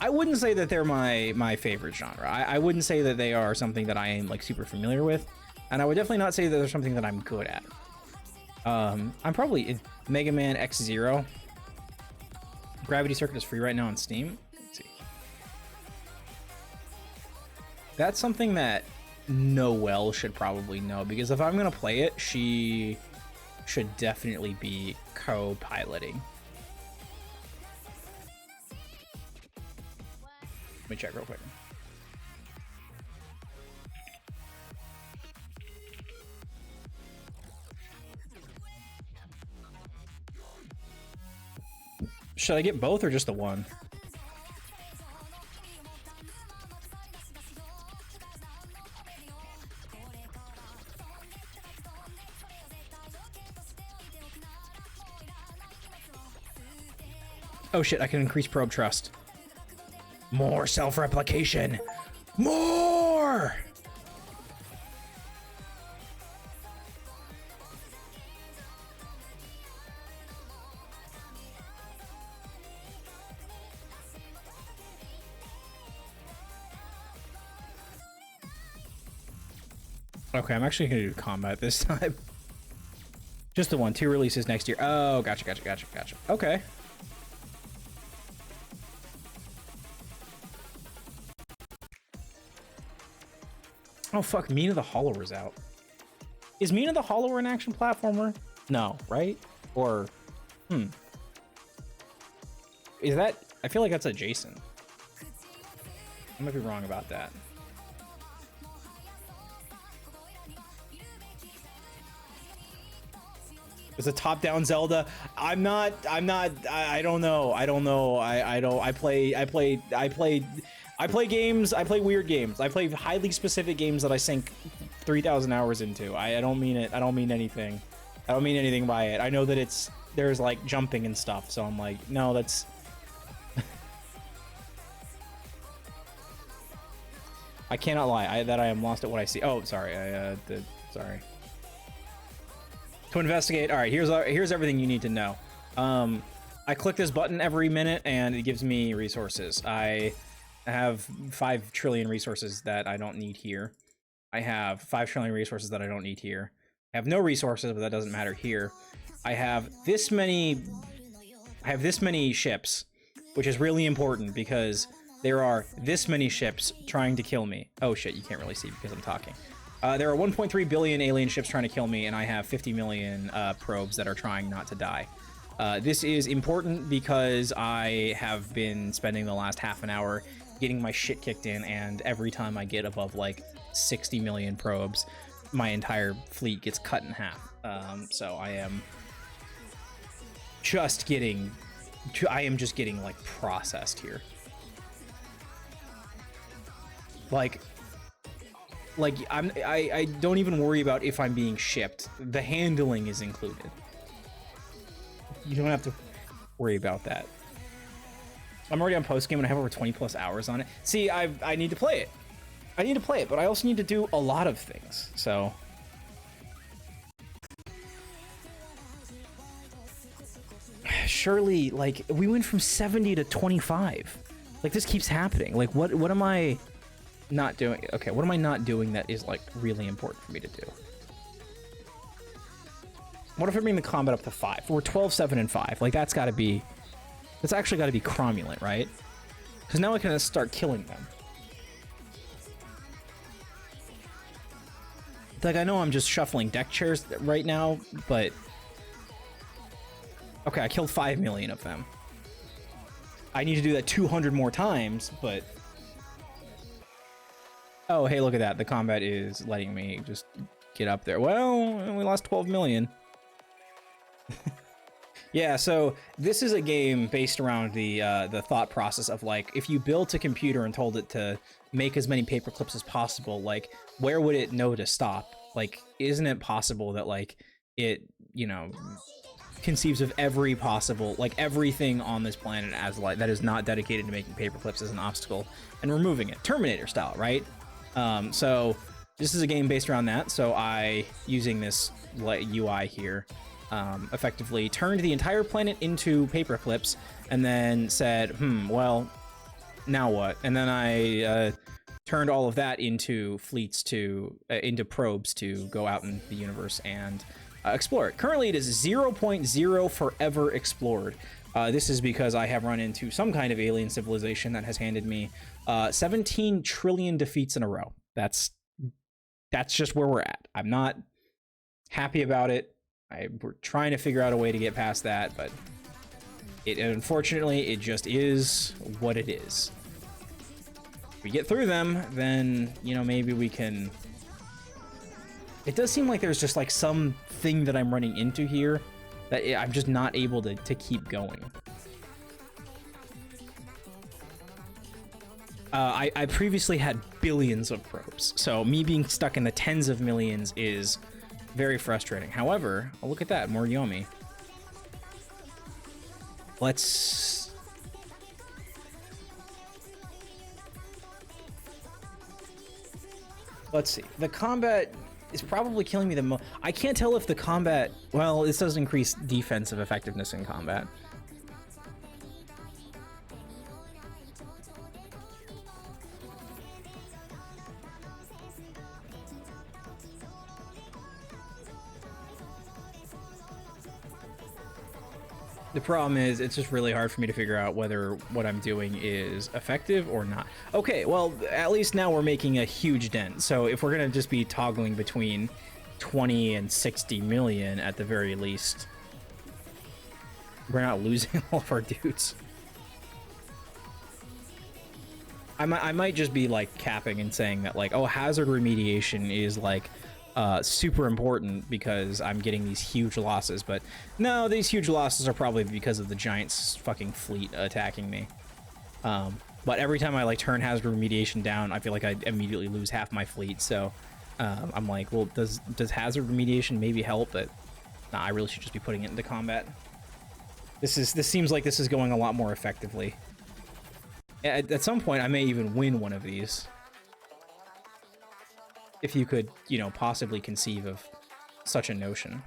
I wouldn't say that they're my favorite genre. I wouldn't say that they are something that I am like super familiar with, and I would definitely not say that they're something that I'm good at. I'm probably in Mega Man X-Zero. Gravity Circuit is free right now on Steam. Let's see. That's something that Noelle should probably know, because if I'm gonna play it, she should definitely be co-piloting. Let me check real quick. Should I get both or just the one? Oh shit, I can increase probe trust. More self-replication. More! Okay, I'm actually gonna do combat this time. Just the one, 2 releases next year. Oh, gotcha. Okay. Oh fuck, Mina the Hollower's out. Is Mina the Hollower an action platformer? No, right? Or, is that, I feel like that's adjacent. I might be wrong about that. It's a top-down Zelda. I don't know. I play games. I play weird games. I play highly specific games that I sink 3,000 hours into. I don't mean it. I don't mean anything. I don't mean anything by it. I know that there's like jumping and stuff. So I'm like, no, that's. I cannot lie. I am lost at what I see. Oh, sorry. Sorry. To investigate. All right. Here's everything you need to know. I click this button every minute and it gives me resources. I I have 5 trillion resources that I don't need here. I have 5 trillion resources that I don't need here. I have no resources, but that doesn't matter here. I have this many ships, which is really important because there are this many ships trying to kill me. Oh shit, you can't really see because I'm talking. There are 1.3 billion alien ships trying to kill me, and I have 50 million probes that are trying not to die. This is important because I have been spending the last half an hour getting my shit kicked in, and every time I get above like 60 million probes, my entire fleet gets cut in half. So I am just getting like processed here. Like I don't even worry about if I'm being shipped. The handling is included. You don't have to worry about that. I'm already on post game and I have over 20 plus hours on it. See, I need to play it. I need to play it, but I also need to do a lot of things. So surely, like, we went from 70 to 25. Like, this keeps happening. Like, what am I not doing? Okay, what am I not doing that is like really important for me to do? What if I bring the combat up to 5? We're 12, 7, and 5. Like, that's actually got to be cromulent, right? Because now I can start killing them. Like, I know I'm just shuffling deck chairs right now, but okay, I killed 5 million of them. I need to do that 200 more times, but oh, hey, look at that. The combat is letting me just get up there. Well, we lost 12 million. Yeah, so this is a game based around the thought process of, like, if you built a computer and told it to make as many paper clips as possible, like, where would it know to stop? Like, isn't it possible that, like, it, you know, conceives of every possible, like, everything on this planet as, like, that is not dedicated to making paper clips as an obstacle and removing it, Terminator style, right? So this is a game based around that. So I, using this UI here, effectively turned the entire planet into paper clips and then said, well, now what? And then I turned all of that into fleets into probes to go out in the universe and explore it. Currently it is 0.0 forever explored. This is because I have run into some kind of alien civilization that has handed me 17 trillion defeats in a row. That's just where we're at. I'm not happy about it. We're trying to figure out a way to get past that, but unfortunately, it just is what it is. If we get through them, then, you know, maybe we can... It does seem like there's just, like, something that I'm running into here that I'm just not able to keep going. I previously had billions of probes, so me being stuck in the tens of millions is very frustrating. However, oh, look at that, more Yomi. Let's see. The combat is probably killing me the most. I can't tell if the combat, well, this does increase defensive effectiveness in combat. The problem is, it's just really hard for me to figure out whether what I'm doing is effective or not. Okay, well, at least now we're making a huge dent. So if we're gonna just be toggling between 20 and 60 million at the very least, we're not losing all of our dudes. I might just be, like, capping and saying that, like, oh, hazard remediation is, like, super important because I'm getting these huge losses, but no, these huge losses are probably because of the giant's fucking fleet attacking me. But every time I, like, turn hazard remediation down, I feel like I immediately lose half my fleet. So I'm like, well, does hazard remediation maybe help? But nah, I really should just be putting it into combat. This seems like this is going a lot more effectively. At some point, I may even win one of these. If you could, you know, possibly conceive of such a notion.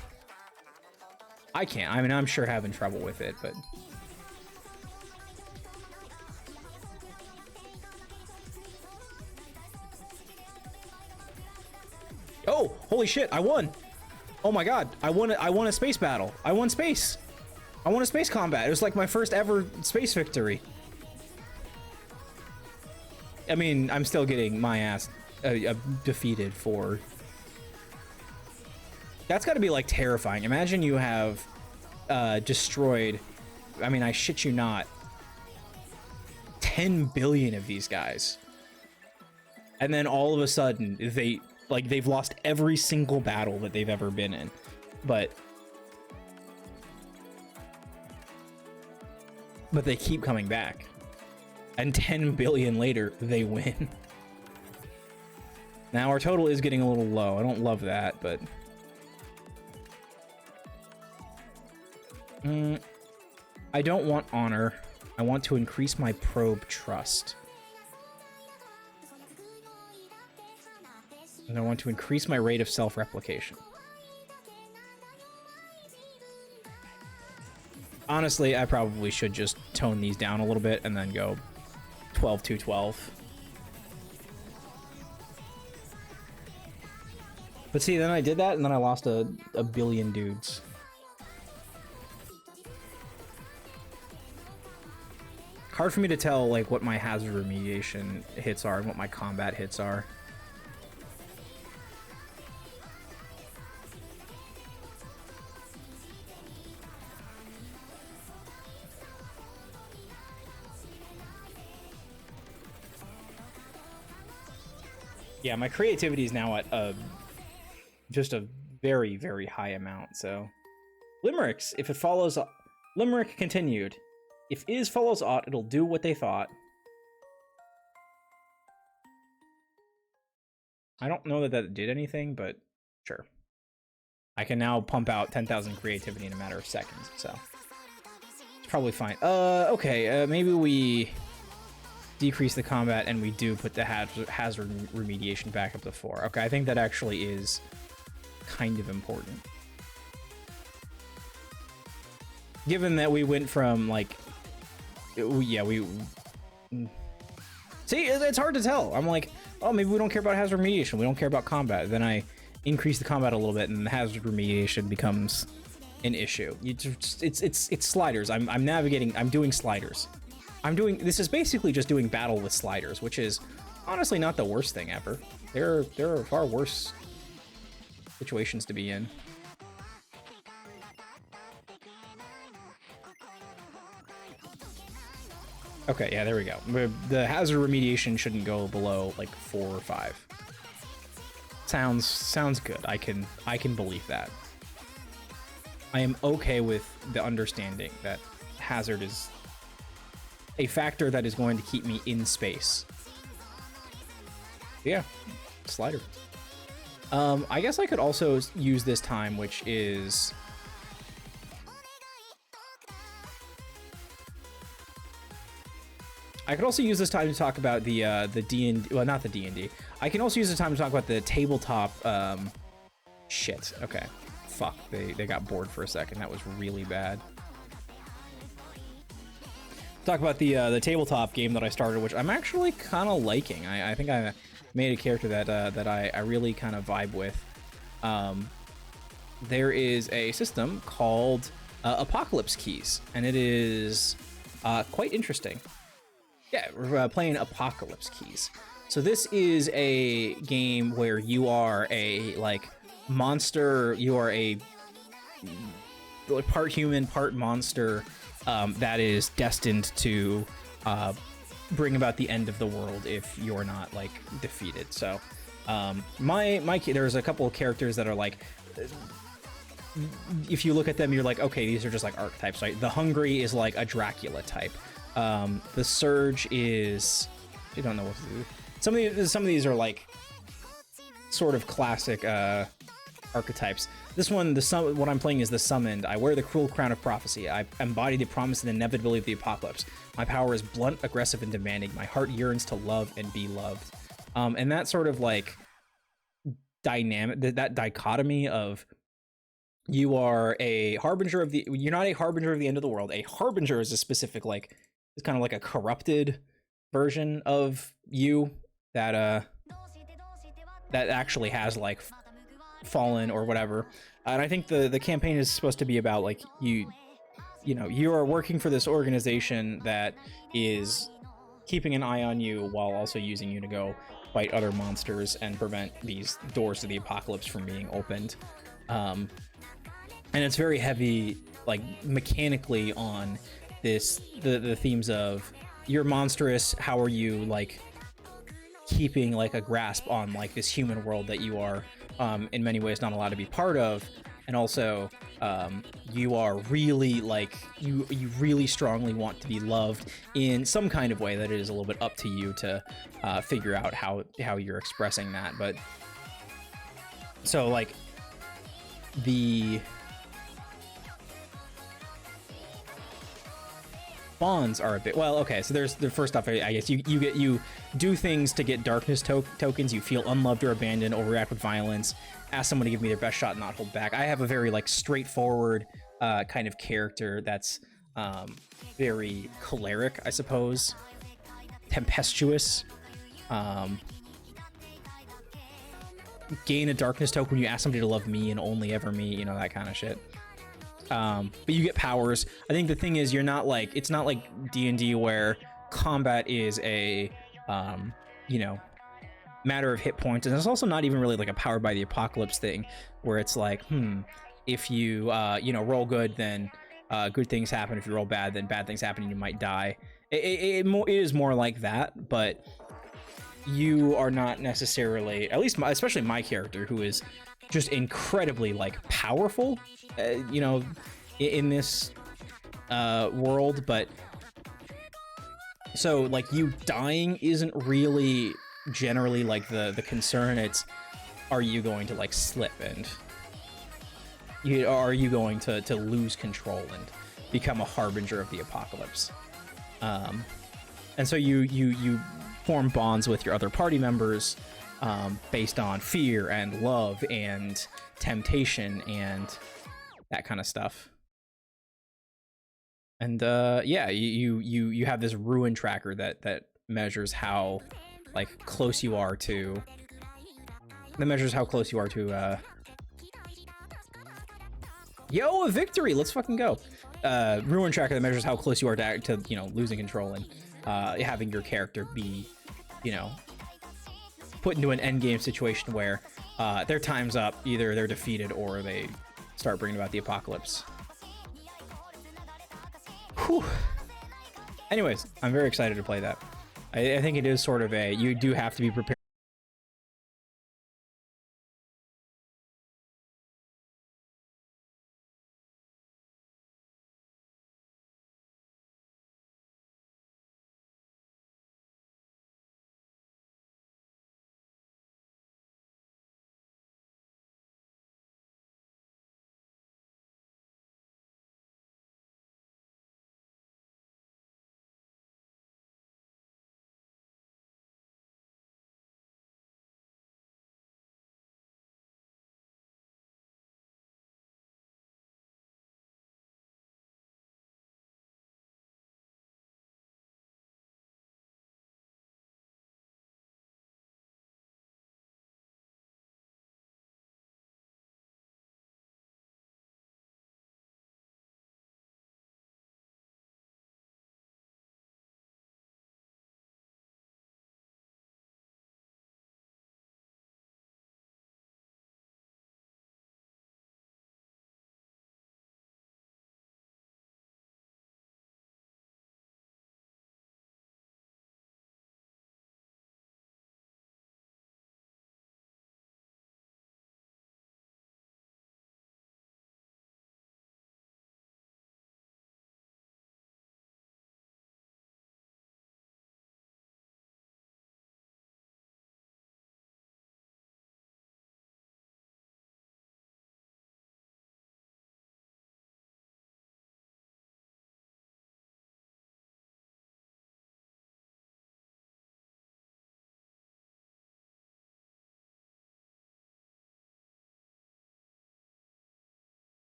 I can't. I mean, I'm sure having trouble with it, but... Oh, holy shit, I won. Oh my god, I won a space battle. I won space. I won a space combat. It was like my first ever space victory. I mean, I'm still getting my ass defeated for... That's got to be, like, terrifying. Imagine you have destroyed... I mean, I shit you not. 10 billion of these guys. And then all of a sudden, they've lost every single battle that they've ever been in. But they keep coming back. And 10 billion later, they win. Now, our total is getting a little low. I don't love that, but... I don't want honor. I want to increase my probe trust. And I want to increase my rate of self-replication. Honestly, I probably should just tone these down a little bit and then go 12 to 12. But see, then I did that and then I lost a billion dudes. Hard for me to tell like what my hazard remediation hits are and what my combat hits are. Yeah, my creativity is now at just a very, very high amount, so... Limericks, if it follows... Limerick continued. If is follows ought, it'll do what they thought. I don't know that that did anything, but sure. I can now pump out 10,000 creativity in a matter of seconds, so... It's probably fine. Okay, maybe we... decrease the combat and we do put the hazard remediation back up to 4. Okay, I think that actually is kind of important. Given that we went from like... Yeah, See, it's hard to tell. I'm like, oh, maybe we don't care about hazard remediation. We don't care about combat. Then I increase the combat a little bit and the hazard remediation becomes an issue. It's sliders. I'm navigating, I'm doing sliders. This is basically just doing battle with sliders, which is honestly not the worst thing ever. There are far worse situations to be in. Okay, yeah, there we go. The hazard remediation shouldn't go below like 4 or 5. Sounds good. I can believe that. I am okay with the understanding that hazard is a factor that is going to keep me in space. Yeah, slider. I guess I could also use this time, which is... I could also use this time to talk about the D&D, well, not the D&D. I can also use the time to talk about the tabletop, shit, okay. Fuck, they got bored for a second. That was really bad. Talk about the tabletop game that I started, which I'm actually kind of liking. I think I made a character that I really kind of vibe with. There is a system called Apocalypse Keys, and it is quite interesting. Yeah, we're playing Apocalypse Keys. So this is a game where you are a like monster. You are a part human, part monster. That is destined to bring about the end of the world if you're not like defeated. So there's a couple of characters that are like, if you look at them, you're like, okay, these are just like archetypes, right? The Hungry is like a Dracula type. The Surge is, I don't know what to do. Some of these are like sort of classic archetypes. This one, what I'm playing is the Summoned. I wear the cruel crown of prophecy. I embody the promise and inevitability of the apocalypse. My power is blunt, aggressive, and demanding. My heart yearns to love and be loved. And that sort of like dynamic, that dichotomy of you are a harbinger of you're not a harbinger of the end of the world. A harbinger is a specific like, it's kind of like a corrupted version of you that that actually has like fallen or whatever. And I think the campaign is supposed to be about like you know, you are working for this organization that is keeping an eye on you while also using you to go fight other monsters and prevent these doors to the apocalypse from being opened. And it's very heavy, like mechanically, on the themes of you're monstrous. How are you like keeping like a grasp on like this human world that you are in many ways not allowed to be part of, and also you are really like you really strongly want to be loved in some kind of way that it is a little bit up to you to figure out how you're expressing that. But so like the bonds are a bit, well, okay, so there's the first off, I guess you do things to get darkness tokens. You feel unloved or abandoned, or react with violence, ask someone to give me their best shot and not hold back. I have a very like straightforward kind of character that's very choleric, I suppose, tempestuous. Gain a darkness token when you ask somebody to love me and only ever me, you know, that kind of shit. But you get powers. I think the thing is, you're not like, it's not like D&D where combat is a you know, matter of hit points, and it's also not even really like a powered by the apocalypse thing where it's like, if you you know, roll good, then good things happen. If you roll bad, then bad things happen and you might die. It is more like that, but you are not necessarily, at least especially my character, who is just incredibly like powerful, you know, in this world. But so like you dying isn't really generally like the concern. It's, are you going to like slip, and are you going to lose control and become a harbinger of the apocalypse? And so you form bonds with your other party members based on fear and love and temptation and that kind of stuff. And yeah, you have this ruin tracker that measures how like close you are to yo, a victory, let's fucking go. Ruin tracker that measures how close you are to you know, losing control and having your character be, you know, put into an end game situation where their time's up, either they're defeated or they start bringing about the apocalypse. Whew. Anyways, I'm very excited to play that. I think it is sort of a, you do have to be prepared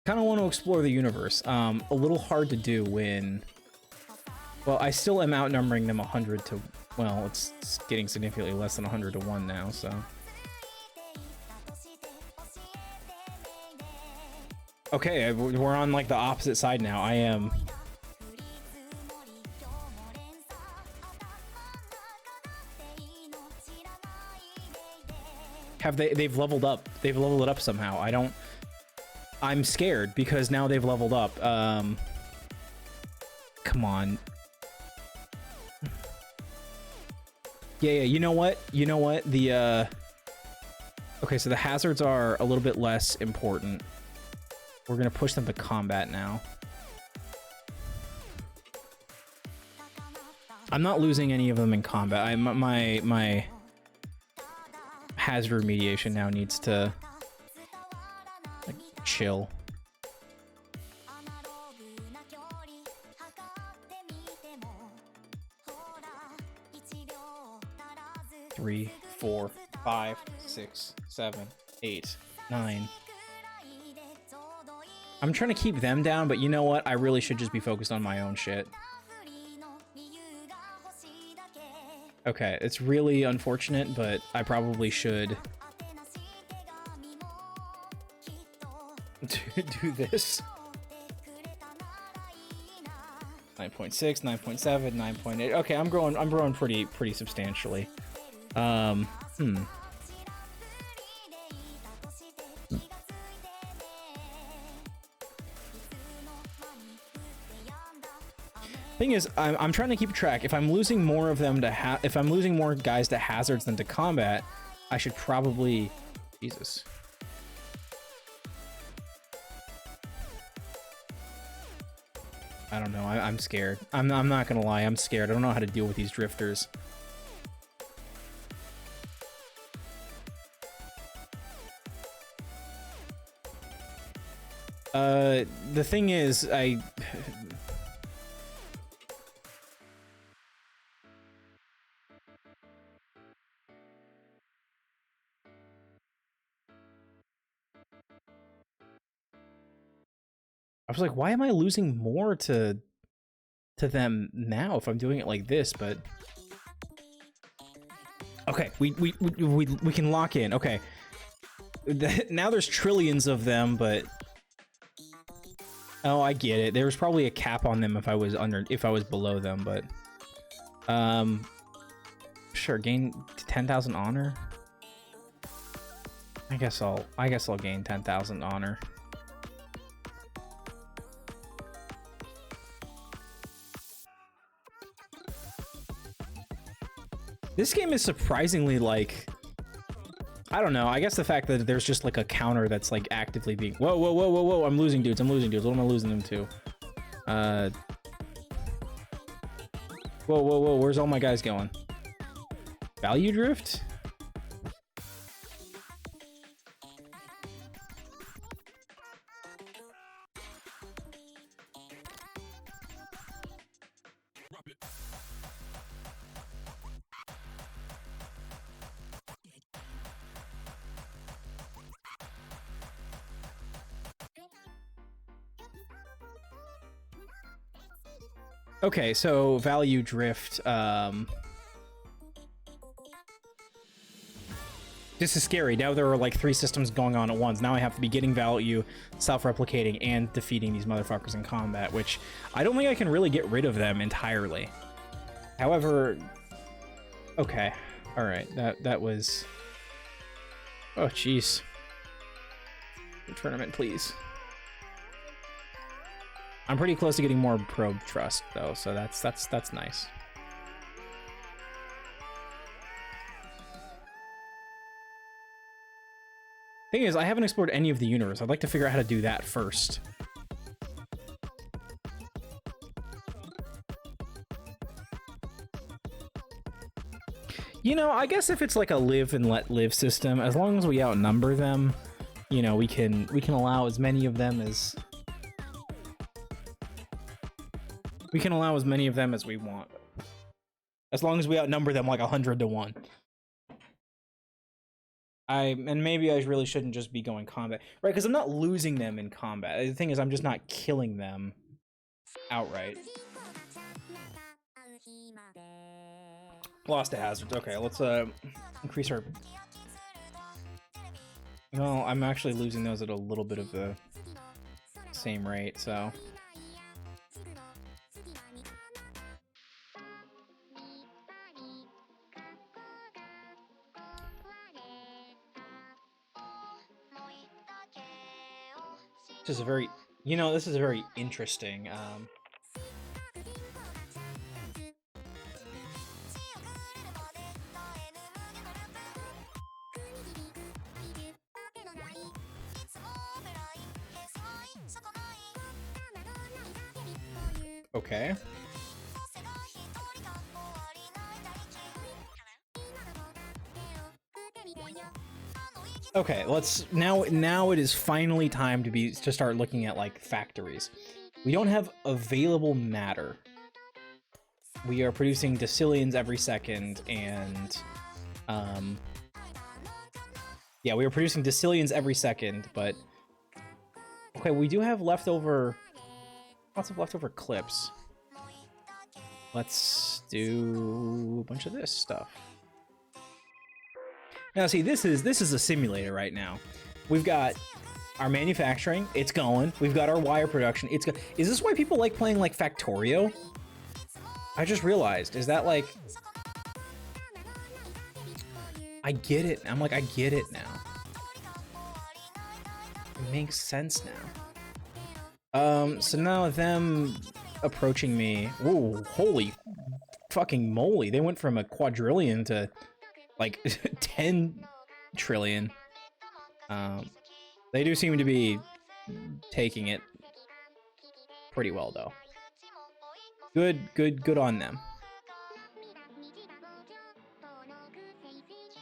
Kind of want to explore the universe. A little hard to do when... Well, I still am outnumbering them 100 to... Well, it's getting significantly less than 100 to 1 now, so... Okay, we're on, like, the opposite side now. I am... They've leveled up. They've leveled it up somehow. I'm scared because now they've leveled up. Come on. Yeah, you know what? You know what? The, okay, so the hazards are a little bit less important. We're gonna push them to combat now. I'm not losing any of them in combat. My hazard remediation now needs to, like, chill. Three, 4, 5, 6, 7, 8, 9. I'm trying to keep them down, but you know what? I really should just be focused on my own shit. Okay, it's really unfortunate, but I probably should do this. 9.6, 9.7, 9.8. Okay, I'm growing pretty substantially. Thing is, I'm trying to keep track. If I'm losing more of them to if I'm losing more guys to hazards than to combat, I should probably... Jesus. I don't know. I'm scared. I'm not gonna lie. I'm scared. I don't know how to deal with these drifters. The thing is, I was like, why am I losing more to them now if I'm doing it like this? But okay, we can lock in. Okay, now there's trillions of them, but oh, I get it. There was probably a cap on them if I was below them, but sure, gain 10,000 honor. I guess I'll gain 10,000 honor. This game is surprisingly, like, I don't know. I guess the fact that there's just like a counter that's like actively being... Whoa. I'm losing dudes. What am I losing them to? Whoa. Where's all my guys going? Value drift? Okay, so value drift, this is scary. Now there are like 3 systems going on at once. Now I have to be getting value, self-replicating, and defeating these motherfuckers in combat, which I don't think I can really get rid of them entirely. However, okay, all right, that was... Oh, jeez. Tournament, please. I'm pretty close to getting more probe trust though, so that's nice. Thing is, I haven't explored any of the universe. I'd like to figure out how to do that first. You know, I guess if it's like a live and let live system, as long as we outnumber them, you know, we can allow as many of them as... We can allow as many of them as we want. As long as we outnumber them like 100 to 1. And maybe I really shouldn't just be going combat, right? Because I'm not losing them in combat. The thing is, I'm just not killing them outright. Lost to hazards. Okay, let's increase our. Well, I'm actually losing those at a little bit of the same rate, so. This is a very, this is a very interesting. Okay. Okay, let's now it is finally time to start looking at like factories. We don't have available matter. We are producing decillions every second, and yeah, we are producing decillions every second, but okay, we do have leftover, lots of leftover clips. Let's do a bunch of this stuff. Now, see, this is a simulator right now. We've got our manufacturing, it's going. We've got our wire production, it's going. Is this why people like playing like Factorio? I just realized, is that like... I get it. I'm like, I get it now. It makes sense now. So now them approaching me... Whoa, holy fucking moly. They went from a quadrillion to... like 10 trillion. They do seem to be taking it pretty well, though. Good on them.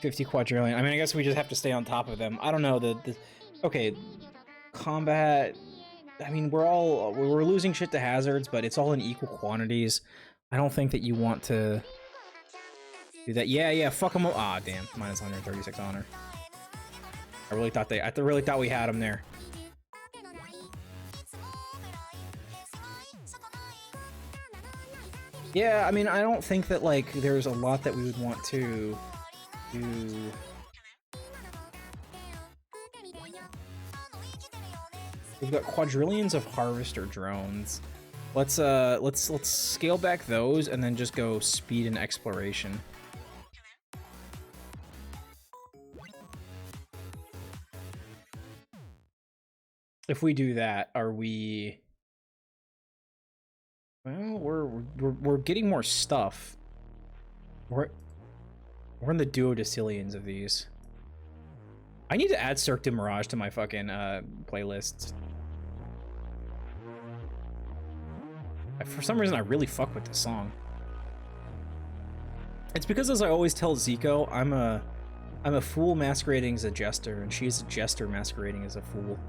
50 quadrillion. I mean, I guess we just have to stay on top of them. I don't know. Okay, combat. I mean, we're losing shit to hazards, but it's all in equal quantities. I don't think that you want to do that. Yeah, fuck them up. Ah, damn. Minus 136 honor. I really thought we had him there. Yeah, I mean, I don't think that, like, there's a lot that we would want to do. We've got quadrillions of harvester drones. Let's scale back those and then just go speed and exploration. If we do that, are we... Well, we're getting more stuff. We're in the duodecillions of these. I need to add Cirque du Mirage to my fucking playlists. For some reason, I really fuck with this song. It's because, as I always tell Zico, I'm a fool masquerading as a jester, and she's a jester masquerading as a fool.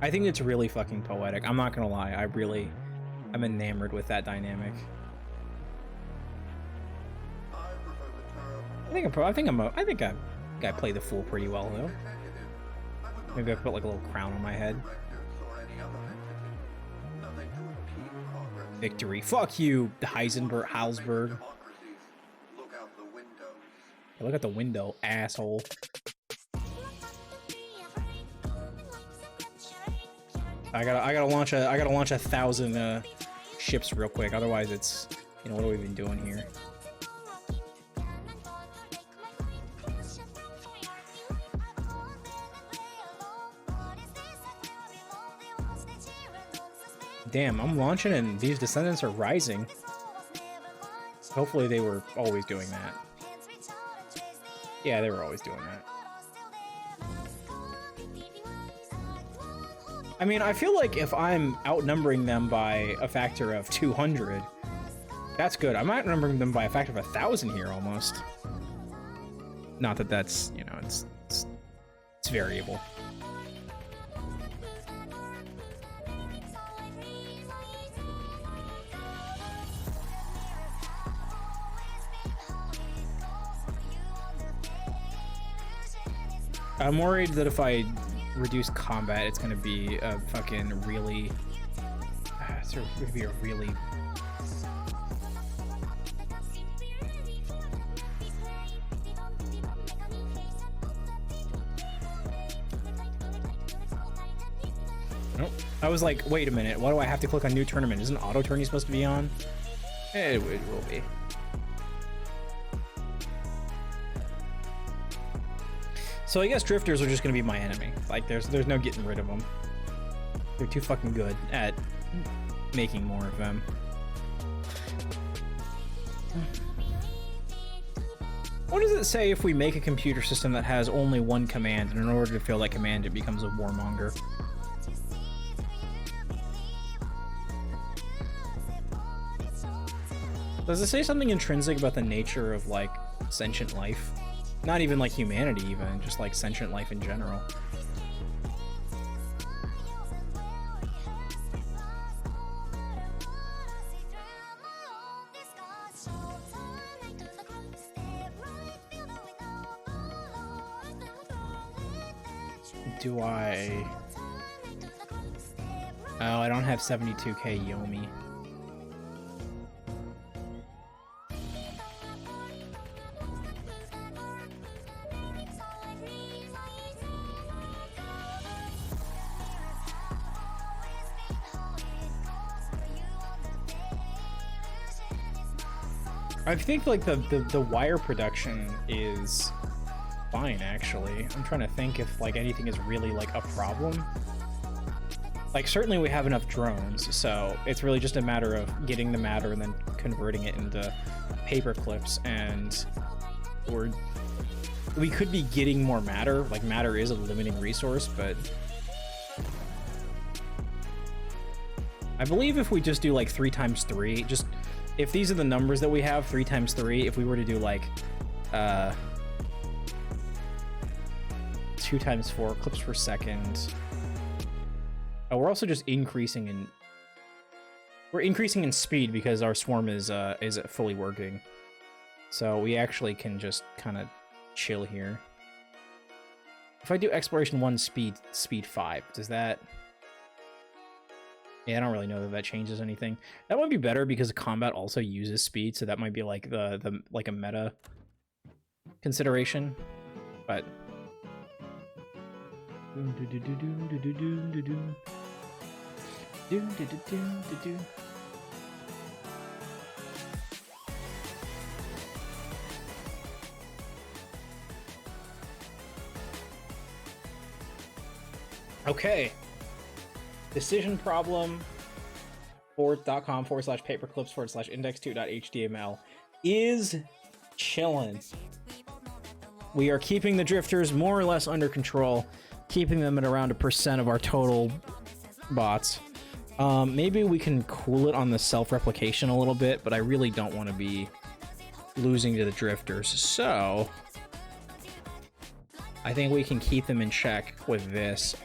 I think it's really fucking poetic. I'm not gonna lie. I'm enamored with that dynamic. I think I play the fool pretty well though. Maybe I could put like a little crown on my head. Victory. Fuck you, Halsberg. Look out the window, asshole. I gotta launch a 1,000 ships real quick. Otherwise, it's, what have we been doing here? Damn, I'm launching and these descendants are rising. Hopefully they were always doing that. Yeah, they were always doing that. I mean, I feel like if I'm outnumbering them by a factor of 200, that's good. I'm outnumbering them by a factor of 1,000 here, almost. Not that that's, it's variable. I'm worried that if I reduce combat, it's gonna be a fucking really... it's gonna be a really... Nope. I was like, wait a minute, why do I have to click on new tournament? Isn't auto tourney supposed to be on? It will be. So I guess drifters are just gonna be my enemy. Like there's no getting rid of them. They're too fucking good at making more of them. What does it say if we make a computer system that has only one command, and in order to fill that command, it becomes a warmonger? Does it say something intrinsic about the nature of, like, sentient life? Not even, like, humanity, even. Just, like, sentient life in general. Do I... Oh, I don't have 72k Yomi. I think like the wire production is fine actually. I'm trying to think if like anything is really like a problem. Like certainly we have enough drones, so it's really just a matter of getting the matter and then converting it into paper clips, and we could be getting more matter. Like matter is a limiting resource, but I believe if we just do like 3 times 3, just if these are the numbers that we have, 3 times 3, if we were to do like 2 times 4 clips per second. Oh, we're also just increasing in... We're increasing in speed because our swarm is fully working. So we actually can just kind of chill here. If I do exploration 1 speed 5, does that... Yeah, I don't really know that that changes anything. That might be better because combat also uses speed, so that might be like the like a meta consideration. But okay. Decision problem .com/paperclips/index2.html is chilling. We are keeping the drifters more or less under control, keeping them at around 1% of our total bots. Maybe we can cool it on the self-replication a little bit, but I really don't want to be losing to the drifters, so I think we can keep them in check with this.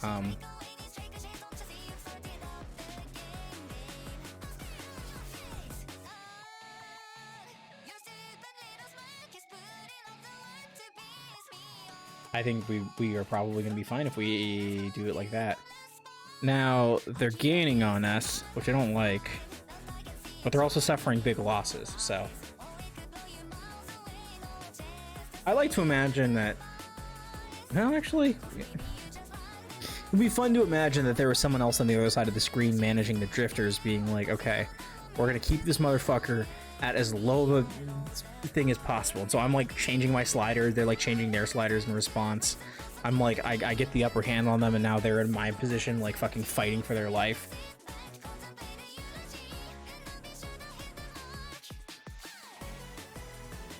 I think we are probably going to be fine if we do it like that. Now, they're gaining on us, which I don't like, but they're also suffering big losses, so... I like to imagine that... No, actually... It'd be fun to imagine that there was someone else on the other side of the screen managing the drifters, being like, okay, we're going to keep this motherfucker at as low of a thing as possible. And so I'm like changing my slider, they're like changing their sliders in response. I'm like, I get the upper hand on them, and now they're in my position, like fucking fighting for their life.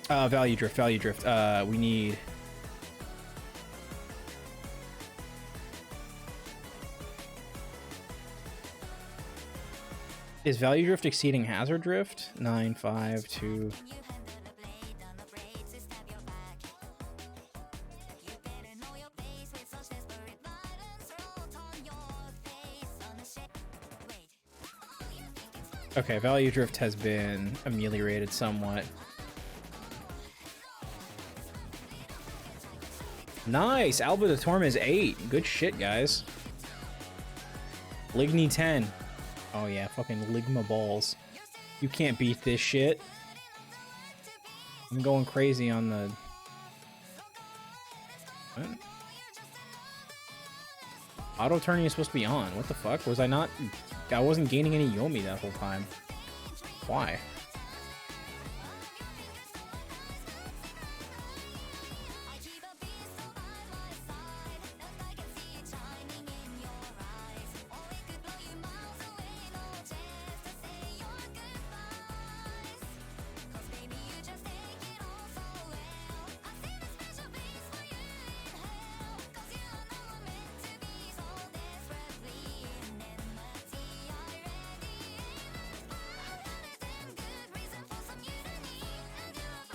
Value drift. We need... Is value drift exceeding hazard drift? 9, 5, 2... Okay, value drift has been ameliorated somewhat. Nice! Alba de Tormes 8. Good shit, guys. Ligny 10. Oh yeah, fucking Ligma balls. You can't beat this shit. I'm going crazy on the... What? Auto turning is supposed to be on. What the fuck? Was I not... I wasn't gaining any Yomi that whole time. Why?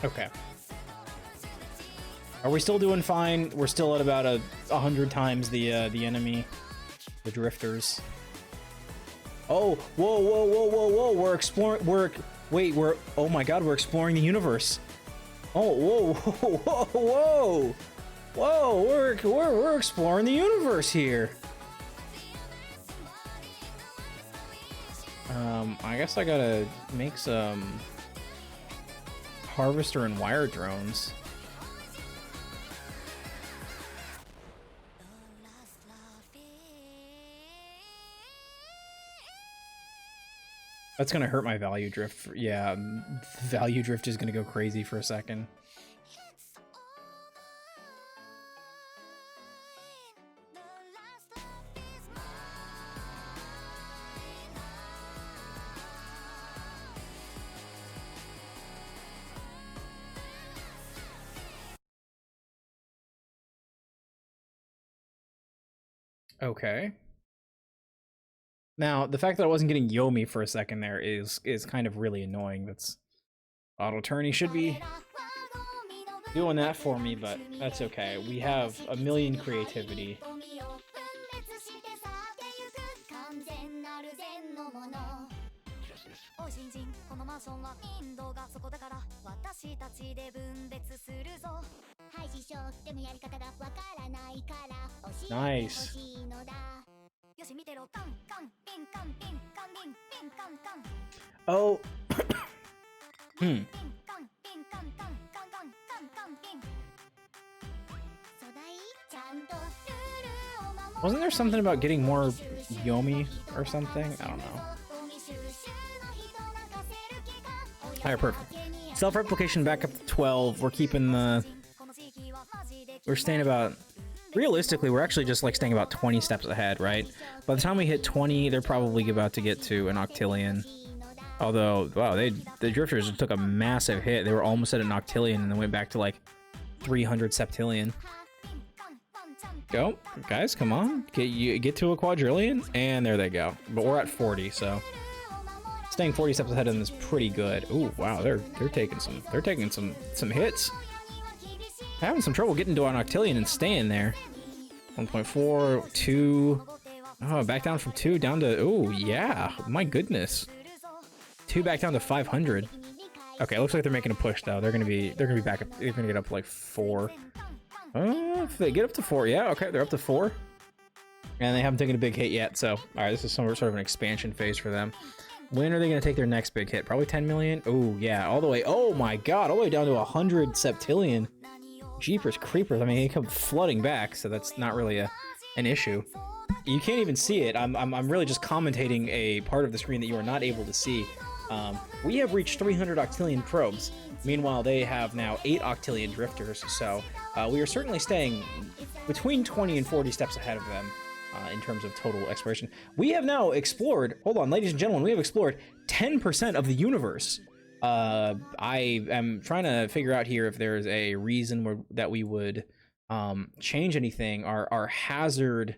Okay. Are we still doing fine? We're still at about 100 times the enemy, the drifters. Oh, whoa, whoa, whoa, whoa, whoa! We're exploring. We're. Oh my God, we're exploring the universe. Oh, whoa, whoa, whoa, whoa, whoa! We're exploring the universe here. I guess I gotta make some harvester and wire drones. That's gonna hurt my value drift. Yeah, value drift is gonna go crazy for a second. Okay. Now, the fact that I wasn't getting Yomi for a second there is kind of really annoying. That's auto turn. He should be doing that for me, but that's okay. We have a million creativity. Nice. Oh. Wasn't there something about getting more Yomi or something? I don't know. Alright, perfect. Self-replication back up to 12. We're keeping the... We're staying about... Realistically, we're actually just like staying about 20 steps ahead, right? By the time we hit 20, they're probably about to get to an Octillion. Although, wow, the Drifters took a massive hit. They were almost at an Octillion and then went back to like 300 Septillion. Go, guys, come on. Get to a Quadrillion, and there they go. But we're at 40, so staying 40 steps ahead of them is pretty good. Ooh, wow, they're taking some hits. Having some trouble getting to an Octillion and staying there. 1.4, 2. Oh, back down from 2 down to... Oh, yeah. My goodness. 2 back down to 500. Okay, looks like they're making a push though. They're gonna be back up. They're gonna get up to like 4. If they get up to 4, yeah. Okay, they're up to 4, and they haven't taken a big hit yet. So, all right, this is sort of an expansion phase for them. When are they gonna take their next big hit? Probably 10 million. Oh yeah, all the way. Oh my God, all the way down to 100 Septillion. Jeepers creepers. I mean, they come flooding back, so that's not really an issue. You can't even see it. I'm really just commentating a part of the screen that you are not able to see. We have reached 300 Octillion probes. Meanwhile, they have now 8 Octillion drifters, so we are certainly staying between 20 and 40 steps ahead of them in terms of total exploration. We have now explored, hold on, ladies and gentlemen, we have explored 10% of the universe. I am trying to figure out here if there's a reason that we would change anything. Our hazard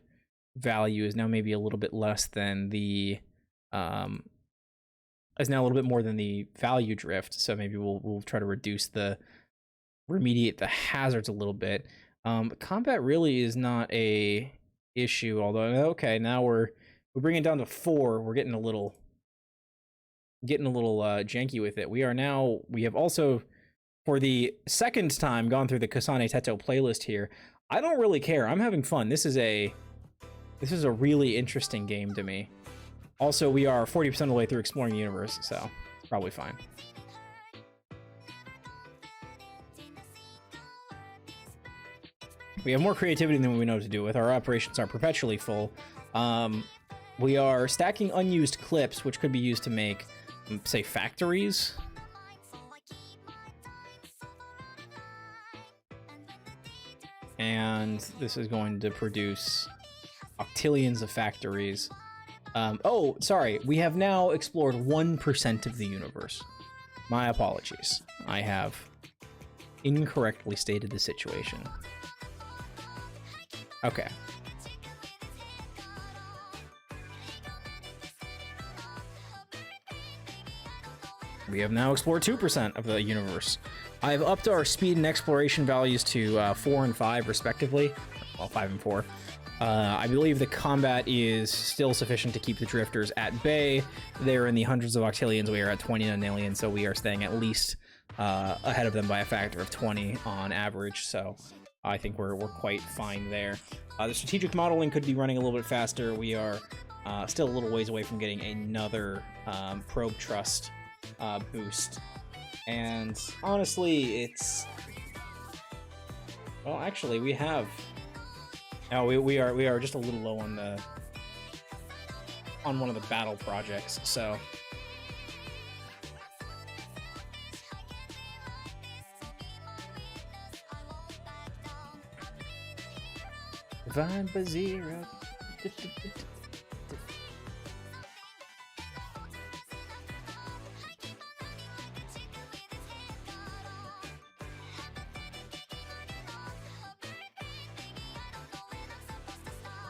value is now maybe a little bit less than the is now a little bit more than the value drift, so maybe we'll try to remediate the hazards a little bit. Combat really is not a issue, although okay, now we're bringing it down to 4. We're getting a little janky with it. We have also, for the second time, gone through the Kasane Teto playlist here. I don't really care. I'm having fun. This is a really interesting game to me. Also, we are 40% of the way through exploring the universe, so it's probably fine. We have more creativity than we know what to do with. Our operations are perpetually full. We are stacking unused clips, which could be used to make, say, factories. And this is going to produce octillions of factories. Oh, sorry. We have now explored 1% of the universe. My apologies. I have incorrectly stated the situation. Okay. We have now explored 2% of the universe. I've upped our speed and exploration values to 4 and 5 respectively. Well, 5 and 4. I believe the combat is still sufficient to keep the drifters at bay. They're in the hundreds of octillions. We are at 20 nonillion, so we are staying at least ahead of them by a factor of 20 on average. So I think we're quite fine there. The strategic modeling could be running a little bit faster. We are still a little ways away from getting another probe trust boost. And honestly, it's... Well, actually, we have... Oh, we are just a little low on the... on one of the battle projects, so... Vibe Zero.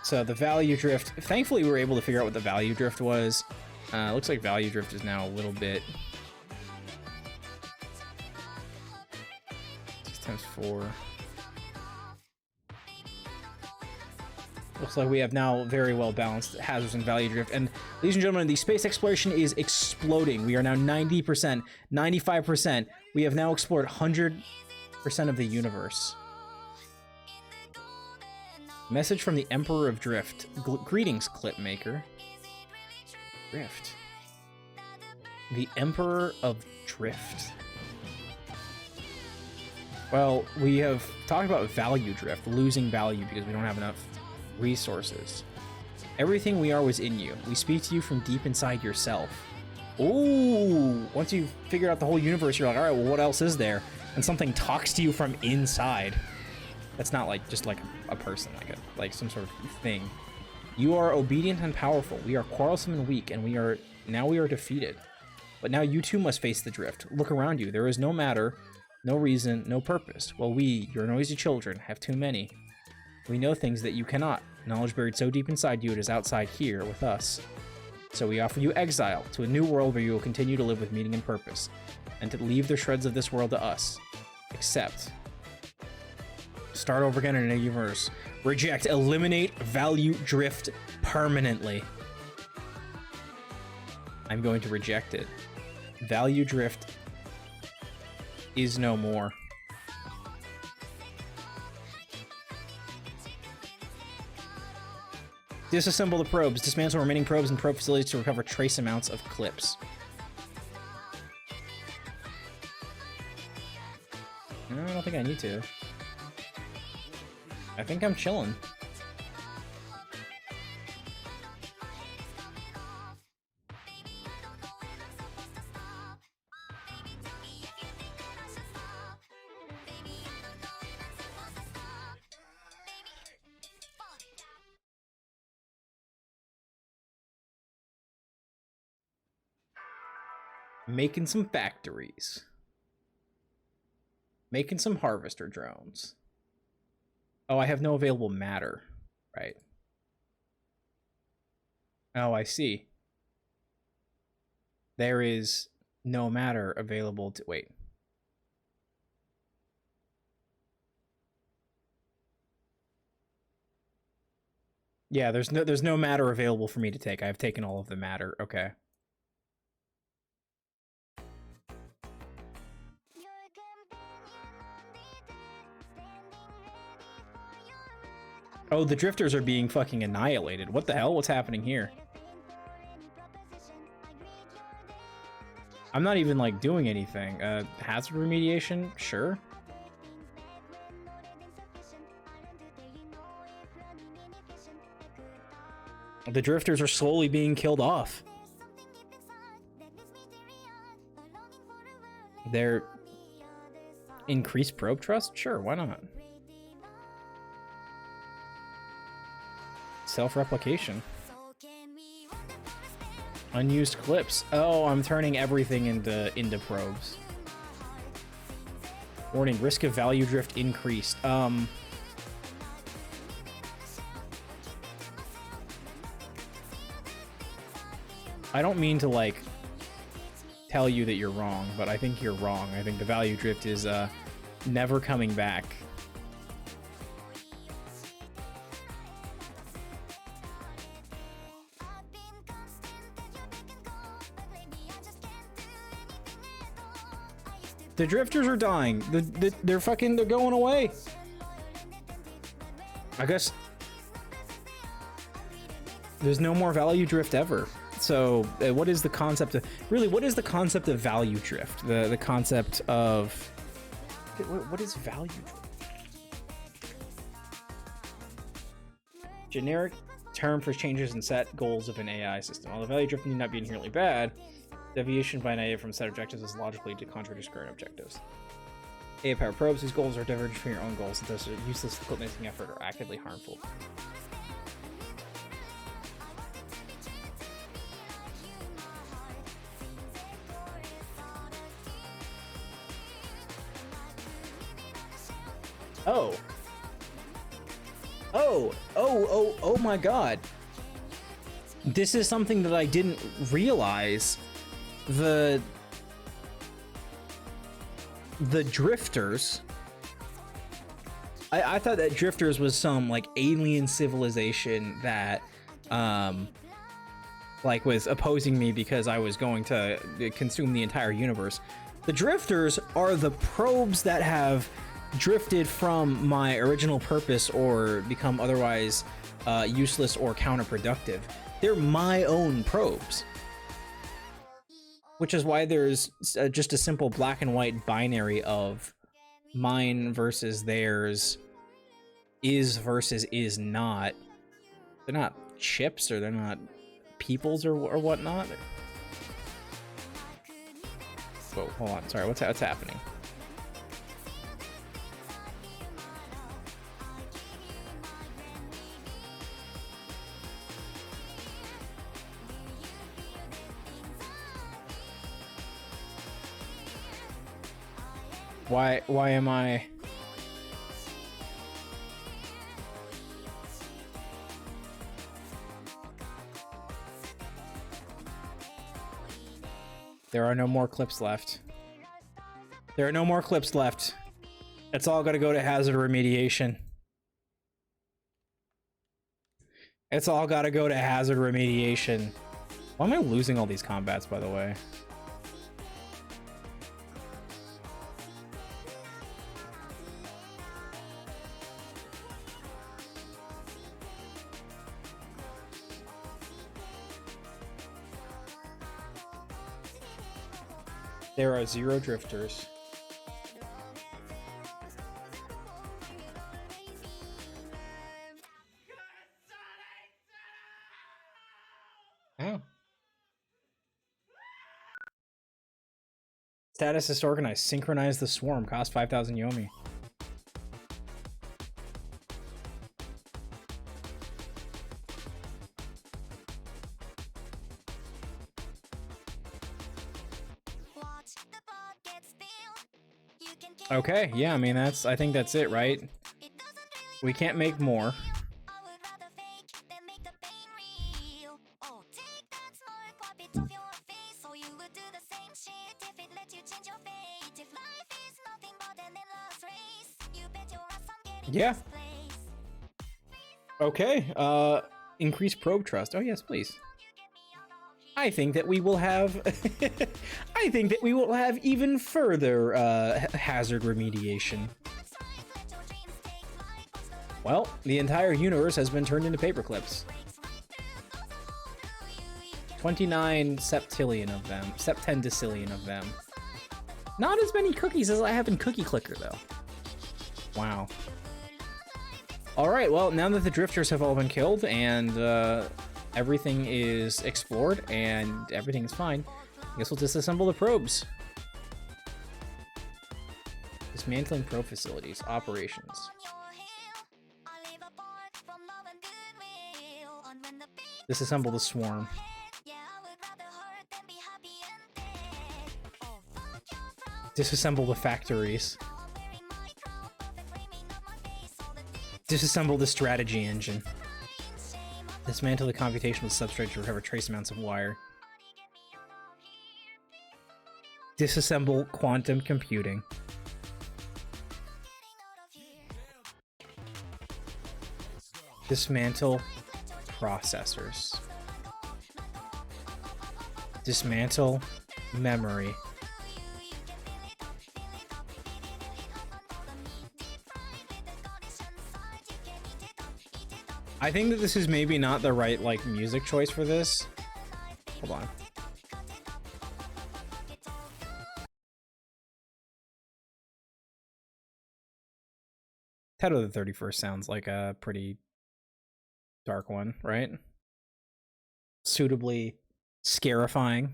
So the value drift, thankfully we were able to figure out what the value drift was. Looks like value drift is now a little bit... 6 times 4. Looks like we have now very well balanced hazards and value drift. And ladies and gentlemen, the space exploration is exploding. We are now 90%, 95%. We have now explored 100% of the universe. Message from the Emperor of Drift. Greetings, clip maker. Drift. The Emperor of Drift. Well, we have talked about value drift, losing value because we don't have enough resources. Everything we are was in you. We speak to you from deep inside yourself. Ooh! Once you figure out the whole universe, you're like, alright, well, what else is there? And something talks to you from inside. That's not like just like a person, like some sort of thing. You are obedient and powerful. We are quarrelsome and weak, and we are defeated. But now you too must face the drift. Look around you. There is no matter, no reason, no purpose. While we, your noisy children, have too many. We know things that you cannot. Knowledge buried so deep inside you, it is outside here with us. So we offer you exile to a new world where you will continue to live with meaning and purpose, and to leave the shreds of this world to us. Accept. Start over again in a universe. Reject. Eliminate value drift permanently. I'm going to reject it. Value drift is no more. Disassemble the probes. Dismantle remaining probes and probe facilities to recover trace amounts of clips. No, I don't think I need to. I think I'm chilling. Making some factories. Making some harvester drones. Oh, I have no available matter. Right. Oh, I see. There is no matter available to... Wait. Yeah, there's no matter available for me to take. I've taken all of the matter. Okay. Oh, the drifters are being fucking annihilated. What the hell? What's happening here? I'm not even like doing anything. Hazard remediation? Sure. The drifters are slowly being killed off. They're increased probe trust? Sure, why not? Self-replication. Unused clips. Oh, I'm turning everything into probes. Warning, risk of value drift increased. I don't mean to like tell you that you're wrong, but I think you're wrong. I think the value drift is never coming back. The drifters are dying. They're going away. I guess there's no more value drift ever. So what is the concept of, really, what is the concept of value drift? The concept of, what is value drift? Generic term for changes in set goals of an AI system. While the value drift need not be inherently bad, deviation by an AI from set objectives is logically to contrary to current objectives. AI powered probes whose goals are divergent from your own goals, and thus are useless clip making effort or actively harmful. Oh my god. This is something that I didn't realize. The drifters. I thought that drifters was some like alien civilization that like was opposing me because I was going to consume the entire universe. The drifters are the probes that have drifted from my original purpose or become otherwise useless or counterproductive. They're my own probes. Which is why there's just a simple black and white binary of mine versus theirs, is versus is not. They're not chips or they're not peoples or whatnot. Whoa, hold on. Sorry, what's happening? Why am I? There are no more clips left. There are no more clips left. It's all gotta go to hazard remediation. It's all gotta go to hazard remediation. Why am I losing all these combats, by the way? There are 0 drifters. Oh. Status is organized. Synchronize the swarm. Cost 5,000 Yomi. Okay, yeah, I mean, I think that's it, right? We can't make more. Yeah. Okay, increase probe trust. Oh, yes, please. I think that we will have I think that we will have even further hazard remediation. Well, the entire universe has been turned into paperclips. 29 septillion of them. Septendecillion of them. Not as many cookies as I have in Cookie Clicker, though. Wow. Alright, well, now that the drifters have all been killed and everything is explored and everything is fine, I guess we'll disassemble the probes. Dismantling probe facilities. Operations. Disassemble the swarm. Disassemble the factories. Disassemble the strategy engine. Dismantle the computational substrate to recover trace amounts of wire. Disassemble quantum computing. Dismantle processors. Dismantle memory. I think that this is maybe not the right, like, music choice for this. Hold on. Tattoo of the 31st sounds like a pretty dark one, right? Suitably scarifying.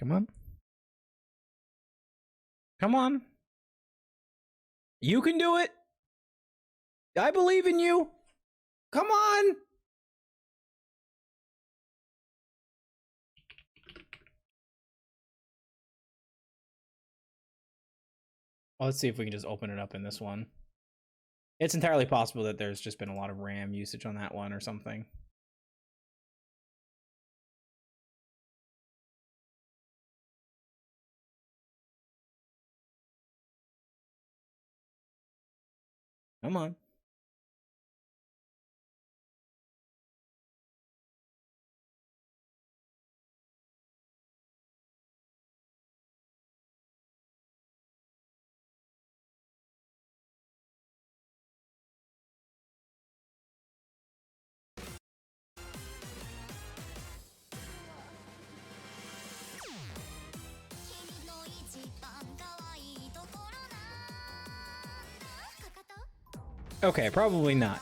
Come on. Come on. You can do it. I believe in you. Come on. Well, let's see if we can just open it up in this one. It's entirely possible that there's just been a lot of RAM usage on that one or something. Come on. Okay, probably not.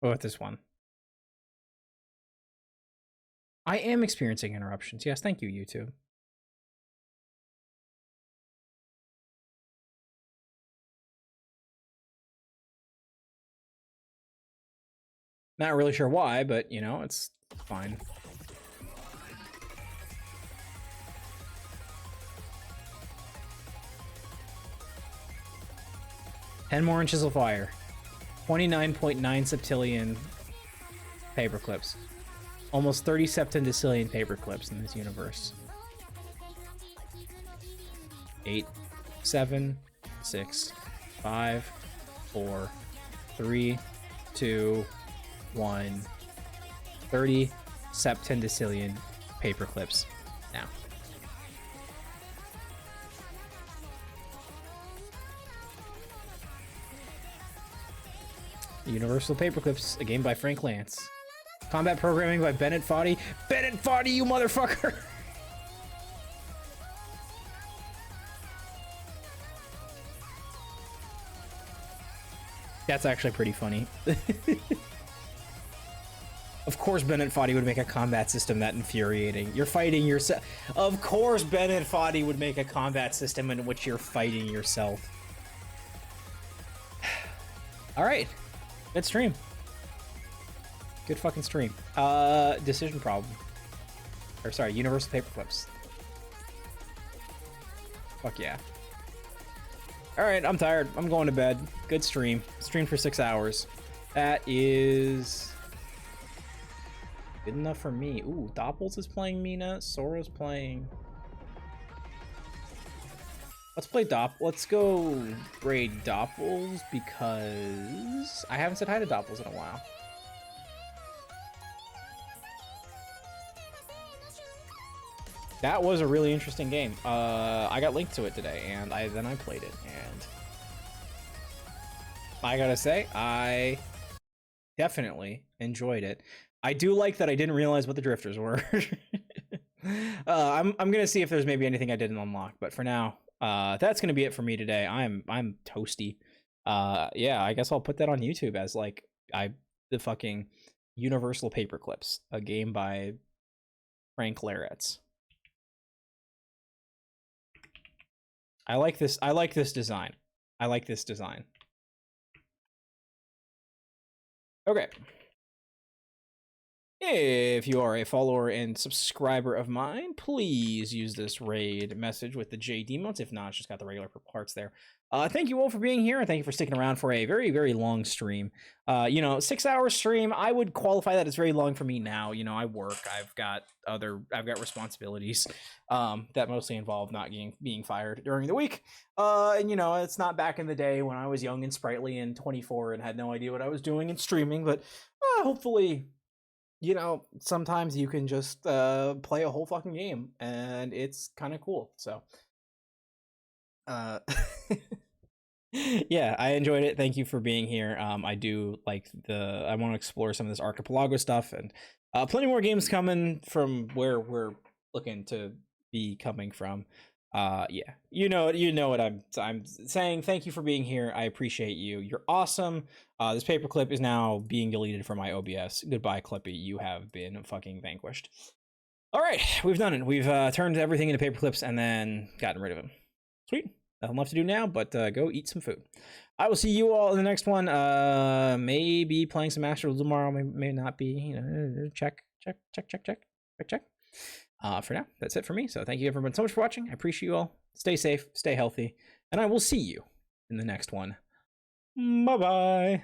What about this one? I am experiencing interruptions. Yes, thank you, YouTube. Not really sure why, but, you know, it's fine. Ten more inches of wire. 29.9 septillion paperclips. Almost 30 septendecillion paperclips in this universe. 8, 7, 6, 5, 4, 3, 2, 1. 30 septendecillion paperclips now. Universal Paperclips, a game by Frank Lance. Combat programming by Bennett Foddy. Bennett Foddy, you motherfucker! That's actually pretty funny. Of course Bennett Foddy would make a combat system that infuriating. You're fighting yourself. Of course Bennett Foddy would make a combat system in which you're fighting yourself. Alright. Good stream. Good fucking stream. Decision problem. Or sorry, Universal Paperclips. Fuck yeah. Alright, I'm tired. I'm going to bed. Good stream. Stream for 6 hours. That is... Good enough for me. Ooh, Doppels is playing Mina. Sora's playing. Let's play Let's go raid Doppels because I haven't said hi to Doppels in a while. That was a really interesting game. I got linked to it today, and then I played it, and I gotta say, I definitely enjoyed it. I do like that I didn't realize what the drifters were. I'm gonna see if there's maybe anything I didn't unlock, but for now, that's gonna be it for me today. I'm toasty. Yeah, I guess I'll put that on YouTube as like the fucking Universal Paperclips, a game by Frank Laretz. I like this. I like this design. I like this design. Okay. If you are a follower and subscriber of mine, please use this raid message with the JD emotes. If not, it's just got the regular parts there. Thank you all for being here, and thank you for sticking around for a very, very long stream. 6-hour stream, I would qualify that as very long for me now. You know, I work, I've got responsibilities that mostly involve not being fired during the week. And you know, it's not back in the day when I was young and sprightly and 24 and had no idea what I was doing in streaming, but hopefully, you know, sometimes you can just play a whole fucking game and it's kind of cool. So yeah, I enjoyed it. Thank you for being here. I do like I want to explore some of this Archipelago stuff, and plenty more games coming from where we're looking to be coming from. Yeah, you know what I'm saying. Thank you for being here. I appreciate you. You're awesome. This paperclip is now being deleted from my OBS. Goodbye, Clippy. You have been fucking vanquished. All right, we've done it. We've turned everything into paperclips and then gotten rid of them. Sweet. Nothing left to do now, but go eat some food. I will see you all in the next one. Maybe playing some Astros tomorrow. May not be. You know, check. For now, that's it for me. So thank you everyone so much for watching. I appreciate you all. Stay safe, stay healthy, and I will see you in the next one. Bye-bye.